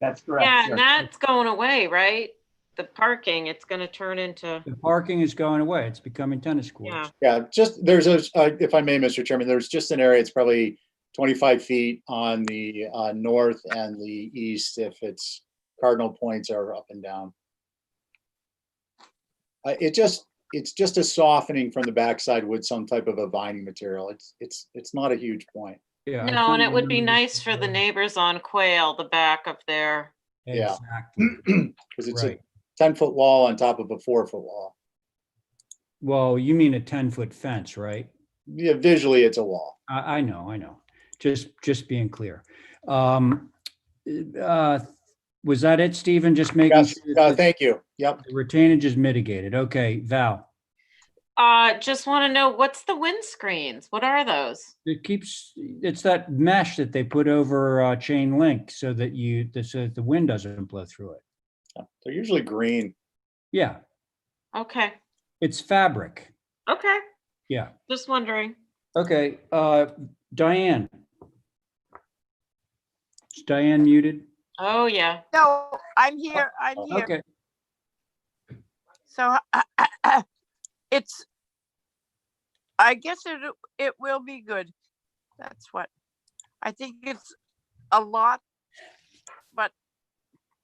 That's correct. Yeah, sir. and that's going away, right? The parking, it's going to turn into. The parking is going away. It's becoming tennis courts. Yeah. Yeah, just there's if I may, Mr. Chairman, there's just an area, it's probably 25 feet on the north and the east if it's cardinal points are up and down. It's just a softening from the backside with some type of a vining material. It's not a huge point. Yeah. No, and it would be nice for the neighbors on Quail, the back of their. Yeah. Exactly. Because it's a 10-foot wall on top of a 4-foot wall. Well, you mean a 10-foot fence, right? Yeah, visually it's a wall. I know. Just being clear. Was that it, Stephen? Just making Yes, sure that thank you. Yep. the retainage is mitigated. Okay, Val. Just want to know, what's the windscreens? What are those? It's that mesh that they put over chain link so that so that the wind doesn't blow through it. They're usually green. Yeah, Okay, it's fabric. okay, Yeah. just wondering. Okay, Diane. Is Diane muted? Oh, yeah. No, I'm here. I'm here. Okay. So it's, I guess it will be good. That's what, I think it's a lot, but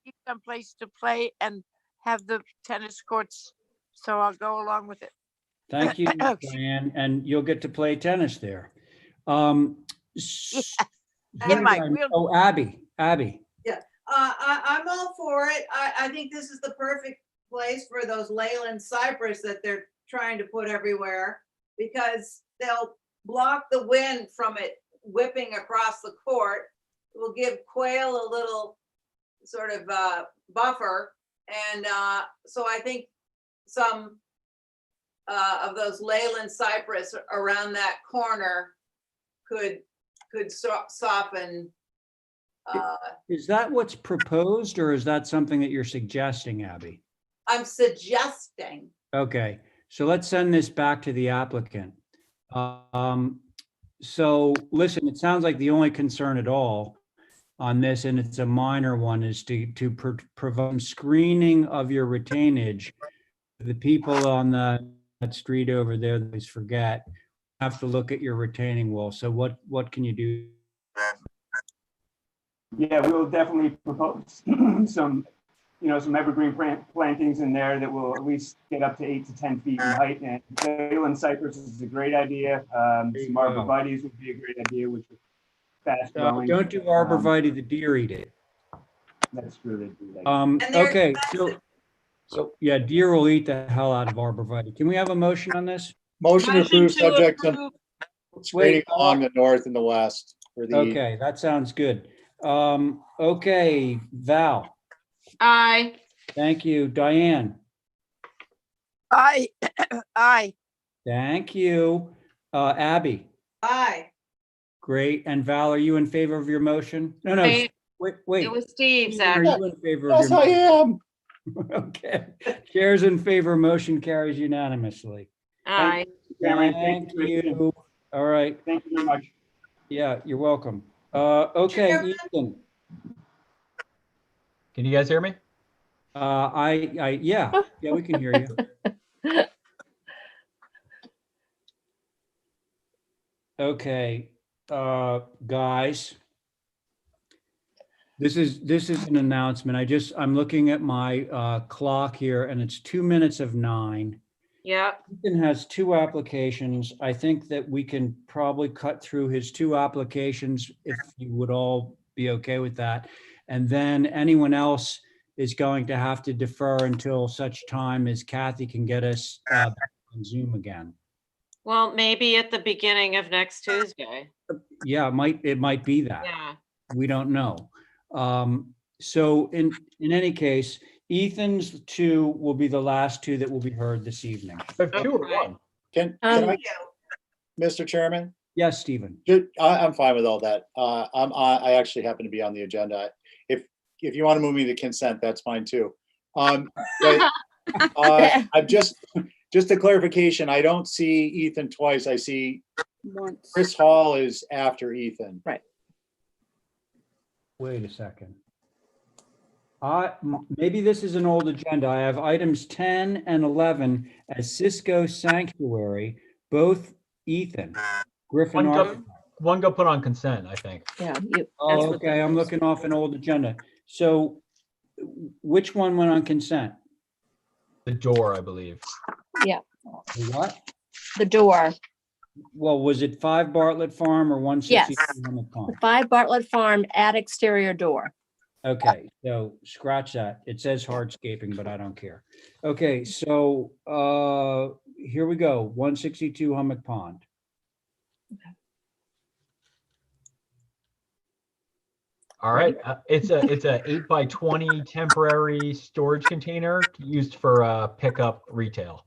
keep some place to play and have the tennis courts. So I'll go along with it. Thank you, Diane, and you'll get to play tennis there. Oh, Abby. Yeah, I'm all for it. I think this is the perfect place for those Leyland cypress that they're trying to put everywhere, because they'll block the wind from it whipping across the court. It will give quail a little sort of buffer. And so I think some of those Leyland cypress around that corner could soften. Is that what's proposed, or is that something that you're suggesting, Abby? I'm suggesting. Okay, so let's send this back to the applicant. So listen, it sounds like the only concern at all on this, and it's a minor one, is to provide screening of your retainage. The people on that street over there, they always forget, have to look at your retaining wall. So what can you do? Yeah, we will definitely propose some evergreen plantings in there that will at least get up to 8 to 10 feet in height. And Leyland cypress is a great idea. Some arborvitaes would be a great idea, which are fast growing. Don't do arborvitae, the deer eat it. That's true. They do that. Okay, so yeah, deer will eat the hell out of arborvitae. Can we have a motion on this? Motion to approve subject to screening along the north and the west. For the Okay, that sounds good. Okay, Val. Aye. Thank you. Diane. Aye. Aye. Thank you. Abby. Aye. Great. And Val, are you in favor of your motion? No. Wait. Wait. It was Steve, Are Zach. you in favor of yes, your I motion? am. Okay. Chair's in favor. Motion carries unanimously. Aye. Thank you. All right. Thank you very much. Yeah, you're welcome. Okay, Ethan. Can you guys hear me? Yeah, we can hear you. Okay, guys. This is an announcement. I'm looking at my clock here, and it's 2 minutes of 9. Yeah. Ethan has 2 applications. I think that we can probably cut through his 2 applications if you would all be okay with that. And then anyone else is going to have to defer until such time as Kathy can get us back on Zoom again. Well, maybe at the beginning of next Tuesday. Yeah, it might be that. Yeah. We don't know. So in any case, Ethan's 2 will be the last 2 that will be heard this evening. 2 or 1? Can I, Mr. Chairman? Yes, Stephen. I'm fine with all that. I actually happen to be on the agenda. If you want to move me to consent, that's fine too. But I'm just a clarification. I don't see Ethan twice. I see Chris Hall is after Ethan. Right. Wait a second. Maybe this is an old agenda. I have items 10 and 11 as Cisco Sanctuary, both Ethan. Griffin. One go put on consent, I think. Yeah. Oh, okay. I'm looking off an old agenda. So which one went on consent? The door, I believe. Yeah. What? The door. Well, was it 5 Bartlett Farm or 162 Hamlet Pond? 5 Bartlett Farm, add exterior door. Okay, so scratch that. It says hardscaping, but I don't care. Okay, so here we go. 162 Hummock Pond. All right, it's a 8x20 temporary storage container used for pickup retail.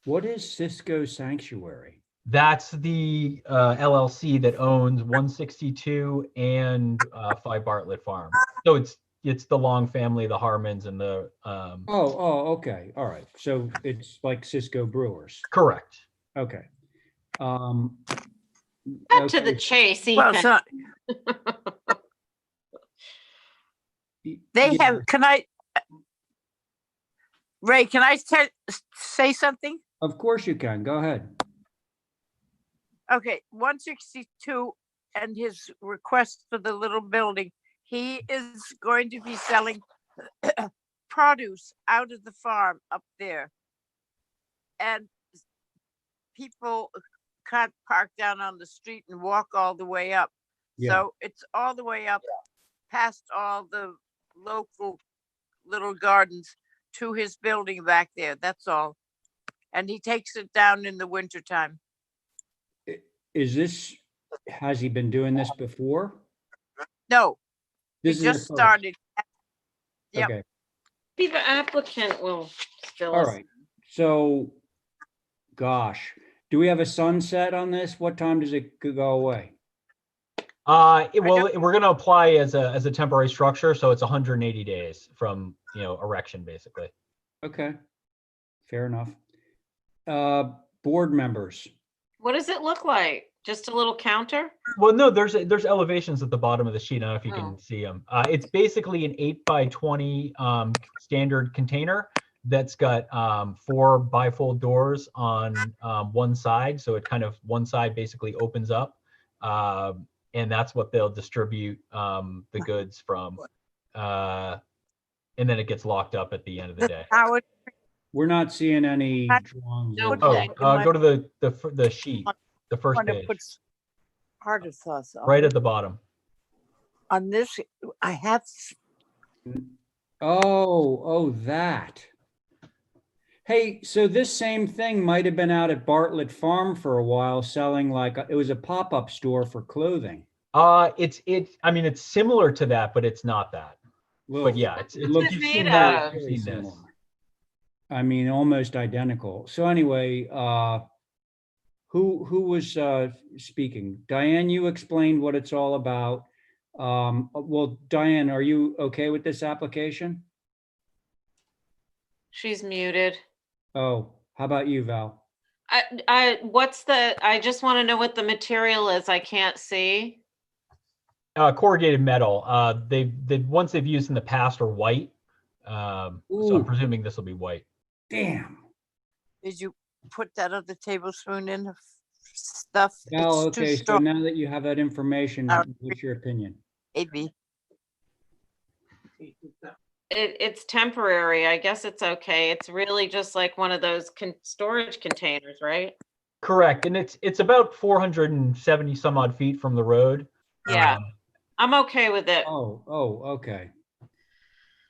What is Cisco Sanctuary? That's the LLC that owns 162 and 5 Bartlett Farm. So it's the Long family, the Harmons, and the Okay. All right. So it's like Cisco Brewers. correct. Okay. Cut to the chase, Well, Ethan. so they have, Ray, can I say something? Of course you can. Go ahead. Okay, 162 and his request for the little building, he is going to be selling produce out of the farm up there. And people can't park down on the street and walk all the way up. Yeah. So it's all the way up past all the local little gardens to his building back there. That's all. And he takes it down in the wintertime. Has he been doing this before? No, This he is just the first. started. Yep. Okay. Be the applicant will fill All us. right. So, gosh, do we have a sunset on this? What time does it go away? Well, we're going to apply as a temporary structure, so it's 180 days from erection, basically. Okay, fair enough. Board members. What does it look like? Just a little counter? Well, no, there's elevations at the bottom of the sheet. I don't know if you Oh. can see them. It's basically an 8x20 standard container that's got 4 bifold doors on one side. So it kind of one side basically opens up. And that's what they'll distribute the goods from. And then it gets locked up at the end of the day. We're not seeing any drawings. No. Go to the sheet, the first Want to page, put tartar sauce on right it. at the bottom. On this, I have. Oh, that. Hey, so this same thing might have been out at Bartlett Farm for a while, selling it was a pop-up store for clothing. I mean, it's similar to that, but it's not that. Well, but yeah, it looks you've seen made that, of? you've very seen this. similar. I mean, almost identical. So anyway, who was speaking? Diane, you explained what it's all about. Well, Diane, are you okay with this application? She's muted. Oh, how about you, Val? I just want to know what the material is. I can't see. Corrugated metal. Ones they've used in the past are white. So I'm presuming this will be white. Damn. Did you put that other tablespoon in of stuff? Val, It's too okay, so strong. now that you have that information, what's your opinion? Maybe. It's temporary. I guess it's okay. It's really just like one of those storage containers, right? Correct, and it's about 470 some odd feet from the road. Yeah, I'm okay with it. Oh, okay.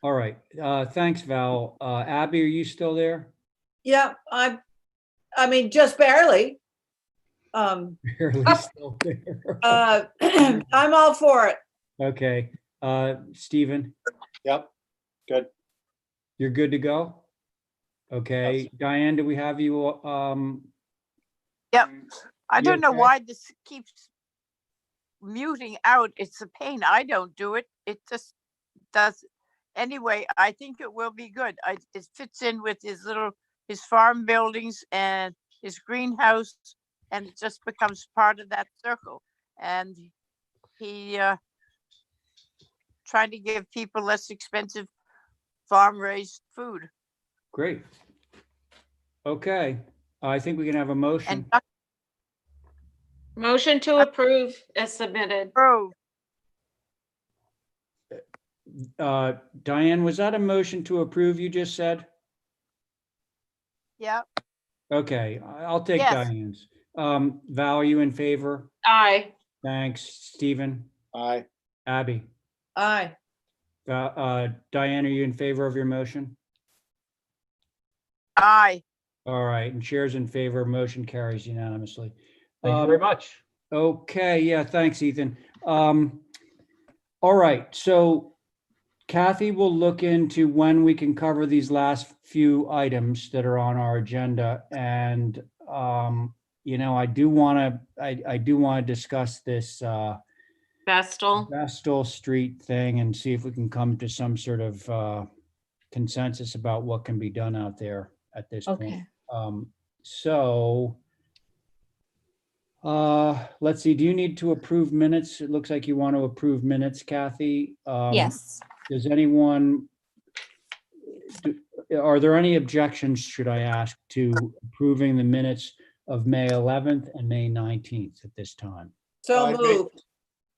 All right. Thanks, Val. Abby, are you still there? Yeah, I mean, just barely. Barely still there. I'm all for it. Okay. Stephen? Yep, good. You're good to go? Okay. Yes. Diane, do we have you? Yep. I You don't know okay? why this keeps muting out. It's a pain. I don't do it. It just does. Anyway, I think it will be good. It fits in with his farm buildings and his greenhouse, and it just becomes part of that circle. And he trying to give people less expensive farm-raised food. Great. Okay. I think we can have a motion. And Motion to approve as submitted. Diane, was that a motion to approve you just said? Yeah. Okay, I'll take Yes. Diane's. Val, are you in favor? Aye. Thanks. Stephen? Aye. Abby? Aye. Diane, are you in favor of your motion? Aye. All right, and chair's in favor. Motion carries unanimously. Thank you very much. Okay, yeah, thanks, Ethan. All right, so Kathy will look into when we can cover these last few items that are on our agenda. And, I do want to discuss this Vestal. Vestal Street thing and see if we can come to some sort of consensus about what can be done out there at this point. Okay. So let's see, do you need to approve minutes? It looks like you want to approve minutes, Kathy. Yes. Does anyone, are there any objections, should I ask, to approving the minutes of May 11th and May 19th at this time? So I'd moved.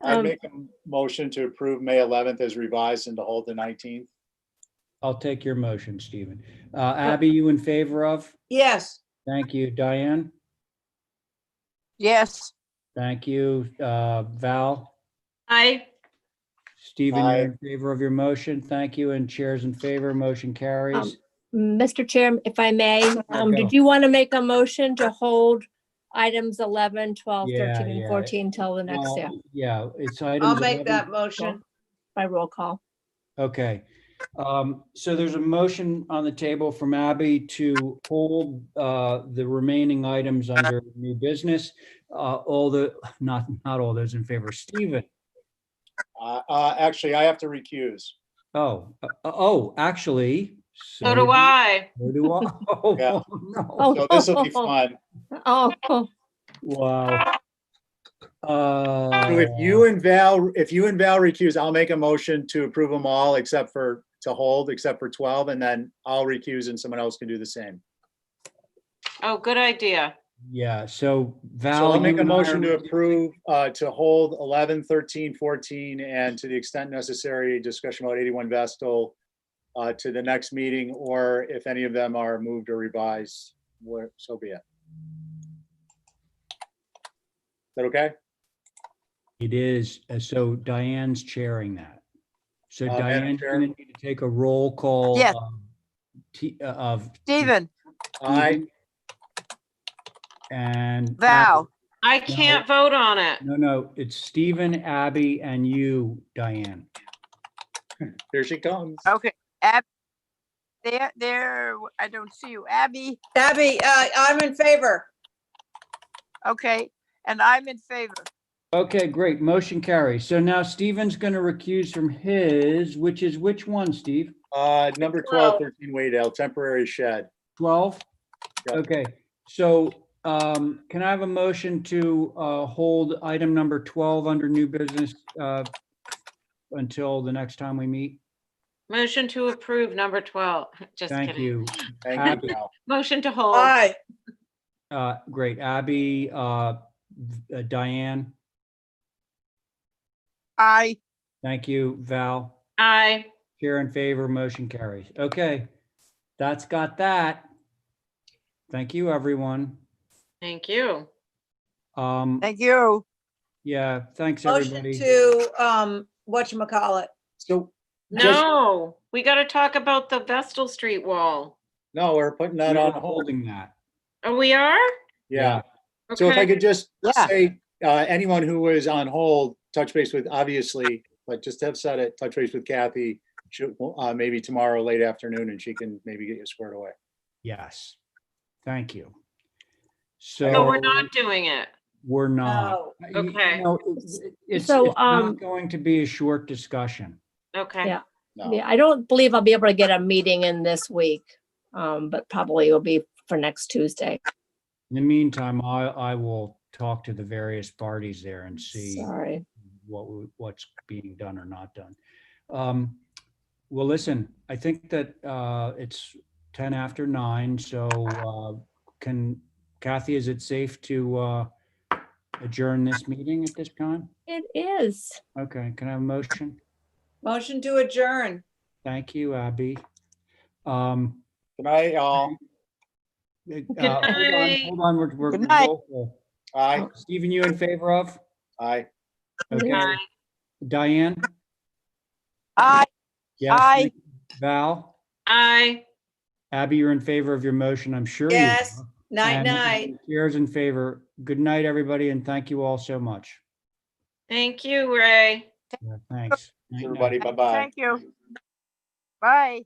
I'd make a motion to approve May 11th as revised and to hold the 19th. I'll take your motion, Stephen. Abby, you in favor of? Yes. Thank you. Diane? Yes. Thank you. Val? Aye. Stephen, Aye. you're in favor of your motion. Thank you. And chairs in favor, motion carries. Mr. Chair, if I may, go. did you want to make a motion to hold items 11, 12, Yeah, 13, and yeah. 14 till the next, Well, yeah, it's items. I'll make 11. that motion. by roll call? Okay. So there's a motion on the table from Abby to hold the remaining items under new business. Not all those in favor. Stephen? Actually, I have to recuse. Actually. So do I. So do I. Oh, Yeah. no. So this will be fun. Oh, Wow. So if you and Val recuse, I'll make a motion to approve them all except for 12, and then I'll recuse and someone else can do the same. Oh, good idea. Yeah, so Val. So I'll make you a and I motion are- to approve, to hold 11, 13, 14, and to the extent necessary, discussion about 81 Vestal to the next meeting, or if any of them are moved or revised, so be it. Is that okay? It is. So Diane's chairing that. So Madam Diane's Chair? going to need to take a roll call. Yes. Of Stephen, Aye. and Val, I can't vote on it. No, it's Stephen, Abby, and you, Diane. Here she comes. okay. There, I don't see you. Abby, Abby, I'm in favor. okay, and I'm in favor. Okay, great. Motion carries. So now Stephen's going to recuse from his, which is which one, Steve? Number 12, 13 Waydale, temporary shed. 12? Yep. Okay, so can I have a motion to hold item number 12 under new business until the next time we meet? Motion to approve number 12. Just Thank kidding. you. Thank Abby. you, Val. Motion to hold. Aye. Great. Abby, Diane, I, thank you. Val, Aye. chair in favor, motion carries. Okay, that's got that. Thank you, everyone. Thank you. thank you. Yeah, thanks, Motion everybody. to, whatchamacallit. So, No, we got to talk about the Vestal Street wall. no, we're putting that We're on hold. holding that. Oh, we are? Yeah. So if I Okay. could just Yeah. say, anyone who was on hold, touch base with, obviously, but just have said it, touch base with Kathy, maybe tomorrow, late afternoon, and she can maybe get you squared away. Yes. Thank you. So So we're not doing it. we're not. No. Okay. It's So, not going to be a short discussion. Okay. Yeah. No. Yeah, I don't believe I'll be able to get a meeting in this week, but probably will be for next Tuesday. In the meantime, I will talk to the various parties there and see Sorry. what's being done or not done. Well, listen, I think that it's 10 after 9, so Kathy, is it safe to adjourn this meeting at this time? It is. Okay, can I have a motion? Motion to adjourn. Thank you, Abby. Good night, y'all. Hold on, we're Good night. roll call. Aye. Stephen, you in favor of? Aye. Okay. Aye. Diane? I, Yes. Aye. thank you. Val? Aye. Abby, you're in favor of your motion, I'm sure you Yes. are. Night, And night. Chairs in favor. Good night, everybody, and thank you all so much. Thank you, Ray. Yeah, thanks. Night, night. Everybody, bye-bye. Thank you. Bye.